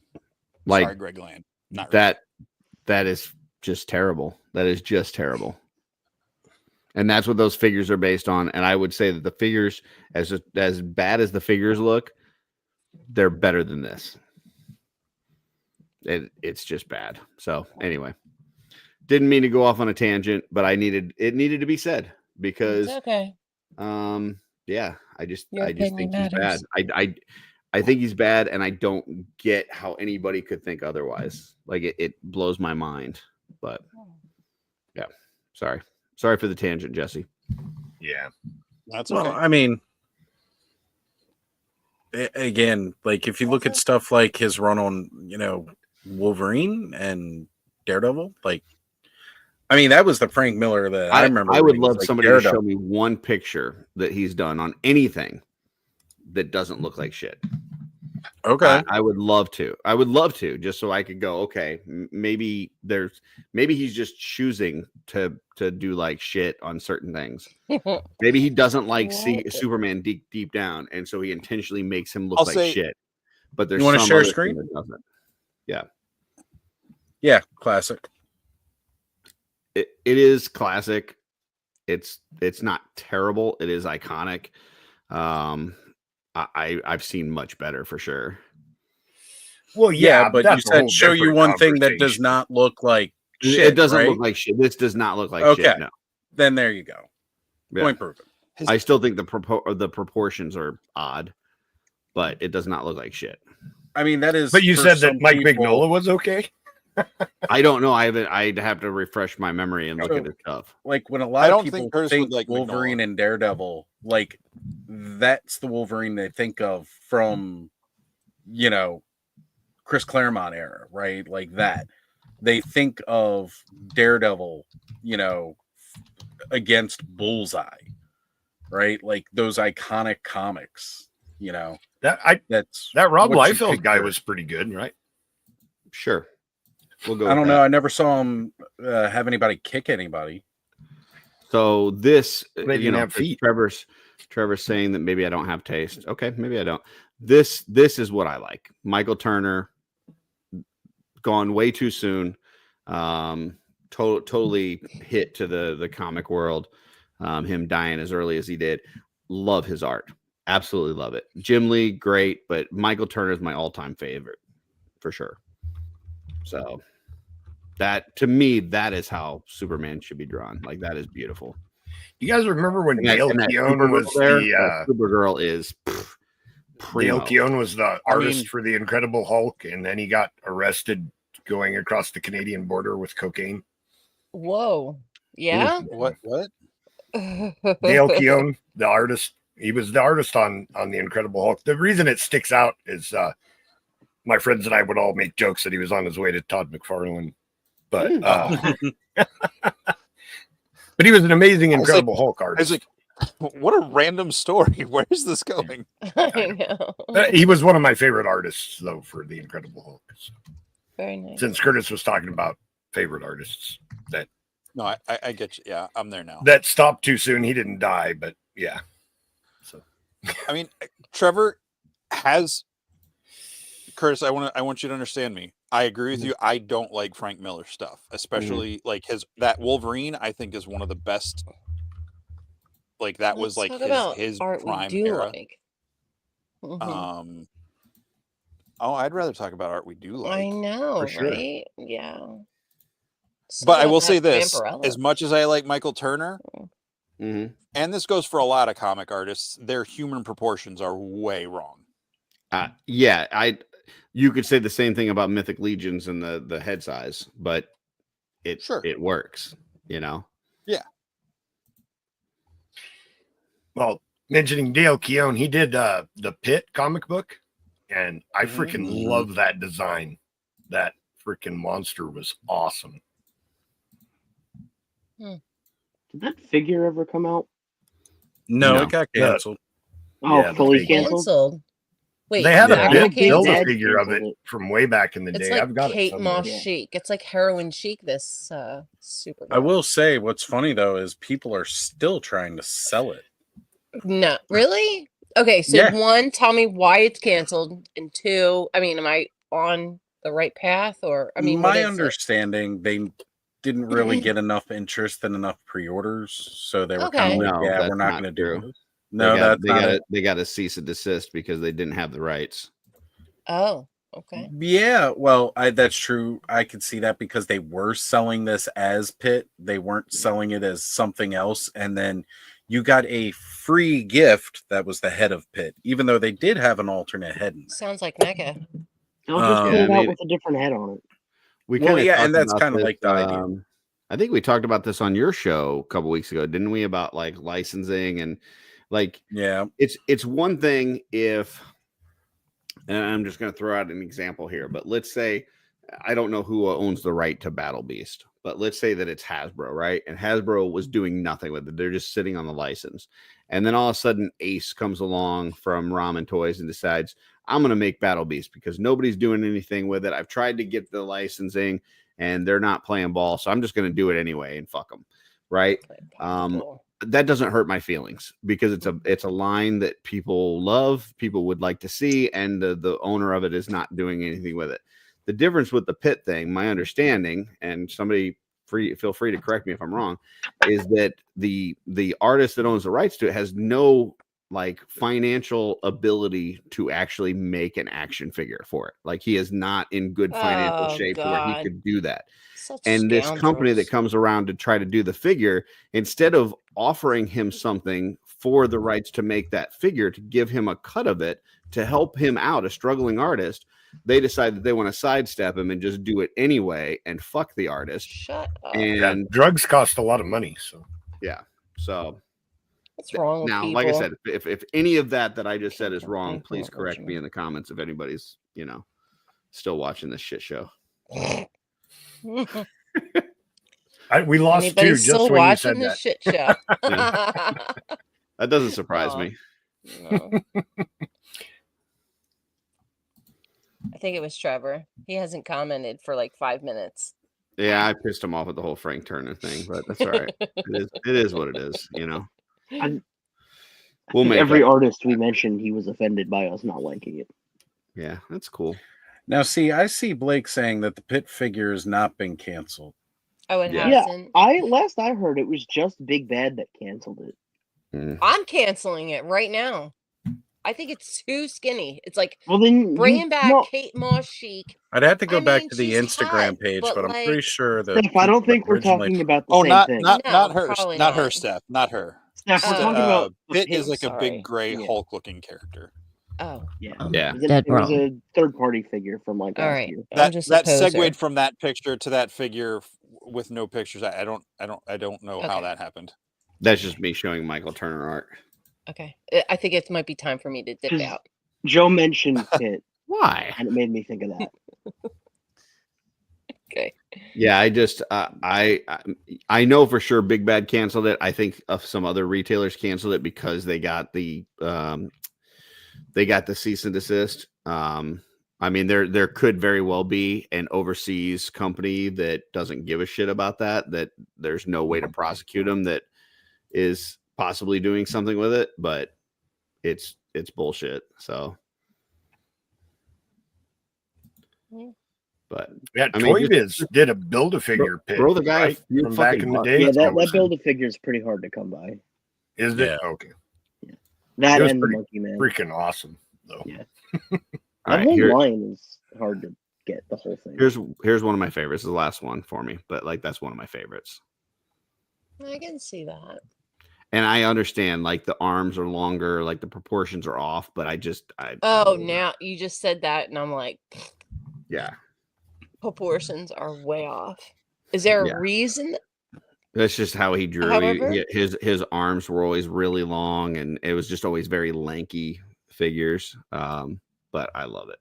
Like Sorry, Greg Land. Not that. That is just terrible. That is just terrible. And that's what those figures are based on. And I would say that the figures, as bad as the figures look, they're better than this. It's just bad. So anyway, Didn't mean to go off on a tangent, but it needed to be said because It's okay. yeah, I just Your think opinion he's bad. matters. I think he's bad, and I don't get how anybody could think otherwise. Like it blows my mind. But yeah, sorry for the tangent, Jesse. Yeah, That's okay. Well, I mean, again, like if you look at stuff like his run on, Wolverine and Daredevil, like, I mean, that was the Frank Miller that I remember. I would reading, love like somebody Daredevil. to show me one picture that he's done on anything that doesn't look like shit. Okay. I would love to. Just so I could go, okay, maybe he's just choosing to do like shit on certain things. Maybe he doesn't like Superman deep down, and so he intentionally makes him look like shit. But there's you want to some share other screen? thing that doesn't. Yeah. Yeah, classic. It is classic. It's not terrible. It is iconic. I've seen much better for sure. Well, yeah, but you said show you one thing that does not look like shit. It doesn't right? look like shit. This does not look like shit. No. Then there you go. Yeah. Point proven. I still think the proportions are odd, but it does not look like shit. I mean, that is. But you for said that some Mike people- Mignola was okay. I don't know. I'd have to refresh my memory and look at his stuff. Like when a I lot don't of people think Curtis think would like Wolverine Mignola. and Daredevil, like that's the Wolverine they think of from, Chris Claremont era, right? Like that. They think of Daredevil, against Bullseye, right? Like those iconic comics, That's That Rob what you Liefeld guy picture. was pretty good, right? Sure. We'll go. I don't know. I never saw him have anybody kick anybody. So this, They didn't have feet. Trevor's saying that maybe I don't have taste. Okay, maybe I don't. This is what I like. Michael Turner gone way too soon. Totally hit to the comic world. Him dying as early as he did. Love his art. Absolutely love it. Jim Lee, great, but Michael Turner is my all-time favorite for sure. So that, to me, that is how Superman should be drawn. Like, that is beautiful. You guys remember when Dale Keown was Supergirl is Dale Keown was the artist for the Incredible Hulk, and then he got arrested going across the Canadian border with cocaine. Whoa. Yeah. What? Dale Keown, the artist, he was the artist on the Incredible Hulk. The reason it sticks out is my friends and I would all make jokes that he was on his way to Todd McFarlane, but but he was an amazing Incredible Hulk artist. I was like, what a random story. Where is this going? I know. He was one of my favorite artists, though, for the Incredible Hulk. So, Very nice. since Curtis was talking about favorite artists that No, I get you. Yeah, I'm there now. that stopped too soon, he didn't die, but yeah. So I mean, Trevor has Curtis. I want you to understand me. I agree with you. I don't like Frank Miller stuff, especially like that Wolverine. I think is one of the best. Like that was like his art prime we do era. like. Mhm. Oh, I'd rather talk about art we do like. I know, for sure. right? Yeah. But I will Still say don't have this: Vampirella. as much as I like Michael Turner, and this goes for a lot of comic artists, their human proportions are way wrong. You could say the same thing about Mythic Legions and the head size, but it works, Yeah. well, mentioning Dale Keown, he did the Pit comic book, and I freaking love that design. That freaking monster was awesome. Did that figure ever come out? No, it got canceled. Oh, Yeah, fully the canceled. Wait, they had Zach a canceled? build a figure of it from way back in the It's day. like I've got Kate it. Moss somewhere. chic. It's like heroin chic. This super. I will say what's funny though is people are still trying to sell it. No, really? Okay, so Yeah. one, tell me why it's canceled, and two, I mean, am I on the right path, or I mean, what my is it? understanding, they didn't really get enough interest and enough pre-orders, so they were Okay. kind of like, No, "Yeah, that's we're not not going to do true. it." No, they that's not got it. they got a cease and desist because they didn't have the rights. Oh, Okay. Yeah, well, that's true. I could see that because they were selling this as Pitt. They weren't selling it as something else. And then you got a free gift that was the head of Pitt, even though they did have an alternate head in there. Sounds like Mecca. I'll just put Yeah, it out with a different head on it. We Well, kind of yeah, and that's kind of like the idea. I think we talked about this on your show a couple weeks ago, didn't we? About like licensing and like, yeah, it's one thing if, and I'm just going to throw out an example here, but let's say I don't know who owns the right to Battle Beast, but let's say that it's Hasbro, right? And Hasbro was doing nothing with it; they're just sitting on the license, and then all of a sudden Ace comes along from Ramen Toys and decides, I'm going to make Battle Beast because nobody's doing anything with it. I've tried to get the licensing and they're not playing ball. So I'm just going to do it anyway and fuck them. Right. That doesn't hurt my feelings because it's a line that people love, people would like to see. And the owner of it is not doing anything with it. The difference with the Pitt thing, my understanding, and somebody feel free to correct me if I'm wrong, is that the artist that owns the rights to it has no like financial ability to actually make an action figure for it. Like he is not in good financial shape to where he could do that. And this company that comes around to try to do the figure, instead of offering him something for the rights to make that figure, to give him a cut of it, to help him out, a struggling artist, they decide that they want to sidestep him and just do it anyway and fuck the artist. Shut up. And drugs cost a lot of money. So yeah. So what's wrong with now, people? like I said, if any of that I just said is wrong, please correct me in the comments if anybody's, still watching this shit show. We lost Anybody two still just when you watching said this that. shit show? That doesn't surprise me. No. I think it was Trevor. He hasn't commented for like 5 minutes. Yeah, I pissed him off with the whole Frank Turner thing, but that's all right. It is what it is, We'll make every artist we mentioned, he was offended by us not liking it. Yeah, that's cool. Now, see, I see Blake saying that the Pitt figure has not been canceled. Oh, it Yeah, hasn't. Last I heard, it was just Big Bad that canceled it. I'm canceling it right now. I think it's too skinny. It's like, well, then bringing back Kate Moss Chic. I'd have to go back to the she's Instagram hot, page, but but I'm pretty sure that Steph, I don't think we're talking about the same thing. Not her, probably not her, not. Steph, not her. Steph, we're talking about Pitt is like a Sorry. big gray Hulk-looking character. Oh, yeah. It was a third-party figure from like all last right. year. That segued from that picture to that figure with no pictures. I don't know how that happened. That's just me showing Michael Turner art. Okay, I think it might be time for me to dip out. Joe mentioned Pitt. Why? And it made me think of that. Okay. Yeah, I just I know for sure Big Bad canceled it. I think some other retailers canceled it because they got the cease and desist. I mean, there could very well be an overseas company that doesn't give a shit about that there's no way to prosecute them that is possibly doing something with it, but it's bullshit. So, but yeah, Toy Biz did a Build-A-Figure Pitt, bro, the guy right? From back in the day. Yeah, that Build-A-Figure is pretty hard to come by. Is it? Okay. Yeah. That It was and the pretty Monkey Man. freaking awesome, though. Yeah. All That right, whole line is hard to get, the whole thing. here's one of my favorites. The last one for me, but like that's one of my favorites. I can see that. And I understand, like the arms are longer, like the proportions are off, but I Now you just said that, and I'm like, yeah, proportions are way off. Is there a reason? That's just how he drew. However, His arms were always really long, and it was just always very lanky figures. But I love it.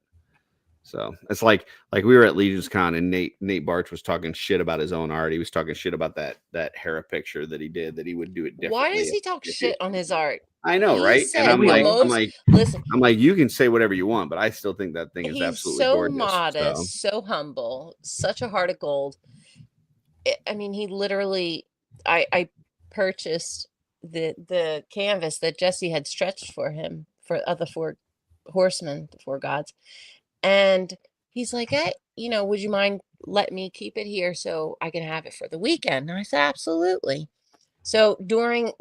So it's like we were at Legion's Con, and Nate Bartz was talking shit about his own art. He was talking shit about that Hera picture that he did, that he would do it differently. why does he talk shit on his art? I know, right? And I'm like, you can say whatever you want, but I still think that thing is absolutely so gorgeous. modest, so humble, such a heart of gold. I mean, he literally, I purchased the canvas that Jesse had stretched for him for the four horsemen, the four gods. And he's like, hey, would you mind let me keep it here so I can have it for the weekend? And I said, absolutely. So during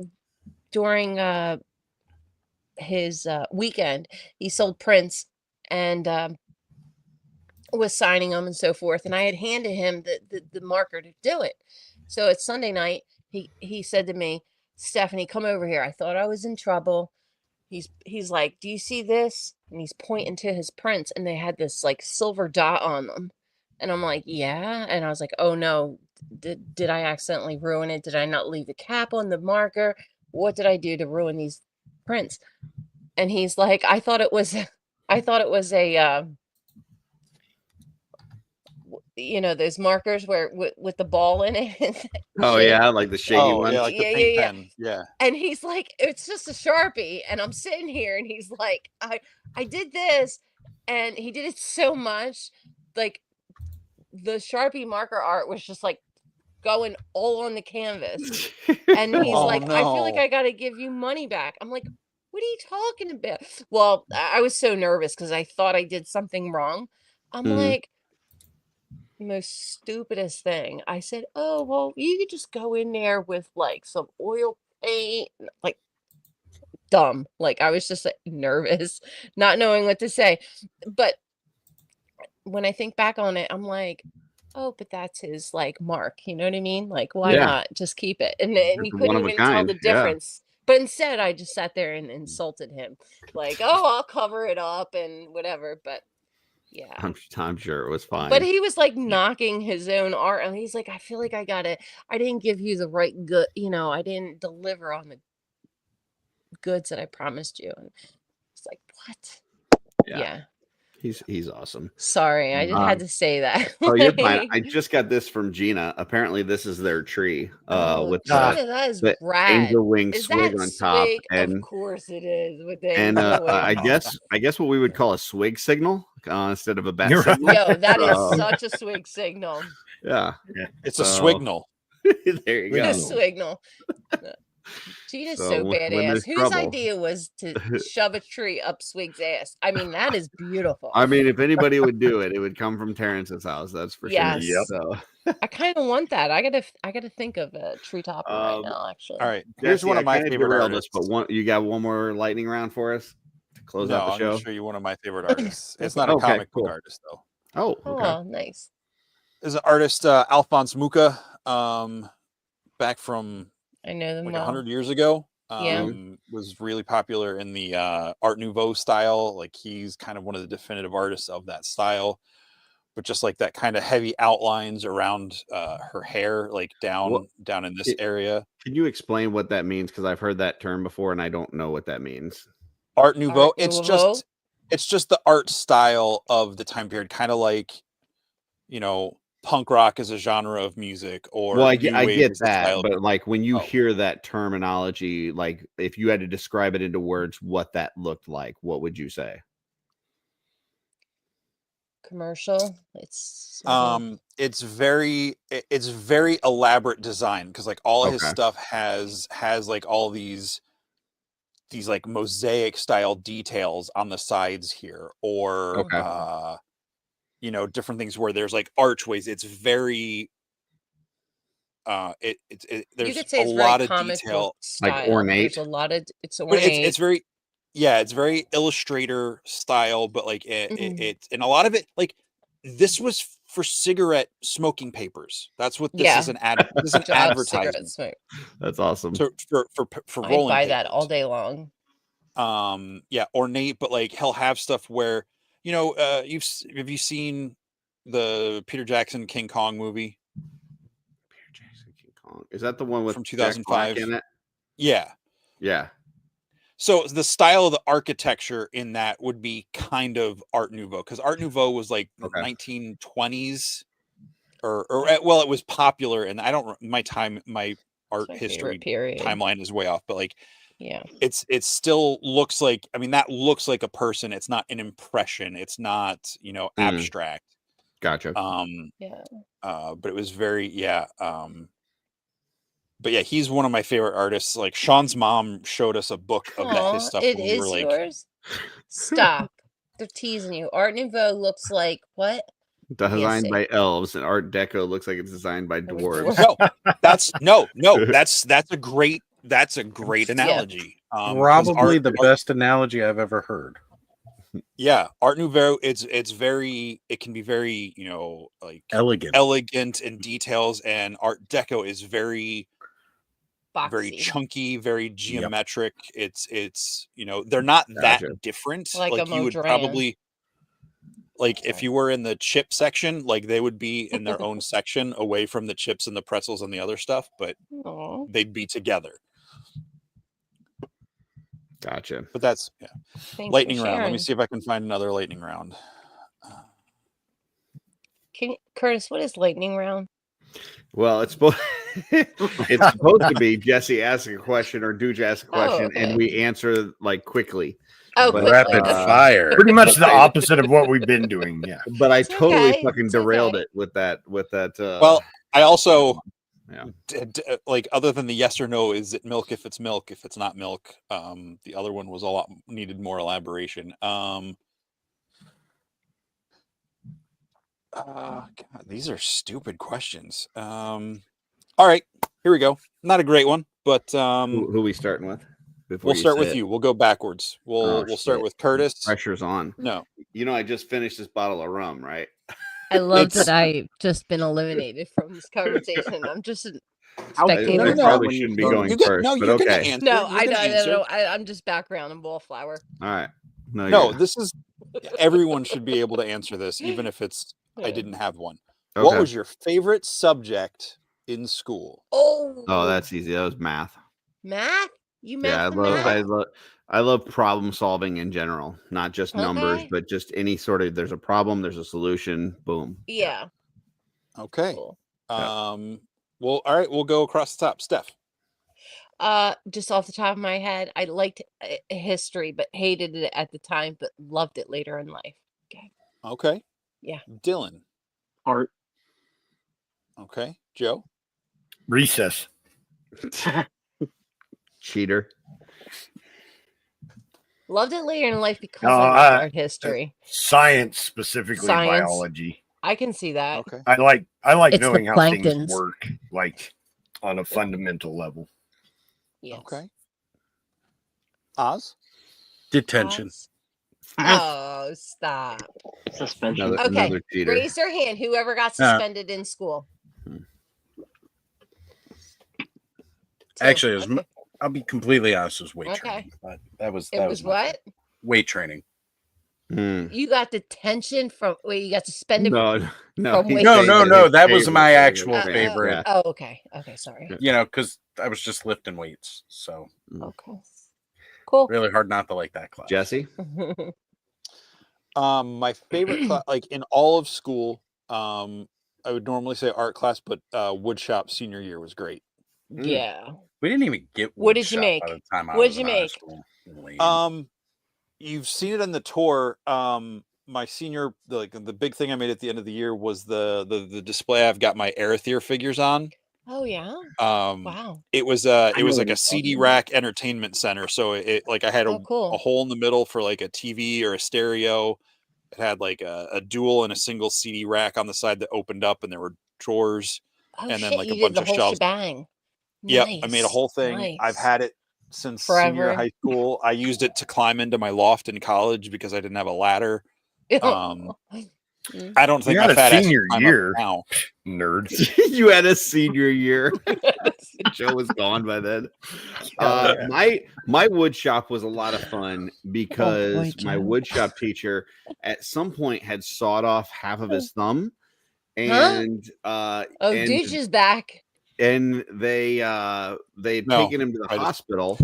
his weekend, he sold prints, and was signing them and so forth, and I had handed him the marker to do it. So it's Sunday night. He said to me, "Stephanie, come over here. I thought I was in trouble." He's like, "Do you see this?" And he's pointing to his prints, and they had this like silver dot on them. And I'm like, "Yeah." And I was like, "Oh no, did I accidentally ruin it? Did I not leave the cap on the marker? What did I do to ruin these prints?" And he's like, "I thought it was a you know, those markers where with the ball in it." Oh yeah, like the shaggy one. Yeah, like the Yeah, pink yeah. pen. Yeah. And he's like, "It's just a Sharpie." And I'm sitting here and he's like, I did this. And he did it so much. Like the Sharpie marker art was just like going all on the canvas. And he's Oh, like, "I feel like no. I got to give you money back." I'm like, "What are you talking about?" Well, I was so nervous because I thought I did something wrong. I'm Mhm. like, most stupidest thing. I said, "Oh, well, you could just go in there with like some oil paint." Like, dumb. Like, I was just like, nervous, not knowing what to say. But when I think back on it, I'm like, "Oh, but that's his like mark." You know what I mean? Like, why Yeah. not just keep it? And you It's one couldn't of a even tell kind. the Yeah. difference. But instead, I just sat there and insulted him, like, "Oh, I'll cover it up and whatever." But yeah. I'm sure it was But fine. he was like knocking his own art, and he's like, "I feel like I didn't give you the right good, I didn't deliver on the goods that I promised you." And it's like, what? Yeah. Yeah. He's awesome. Sorry, I just had to say that. Oh, you're fine. I just got this from Gina. Apparently, this is their tree. Oh, With Gina, that is the rad. angel wing Is swig that on top, swig? Of and course it is with the and angel I wing. guess what we would call a swig signal instead of a bat You're right. signal. Yo, that is So, such a swig signal. yeah. It's a So- swignal. There you go. A swignal. Gina's So so when badass. there's Whose trouble- idea was to shove a tree up Swig's ass? I mean, that is beautiful. I mean, if anybody would do it, it would come from Terrence's house. That's for Yes. sure. Yep. So I kind of want that. I gotta think of a tree topper right now. Actually. All right. Here's Jesse, one I of my kinda favorite derailed artists. us, but you got one more lightning round for us to close No, out the I'm show. gonna show you one of my favorite artists. It's not a Okay, comic cool. book artist though. Oh, okay. Oh, nice. There's an artist, Alphonse Mucha, back from I know them like well. 100 years ago. Yeah. Was really popular in the Art Nouveau style. Like he's kind of one of the definitive artists of that style. But just like that kind of heavy outlines around her hair, like down in this area. Can you explain what that means? Because I've heard that term before, and I don't know what that means. Art Nouveau. Art Nouveau? It's just the art style of the time period, kind of like, punk rock is a genre of music, or Well, I new get wave is a that, style of but like when you Oh. hear that terminology, like if you had to describe it into words, what that looked like, what would you say? Commercial. It's it's very elaborate design, because like all of his Okay. stuff has like all these like mosaic style details on the sides here, or Okay. different things where there's like archways. It's very you there's could say a it's lot very of comic detail, book style. ornate? There's a lot of it's but ornate. it's very it's very illustrator style, but like Mhm. it's and a lot of it, like, this was for cigarette smoking papers. That's what this is, Yeah. an ad. This is an Job cigarette advertisement smoke. That's awesome. for I'd rolling buy that papers. all day long. Yeah, ornate, but like he'll have stuff where, have you seen the Peter Jackson King Kong movie Peter Jackson King Kong. Is that the one with from Jack Black 2005? in it? Yeah. Yeah. So the style of the architecture in that would be kind of Art Nouveau, because Art Nouveau was like the Okay. 1920s, or well, it was popular, and I don't my art my history favorite period. timeline is way off, but like Yeah. it still looks like, I mean, that looks like a person. It's not an impression. It's not, abstract. Gotcha. Yeah. But it was very, but yeah, he's one of my favorite artists. Like Sean's mom showed us a book of his Aw, stuff it when we were is like, yours? Stop. They're teasing you. Art Nouveau looks like what? Designed see. by elves, and Art Deco looks like it's designed by dwarves. that's a great analogy. 'Cause Probably the best analogy I've ever heard. Yeah, Art Nouveau. It can be very like elegant in details, and Art Deco is very chunky, very geometric. It's they're not that different. Like a you would Modran. probably if you were in the chip section, like they would be in their own section away from the chips and the pretzels and the other stuff, but they'd be together. Gotcha. But that's Thanks lightning for round. Let me sharing. see if I can find another lightning round. Curtis, what is lightning round? Well, it's supposed to be Jesse asking a question or Dooge asks a question, okay. and we answer like quickly. Oh, But, quickly. Rapid fire. Pretty much the opposite of what we've been doing. Yeah. But I It's totally okay. fucking It's derailed okay. it with that. Well, I also yeah. like other than the yes or no, is it milk if it's milk? If it's not milk, the other one was needed more elaboration. God, these are stupid questions. All right, here we go. Not a great one, but who we starting with? We'll start with you. We'll go backwards. We'll start with Curtis. Pressure's on. No, I just finished this bottle of rum, right? I love that I've just been eliminated from this conversation. I'm just a spectator. I probably shouldn't be going first, but okay. No, I don't. I'm just background and wallflower. All right. No, this is everyone should be able to answer this, even if it's I didn't have one. Okay. What was your favorite subject in school? Oh, that's easy. That was math. Math? You math? Yeah, I love problem solving in general, not just numbers, but just any sort of. There's a problem, there's a solution. Boom. Yeah. Okay. Cool. Well, all right. We'll go across the top. Steph. Just off the top of my head, I liked history, but hated it at the time, but loved it later in life. Okay. Yeah. Dylan. Art. Okay. Joe. Recess. Cheater. Loved it later in life because I art history. Science, specifically Science. biology. I can see that. Okay. I like It's knowing the how planktons. things work, like on a fundamental level. Yes. Okay. Oz. Detention. Oh, stop. Suspension. Okay. Another cheater. Raise your hand. Whoever got suspended in school. Actually, I'll be completely honest, it was weight Okay. training. But that was It was what? weight training. You got detention from you got suspended No. from weight No, training? that was my actual favorite. Oh, okay. Okay, sorry. Because I was just lifting weights. So Okay. Cool. really hard not to like that class. Jesse. My favorite class, like in all of school, I would normally say art class, but woodshop senior year was great. Yeah. We didn't even get What did you woodshop make? by the time I What was did you in high make? school. Lame. You've seen it in the tour. My senior, the big thing I made at the end of the year was the display. I've got my Aerothere figures on. Oh yeah. Wow. It was like a CD rack entertainment center. So it like I had a hole in the middle for like a TV or a stereo. It had like a dual and a single CD rack on the side that opened up, and there were drawers, and then like a bunch of shelves. Shebang. Yep, I made a whole thing. Nice. I've had it since senior Forever. high school. I used it to climb into my loft in college because I didn't have a ladder. I don't think You had my fat a ass senior can climb up year, now. nerd. You had a senior year. Joe was gone by then. My wood shop was a lot of fun because my wood shop teacher at some point had sawed off half of his thumb, and Dooch is back. and they'd taken him to the hospital,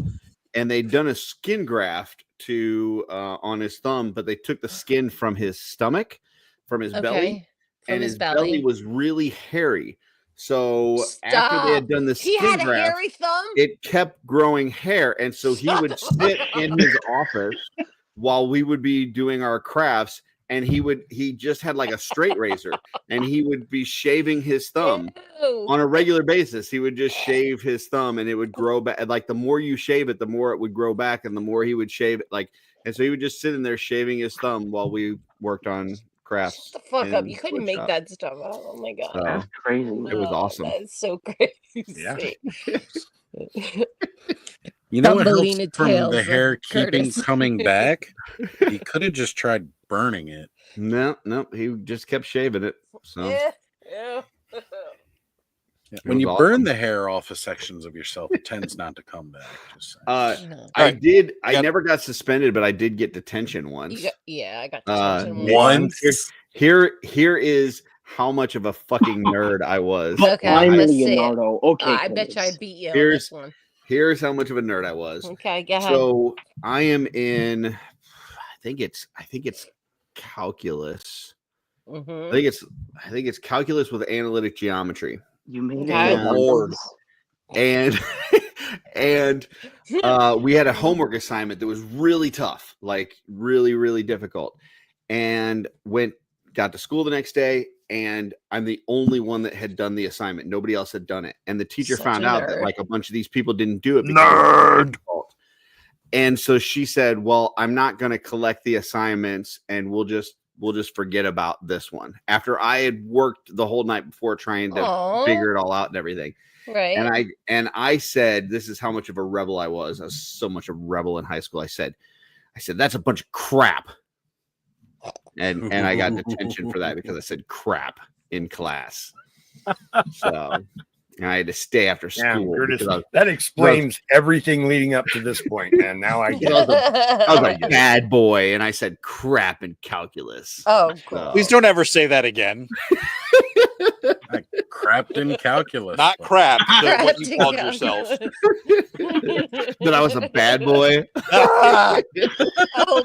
and they'd done a skin graft to on his thumb, but they took the skin from his stomach, from his belly, and his belly was really hairy. So after they had done the skin He had a graft, hairy thumb? it kept growing hair, and so he would sit in his office while we would be doing our crafts, and he just had like a straight razor, and he would be shaving his thumb on a regular basis. He would just shave his thumb, and it would grow back. Like the more you shave it, the more it would grow back, and the more he would shave it. And so he would just sit in there shaving his thumb while we worked on crafts. Shut the fuck up. You couldn't make that stuff up. Oh my god. So, That's crazy. It was awesome. That is so crazy. Yeah. You know what helps Thumbelina from tails the of hair keeping Curtis. coming back? He could have just tried burning it. No, he just kept shaving it. So Yeah. When you was burn awesome. the hair off of sections of yourself, it tends not to come back. Just saying. No. I Alright. did. I never got suspended, but I did get detention once. I got detention Once. Here is how much of a fucking nerd I was. Okay, when let's I- see it. Leonardo. Okay, I bet you I beat you on Here's- this one. Here's how much of a nerd I was. Okay, go ahead. So I am in. I think it's calculus. Mhm. I think it's calculus with analytic geometry. You made Okay. it. Lord. And we had a homework assignment that was really tough, like really, really difficult. And got to school the next day, and I'm the only one that had done the assignment. Nobody else had done it. And the teacher Such found a out that nerd. like a bunch of these people didn't do it. Because it was difficult. And so she said, "Well, I'm not going to collect the assignments, and we'll just forget about this one." After I had worked the whole night before trying to Aw. figure it all out and everything. Right. And I said, this is how much of a rebel I was. I was so much a rebel in high school. I said, that's a bunch of crap. And I got detention for that because I said crap in class. So I had to stay after Yeah, school. Curtis, because that explains everything leading up to this point, man. Now I get it. I was a bad boy, and I said crap in calculus. Oh, So- Please don't ever say that again. I crapped in calculus. Not but- crap, but what Crapped you in called yourself. that I was a bad boy. Oh,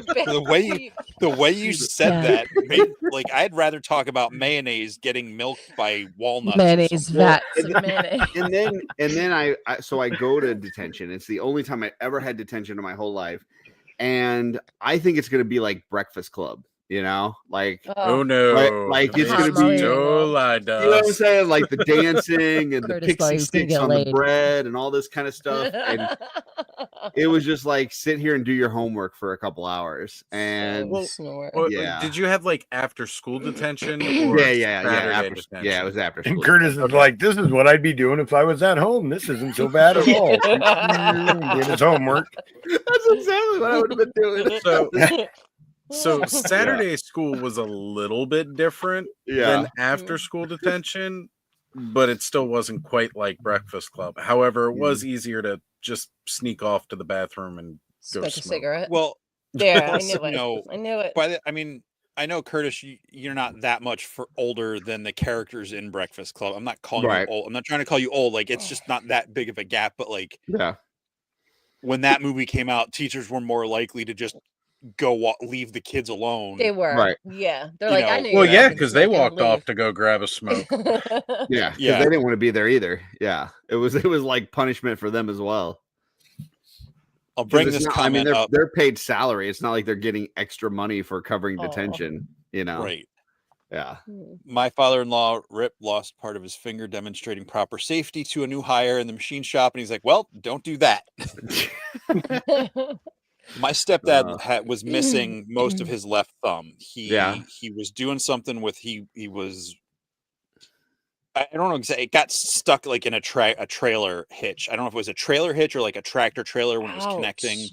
The way you said that made, like, I'd rather talk about mayonnaise getting milked by walnuts. or mayonnaise something. vats of mayonnaise. and then I go to detention. It's the only time I ever had detention in my whole life, and I think it's going to be like Breakfast Club. You know, like Oh no! like it's Come gonna on, be. Mario. no lie, You know what I'm saying? Like the dancing and the Curtis thought pixie he was gonna sticks get on the laid. bread and all this kind of stuff. And it was just like sit here and do your homework for a couple hours. And Snore. Well, Yeah. Did you have like after school detention? Or yeah. Saturday After, detention? yeah, it was after And school. Curtis is like, this is what I'd be doing if I was at home. This isn't so bad at all. Doing his homework. That's exactly what I would have been doing. So Saturday school was a little bit different than after school detention, but it still wasn't quite like Breakfast Club. However, it was easier to just sneak off to the bathroom and go Smoke a smoke. cigarette. Well, There, I also, knew it. no, I knew it. I mean, I know, Curtis, you're not that much older than the characters in Breakfast Club. I'm not calling you old. I'm not trying to call you old. Like, it's just not that big of a gap. But like, when that movie came out, teachers were more likely to just leave the kids alone. They were. Right. Yeah. They're You like, I know, knew you Well, were yeah, fucking because they smoking, walked leave. off to go grab a smoke. Yeah, because Yeah. they didn't want to be there either. Yeah, it was like punishment for them as well. I'll bring 'Cause it's this not- I mean, comment up. they're paid salary. It's not like they're getting extra money for covering Oh. detention. You know, Right. Yeah. My father-in-law, Rip, lost part of his finger demonstrating proper safety to a new hire in the machine shop. And he's like, well, don't do that. My stepdad was missing most of his left thumb. He was doing something with, he was, I don't know exactly, it got stuck like in a trailer hitch. I don't know if it was a trailer hitch or like a tractor trailer when it was connecting.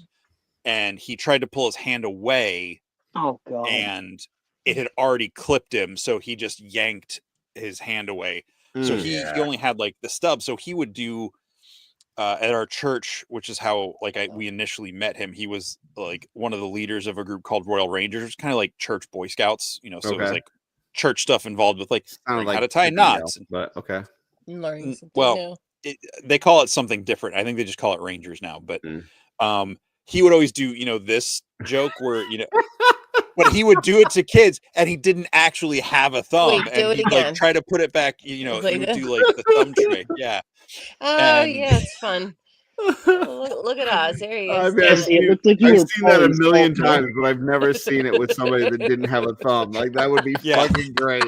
And he tried to pull his hand away. Oh god. And it had already clipped him, so he just yanked his hand away. So he only had like the stub. So he would do at our church, which is how we initially met him. He was like one of the leaders of a group called Royal Rangers, kind of like church Boy Scouts, you know. So it was like church stuff involved with like how to tie knots. But okay. Learning something Well, new. they call it something different. I think they just call it Rangers now. But he would always do, this joke where, but he would do it to kids and he didn't actually have a thumb. Wait, do and it he'd again. try to put it back, he would do like the thumb trick. Yeah. Oh, yeah, it's fun. Look at us. There he is. It looked like you I've were seen that a playing million Sculptor. times, but I've never seen it with somebody that didn't have a thumb. Like that would be fucking great.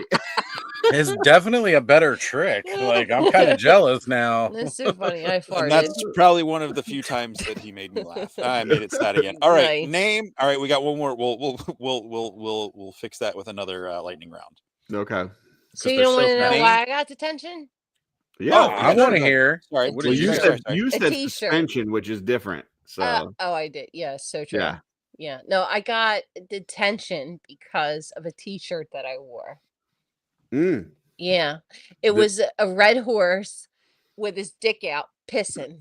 It's definitely a better trick. Like I'm kind of jealous now. That's so funny. I farted. And that's probably one of the few times that he made me laugh. I made it sad again. All right, Nice. name. All right, we got one more. We'll fix that with another lightning round. Okay. So you don't want to know funny. why I got detention? Yeah, I want to hear. Sorry, Well, you sorry. said A t-shirt. suspension, which is different. So oh, I did. Yeah, so true. yeah. Yeah. No, I got detention because of a T-shirt that I wore. Mm. Yeah. It was a red horse with his dick out pissing.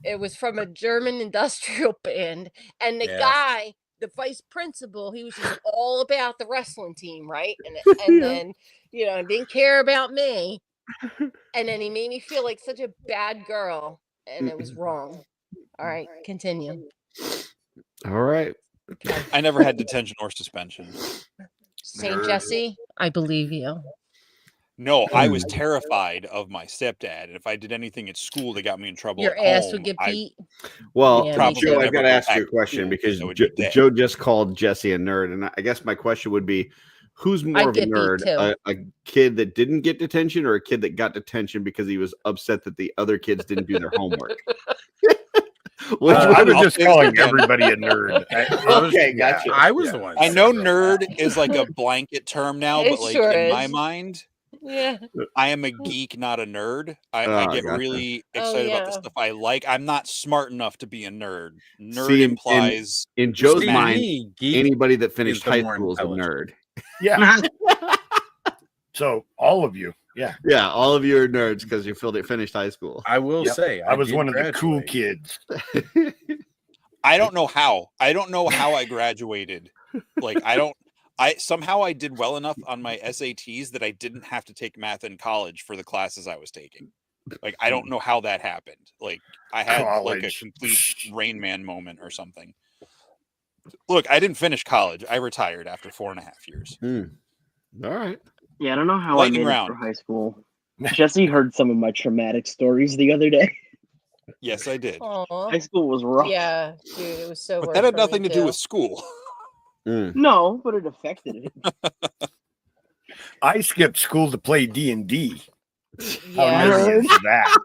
It was from a German industrial band, and the guy, the vice principal, he was just all about the wrestling team, right? And then, didn't care about me. And then he made me feel like such a bad girl, and it was wrong. All right, continue. All right. I never had detention or suspension. St. Jesse, I believe you. No, I was terrified of my stepdad, and if I did anything at school that got me in trouble, Your at ass home, would get beat. Well, Yeah, probably Joe, I've never got to go ask back you a to question school because because I would be dead. Joe just called Jesse a nerd, and I guess my question would be, who's more I'd of a get beat nerd, too. a kid that didn't get detention or a kid that got detention because he was upset that the other kids didn't do their homework? I was just calling again. everybody a nerd. Okay, gotcha. I was the one. I know saying nerd is like a blanket term now, It but like sure in my is. mind, Yeah. I am a geek, not a nerd. I get gotcha. really Oh, excited about the yeah. stuff I like. I'm not smart enough to be a nerd. Nerd See, implies in Joe's See, mind, me, geek anybody that is finished the high more school is a intelligent. nerd. Yeah. So all of you, yeah. Yeah, all of you are nerds because you finished high school. I will Yep. say I was did one of the cool graduate. kids. I don't know how. I don't know how I graduated. Like I somehow I did well enough on my SATs that I didn't have to take math in college for the classes I was taking. Like I don't know how that happened. Like I had like a College. complete Rain Man moment or something. Look, I didn't finish college. I retired after 4.5 years. All right. Yeah, I don't know how Lightning I made it round. through high school. Jesse heard some of my traumatic stories the other day. Yes, I did. Aw. High school was rough. Yeah, dude, it was so But rough that had for me nothing to do too. with school. No, but it affected it. I skipped school to play D&D. How Yeah, nerdy is that?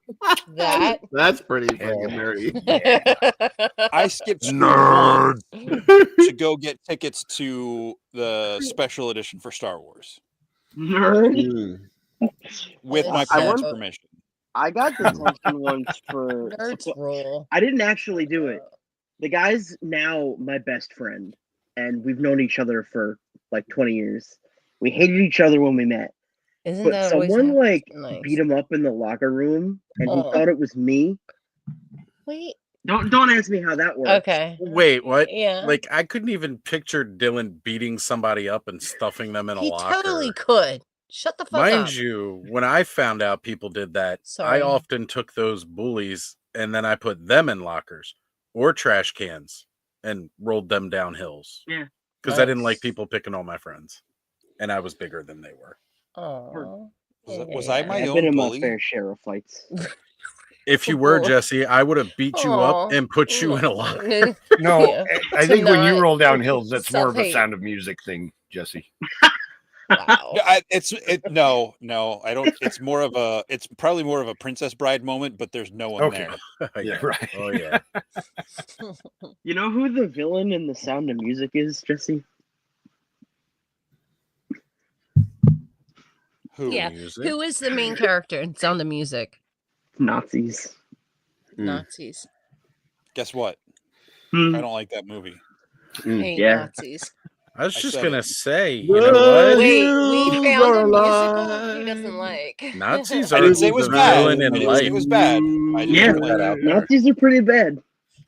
that. That's pretty fucking nerdy. I skipped school Nerd. once to go get tickets to the special edition for Star Wars Nerd. with my That's parents' so- permission. I got detention once for. Nerds rule. I didn't actually do it. The guy's now my best friend, and we've known each other for like 20 years. We hated each other when we met. Isn't But that always someone like nice? beat him up in the locker room, and he Oh. thought it was me. Wait. Don't ask me how that works. Okay. Wait, what? Yeah. Like I couldn't even picture Dylan beating somebody up and stuffing them in a He locker. totally could. Shut the fuck Mind up. you, when I found out people did that, Sorry. I often took those bullies and then I put them in lockers or trash cans and rolled them down hills. Yeah. Because I didn't Nice. like people picking on my friends. And I was bigger than they were. Oh. Was I my I've own been in bully? my fair share of fights. If you were, Cool. Jesse, I would have beat you Aw. up and put you in a locker. No, Yeah. I To think when you not roll down hills, that's more of a self-hate. Sound of Music thing, Jesse. Wow. No, I don't. It's probably more of a Princess Bride moment, but there's no one Okay. there. Yeah, right. Oh, yeah. You know who the villain in The Sound of Music is, Jesse? Who? Yeah. Music? Who is the main character in Sound of Music? Nazis. Nazis. Guess what? Hmm. I don't like that movie. Hate Yeah. Nazis. I was I just said going to it. say, you know what? Wait, we found a musical he doesn't like. Nazis I are didn't say it was the bad. villain in I didn't say life. it was bad. I just Yeah. don't like That it. out there. Nazis are pretty bad.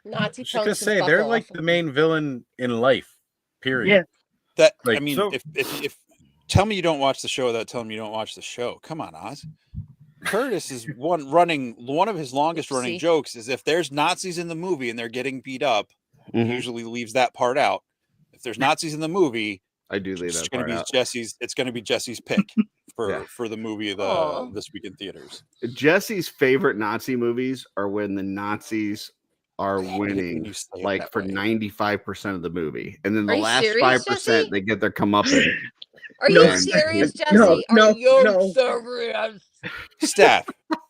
Nazi Just gonna punks and say fuck they're off. like the main villain in life. Period. Yeah. That I Like, mean, so- if tell me you don't watch the show without telling me you don't watch the show. Come on, Oz. Curtis is one of his longest running Oopsie. jokes is if there's Nazis in the movie and they're getting beat up, he Mhm. usually leaves that part out. If there's Nazis in the movie, I do leave it's that going part to be out. Jesse's pick for Yeah. for the movie Aw. this week in theaters. Jesse's favorite Nazi movies are when the Nazis are I hate when winning, you say it like that for way. 95% of the movie, and then the Are you last serious, 5% Jesse? they get their comeuppance. Are No, you and- serious, Jesse? no, Are no, you no. serious?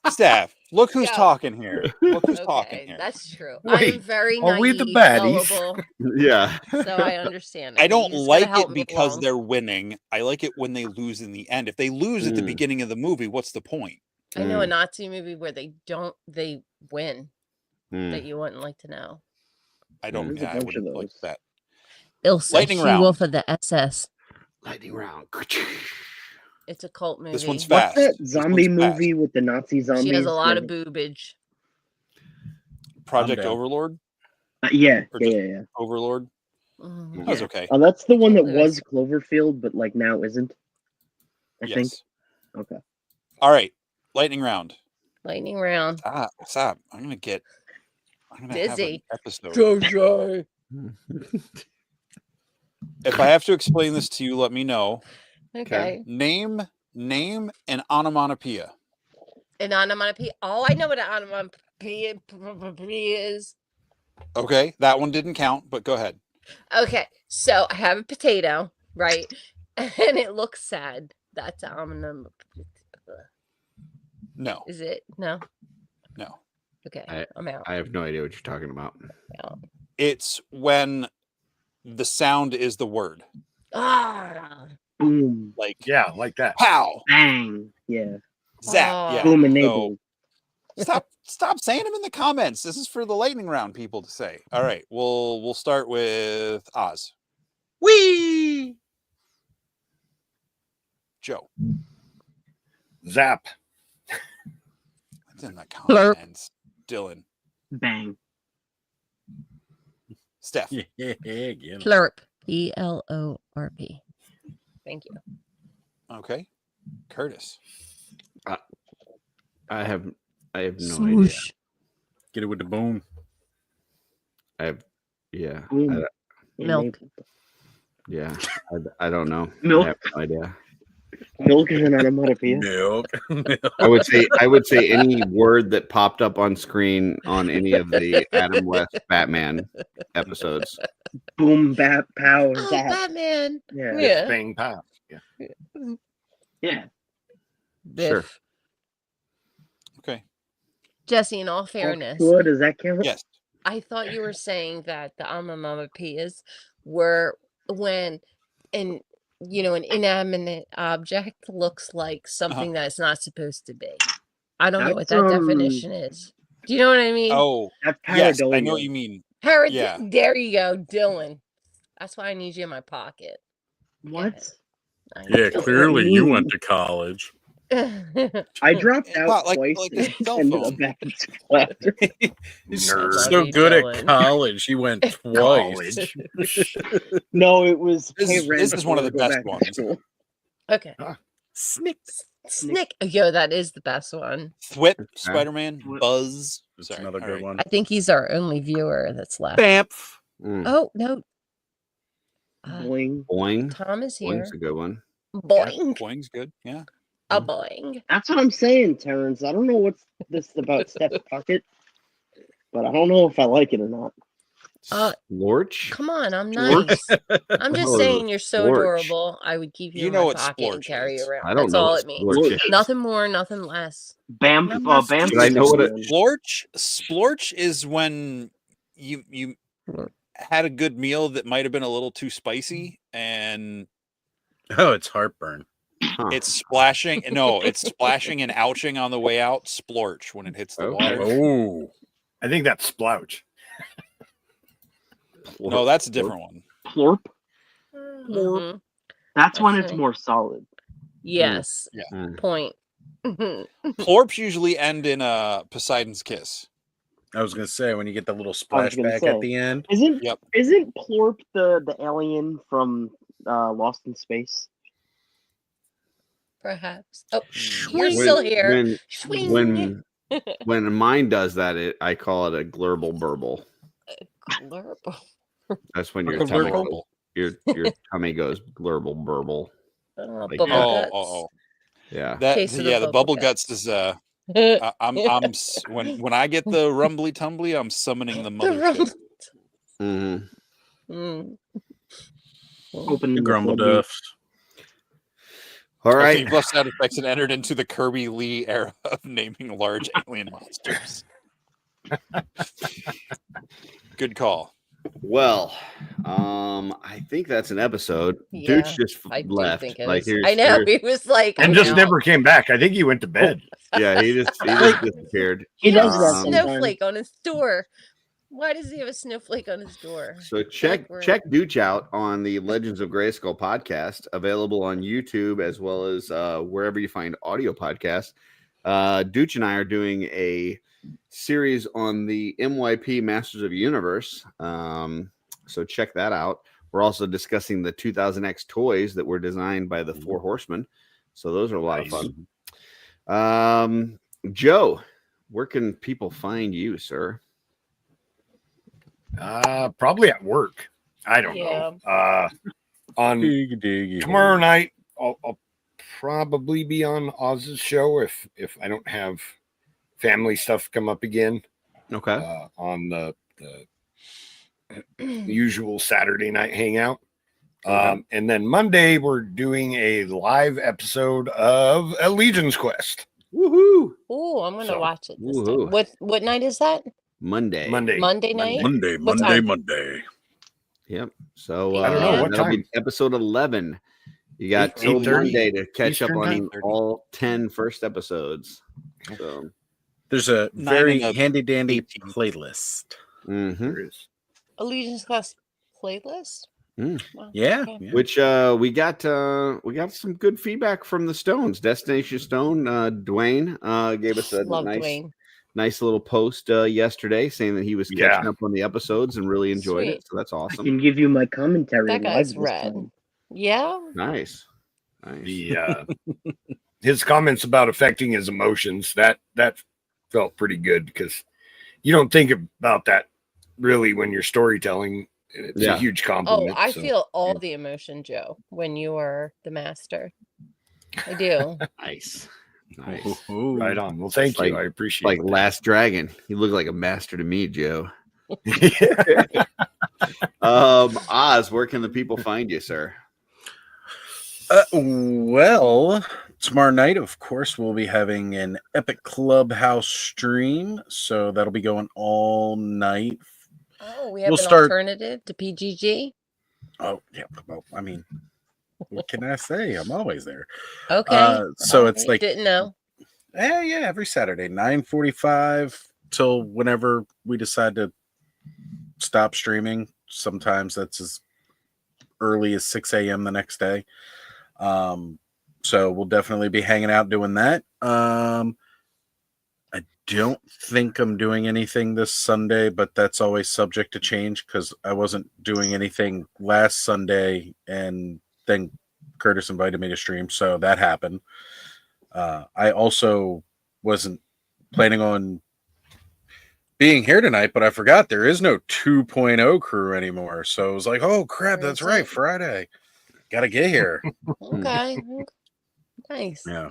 Staff, look who's Go. talking here. Look who's talking Okay, here. that's true. Wait, I'm very are we the naive, baddies? gullible, Yeah. so I understand. I You don't just gotta like help it me because along. they're winning. I like it when they lose in the end. If they lose at the Mm. beginning of the movie, what's the point? I know a Mm. Nazi movie where they win Mm. that you wouldn't like to know. I don't. There's a Yeah, I bunch of wouldn't like those. that. Ilsa, Lightning She-Wolf round. of the SS. Lightning round. It's a cult movie. This one's What's fast. that This zombie one's fast. movie with the Nazi zombies? She has a lot where of boobage. Project down. Overlord. Yeah, Or yeah, just yeah. Overlord. Mhm. That was okay. Oh, that's the one that It was Cloverfield, but like now isn't. I think. Yes. Okay. All right. Lightning round. Lightning round. Stop. I'm gonna have an Dizzy. episode. Jojo. If I have to explain this to you, let me know. Okay. Name an onomatopoeia. An onomatopoeia. Oh, I know what an onomatopoeia is. Okay, that one didn't count, but go ahead. Okay, so I have a potato, right? And it looks sad. That's an onomatopoeia. No. Is it? No? No. Okay, I'm out. I have no idea what you're talking about. It's when the sound is the word. Boom. Like like that. Pow. Bang. Yeah. Zap. Yeah. Boom So, enabled. stop saying them in the comments. This is for the lightning round people to say. All right, we'll start with Oz. Wee. Joe. Zap. It's in the Blurp. comments. Dylan. Bang. Steph. Yeah, again. Plurp. Plorp. Thank you. Okay. Curtis. I have no idea. Swoosh. Get it with the boom. Yeah. Boom. Milk. Yeah. I don't know. Milk. I have no idea. Milk is an onomatopoeia. Milk. I would say any word that popped up on screen on any of the Adam West Batman episodes. Boom, bap, pow, Oh, zap. Batman. Yeah. Yeah. Bang pow. Yeah. Yeah. Biff. Sure. Okay. Jesse, in all fairness, What does that count? Yes. I thought you were saying that the onomatopoeias were when an inanimate object looks like something that it's not supposed to be. I don't know what That's, that definition is. Do you know what I mean? Oh, That's yes. I know pareidolia. what you mean. Yeah. There you go, Dylan. That's why I need you in my pocket. What? Yeah, clearly you went to college. I dropped out Wow, like twice a cell and phone. ended up back in school after. He's Nerd. so Bloody good Dylan. at college. He went twice. No, it was This pay rent is one of the before I best go back to ones. school. Okay. Snick. Snick. Yo, that is the best one. Thwip, Spider-Man, Buzz. That's Sorry. another All good right. one. I think he's our only viewer that's left. Bamf. Oh, no. Boing. Boing. Tom is here. Boing's a good one. Boing. Boing's good. Yeah. A boing. That's what I'm saying, Terrence. I don't know what's this about Steph's pocket, but I don't know if I like it or not. Lorch? Come on, I'm Splorch? nice. I'm just Oh, saying you're so splorch. adorable. I would keep you, You in know my what pocket and splorch carry you is. around. I don't That's know all what it means. splorch is. Nothing more, nothing less. Bam, Bam. Did I know what it? Splorch is when you had a good meal that might have been a little too spicy and Oh, it's heartburn. Huh. it's splashing. No, it's splashing and ouching on the way out. Splorch when it hits the Okay. water. Oh, I think that's splouch. No, that's a different one. Plorp. Mhm. That's when it's Okay. more solid. Yes. Yeah. Mm. Point. Plorps usually end in a Poseidon's kiss. I was gonna say when you get the little I was gonna splashback say. at the end. Isn't Yep. Plorp the alien from Lost in Space? Perhaps. Oh, you're When- still here. When Swing. when mine does that, I call it a glurble burble. Glurble. That's when your Glurble tummy burble. your tummy goes glurble burble. Like Bubble that. guts. Yeah. That Case of yeah, the the bubble bubble guts is when I get the rumbly tumbly, I'm summoning the mothership. Mm-hmm. Mm. Open The the grumble floodgates. duffs. All Okay, right. you've left sound effects and entered into the Kirby Lee era of naming large alien monsters. Good call. Well, I think that's an episode. Yeah, Dude's just I do left. think it Like is. here's, I know. here's- He was like, And I'm just out. never came back. I think he went to bed. yeah, he just disappeared. He does has that a sometimes. snowflake on his door. Why does he have a snowflake on his door? So check Dooch out on the Legends of Grayskull podcast, available on YouTube as well as wherever you find audio podcasts. Dooch and I are doing a series on the MYP Masters of the Universe. So check that out. We're also discussing the 2000X toys that were designed by the Four Horsemen. So those are a lot of fun. Joe, where can people find you, sir? Probably at work. I don't know. On tomorrow night, I'll probably be on Oz's show if I don't have family stuff come up again. Okay. On the usual Saturday night hangout. And then Monday we're doing a live episode of Allegiance Quest. Woohoo! Oh, I'm gonna watch it this time. What night is that? Monday Monday night. Monday. Yep. So I don't know what that'll time. be episode 11. You got till 8:30 Monday to catch up Eastern on time? all 10 first episodes. So There's a 9 very and a handy dandy 18. playlist. Allegiance Quest playlist. Wow, Yeah, okay. yeah. Which we got some good feedback from the Stones. Destination Stone, Dwayne gave us a Love Dwayne. nice little post yesterday saying that he was catching up on the episodes and really enjoyed it. Sweet. So that's I awesome. can give you my commentary That live guy's this rad. time. Yeah. Nice. The his comments about affecting his emotions, that felt pretty good because you don't think about that really when you're storytelling. It's a huge compliment. Oh, I feel all the emotion, Joe, when you are the master. I do. Nice. Right on. Well, thank you. I appreciate like it. Last Dragon. You look like a master to me, Joe. Oz, where can the people find you, sir? Well, tomorrow night, of course, we'll be having an Epic Clubhouse stream. So that'll be going all night. Oh, we have We'll an start- alternative to PGG. Oh, yeah. Well, I mean, what can I say? I'm always there. Okay. So it's Okay, like, didn't know. yeah, every Saturday, 9:45 till whenever we decide to stop streaming. Sometimes that's as early as 6 a.m. the next day. So we'll definitely be hanging out doing that. I don't think I'm doing anything this Sunday, but that's always subject to change because I wasn't doing anything last Sunday, and then Curtis invited me to stream, so that happened. I also wasn't planning on being here tonight, but I forgot there is no 2.0 crew anymore. So I was like, oh crap, that's right, Friday. Gotta get here. Okay. Nice. Yeah.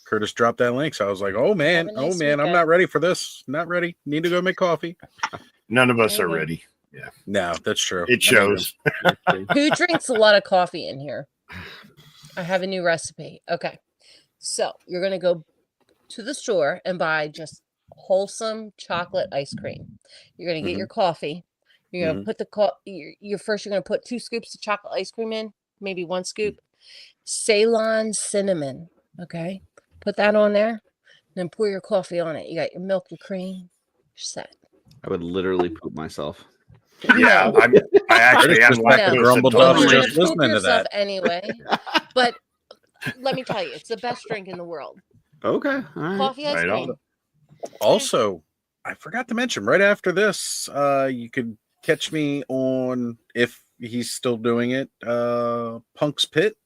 Curtis dropped that link. So I was like, oh man, Have a nice I'm weekend. not ready for this. Not ready. Need to go make coffee. None of us There are you go. ready. Yeah. No, that's true. It shows. Who drinks a lot of coffee in here? I have a new recipe. Okay. So you're going to go to the store and buy just wholesome chocolate ice cream. You're going to get your coffee. You're going to put you're going to put 2 scoops of chocolate ice cream in, maybe 1 scoop. Ceylon cinnamon. Okay. Put that on there. Then pour your coffee on it. You got your milk, your cream. You're set. I would literally poop myself. Yeah, I actually asked No. Lactose grumbled intolerant. off You're just gonna poop listening to yourself that. anyway. But let me tell you, it's the best drink in the world. Okay. All right. Coffee ice Right on. cream. Also, I forgot to mention right after this, you could catch me on, if he's still doing it, Punk's Pit.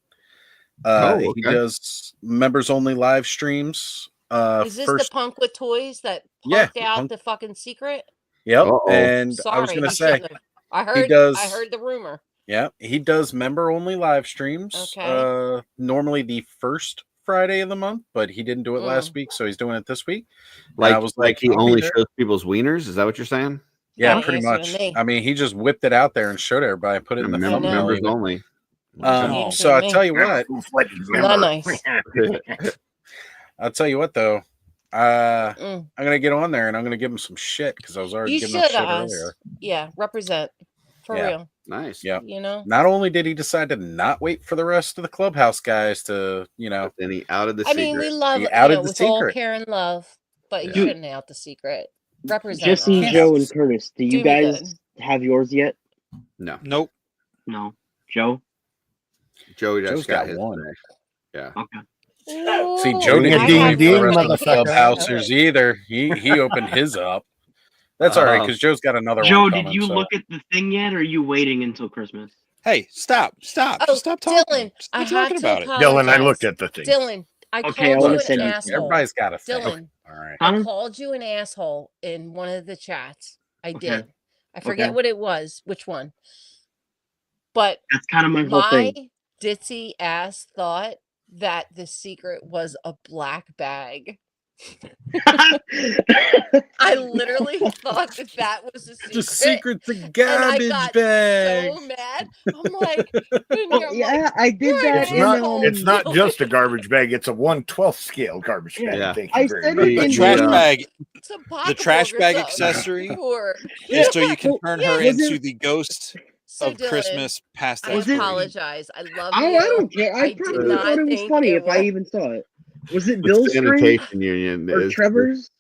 He does members only live streams. Is this the punk with toys that Yeah, punked out Punk- the fucking secret? Yep. Uh-oh. And Sorry, I was gonna he say, shouldn't have. I heard. does- I heard the rumor. yeah, he does member only live streams. Okay. Normally the first Friday of the month, but he didn't do it last week, so he's doing it this week. And Like, I was like he I'll be only there. shows people's wieners. Is that what you're saying? Yeah, Don't pretty answer to much. me. I mean, he just whipped it out there and showed everybody, put it in the Mem- thumbnail. members even. only. Don't So I answer tell me. you what, Not nice. I'll tell you what though, I'm Mm. gonna get on there and I'm gonna give him some shit because I was already You giving him should, shit Oz. earlier. Yeah, represent for Yeah. real. Nice. Yeah. You know. Not only did he decide to not wait for the rest of the clubhouse guys to, Then he outed the I secret. mean, we love He you outed know, the with all secret. care and love, but you Yeah. shouldn't out the secret. Represent. Jesse, us. Joe, and Curtis. Do you Do me guys good. have yours yet? No. Nope. No. Joe? Joey just Joe's got got his one. today. Yeah. Okay. See, Ooh, Joe Ring a didn't ding even ding, the rest of the motherfucker. clubhousers either. He opened his up. That's all right, because Joe's got another Joe, one did coming. you so. look at the thing yet, or are you waiting until Christmas? Hey, stop. Oh, Just stop talking. Dylan, I Stop have talking to about it. Dylan, I apologize. looked at the thing. Dylan, I Okay, I called wanna you send an you- asshole. Everybody's got a thing. Dylan, All right. I called you an asshole in one of the chats. I Okay. did. I forget Okay. what it was, which one. But That's kind of my whole my thing. ditzy ass thought that the secret was a black bag. I literally thought that was the secret. The secret's a And I garbage got bag. so mad. I'm like, Well, yeah, I did "You're that an in asshole." It's not Dylan. just a garbage bag; it's a 1/12 scale garbage bag. Yeah. Thank you I very said much. it The in trash the- bag. It's a The trash pocketbook or bag something. accessory For is so you can Yeah. turn Yeah. her Was into it- the ghost So of Dylan, Christmas past I Was it- apologize. I love Oh, you. I don't care. I did probably not thought it was think funny it if I was- even saw it. Was it The Bill's stream sanitation union or is Trevor's?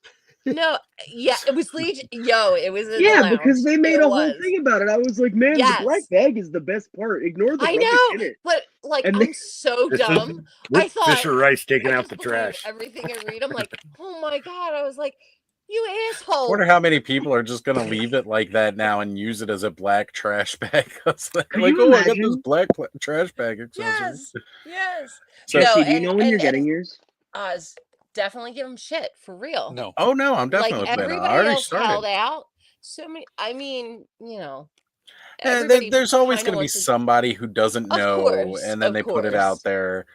No, yeah, it was Legion. Yo, it was in the Yeah, lounge. because they made It a whole was. thing about it. I was like, man, Yes. the black bag is the best part. Ignore the I rubbish know, in it. but like And I'm so This is dumb. with I thought Fisher Rice taking I out just the believe trash. everything I read. I'm like, oh my god. I was like, you I asshole. wonder how many people are just going to leave it like that now and use it as a black trash bag. like, you oh, I got this imagine? black trash bag accessory. Yes, yes. So- Jesse, No, do you know when you're getting and yours? Oz, definitely give them shit for real. No. Oh no, I'm definitely Like planning. I everybody already else held started. out. So many. I mean, you know. Yeah, everybody there's always kinda going to be wants to- somebody who doesn't Of know, course, and then of they put it course. out there,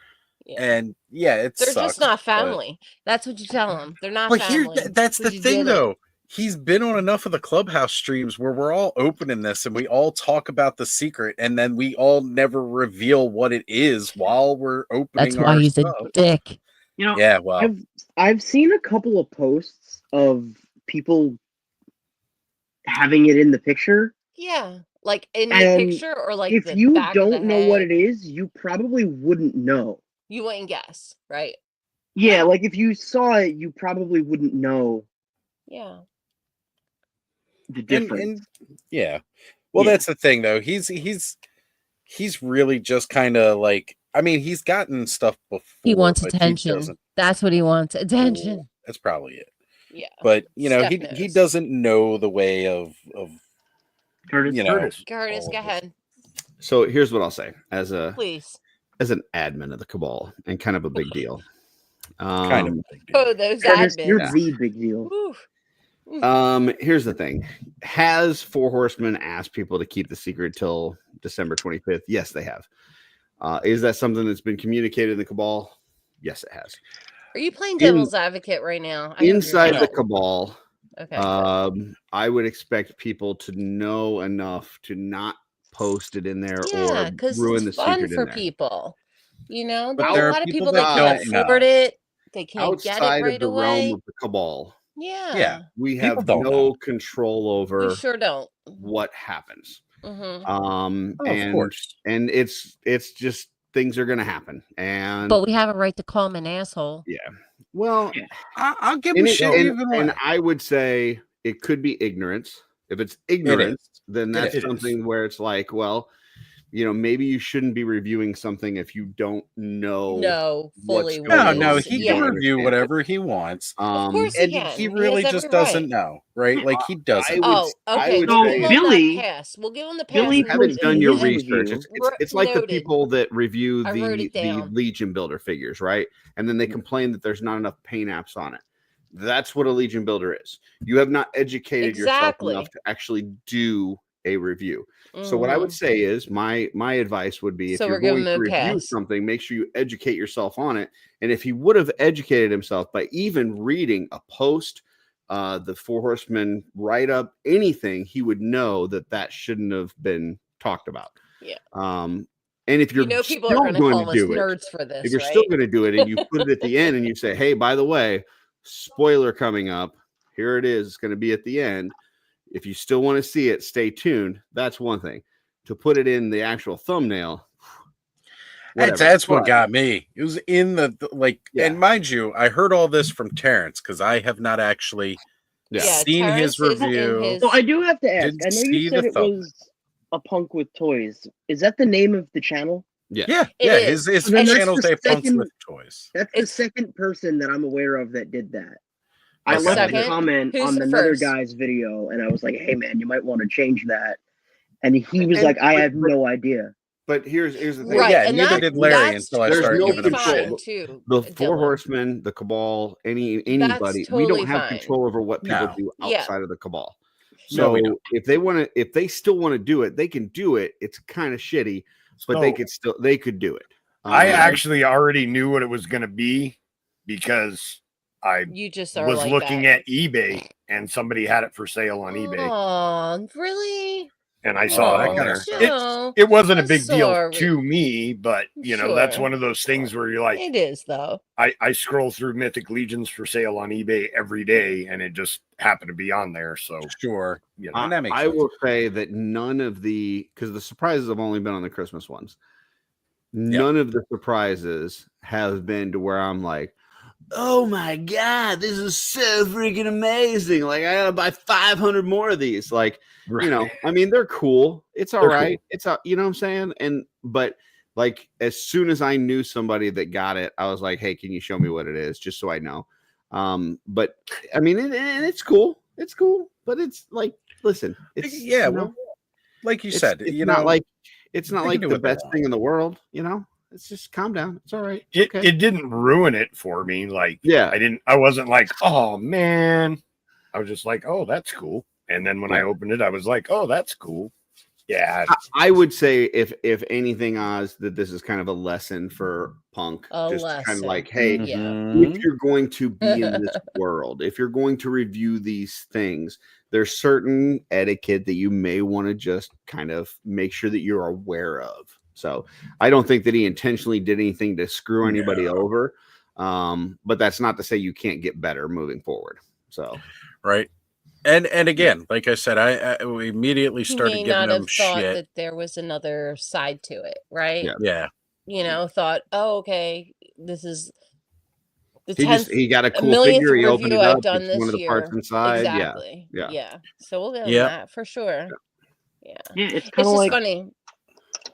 Yeah. and yeah, it They're sucks. just not but- family. That's what you tell them. They're not But here, family. that's the 'cause you thing, did it. though. He's been on enough of the Clubhouse streams where we're all opening this and we all talk about the secret, and then we all never reveal what it is while we're opening. That's why our he's stuff. a dick. You know, Yeah, well, I've seen a couple of posts of people having it in the picture. Yeah, like in the And picture or like if the you back of the don't know what head, it is, you probably wouldn't know. you wouldn't guess, right? Yeah, like if you saw it, you probably wouldn't know Yeah. the difference. and yeah. Well, Yeah. that's the thing, though. He's really just kind of like. I mean, he's gotten stuff before. He wants but he attention. doesn't- That's what he wants. Attention. That's probably it. Yeah. But you know, Steph he knows. doesn't know the way of Curtis, you know. Curtis. Curtis, all go of this. ahead, So here's what I'll say as please. an admin of the cabal and kind of a big deal. Kind of a big deal. Oh, those Curtis, you're admins. the big deal. Woo. Here's the thing. Has Four Horsemen asked people to keep the secret till December 25th? Yes, they have. Is that something that's been communicated in the cabal? Yes, it has. Are you playing devil's advocate right now? I hope you're Inside the not. cabal, Okay. I would expect people to know enough to not post it in there Yeah, or because ruin the it's fun secret for in there. people. You know, But there's there a are lot of people people that that can't don't know. afford it. They can't get Outside it right of the away. realm of the cabal, Yeah. Yeah. we People have don't no know. control We over sure don't. what happens. Hmm Oh, of And course. and it's just things are going to happen. And But we have a right to call him an asshole. yeah, well, I'll give and, him it- shit and- even and way. I would say it could be ignorance. If it's It ignorance, is. then It that's is. something where it's like, well, you know, maybe you shouldn't be reviewing something if you don't know. No, fully what's what No, it no, is. he you Yeah. can don't review understand whatever he wants. Of course he And can. he has really every just doesn't right. know, right? Like he doesn't. would- Oh, I okay. would We'll say- give him Billy- that pass. We'll give him the pass. Billy You and haven't puts done in your his research. review. It's like the Noted. people that review I wrote the it down. Legion Builder figures, right? And then they complain that there's not enough paint apps on it. That's what a Legion Builder is. You have not educated Exactly. yourself enough to actually do a review. So what I would Mhm. say is my advice would be if So you're we're giving going to him a review pass. something, make sure you educate yourself on it. And if he would have educated himself by even reading a post, the Four Horsemen write up, anything, he would know that that shouldn't have been talked about. Yeah. And if you're You know, people are still going to going call to us do it, nerds for this, if you're right? still going to do it and you put it at the end and you say, hey, by the way, spoiler coming up, here it is, it's going to be at the end. If you still want to see it, stay tuned. That's one thing. To put it in the actual thumbnail, whatever. That's what But- got me. It was in the like, Yeah. and mind you, I heard all this from Terrence because I have not actually Yeah, Seen his Terrence isn't in review. his. So I do have to ask. Didn't I know you see said the it thumb. was a punk with toys. Is that the name of the channel? Yeah. Yeah, It yeah. is. His So then that's channel's the a punks second- with toys. That's the second person that I'm aware of that did that. I Okay. left a Second? comment Who's on the another first? guy's video, and I was like, "Hey, man, you might want to change that." And he was And- like, "I but- have no idea." But here's the thing. Right, Yeah, and neither that, did Larry that's until I There's started no totally giving him control. fine shit. too. The Four Dylan. Horsemen, the Cabal, anybody, we totally don't have fine. control over what people No. do Yeah. outside of the Cabal. No, So we don't. if they still want to do it, they can do it. It's kind of shitty, but they could do it. I Um, actually already knew what it was going to be because I You just are was like looking that. at eBay and somebody had it for sale on eBay, Oh, really? and I saw that it kinda there. sucks. Joe, It wasn't a I'm big deal sorry. to me, but that's Sure. one of those things where you're like, It is though. I scroll through Mythic Legions for sale on eBay every day, and it just happened to be on there. So Sure. you know, And that makes I sense. will say that none of because the surprises have only been on the Christmas ones. None of the surprises have been to where I'm like, oh my God, this is so freaking amazing. Like, I gotta buy 500 more of these. Like, I mean, they're cool. It's all They're right. cool. It's, you know what I'm saying? But like, as soon as I knew somebody that got it, I was like, hey, can you show me what it is? Just so I know. But I mean, it's cool. It's cool. But it's like, listen, it's, Yeah, well, like you said, it's you not know, like, it's not they like can do the what they best want. thing in the world, It's just calm down. It's all right. it, Okay. it didn't ruin it for me. Like, Yeah. I wasn't like, oh man. I was just like, oh, that's cool. And then when I opened it, I was like, oh, that's cool. Yeah. I would say if anything, Oz, that this is kind of a lesson for punk. A just kind of lesson. like, hey, Mhm. if you're going to be in this world, if you're going to review these things, there's certain etiquette that you may want to just kind of make sure that you're aware of. So I don't think that he intentionally did anything to screw anybody over. But that's not to say you can't get better moving forward. So Right. And again, like I said, I we immediately He started may giving not them have thought shit. that there was another side to it, right? Yeah. Yeah. Thought, oh, okay, this is the he 10th, he got a cool millionth figure. He opened review it I've up. done It's one this of the year. parts inside. Exactly. Yeah. Yeah. So we'll give him Yep. that for sure. Yeah. Yeah, it's It's kind of just like funny.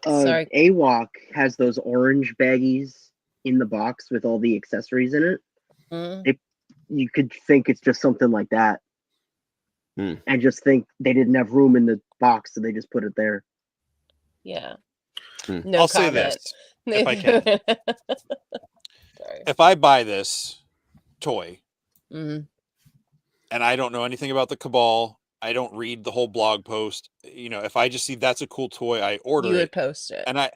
Sorry. AWOC has those orange baggies in the box with all the accessories in it. Mhm. You could think it's just something like that, Hmm. and just think they didn't have room in the box, so they just put it there. Yeah. Hmm. No I'll say comment. this, if I can. Sorry. If I buy this toy Mhm. and I don't know anything about the Cabal, I don't read the whole blog post. If I just see that's a cool toy, I order You would it. post it. And I'm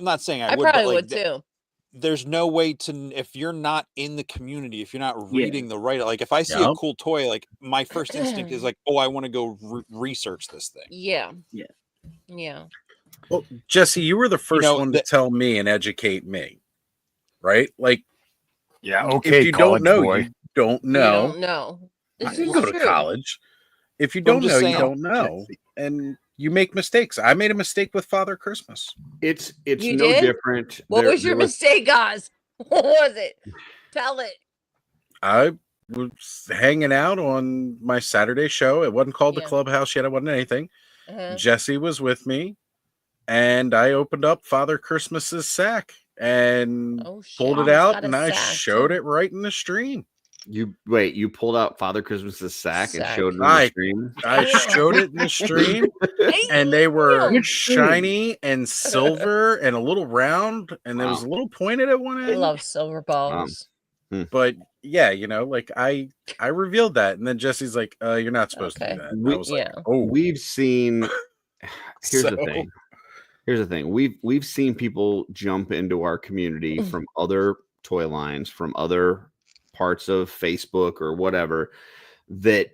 not saying I would, probably but like, would too. there's no way to, if you're not in the community, if you're not Yeah. reading the right, like if I see a Yep. cool toy, like my first instinct is like, oh, I want to go research this thing. Yeah. Yeah. Yeah. Well, Jesse, you were the first know, one to tell me and educate me, right? Like, Yeah. if Okay. you don't college know, boy. you don't You know. don't know. This You is can go to true. college. If you But I'm don't just know, you saying- don't know, and you make mistakes. I made a mistake with Father Christmas. It's You no did? different. What There- was your there mistake, guys? What was it? Tell it. I was hanging out on my Saturday show. It wasn't called the Yeah. Clubhouse yet. It wasn't anything. Uh-huh. Jesse was with me, and I opened up Father Christmas's sack and Oh, shit. pulled it He's out, got a and I sack, showed too. it right in the stream. You pulled out Father Christmas's sack and Sack. showed it on I- the stream. I showed it in the stream, and they were Which stream? shiny and silver and a little round, and there was a little pointed at one I end. love silver balls. But yeah, like I revealed that, and then Jesse's like, "You're not supposed to Okay. do that." And I was like, Yeah. "Oh, We've seen. Here's the So- thing. Here's the thing. We've seen people jump into our community from other toy lines, from other parts of Facebook or whatever, that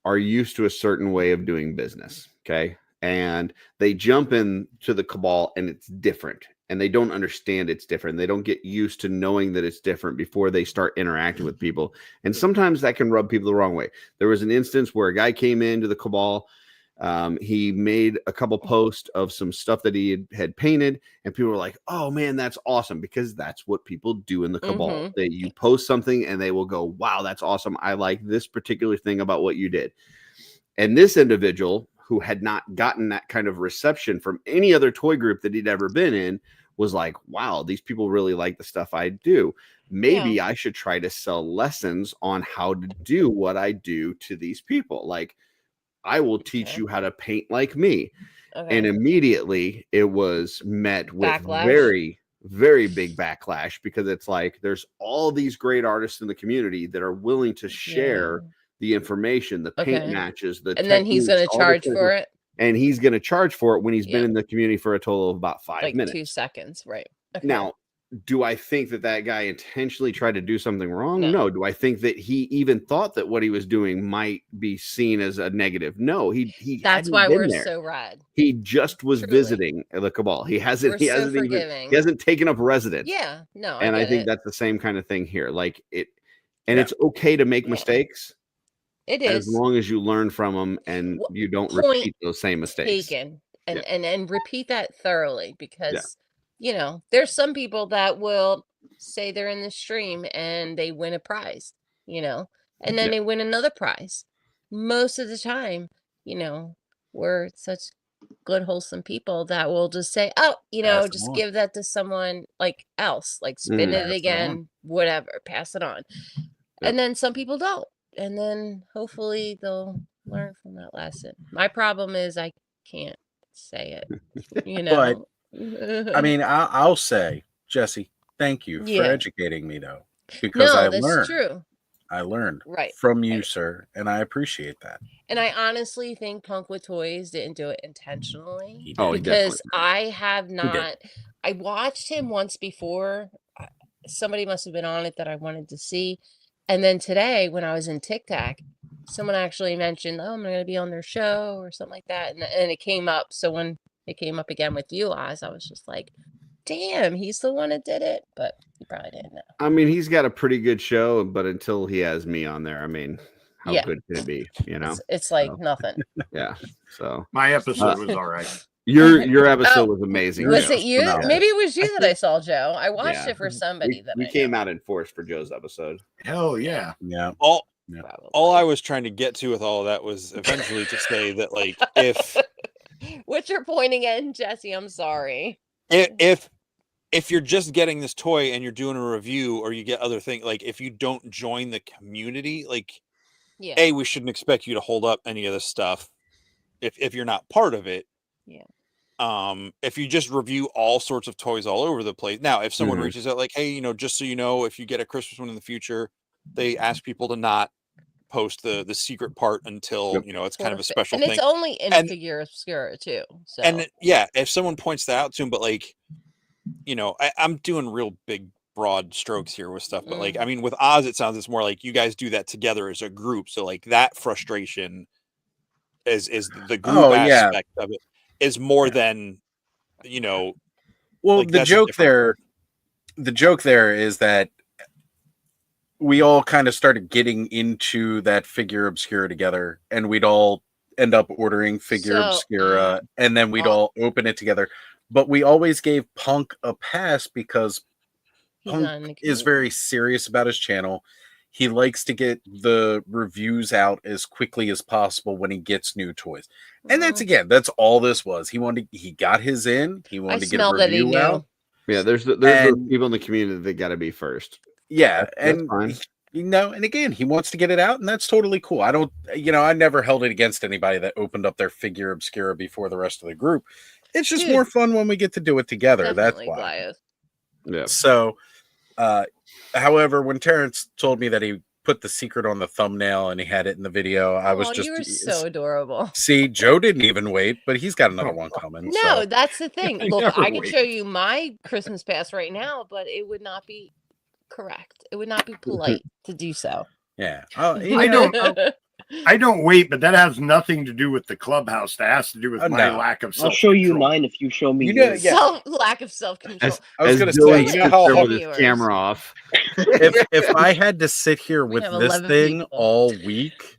are used to a certain way of doing business. Okay. And they jump into the Cabal and it's different. And they don't understand it's different. They don't get used to knowing that it's different before they start interacting with people. And sometimes that can rub people the wrong way. There was an instance where a guy came into the Cabal He made a couple posts of some stuff that he had painted, and people were like, "Oh man, that's awesome!" Because that's what people do in the cabal. That you post something and they will go, "Wow, that's awesome! I like this particular thing about what you did." And this individual, who had not gotten that kind of reception from any other toy group that he'd ever been in, was like, "Wow, these people really like the stuff I do. Maybe I should try to sell lessons on how to do what I do to these people. Like, I will teach you how to paint like me." And immediately it was met with Backlash. very, very big backlash, because it's like there's all these great artists in the community that are willing to share the information, the paint matches, the and then he's going to techniques, all the charge things, for it. and he's going to charge for it when he's been in the community for a total of about 5 Like minutes. 2 seconds, right? Okay. Now, do I think that that guy intentionally tried to do something wrong? No. Do I think that he even thought that what he was doing might be seen as a negative? No. He That's hadn't why been we're there. so rad. He just was visiting the cabal. He hasn't. We're He so hasn't even. forgiving. He hasn't taken up residence. Yeah, no, And I get think it. that's the same kind of thing here. Like it, and it's okay to make mistakes. It as is. long as you learn from them and you don't Point repeat those same mistakes. Taken and repeat that thoroughly, because you know there's some people that will say they're in the stream and they win a prize, you know, and then they win another prize. Most of the time, you know, we're such good wholesome people that will just say, oh, you know, Pass it just on. give that to someone like else, like spin Pass it it again, on. whatever, pass it on. And then some people don't, and then hopefully they'll learn from that lesson. My problem is I can't say it, you know. But I mean, I'll say, Jesse, thank you for Yeah. educating me, though, because No, I that's learned. true. I learned Right. from you, sir, and I appreciate that. And I honestly think Punk with Toys didn't do it intentionally. Oh, he because definitely I have did. not. I watched him once before. Somebody must have been on it that I wanted to see. And then today, when I was in TikTok, someone actually mentioned, "Oh, I'm going to be on their show" or something like that, and it came up. So when it came up again with you, Oz, I was just like, "Damn, he's the one that did it." But he probably didn't know. I mean, he's got a pretty good show, but until he has me on there, I mean, how Yeah. good can it be? You know, It's like nothing. yeah. So My episode was all right. Your episode Oh, was amazing. Was Joe. it you? Phenomenal. Maybe it was you that I saw, Joe. I watched Yeah. it for somebody that We I came know. out in force for Joe's episode. Hell yeah. Yeah. All I was trying to get to with all of that was eventually to say that, like, if What you're pointing at, Jesse, I'm sorry. if you're just getting this toy and you're doing a review, or you get other things, like if you don't join the community, like Yeah. we shouldn't expect you to hold up any of this stuff if you're not part of it. Yeah. If you just review all sorts of toys all over the place. Now, if someone Mhm. reaches out like, hey, you know, just so you know, if you get a Christmas one in the future, they ask people to not post the secret part until you know it's kind of a special And thing. it's only in And- Figure Obscura too. So And yeah, if someone points that out to him, but like, you know, I'm doing real big broad strokes here with stuff, but like, I mean, with Oz, it sounds it's more like you guys do that together as a group. So like that frustration is the group Oh, yeah. aspect of it is more than, you know. Well, like, the that's a joke different- the joke there is that we all kind of started getting into that Figure Obscura together, and we'd all end up ordering Figure So, Obscura, and then we'd all open it together. But we always gave Punk a pass because he's not in the Punk is community. very serious about his channel. He likes to get the reviews out as quickly as possible when he gets new toys. And that's all this was. He got his in. He wanted to get a smelled that he review out. Yeah, there's those And- people in the community that got to be first. Yeah, That's and fine. you know, and again, he wants to get it out, and that's totally cool. I don't, you know, I never held it against anybody that opened up their Figure Obscura before the rest of the group. It's just Dude. more fun when we get to do it together. Definitely, That's why. Goliath. Yeah. So, however, when Terrence told me that he put the secret on the thumbnail and he had it in the video, I was Aw, just you were so adorable. see, Joe didn't even wait, but he's got another one coming. No, so. that's the thing. Look, never I could wait. show you my Christmas pass right now, but it would not be correct. It would not be polite to do so. Yeah. I don't wait, but that has nothing to do with the clubhouse. That has to do with my no. lack of I'll self. show you mine if you show me. You know, yours. yeah. Lack of self-control. I was As gonna Dylan say, sits you know how there with his Yours. camera off. if I had to sit here We with have this 11 thing people. all week,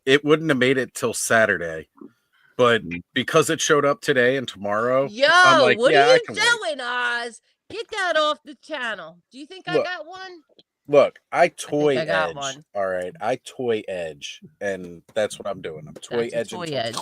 it wouldn't have made it till Saturday. but because it showed up today and tomorrow, Yo, I'm like, what yeah, are I you can wait. doing, Oz? Get that off the channel. Do you think I Look. got one? Look, I toy I got edge. one. All right, I toy edge, and that's what I'm doing. I'm toy That's a edge. toy edge.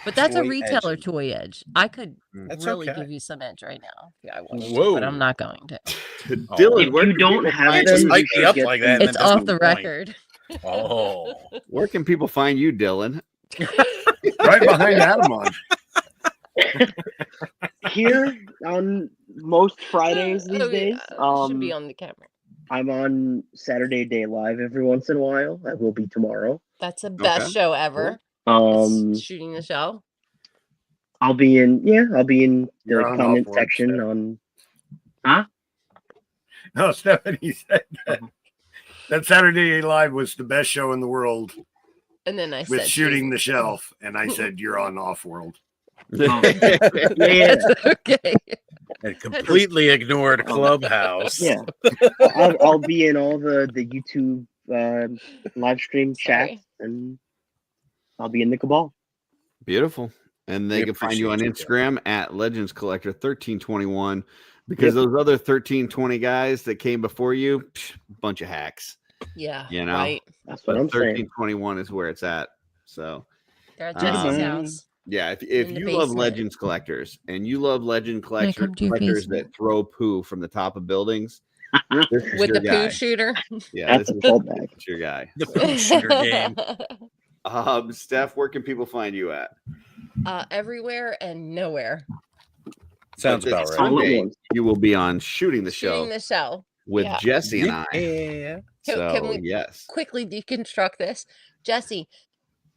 But that's a Toy retailer edging. toy edge. I could That's really okay. give you some edge right now if I wanted to, Whoa. but I'm not going to. Dylan, If where you can don't people have find Just them, hype you me should up get like them. that, and It's then there's off no the point. record. Oh, Where can people find you, Dylan? Right behind Adamon. Here on most Fridays these Oh, days. yeah. Should be on the camera. I'm on Saturday Day Live every once in a while. I will be tomorrow. That's the best Okay. show ever. Um, It's shooting the show. I'll be in the You're on comment OffWorld, section Steph. on. No, Stephanie said that Saturday Night Live was the best show in the world And then I with said shooting the shelf, and I said you're on OffWorld. Yeah. That's okay. and completely ignored Clubhouse. Yeah, I'll be in all the YouTube live stream Sorry. chats, and I'll be in the Cabal. Beautiful. And they We can find you on appreciate you, Instagram at Legends Collector 1321 because those other 1320 guys that came before you, bunch of hacks. Yeah. You know, Right. That's but what I'm saying. 1321 is where it's at. So, They're at Jesse's Um, house. yeah, if In the you love basement. Legends collectors and you love Legend Can I come to your collectors basement? that throw poo from the top of buildings, this is With your the guy. poo shooter. Yeah, That's this a fallback. is your guy. The poo shooter game. Steph, where can people find you at? Everywhere and nowhere. Sounds But about this right. All at Sunday, once. you will be on Shooting the Show Shooting the show. with yeah. Jesse and I. Yeah. So, we yes. quickly deconstruct this? Jesse,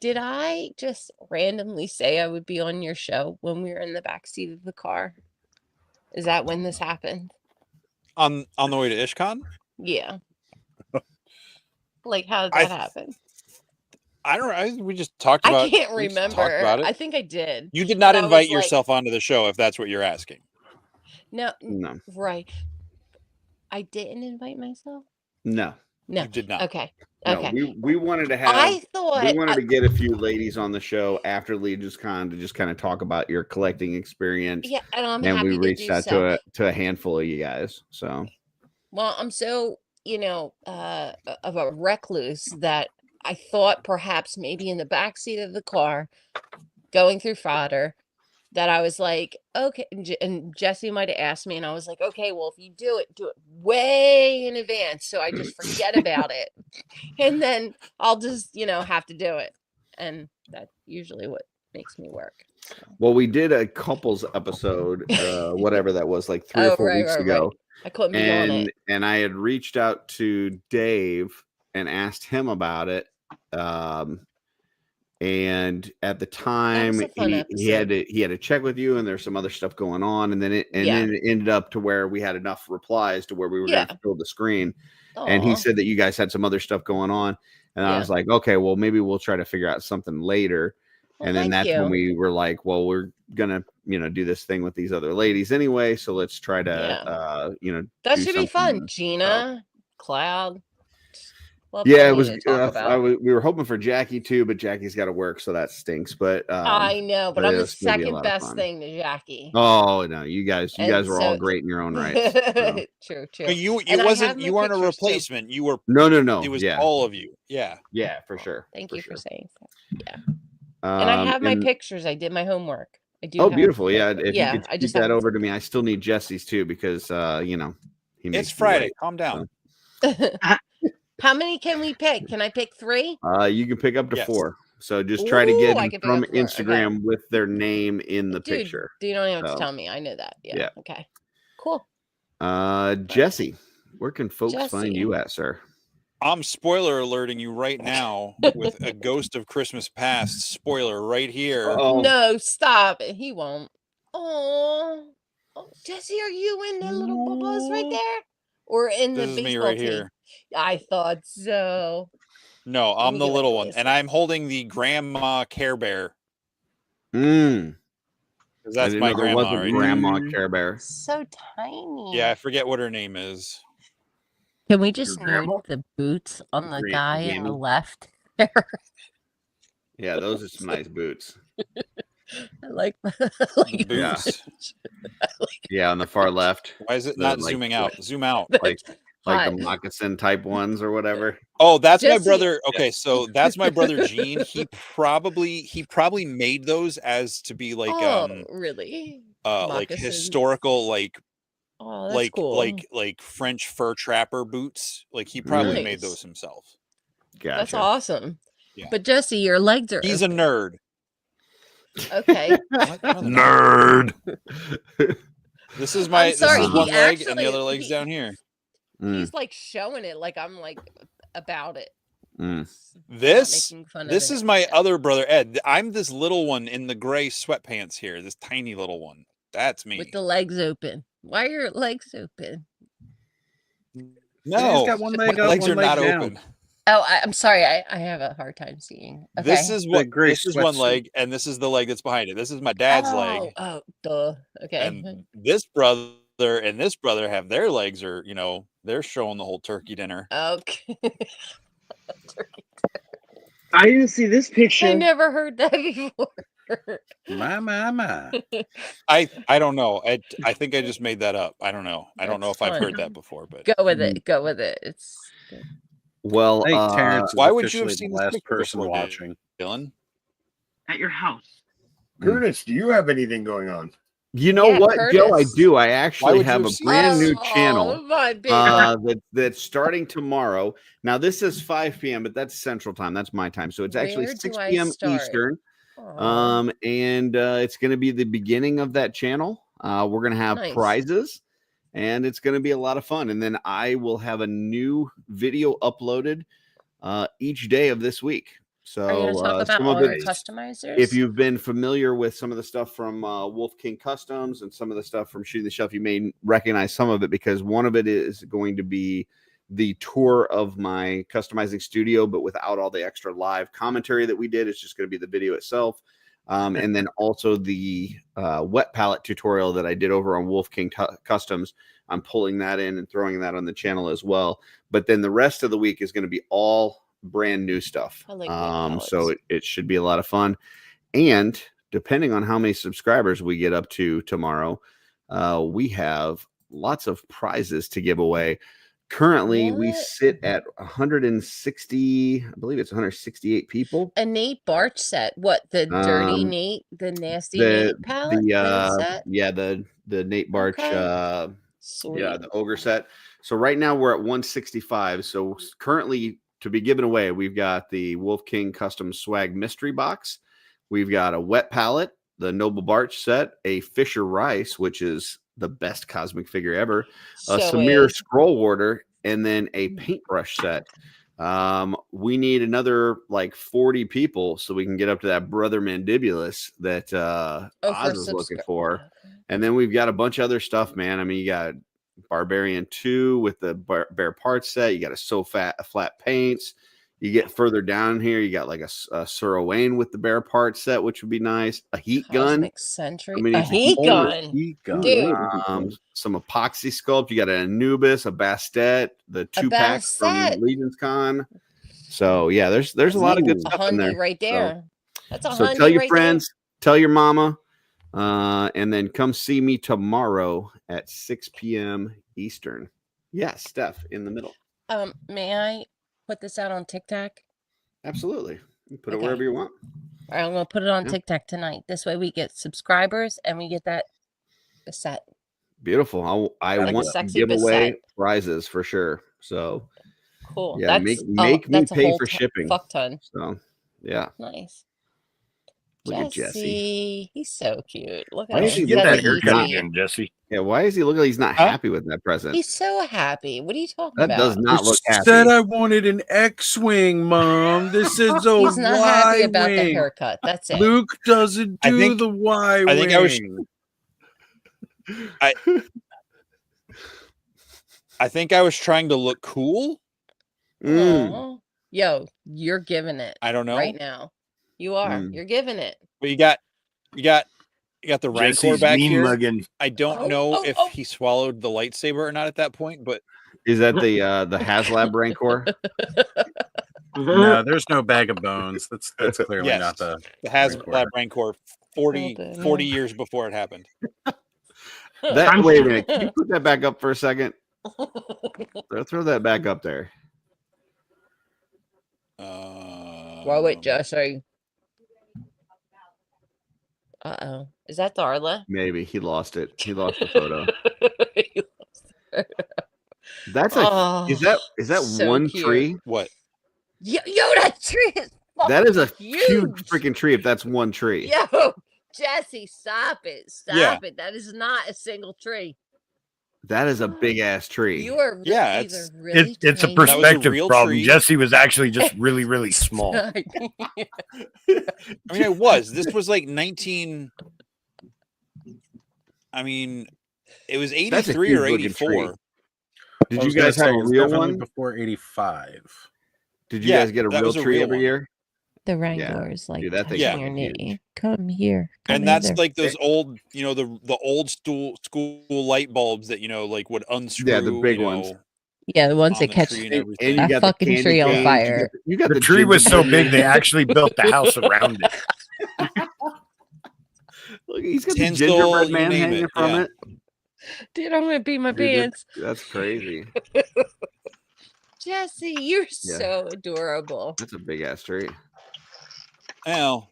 did I just randomly say I would be on your show when we were in the backseat of the car? Is that when this happened? On the way to IshCon? Yeah. Like, how did that happen? I don't know. We just talked about I can't we just talked remember. about it. I think I did. You did not But I invite was like- yourself onto the show if that's what you're asking. No, No. right. I didn't invite myself? No. No. You did not. Okay. No, Okay. we wanted to have I thought we wanted to get a few ladies on the show after Legion's Con to just kind of talk about your collecting experience. yeah, and I'm and happy we to reached do out so. to a handful of you guys. So Well, I'm so, of a recluse that I thought perhaps maybe in the backseat of the car going through fodder that I was like, okay, and Jesse might have asked me, and I was like, okay, well, if you do it way in advance, so I just forget about it, and then I'll just, have to do it, and that's usually what makes me work. So. well, we did a couples episode, whatever that was, like 3 or 4 weeks ago. Right. I couldn't be on it. And I had reached out to Dave and asked him about it. And at the time That was a fun he had to check with you, and there's some other stuff going on, and then it ended up to where we had enough replies to where we were going to fill the screen. And he Aw. said that you guys had some other stuff going on, and I Yeah. was like, okay, well, maybe we'll try to figure out something later. Well, And then thank that's when you. we were like, well, we're gonna do this thing with these other ladies anyway, so let's try to That do should be something. fun. Gina, Cloud. Well, Yeah, it plenty was. to talk about. We were hoping for Jackie too, but Jackie's got to work, so that stinks. But I know, but I'm it the was gonna be a second lot of best fun. thing to Jackie. Oh no, you guys And were all so- great in your own right. So. True. But you And I wasn't have my you weren't a pictures, too. replacement. You were No. It was Yeah, all of you. Yeah. yeah, for sure. Thank you for saying that. Yeah. And And I have my pictures. I did my homework. I do. Oh, have beautiful! Yeah, pictures. if you could I keep just that haven't over to me, I still need Jesse's too because he makes It's me Friday. wait. Calm down. How many can we pick? Can I pick 3? You can pick up to Yes. 4. So just try to Ooh, get I them can pick from up to 4. Instagram with their name in the Dude, picture. you don't even have So, to tell me. I know that. Yeah. yeah. Okay. Cool. Jesse, where can folks find Jesse. you at, sir? I'm spoiler alerting you right now with a Ghost of Christmas Past spoiler right here. No, stop it. He won't. Oh, Jesse, are you in the little bubbles right there, or in the This is me baseball right team? here. I thought so. No, I'm me the get my little one, glasses. and I'm holding the Grandma Care Bear. Mm. Because that's I didn't my know there grandma. was a Right grandma there. Care Bear. So tiny. Yeah, I forget what her name is. Can we just Your grandma? note the boots on the Grand- guy on the Gammy? left? Yeah, those are some nice boots. I like The Yeah. boots. Yeah, on the far left. Why is it The, not like, zooming out? Zoom out. Like Hot. the moccasin type ones or whatever. Oh, that's my Jesse- brother. Okay, so that's my brother Gene. He probably made those as to be like really? like Moccasins? historical Oh, that's cool. like French fur trapper boots. Like he probably made Nice. those himself. Gotcha. That's awesome. Yeah. But Jesse, your legs are He's a open. nerd. Okay. Nerd. This is my I'm sorry, this is he one leg and the actually- other leg's he- down here. He's like showing it like I'm like about it. This making fun of this it. is my other brother Ed. I'm this little one in the gray sweatpants here. This tiny little one. That's me. With the legs open. Why are your legs open? No, got one my leg up, legs one are leg not down. open. Oh, I'm sorry. I have a hard time seeing. Okay. This is what gray this is one sweatsuit. leg, and this is the leg that's behind it. This is my dad's leg, Oh, duh. Okay. and this brother and this brother have their legs are they're showing the whole turkey dinner. Okay. I didn't see this picture. I never heard that before. My. I don't know. I think I just made that up. I don't know. I don't know if That's I've fun. heard that before, but Go with it. Go with it. It's good. Well, I think Terrence is why would you have officially seen the this last picture person before, watching? Dylan? At your house. Curtis, do you have anything going on? you know Yeah, what, Joe? I Curtis. do. I Why actually would you have have a seen brand new Oh, channel my big. that's starting tomorrow. Now this is 5 p.m., but that's Central Time. That's my time. So it's actually Where do 6 I p.m. start? Eastern. Aw. And it's going to be the beginning of that channel. We're going to have Nice. prizes, and it's going to be a lot of fun. And then I will have a new video uploaded each day of this week. So Are you going to talk about some of all your it, customizers? if you've been familiar with some of the stuff from Wolf King Customs and some of the stuff from Shooting the Shelf, you may recognize some of it because one of it is going to be the tour of my customizing studio, but without all the extra live commentary that we did. It's just going to be the video itself. And then also the wet palette tutorial that I did over on Wolf King Customs. I'm pulling that in and throwing that on the channel as well. But then the rest of the week is going to be all brand new stuff. I like wet palettes. So it should be a lot of fun. And depending on how many subscribers we get up to tomorrow, we have lots of prizes to give away. Currently, we What? sit at 160, I believe it's 168 people. A Nate Barch set. What, the dirty Nate, the nasty Nate palette? Set? Yeah, the Nate Barch, Okay. Sweet. yeah, the ogre set. So right now we're at 165. So currently to be given away, we've got the Wolf King Custom Swag Mystery Box. We've got a wet palette, the Noble Barch set, a Fisher Rice, which is the best cosmic figure ever, a So Samir is. Scroll Warder, and then a paintbrush set. We need another like 40 people so we can get up to that Brother Mandibulus that Oz is looking for. And then we've got a bunch of other stuff, man. I mean, you got Barbarian 2 with the Bear Parts set. You got a flat paints. You get further down here, you got like a Sir Owain with the Bear Parts set, which would be nice. A heat gun. Cosmic Sentry. I mean, A it's heat whole gun. Heat gun. Dude. Some epoxy sculpt. You got an Anubis, a Bastet, the 2-pack from Bastet. Legion's Con. So yeah, there's a lot of good A stuff in hundred there. right there. That's a So hundred tell your right friends, tell your mama, and then come see me tomorrow at 6 p.m. Eastern. Yeah, Steph in the middle. there. May I put this out on TikTok? Absolutely. You put it Okay. wherever you want. All right, I'm gonna put it on Yeah. TikTok tonight. This way we get subscribers and we get the set. Beautiful. I Like a want to sexy give away Bastet. prizes for sure. So Cool. yeah, That's make me that's a pay whole for shipping. fuck ton. So yeah. Nice. Look at Jesse. He's so cute. Look Why at is him. he He's Get got that the haircut heat. again, Jesse. Yeah, why is he looking like he's not happy with that present? He's so happy. What are you talking That about? does not look happy. Said I wanted an X-wing, Mom. This is a He's not happy about the Y-wing. haircut. That's it. Luke doesn't I do think- the Y-wing. I think I was I think I was trying to look cool. Aw. Yo, you're giving it I don't know. right now. You are. Mm. You're giving it. But you got the Rancor Jesse's back mean here. mugging. I don't Oh, know oh, if oh. he swallowed the lightsaber or not at that point, but Is that the HasLab Rancor? No, there's no bag of bones. That's clearly yes, not the the Rancor. HasLab Rancor 40 years before it happened. Wait a minute. Can you put that back up for a second? Throw that back up there. Well, wait, Jesse. Uh-oh. Is that Darla? Maybe he lost it. He lost the photo. That's a is that so one cute. tree? What? Yo, that tree is That is a huge. huge freaking tree if that's one tree. Yo, Jesse, stop it. Stop it. That is not a single tree. That is a big ass tree. You are it's really it's a tiny. perspective real problem. tree. Jesse was actually just really, really small. I mean, it was. This was like 19. I mean, it was 83 or 84. Did you guys have a real one before 85? Did you guys get a real tree every year? The Wranglers, like Dude, that thing's touching your fucking knee. Come here. Come And that's hither. like those old, the old school light bulbs that like would unscrew. Yeah, the big ones. Yeah, the ones on that the catch tree and everything. And you a got the fucking candy tree on canes, fire. You got The tree was so big they actually built the house around it. Look, he's got Tinsel, the gingerbread you man name hanging it, from yeah. it. Dude, I'm gonna pee my Dude, pants. that's crazy. Jesse, you're Yeah. so adorable. That's a big ass tree. Well,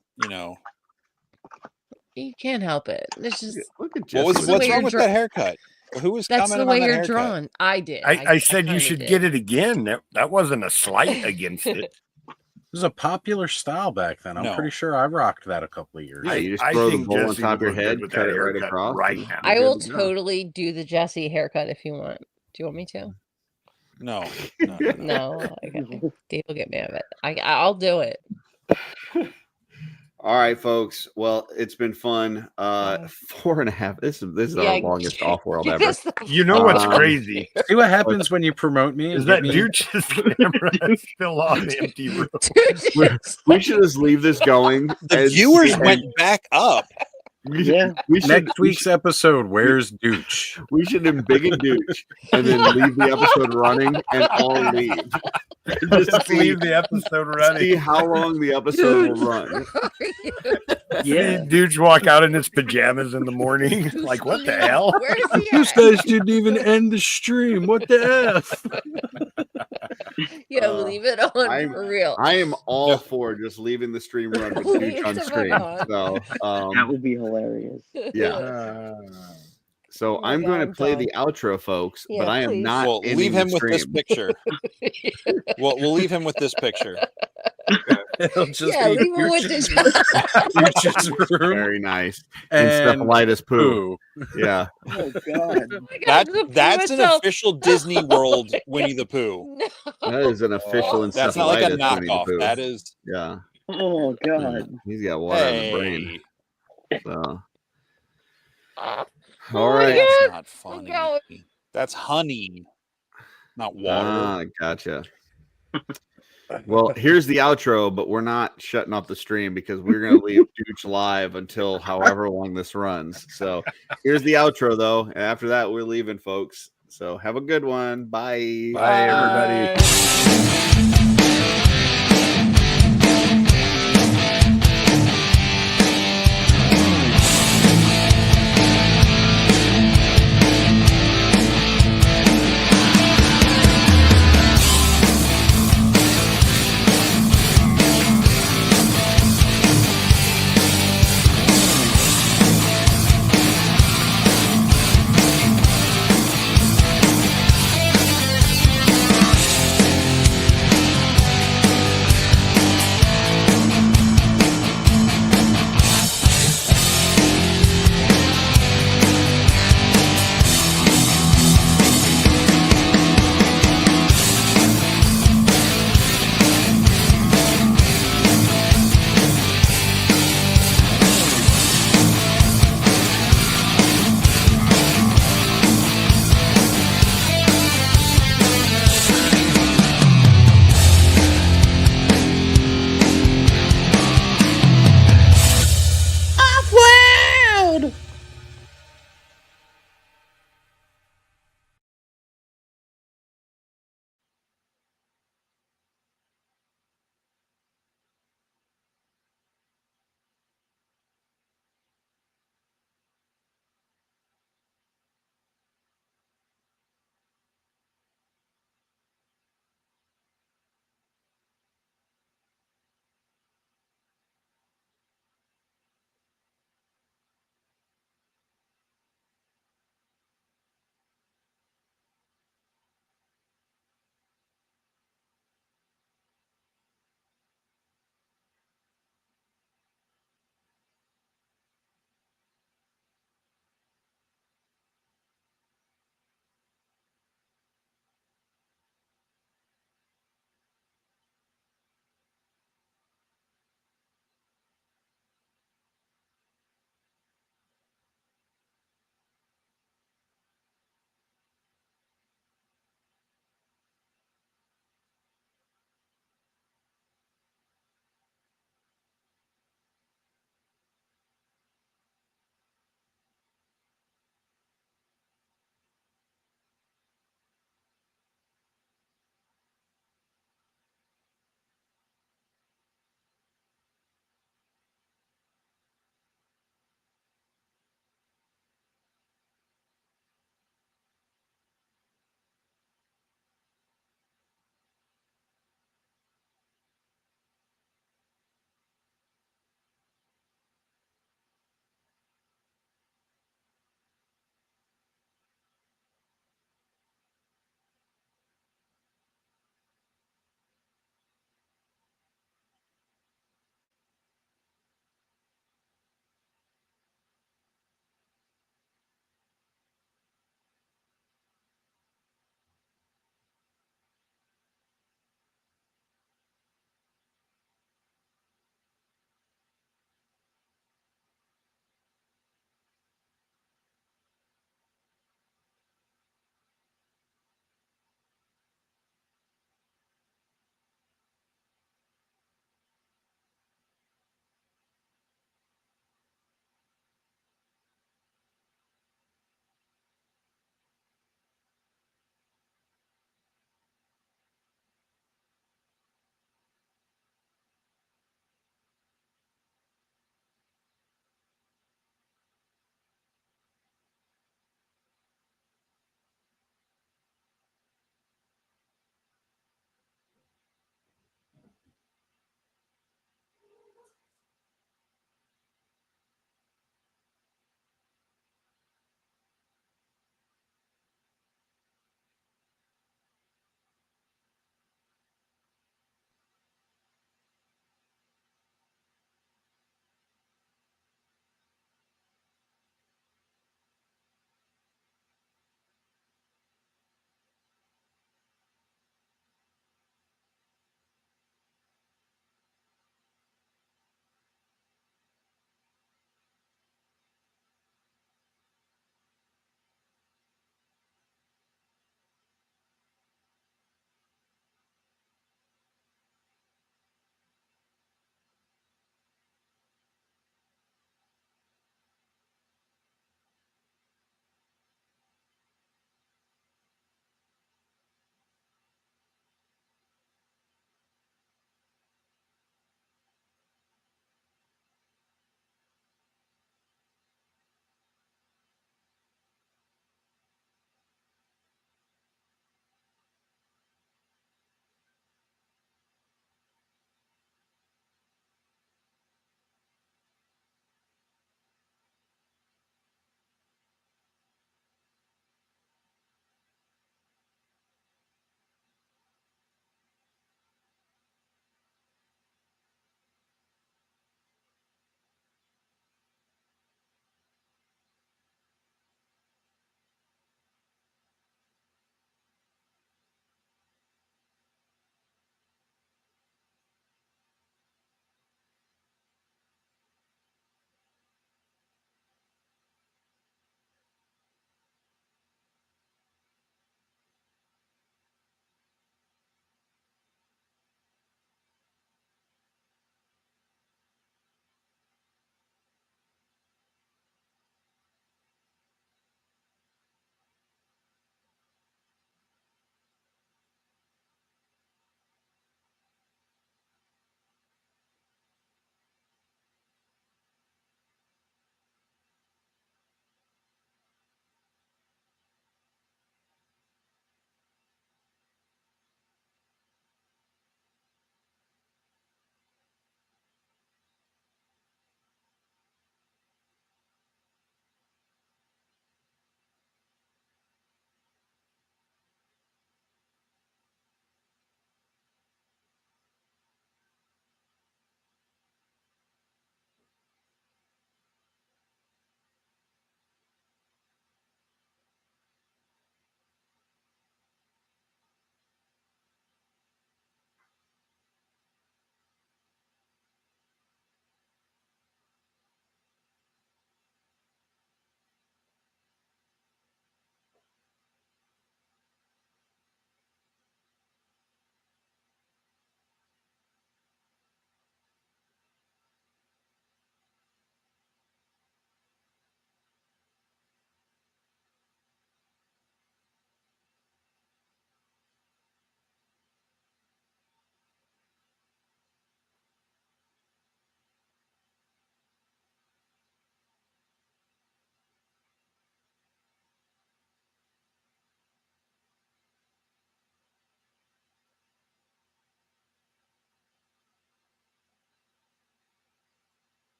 You can't help it. It's just Look at what's the way wrong you're with dra- that haircut? Who was That's commenting the way on that you're haircut? drawn. I did. I said you kinda should did. get it again. That wasn't a slight against it. It was a popular style back then. I'm No. pretty sure I rocked that a couple of years. Yeah, you just I throw the think bowl on Jesse top of would your look good head, with cut that it right haircut across. right and now. I you're will good to go. totally do the Jesse haircut if you want. Do you want me to? No. No. Okay. Dave will get mad at it. I'll do it. All right, folks. Well, it's been fun. 4.5. This is Yeah, our longest OffWorld give ever. us the- You know what's crazy? See what happens when you promote me? Is and that get me- Dooch's camera is still on the empty room. We should just leave this going. The viewers went back up. Yeah. We should, Next week's episode, where's Dooch? we should embiggen Dooch and then leave the episode running and all leave. Just leave the episode running. See how long the episode will run. See Dooch walk out in his pajamas in the morning. Like, what the hell? Where is he You at? guys didn't even end the stream. What the F? Yo, leave it on I'm- for real. I am all for just leaving the stream run with Dooch on Leave it screen. on. So, That would be hilarious. yeah. So Oh my I'm going God, to play Tom. the outro, folks, Yeah, but I am please. not. Well, ending leave the him with this stream. picture. We'll leave him with this picture. It'll just Yeah, be leave it with Dooch's this. Dooch's room Very nice. and Encephalitis poo. poo. Yeah. Oh God. That's an official Disney World Winnie the Pooh. No. That is an official encephalitis. That's not like a Winnie the knockoff. Pooh. That is. Yeah. Oh God. He's got water in the brain. Hey, So. Oh All my right. God. that's not funny. going. That's honey, not water. Ah, gotcha. Well, here's the outro, but we're not shutting off the stream because we're going to leave Dooch live until however long this runs. So here's the outro, though. And after that, we're leaving, folks. So have a good one. Bye. Bye, everybody.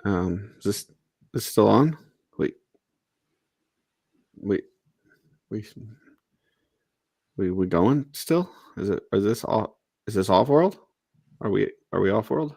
Is this still on? Wait, wait, we going still? Is this off? Is this off world? Are we off world?